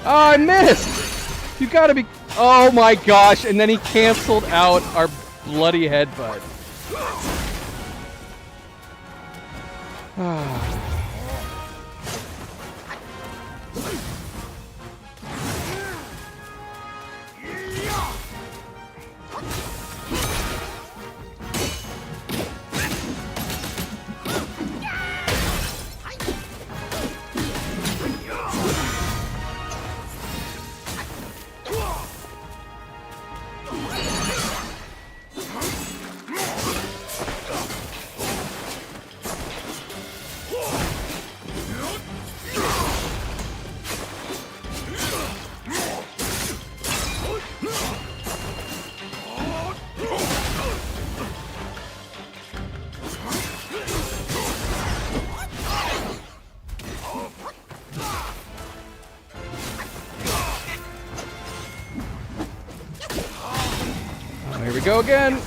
Oh, I missed! You gotta be... Oh my gosh, and then he canceled out our bloody headbutt. Here we go again. I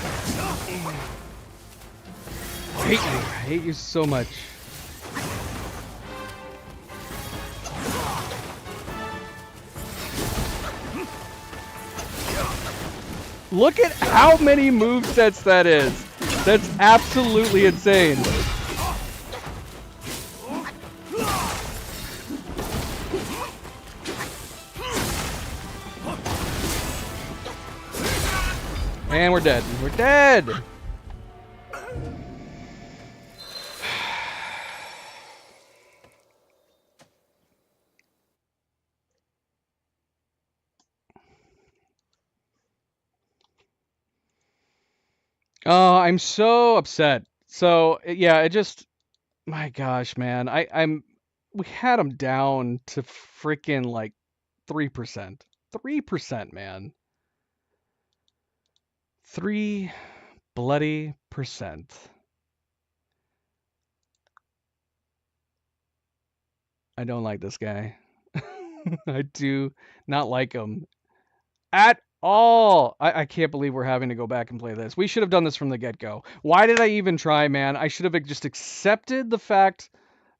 hate you. I hate you so much. Look at how many movesets that is. That's absolutely insane. And we're dead. We're dead! Oh, I'm so upset. So, yeah, it just... My gosh, man. We had him down to freaking, like, 3%. 3%, man. 3 bloody %. I don't like this guy. I do not like him at all. I can't believe we're having to go back and play this. We should have done this from the get-go. Why did I even try, man? I should have just accepted the fact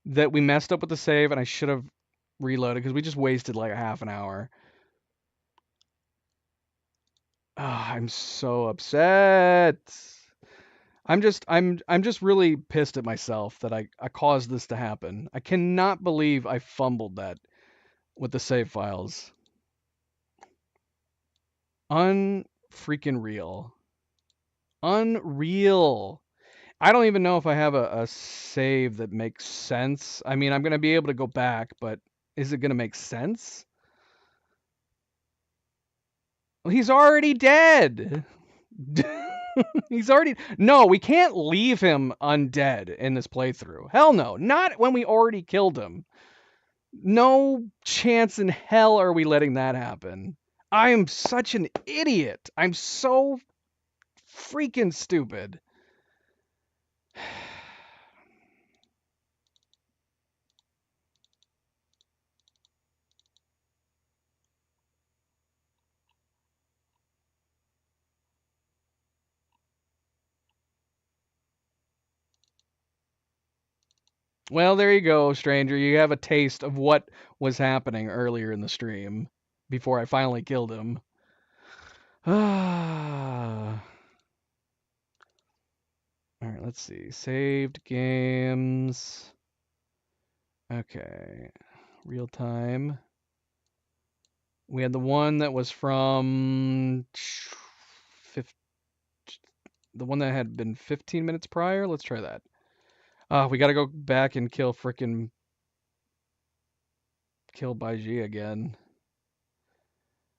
that we messed up with the save, and I should have reloaded, because we just wasted like a half an hour. Oh, I'm so upset. I'm just really pissed at myself that I caused this to happen. I cannot believe I fumbled that with the save files. Unfreaking real. Unreal. I don't even know if I have a save that makes sense. I mean, I'm going to be able to go back, but is it going to make sense? Well, he's already dead. He's already... No, we can't leave him undead in this playthrough. Hell no. Not when we already killed him. No chance in hell are we letting that happen. I am such an idiot. I'm so freaking stupid. Well, there you go, stranger. You have a taste of what was happening earlier in the stream before I finally killed him. Ah. All right, let's see. Saved games. Okay. Real time. We had the one that was from the one that had been 15 minutes prior. Let's try that. We got to go back and kill Baiji again.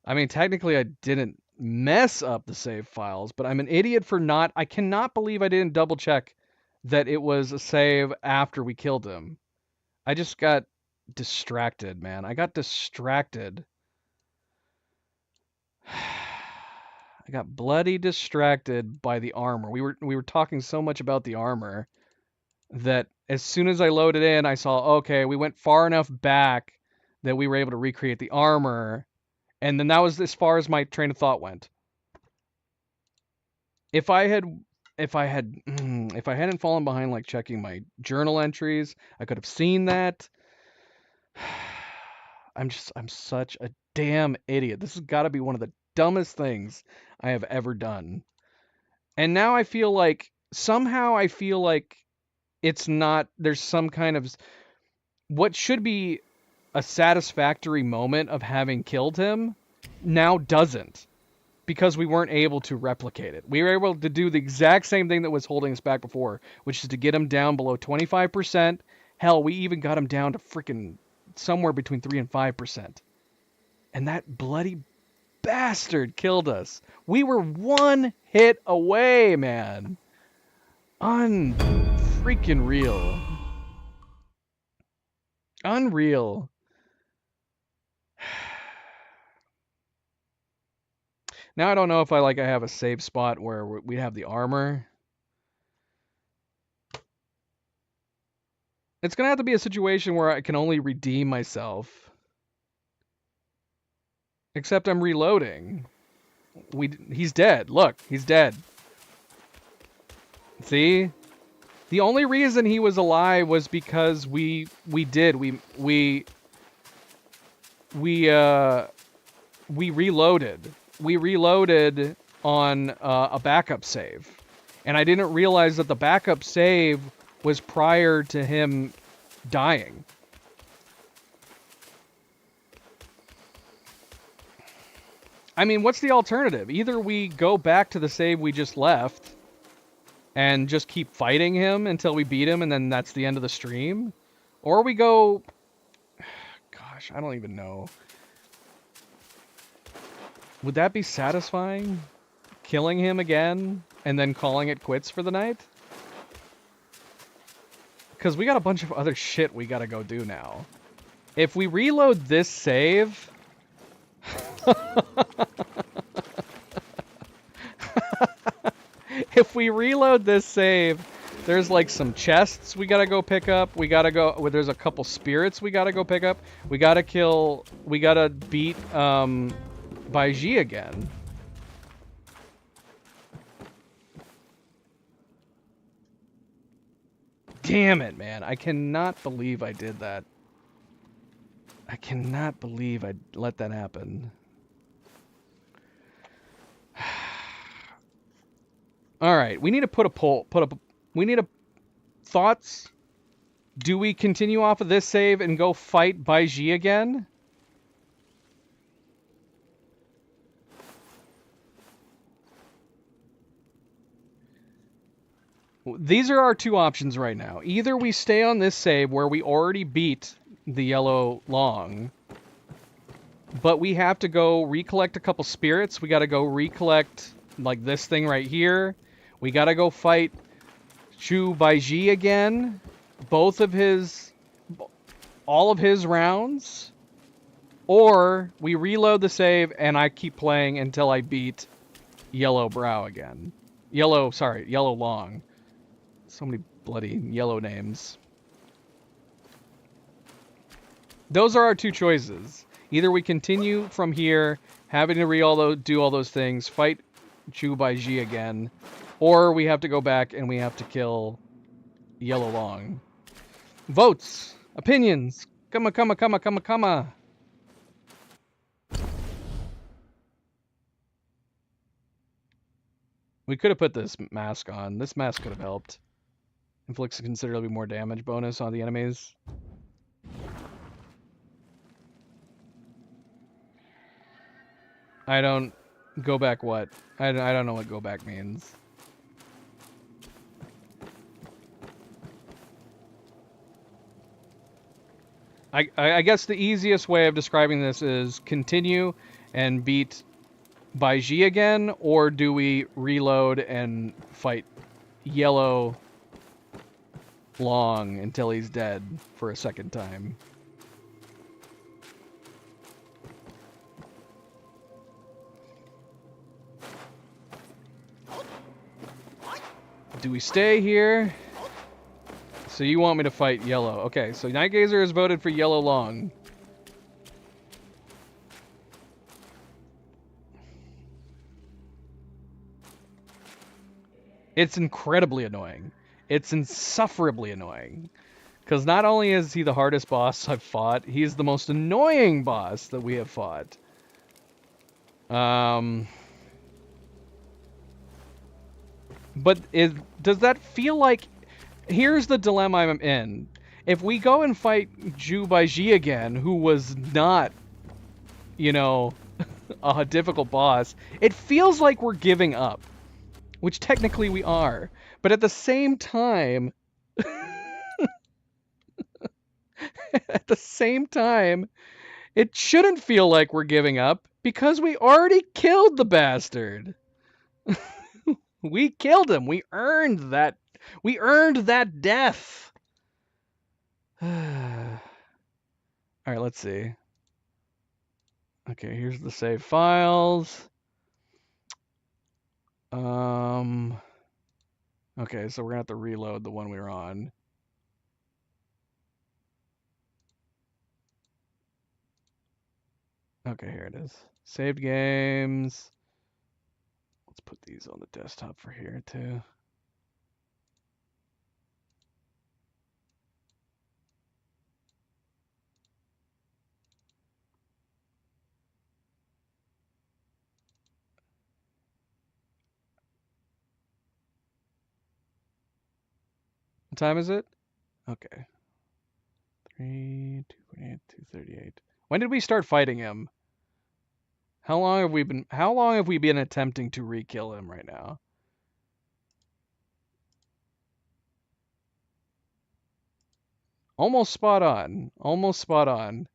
I mean, technically I didn't mess up the save files, but I'm an idiot for not. I cannot believe I didn't double check that it was a save after we killed him. I just got distracted, man. I got distracted. I got bloody distracted by the armor. We were talking so much about the armor that as soon as I loaded in, I saw, okay, we went far enough back that we were able to recreate the armor, and then that was as far as my train of thought went. If I hadn't fallen behind like checking my journal entries, I could have seen that. I'm such a damn idiot. This has got to be one of the dumbest things I have ever done. And now I feel like it's not, there's some kind of what should be a satisfactory moment of having killed him now doesn't, because we weren't able to replicate it. We were able to do the exact same thing that was holding us back before, which is to get him down below 25%. Hell, we even got him down to freaking somewhere between 3 and 5%. And that bloody bastard killed us. We were one hit away, man. Unfreaking real. Unreal. Now I don't know if I have a save spot where we have the armor. It's gonna have to be a situation where I can only redeem myself. Except I'm reloading. He's dead. Look, he's dead. See? The only reason he was alive was because we reloaded. We reloaded on a backup save. And I didn't realize that the backup save was prior to him dying. I mean, what's the alternative? Either we go back to the save we just left and just keep fighting him until we beat him and then that's the end of the stream. Or we go... Gosh, I don't even know. Would that be satisfying? Killing him again and then calling it quits for the night? Because we got a bunch of other shit we gotta go do now. If we reload this save... If we reload this save, there's like some chests we gotta go pick up. We gotta go... Well, there's a couple spirits we gotta go pick up. We gotta beat Baiji again. Damn it, man. I cannot believe I did that. I cannot believe I let that happen. All right, we need to put a poll. We need thoughts. Do we continue off of this save and go fight Baiji again? These are our two options right now. Either we stay on this save where we already beat the yellow long, but we have to go recollect a couple spirits. We got to go recollect like this thing right here. We got to go fight Chu Baiji again. All of his rounds. Or we reload the save and I keep playing until I beat Yellow Brow again. Yellow Long. So many bloody yellow names. Those are our two choices. Either we continue from here, having to do all those things, fight Zhu Baiji again, or we have to go back and we have to kill Yellow Long. Votes, opinions, come. We could have put this mask on. This mask could have helped. Inflicts a considerably more damage bonus on the enemies. I don't... Go back what? I don't know what go back means. I guess the easiest way of describing this is continue and beat Baiji again, or do we reload and fight Yellow Long until he's dead for a second time? Do we stay here? So you want me to fight Yellow. Okay, so Night Gazer has voted for Yellow Long. It's incredibly annoying. It's insufferably annoying. Because not only is he the hardest boss I've fought, he's the most annoying boss that we have fought. But does that feel like... Here's the dilemma I'm in. If we go and fight Zhu Baiji again, who was not, you know, a difficult boss, it feels like we're giving up. Which technically we are. But at the same time... at the same time, it shouldn't feel like we're giving up, because we already killed the bastard. We killed him. We earned that. We earned that death. All right, let's see. Okay, here's the save files. Okay, so we're gonna have to reload the one we were on. Okay, here it is. Saved games. Let's put these on the desktop for here too. What time is it? Okay. 3, 2:48, 2:38. When did we start fighting him? How long have we been attempting to re-kill him right now? Almost spot on. Almost spot on.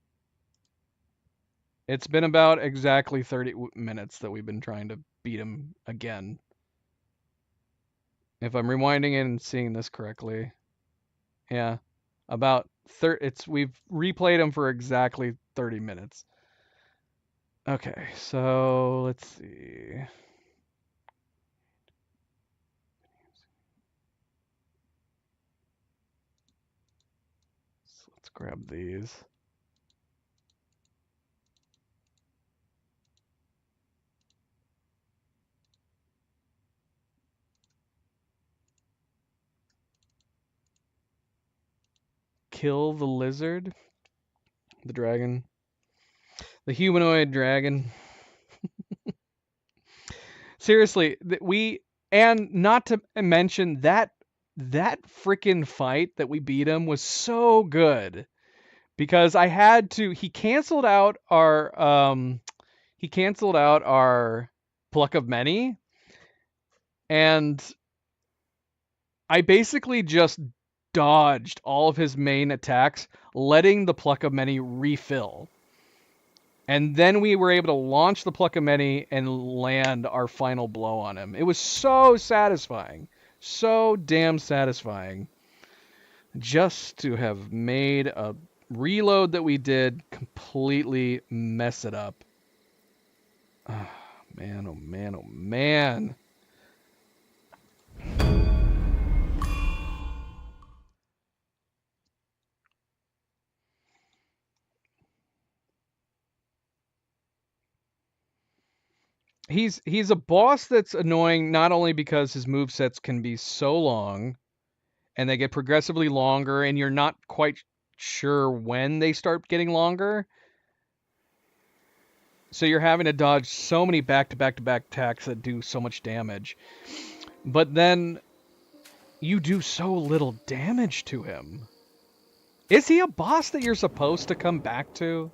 It's been about exactly 30 minutes that we've been trying to beat him again. If I'm rewinding it and seeing this correctly. Yeah. About we've replayed him for exactly 30 minutes. Okay, so let's see. So let's grab these. Kill the lizard, the dragon, the humanoid dragon. Seriously, and not to mention that freaking fight that we beat him was so good, because he canceled out our Pluck of Many, and I basically just dodged all of his main attacks, letting the Pluck of Many refill. And then we were able to launch the Pluck of Many and land our final blow on him. It was so satisfying. So damn satisfying. Just to have made a reload that we did completely mess it up. Oh, man, oh man, oh man. He's a boss that's annoying not only because his movesets can be so long and they get progressively longer and you're not quite sure when they start getting longer. So you're having to dodge so many back-to-back-to-back attacks that do so much damage. But then you do so little damage to him. Is he a boss that you're supposed to come back to?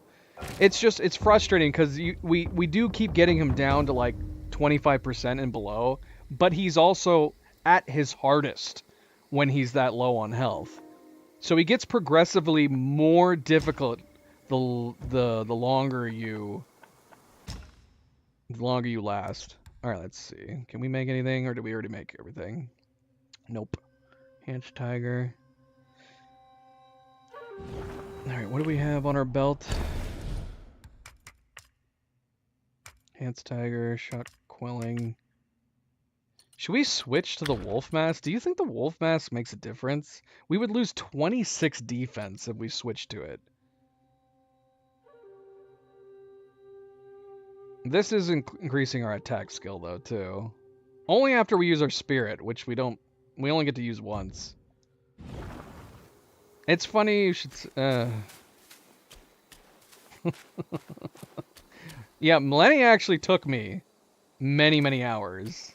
It's frustrating because we do keep getting him down to like 25% and below, but he's also at his hardest when he's that low on health. So he gets progressively more difficult the longer you last. All right, let's see. Can we make anything, or did we already make everything? Nope. Hanch Tiger. All right, what do we have on our belt? Hanch Tiger, Shot Quelling. Should we switch to the Wolf Mask? Do you think the Wolf Mask makes a difference? We would lose 26 defense if we switch to it. This is increasing our attack skill, though, too. Only after we use our Spirit, which we only get to use once. It's funny you should... Yeah, Millennia actually took me many, many hours.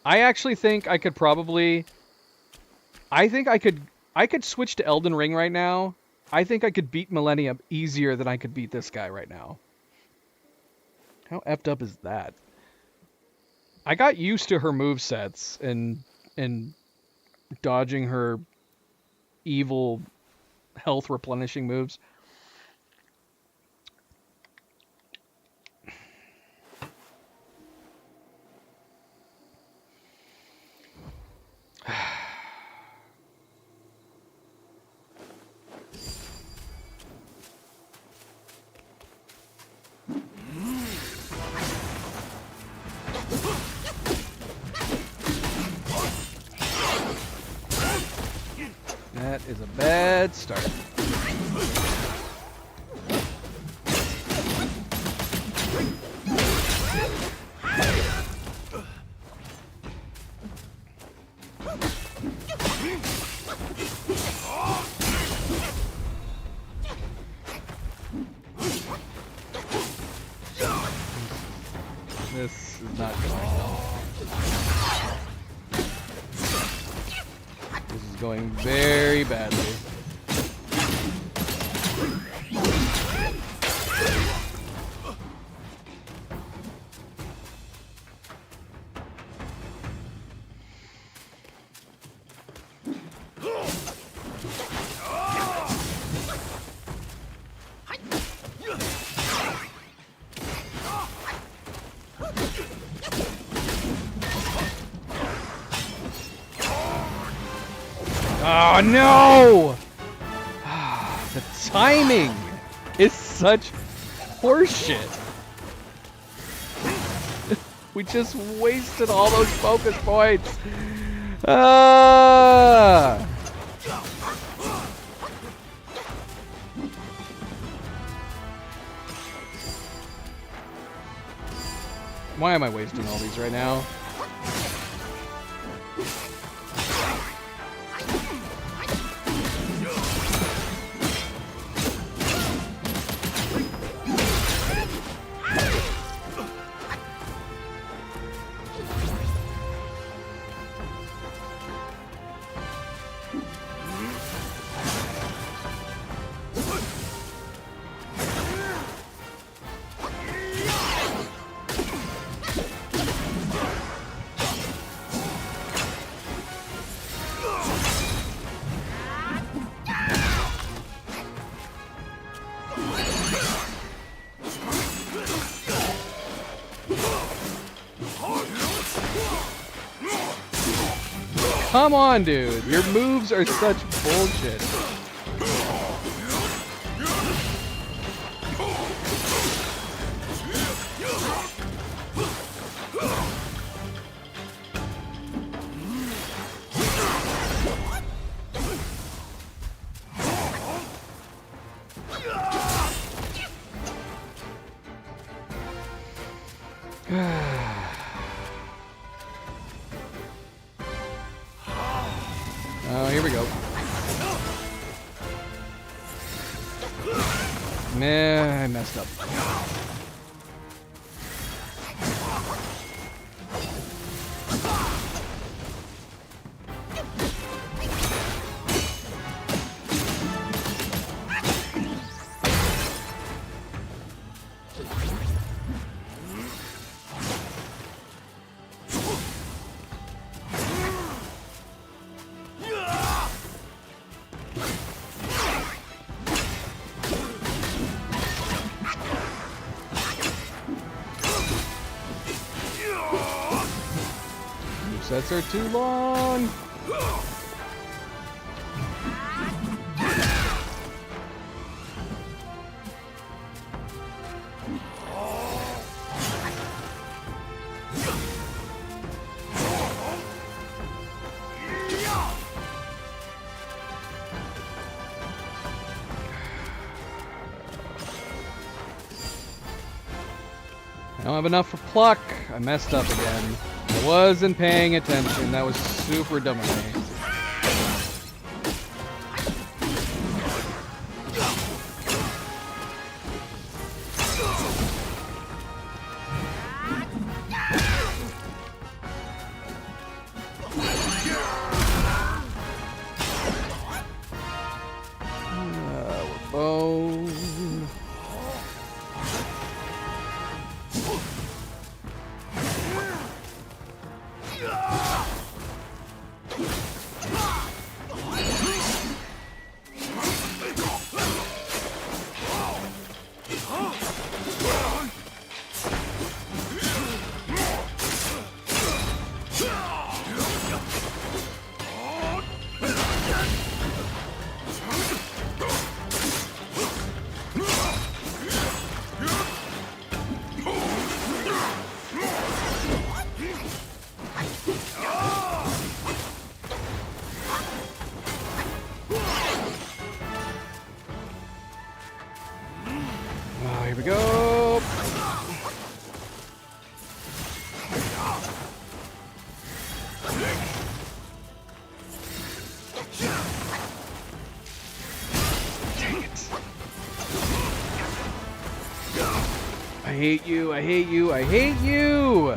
I actually think I could probably... I could switch to Elden Ring right now. I think I could beat Millennia easier than I could beat this guy right now. How effed up is that? I got used to her movesets and dodging her evil health replenishing moves. That is a bad start. This is not going well. This is going very badly. Oh no! The timing is such horseshit. We just wasted all those focus points. Why am I wasting all these right now? Come on, dude. Your moves are such bullshit. Oh, here we go. Meh, I messed up. Sets are too long. I don't have enough for pluck. I messed up again. I wasn't paying attention. That was super dumb of me. We're bone. Here we go. Dang it. I hate you, I hate you, I hate you!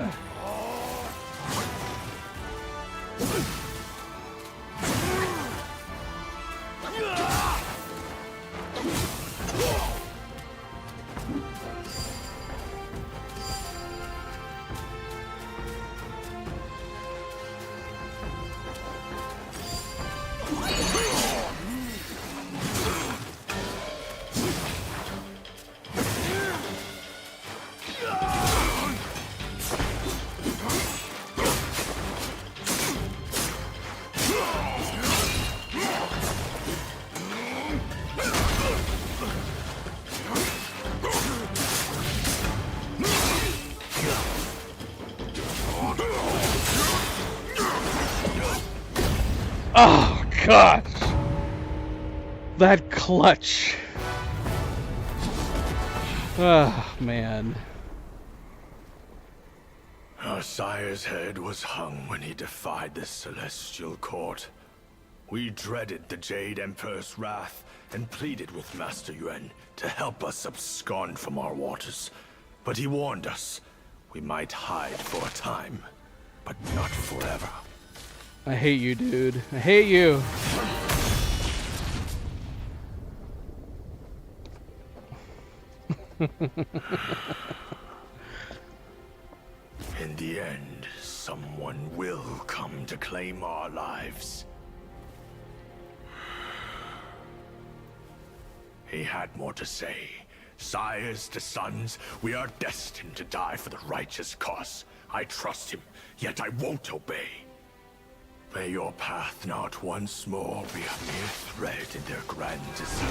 Oh, gosh. That clutch. Oh, man. Our sire's head was hung when he defied the Celestial Court. We dreaded the Jade Emperor's wrath and pleaded with Master Yuan to help us abscond from our waters. But he warned us we might hide for a time, but not forever. I hate you, dude. I hate you. In the end, someone will come to claim our lives. He had more to say. Sires to sons, we are destined to die for the righteous cause. I trust him, yet I won't obey. May your path not once more be a mere thread in their grand design.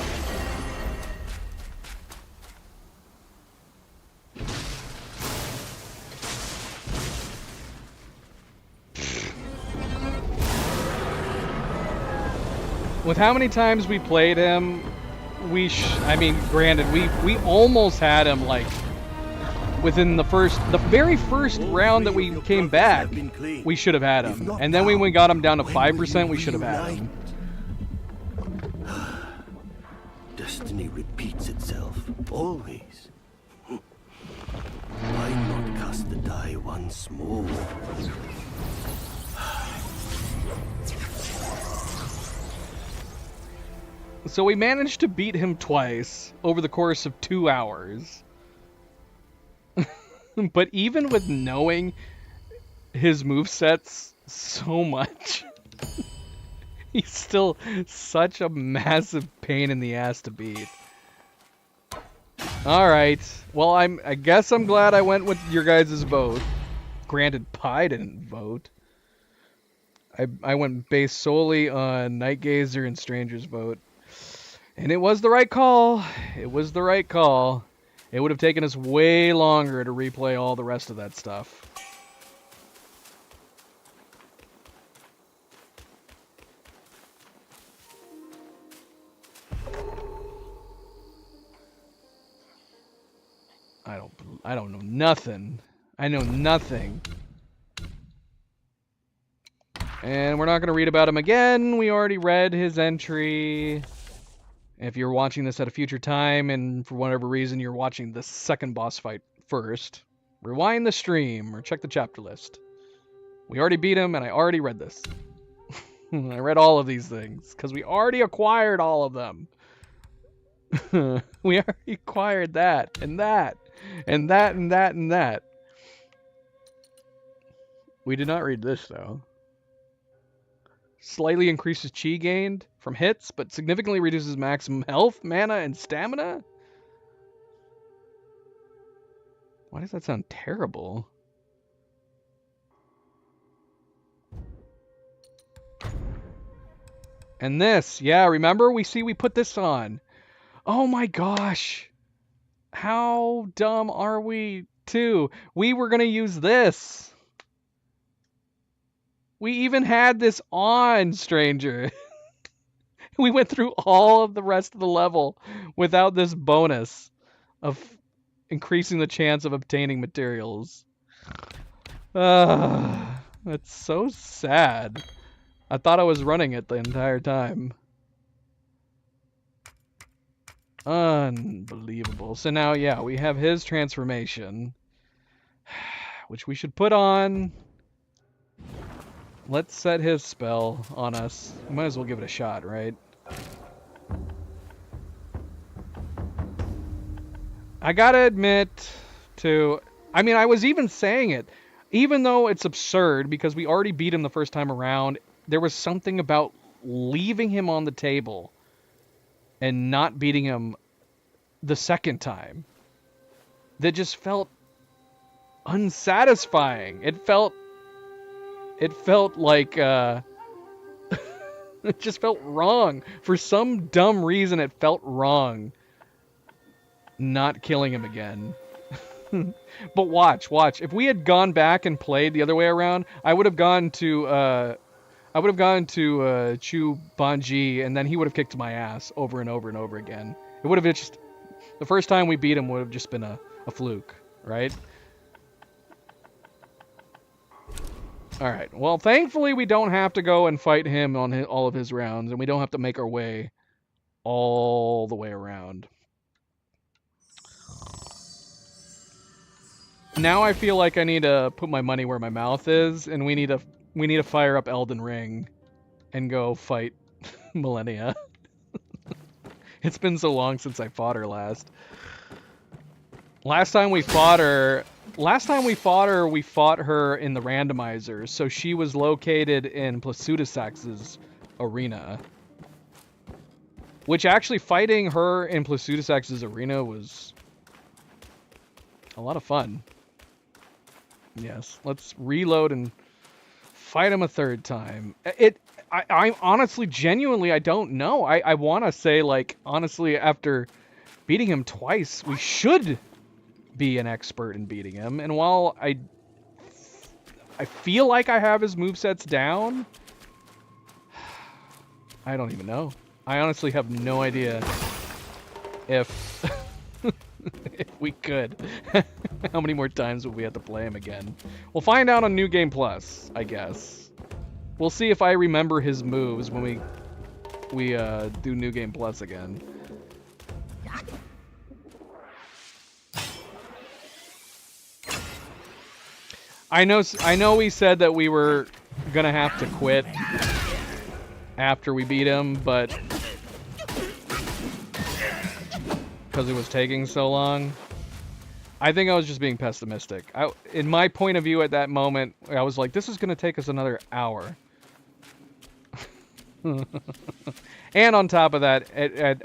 With how many times we played him, I mean, granted, we almost had him, like, within the very first round that we came back, we should have had him. And then when we got him down to 5%, we should have had him. Destiny repeats itself, always. Why not cast the die once more? So we managed to beat him twice over the course of 2 hours. But even with knowing his movesets so much, he's still such a massive pain in the ass to beat. Alright, well I guess I'm glad I went with your guys' vote. Granted, Pi didn't vote. I went based solely on Nightgazer and Stranger's vote. And it was the right call. It was the right call. It would have taken us way longer to replay all the rest of that stuff. I don't know nothing. I know nothing. And we're not going to read about him again. We already read his entry. If you're watching this at a future time and for whatever reason you're watching the second boss fight first, rewind the stream or check the chapter list. We already beat him and I already read this. I read all of these things because we already acquired all of them. We already acquired that and that and that and that and that. We did not read this though. Slightly increases chi gained from hits, but significantly reduces maximum health, mana, and stamina? Why does that sound terrible? And this, yeah, remember? We put this on. Oh my gosh. How dumb are we, too? We were going to use this. We even had this on, Stranger. We went through all of the rest of the level without this bonus of increasing the chance of obtaining materials. That's so sad. I thought I was running it the entire time. Unbelievable. So now, yeah, we have his transformation, which we should put on. Let's set his spell on us. We might as well give it a shot, right? I gotta admit I mean, I was even saying it. Even though it's absurd, because we already beat him the first time around, there was something about leaving him on the table and not beating him the second time that just felt unsatisfying. It felt like, it just felt wrong. For some dumb reason, it felt wrong not killing him again. But watch. If we had gone back and played the other way around, I would have gone to Chu Banji, and then he would have kicked my ass over and over and over again. It would have just, the first time we beat him would have just been a fluke, right? Alright, well, thankfully we don't have to go and fight him on all of his rounds, and we don't have to make our way all the way around. Now I feel like I need to put my money where my mouth is, and we need to fire up Elden Ring and go fight Millennia. It's been so long since I fought her last. Last time we fought her, we fought her in the randomizer, so she was located in Plasudasax's arena. Which actually, fighting her in Plasudasax's arena was a lot of fun. Yes, let's reload and fight him a third time. I honestly, genuinely, I don't know. I want to say, like, honestly, after beating him twice, we should be an expert in beating him. And while I feel like I have his movesets down, I don't even know. I honestly have no idea if if we could. How many more times will we have to play him again? We'll find out on New Game Plus, I guess. We'll see if I remember his moves when we do New Game Plus again. I know we said that we were gonna have to quit after we beat him, but because it was taking so long. I think I was just being pessimistic. In my point of view at that moment, I was like, this is gonna take us another hour. And on top of that,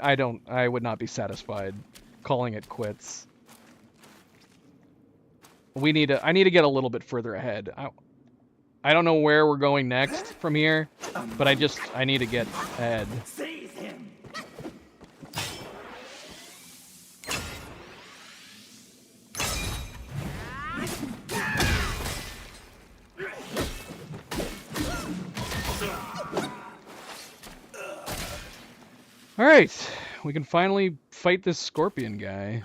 I would not be satisfied calling it quits. I need to get a little bit further ahead. I don't know where we're going next from here, but I need to get ahead. Seize him. All right, we can finally fight this scorpion guy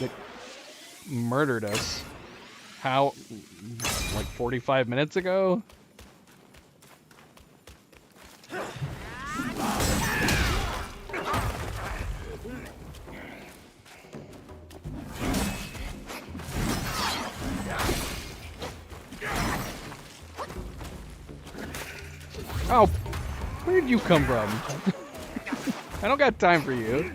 that murdered us. How? Like 45 minutes ago? Oh, where did you come from? I don't got time for you.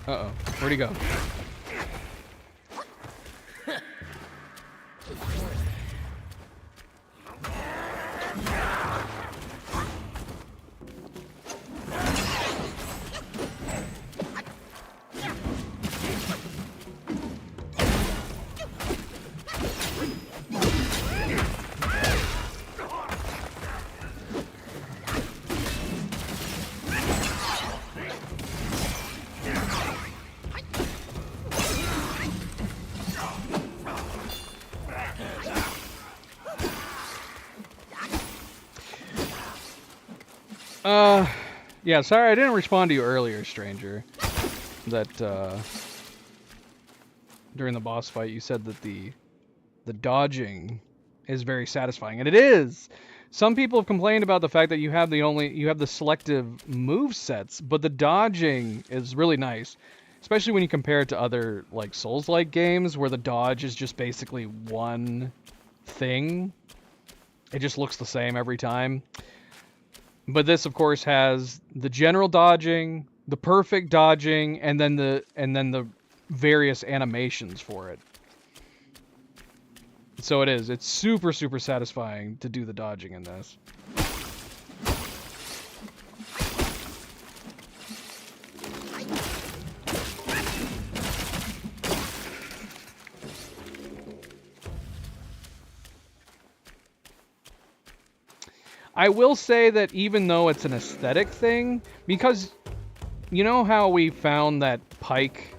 Uh-oh. Where'd he go? Yeah, sorry I didn't respond to you earlier, stranger. That, during the boss fight you said that the dodging is very satisfying, and it is! Some people have complained about the fact that you have the selective move sets, but the dodging is really nice. Especially when you compare it to other, like, Souls-like games, where the dodge is just basically one thing. It just looks the same every time. But this, of course, has the general dodging, the perfect dodging, and then the various animations for it. So it is. It's super, super satisfying to do the dodging in this. I will say that even though it's an aesthetic thing, because you know how we found that pike,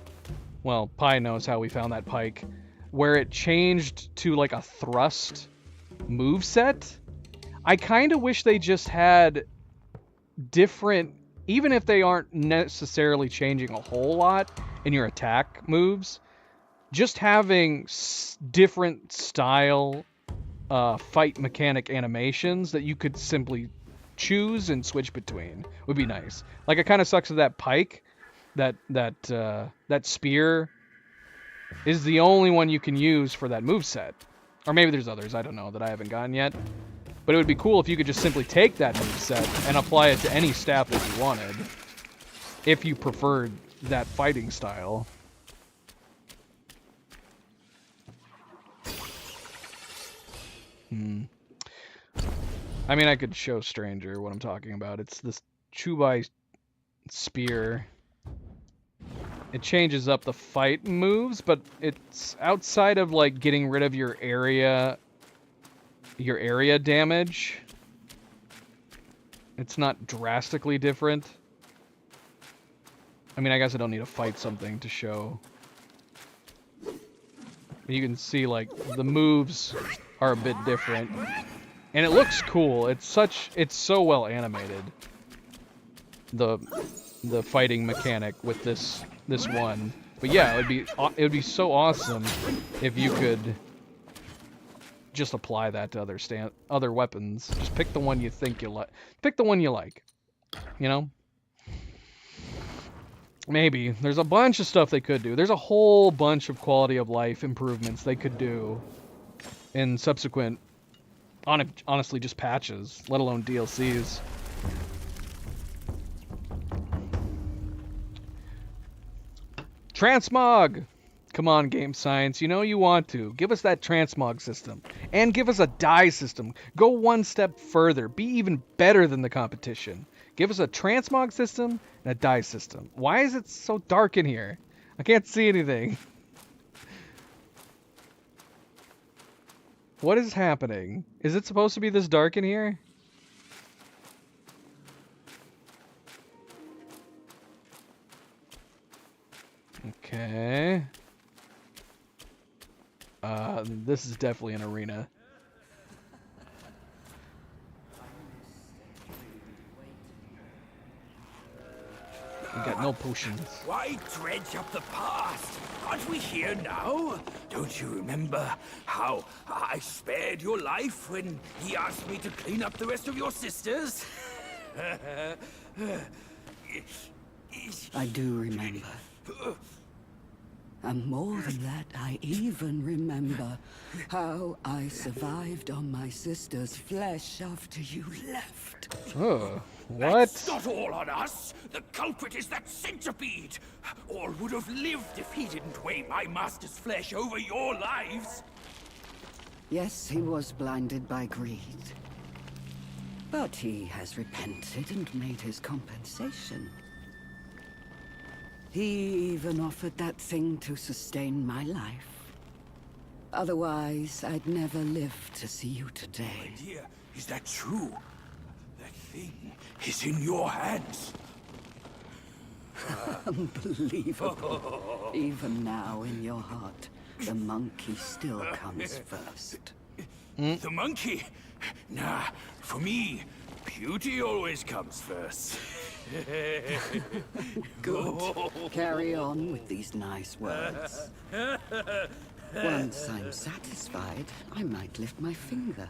well, Pi knows how we found that pike, where it changed to like a thrust moveset? I kind of wish they just had different, even if they aren't necessarily changing a whole lot in your attack moves, just having different style fight mechanic animations that you could simply choose and switch between would be nice. Like, it kind of sucks that that pike, that spear is the only one you can use for that moveset. Or maybe there's others, I don't know, that I haven't gotten yet. But it would be cool if you could just simply take that moveset and apply it to any staff that you wanted, if you preferred that fighting style. I mean, I could show Stranger what I'm talking about. It's this Chubai spear. It changes up the fight moves, but it's outside of like getting rid of your area damage. It's not drastically different. I mean, I guess I don't need to fight something to show. You can see like the moves are a bit different, and it looks cool. It's so well animated. The fighting mechanic with this one. But yeah, it would be so awesome if you could just apply that to other weapons. Just pick the one you think you like. Pick the one you like. You know? Maybe. There's a bunch of stuff they could do. There's a whole bunch of quality of life improvements they could do in subsequent, honestly, just patches, let alone DLCs. Transmog! Come on, Game Science, you know you want to. Give us that transmog system. And give us a dye system. Go one step further. Be even better than the competition. Give us a transmog system and a dye system. Why is it so dark in here? I can't see anything. What is happening? Is it supposed to be this dark in here? Okay. This is definitely an arena. We got no potions. Why dredge up the past? Aren't we here now? Don't you remember how I spared your life when he asked me to clean up the rest of your sisters? I do remember. And more than that, I even remember how I survived on my sister's flesh after you left. Oh, what? That's not all on us. The culprit is that centipede. All would have lived if he didn't weigh my master's flesh over your lives. Yes, he was blinded by greed. But he has repented and made his compensation. He even offered that thing to sustain my life. Otherwise, I'd never live to see you today. My dear, is that true? That thing is in your hands. Unbelievable. Even now, in your heart, the monkey still comes first. The monkey? Nah, for me, beauty always comes first. Good. Carry on with these nice words. Once I'm satisfied, I might lift my finger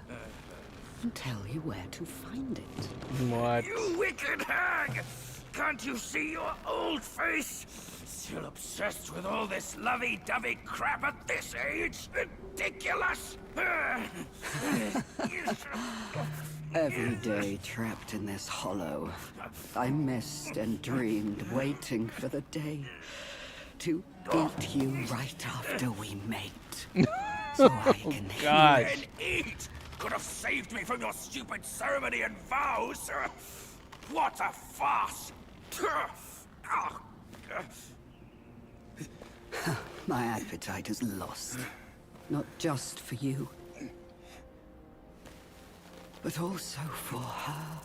and tell you where to find it. What? You wicked hag! Can't you see your old face? Still obsessed with all this lovey-dovey crap at this age? Ridiculous! Every day trapped in this hollow, I missed and dreamed, waiting for the day to eat you right after we mate. So I can God. And eat! Could have saved me from your stupid ceremony and vows! What a farce! My appetite is lost. Not just for you, but also for her.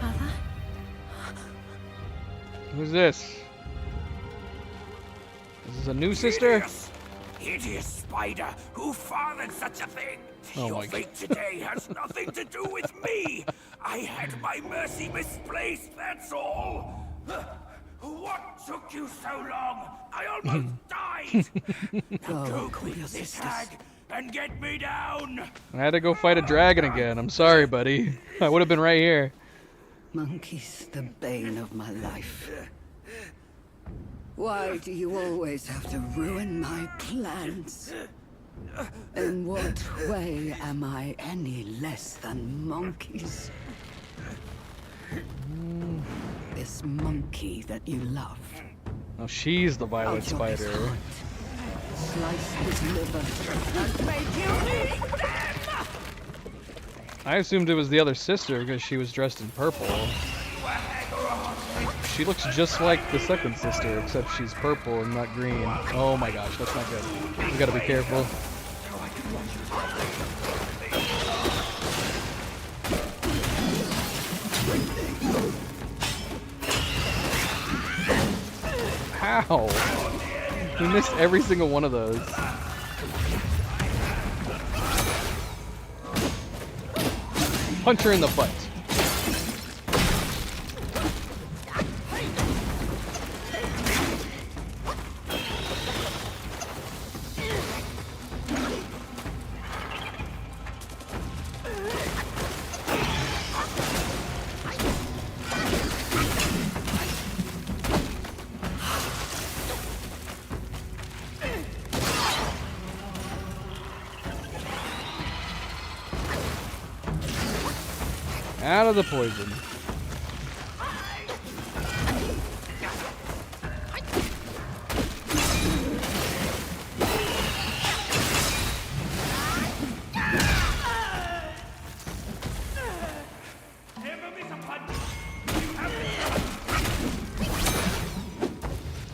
Mother? Who's this? This is a new sister? Hideous spider! Who fathered such a thing? Oh Your my fate today has nothing to do with me! I had my mercy misplaced, that's all! What took you so long? I almost died! Now go quick, this hag, and get me down! I had to go fight a dragon again. I'm sorry, buddy. I would have been right here. Monkeys, the bane of my life. Why do you always have to ruin my plans? In what way am I any less than monkeys? This monkey that you love. Oh, she's the violet Out of his spider. heart, slice his liver and make you eat them! I assumed it was the other sister because she was dressed in purple. She looks just like the second sister, except she's purple and not green. Oh my gosh, that's not good. We gotta be careful. How? We missed every single one of those. Punch her in the butt. Out of the poison.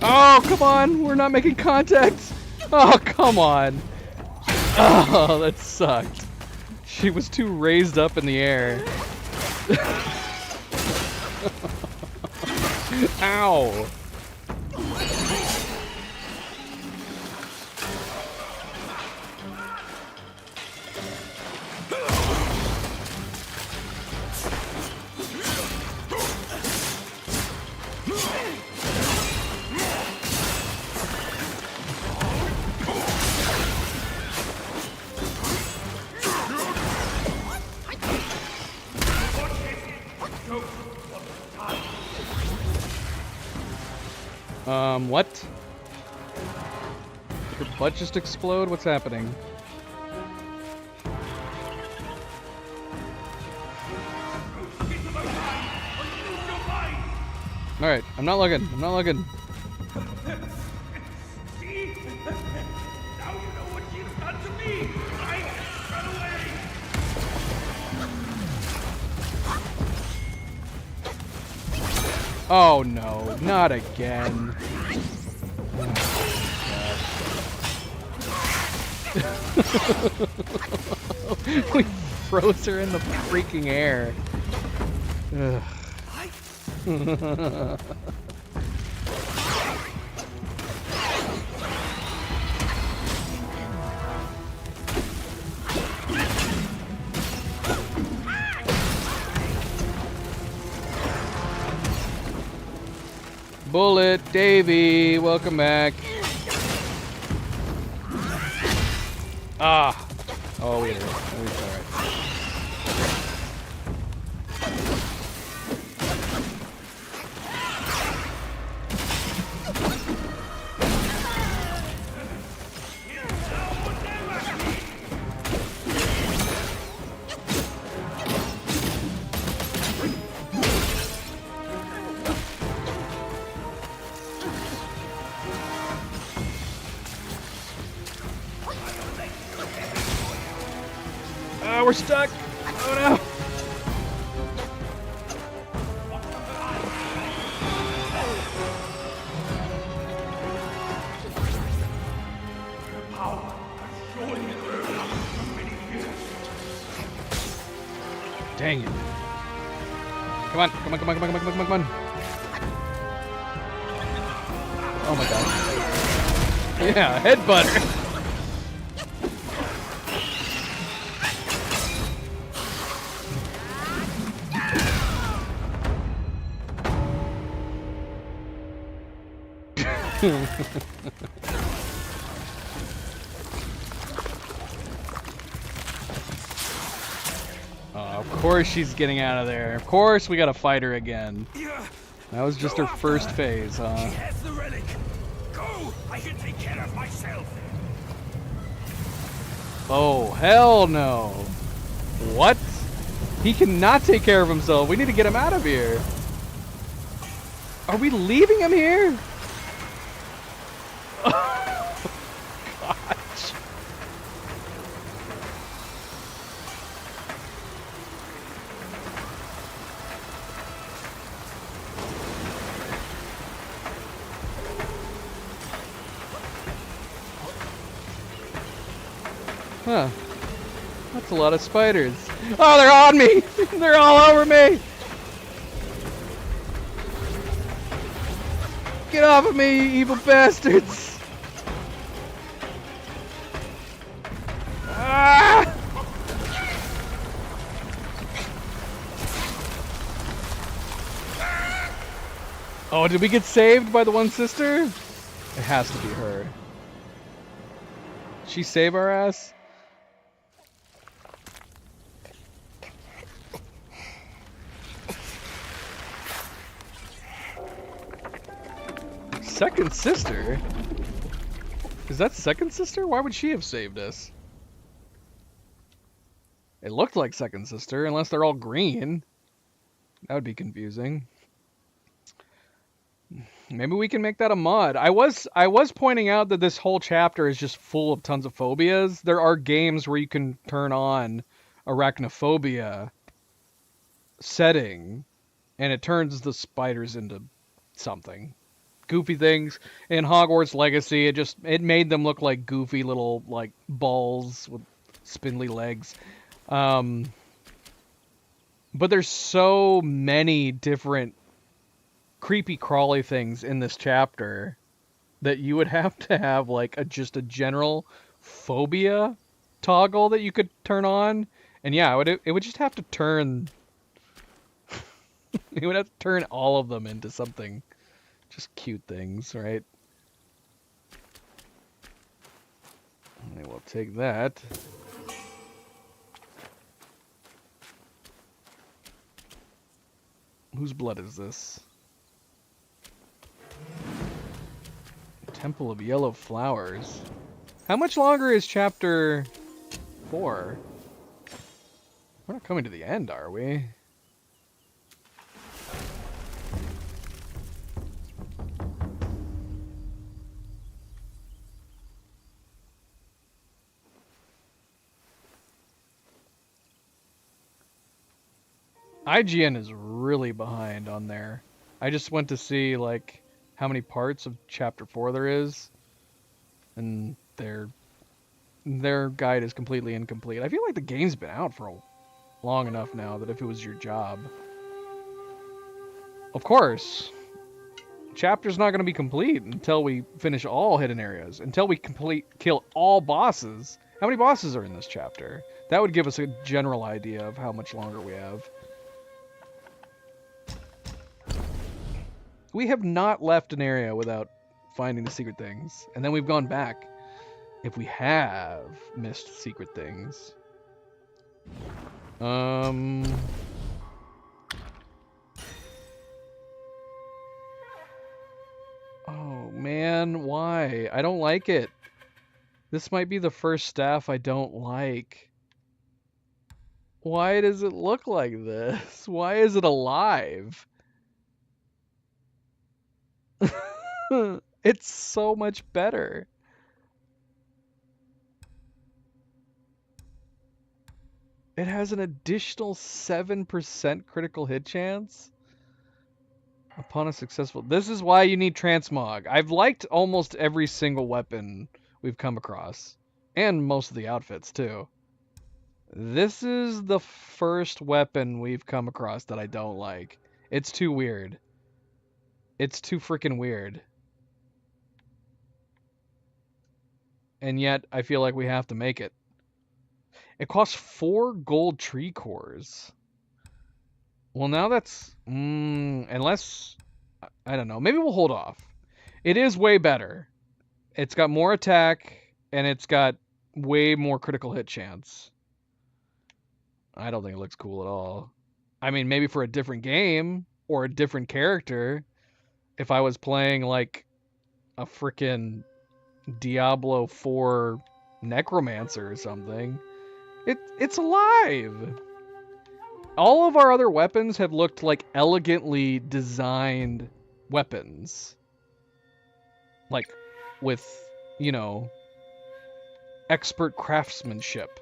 Oh, come on! We're not making contact! Oh, come on! Oh, that sucked. She was too raised up in the air. Ow! What? Did her butt just explode? What's happening? Alright, I'm not looking. I'm not looking. Oh no, not again. We froze her in the freaking air. Ugh. Bullet Davy, welcome back. Ah. Oh, we did it. Oh, it's all right. We're stuck. Oh no. Dang it. Come on, come on, come on, come on, come on, come on, come on. Oh my god. Yeah, headbutter. Of course she's getting out of there. Of course we gotta fight her again. That was just her first phase, huh? She has the relic. Go! I can take care of myself. Oh, hell no. What? He cannot take care of himself. We need to get him out of here. Are we leaving him here? Gosh. Huh. That's a lot of spiders. Oh, they're on me! They're all over me! Get off of me, you evil bastards! Ah! Oh, did we get saved by the one sister? It has to be her. Did she save our ass? Second sister? Is that second sister? Why would she have saved us? It looked like second sister, unless they're all green. That would be confusing. Maybe we can make that a mod. I was pointing out that this whole chapter is just full of tons of phobias. There are games where you can turn on arachnophobia setting, and it turns the spiders into something. Goofy things. In Hogwarts Legacy, it made them look like goofy little like balls with spindly legs. But there's so many different creepy crawly things in this chapter that you would have to have like just a general phobia toggle that you could turn on, and yeah, it would just have to turn it would have to turn all of them into something just cute things, right? I will take that. Whose blood is this? Temple of Yellow Flowers. How much longer is chapter 4? We're not coming to the end, are we? IGN is really behind on there. I just went to see like how many parts of chapter 4 there is, and their guide is completely incomplete. I feel like the game's been out for long enough now that if it was your job. Of course, chapter's not going to be complete until we finish all hidden areas, until we kill all bosses. How many bosses are in this chapter? That would give us a general idea of how much longer we have. We have not left an area without finding the secret things. And then we've gone back if we have missed secret things. Oh man, why? I don't like it. This might be the first staff I don't like. Why does it look like this? Why is it alive? It's so much better. It has an additional 7% critical hit chance upon a successful... This is why you need transmog. I've liked almost every single weapon we've come across. And most of the outfits, too. This is the first weapon we've come across that I don't like. It's too weird. It's too freaking weird. And yet, I feel like we have to make it. It costs 4 gold tree cores. Well, now that's... unless... I don't know. Maybe we'll hold off. It is way better. It's got more attack, and it's got way more critical hit chance. I don't think it looks cool at all. I mean, maybe for a different game, or a different character, if I was playing, like, a frickin' Diablo 4 Necromancer or something. It's alive! All of our other weapons have looked like elegantly designed weapons. Like, with, you know, expert craftsmanship.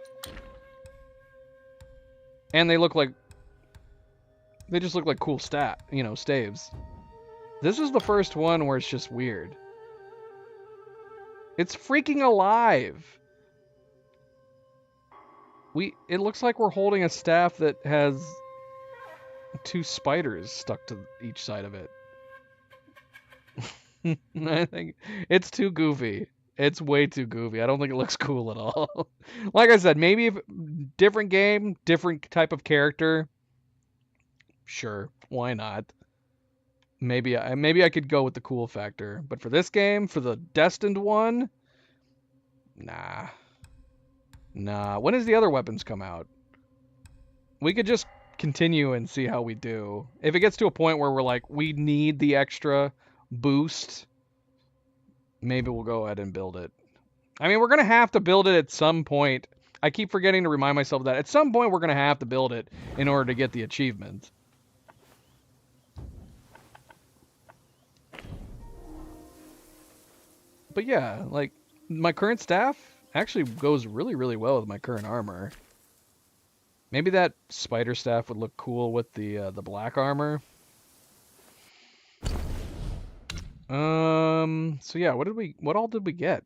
And they look like... They just look like cool staves. This is the first one where it's just weird. It's freaking alive! It looks like we're holding a staff that has 2 spiders stuck to each side of it. I think it's too goofy. It's way too goofy. I don't think it looks cool at all. Like I said, maybe if different game, different type of character, sure, why not? Maybe I could go with the cool factor, but for this game, for the Destined one, nah. Nah. When does the other weapons come out? We could just continue and see how we do. If it gets to a point where we're like, we need the extra boost, maybe we'll go ahead and build it. I mean, we're going to have to build it at some point. I keep forgetting to remind myself that. At some point, we're going to have to build it in order to get the achievement. But yeah, like, my current staff actually goes really, really well with my current armor. Maybe that spider staff would look cool with the black armor. So yeah, what all did we get?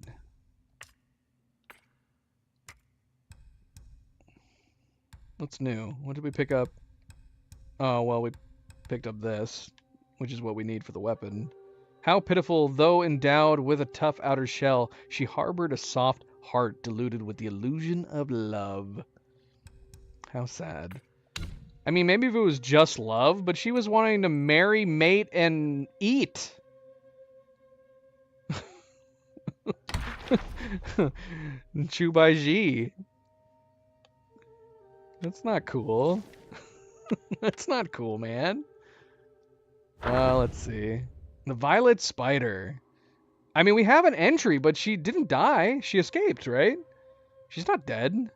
What's new? What did we pick up? Oh, well, we picked up this, which is what we need for the weapon. How pitiful, though endowed with a tough outer shell, she harbored a soft heart diluted with the illusion of love. How sad. I mean, maybe if it was just love, but she was wanting to marry, mate, and eat. Chubaiji. That's not cool. That's not cool, man. Let's see. The Violet Spider. I mean, we have an entry, but she didn't die. She escaped, right? She's not dead.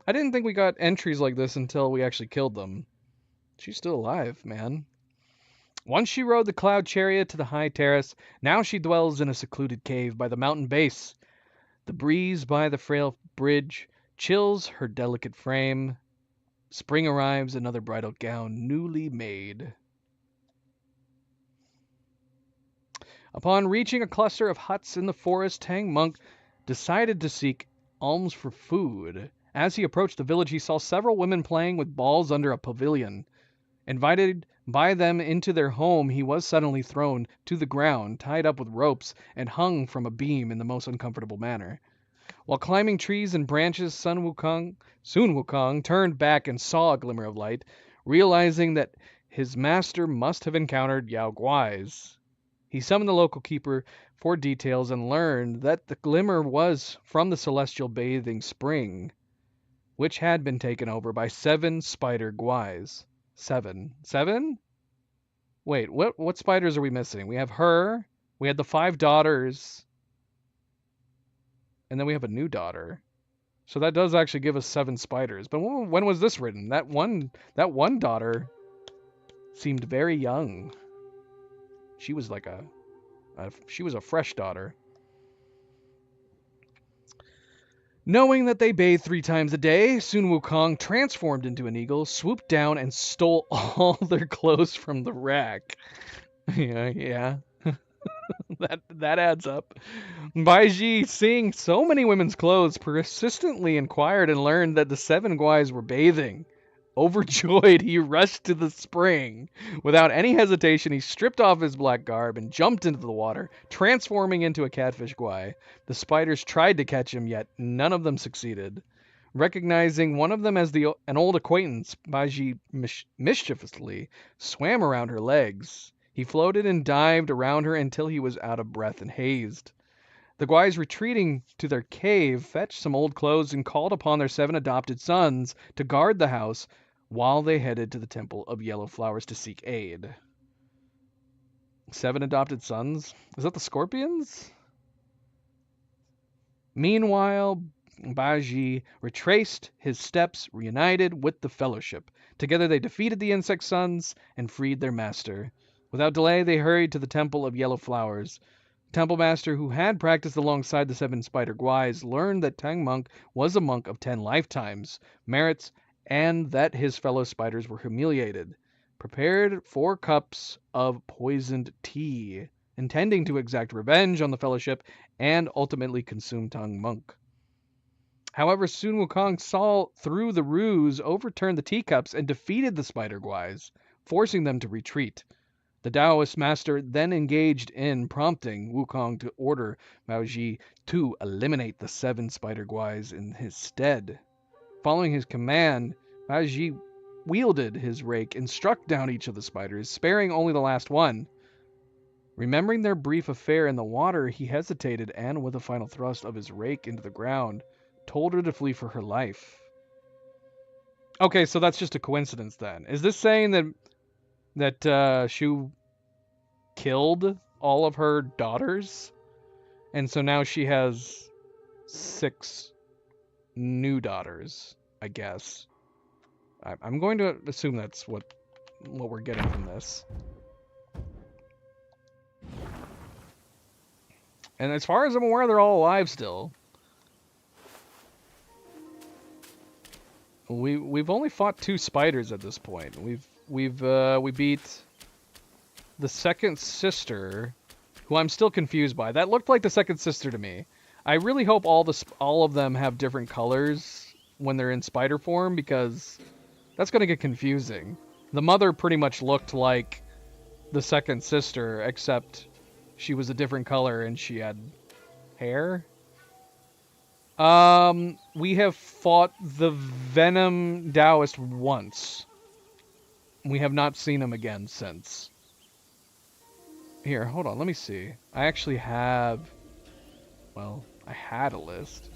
I didn't think we got entries like this until we actually killed them. She's still alive, man. Once she rode the cloud chariot to the high terrace, now she dwells in a secluded cave by the mountain base. The breeze by the frail bridge chills her delicate frame. Spring arrives, another bridal gown newly made. Upon reaching a cluster of huts in the forest, Tang Monk decided to seek alms for food. As he approached the village, he saw several women playing with balls under a pavilion. Invited by them into their home, he was suddenly thrown to the ground, tied up with ropes, and hung from a beam in the most uncomfortable manner. While climbing trees and branches, Sun Wukong turned back and saw a glimmer of light, realizing that his master must have encountered Yao Guai's. He summoned the local keeper for details and learned that the glimmer was from the celestial bathing spring, which had been taken over by 7 spider Guais. 7? Wait, what spiders are we missing? We have her, we had the 5 daughters, and then we have a new daughter. So that does actually give us 7 spiders. But when was this written? That one daughter seemed very young. She was like she was a fresh daughter. Knowing that they bathed 3 times a day, Sun Wukong transformed into an eagle, swooped down, and stole all their clothes from the rack. Yeah. that adds up. Baiji, seeing so many women's clothes, persistently inquired and learned that the 7 Guais were bathing. Overjoyed, he rushed to the spring. Without any hesitation, he stripped off his black garb and jumped into the water, transforming into a catfish Guai. The spiders tried to catch him, yet none of them succeeded. Recognizing one of them as an old acquaintance, Baiji mischievously swam around her legs. He floated and dived around her until he was out of breath and hazed. The Guais, retreating to their cave, fetched some old clothes and called upon their 7 adopted sons to guard the house while they headed to the Temple of Yellow Flowers to seek aid. 7 adopted sons? Is that the Scorpions? Meanwhile, Baiji retraced his steps, reunited with the Fellowship. Together they defeated the Insect Sons and freed their master. Without delay, they hurried to the Temple of Yellow Flowers. The Temple Master, who had practiced alongside the 7 Spider Guais, learned that Tang Monk was a monk of 10 lifetimes, merits, and that his fellow spiders were humiliated. Prepared 4 cups of poisoned tea, intending to exact revenge on the Fellowship and ultimately consume Tang Monk. However, Sun Wukong saw through the ruse, overturned the teacups, and defeated the Spider Guais, forcing them to retreat. The Taoist master then engaged in prompting Wukong to order Mao Ji to eliminate the 7 spider guais in his stead. Following his command, Mao Ji wielded his rake and struck down each of the spiders, sparing only the last one. Remembering their brief affair in the water, he hesitated and, with a final thrust of his rake into the ground, told her to flee for her life. Okay, so that's just a coincidence then. Is this saying that Shu killed all of her daughters? And so now she has 6 new daughters, I guess. I'm going to assume that's what we're getting from this. And as far as I'm aware, they're all alive still. We've only fought 2 spiders at this point. We beat the second sister, who I'm still confused by. That looked like the second sister to me. I really hope all of them have different colors when they're in spider form, because that's going to get confusing. The mother pretty much looked like the second sister, except she was a different color and she had hair. We have fought the Venom Taoist once. We have not seen him again since. Here, hold on, let me see. I actually have... Well, I had a list.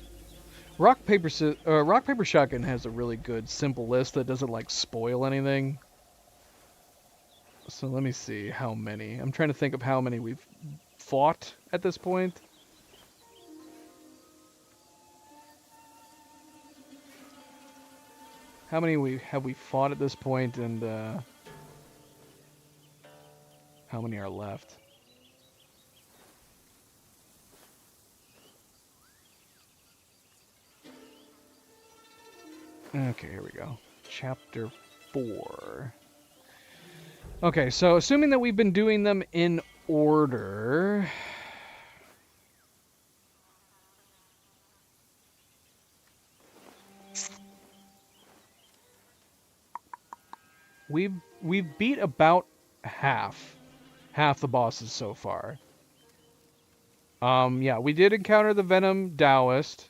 Rock, Paper Shotgun has a really good, simple list that doesn't, like, spoil anything. So let me see how many. I'm trying to think of how many we've fought at this point. How many have we fought at this point, and how many are left? Okay, here we go. Chapter 4. Okay, so assuming that we've been doing them in order... We've beat about half the bosses so far. Yeah, we did encounter the Venom Taoist.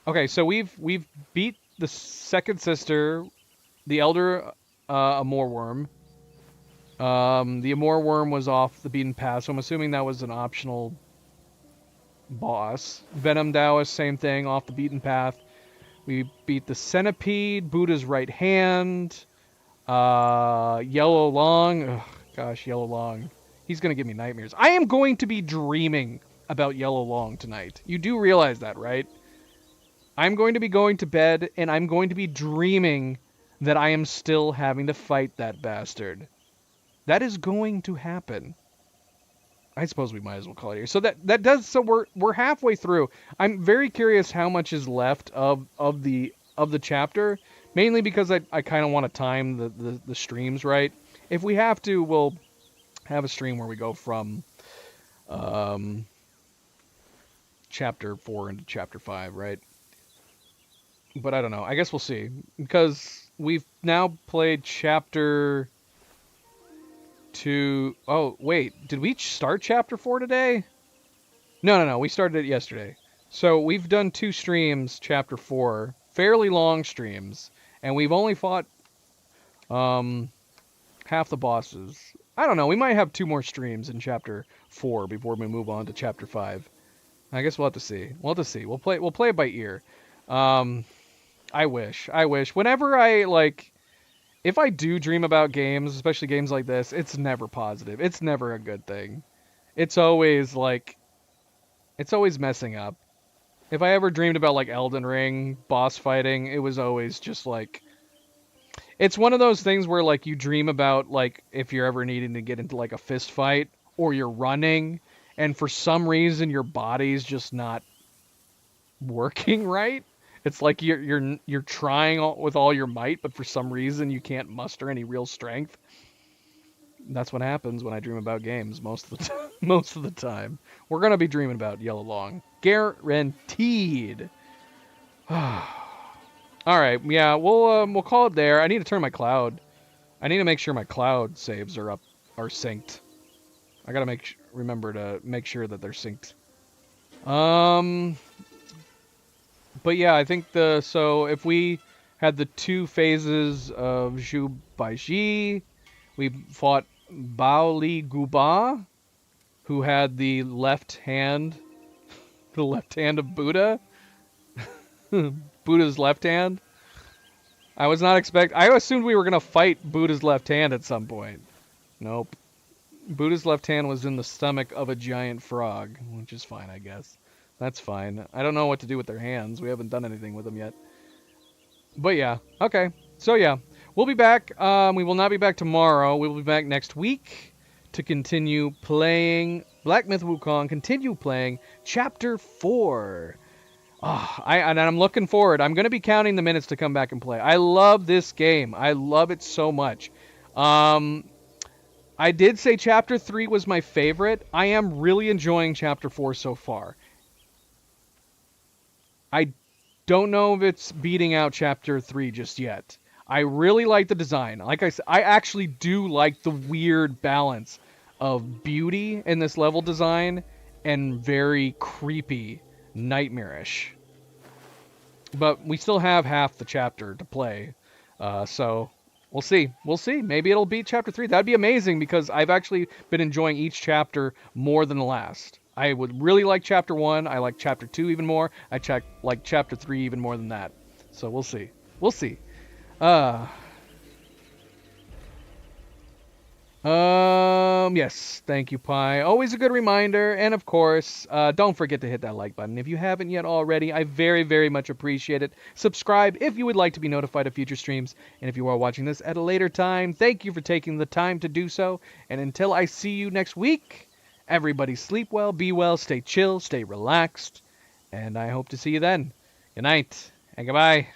Okay, so we've beat the second sister, the Elder Amor Worm. The Amor Worm was off the beaten path, so I'm assuming that was an optional boss. Venom Taoist, same thing, off the beaten path. We beat the Centipede, Buddha's right hand. Yellow Long. Ugh, gosh, Yellow Long. He's going to give me nightmares. I am going to be dreaming about Yellow Long tonight. You do realize that, right? I'm going to be going to bed, and I'm going to be dreaming that I am still having to fight that bastard. That is going to happen. I suppose we might as well call it here. So that does, so we're halfway through. I'm very curious how much is left of the chapter. Mainly because I kind of want to time the streams right. If we have to, we'll have a stream where we go from chapter 4 into chapter 5, right? But I don't know. I guess we'll see. Because we've now played chapter 2. Oh, wait. Did we start chapter 4 today? No. We started it yesterday. So we've done 2 streams, chapter 4. Fairly long streams. And we've only fought half the bosses. I don't know. We might have 2 more streams in chapter 4 before we move on to chapter 5. I guess we'll have to see. We'll have to see. We'll play it by ear. I wish. Whenever if I do dream about games, especially games like this, it's never positive. It's never a good thing. It's always messing up. If I ever dreamed about, like, Elden Ring, boss fighting, it was always just, like... It's one of those things where, like, you dream about, like, if you're ever needing to get into, like, a fist fight, or you're running, and for some reason your body's just not working right. It's like you're trying with all your might, but for some reason you can't muster any real strength. That's what happens when I dream about games most of the time. We're gonna be dreaming about Yellow Long, guaranteed. All right, yeah, we'll call it there. I need to turn my cloud. I need to make sure my cloud saves are synced. I gotta remember to make sure that they're synced. But yeah, I think so if we had the 2 phases of Zhu Baiji, we fought Bao Li Guba, who had the left hand, the left hand of Buddha, Buddha's left hand. I assumed we were gonna fight Buddha's left hand at some point. Nope. Buddha's left hand was in the stomach of a giant frog, which is fine, I guess. That's fine. I don't know what to do with their hands. We haven't done anything with them yet. But yeah, okay. So yeah, we'll be back. We will not be back tomorrow. We will be back next week to continue playing Black Myth Wukong, continue playing Chapter 4. And I'm looking forward. I'm going to be counting the minutes to come back and play. I love this game. I love it so much. I did say Chapter 3 was my favorite. I am really enjoying Chapter 4 so far. I don't know if it's beating out Chapter 3 just yet. I really like the design. Like I said, I actually do like the weird balance of beauty in this level design and very creepy, nightmarish. But we still have half the chapter to play. So we'll see. We'll see. Maybe it'll beat Chapter 3. That'd be amazing because I've actually been enjoying each chapter more than the last. I would really like Chapter 1. I like Chapter 2 even more. I like Chapter 3 even more than that. So we'll see. We'll see. Yes. Thank you, Pi. Always a good reminder. And of course, don't forget to hit that like button if you haven't yet already. I very, very much appreciate it. Subscribe if you would like to be notified of future streams. And if you are watching this at a later time, thank you for taking the time to do so. And until I see you next week, everybody sleep well, be well, stay chill, stay relaxed, and I hope to see you then. Good night, and goodbye.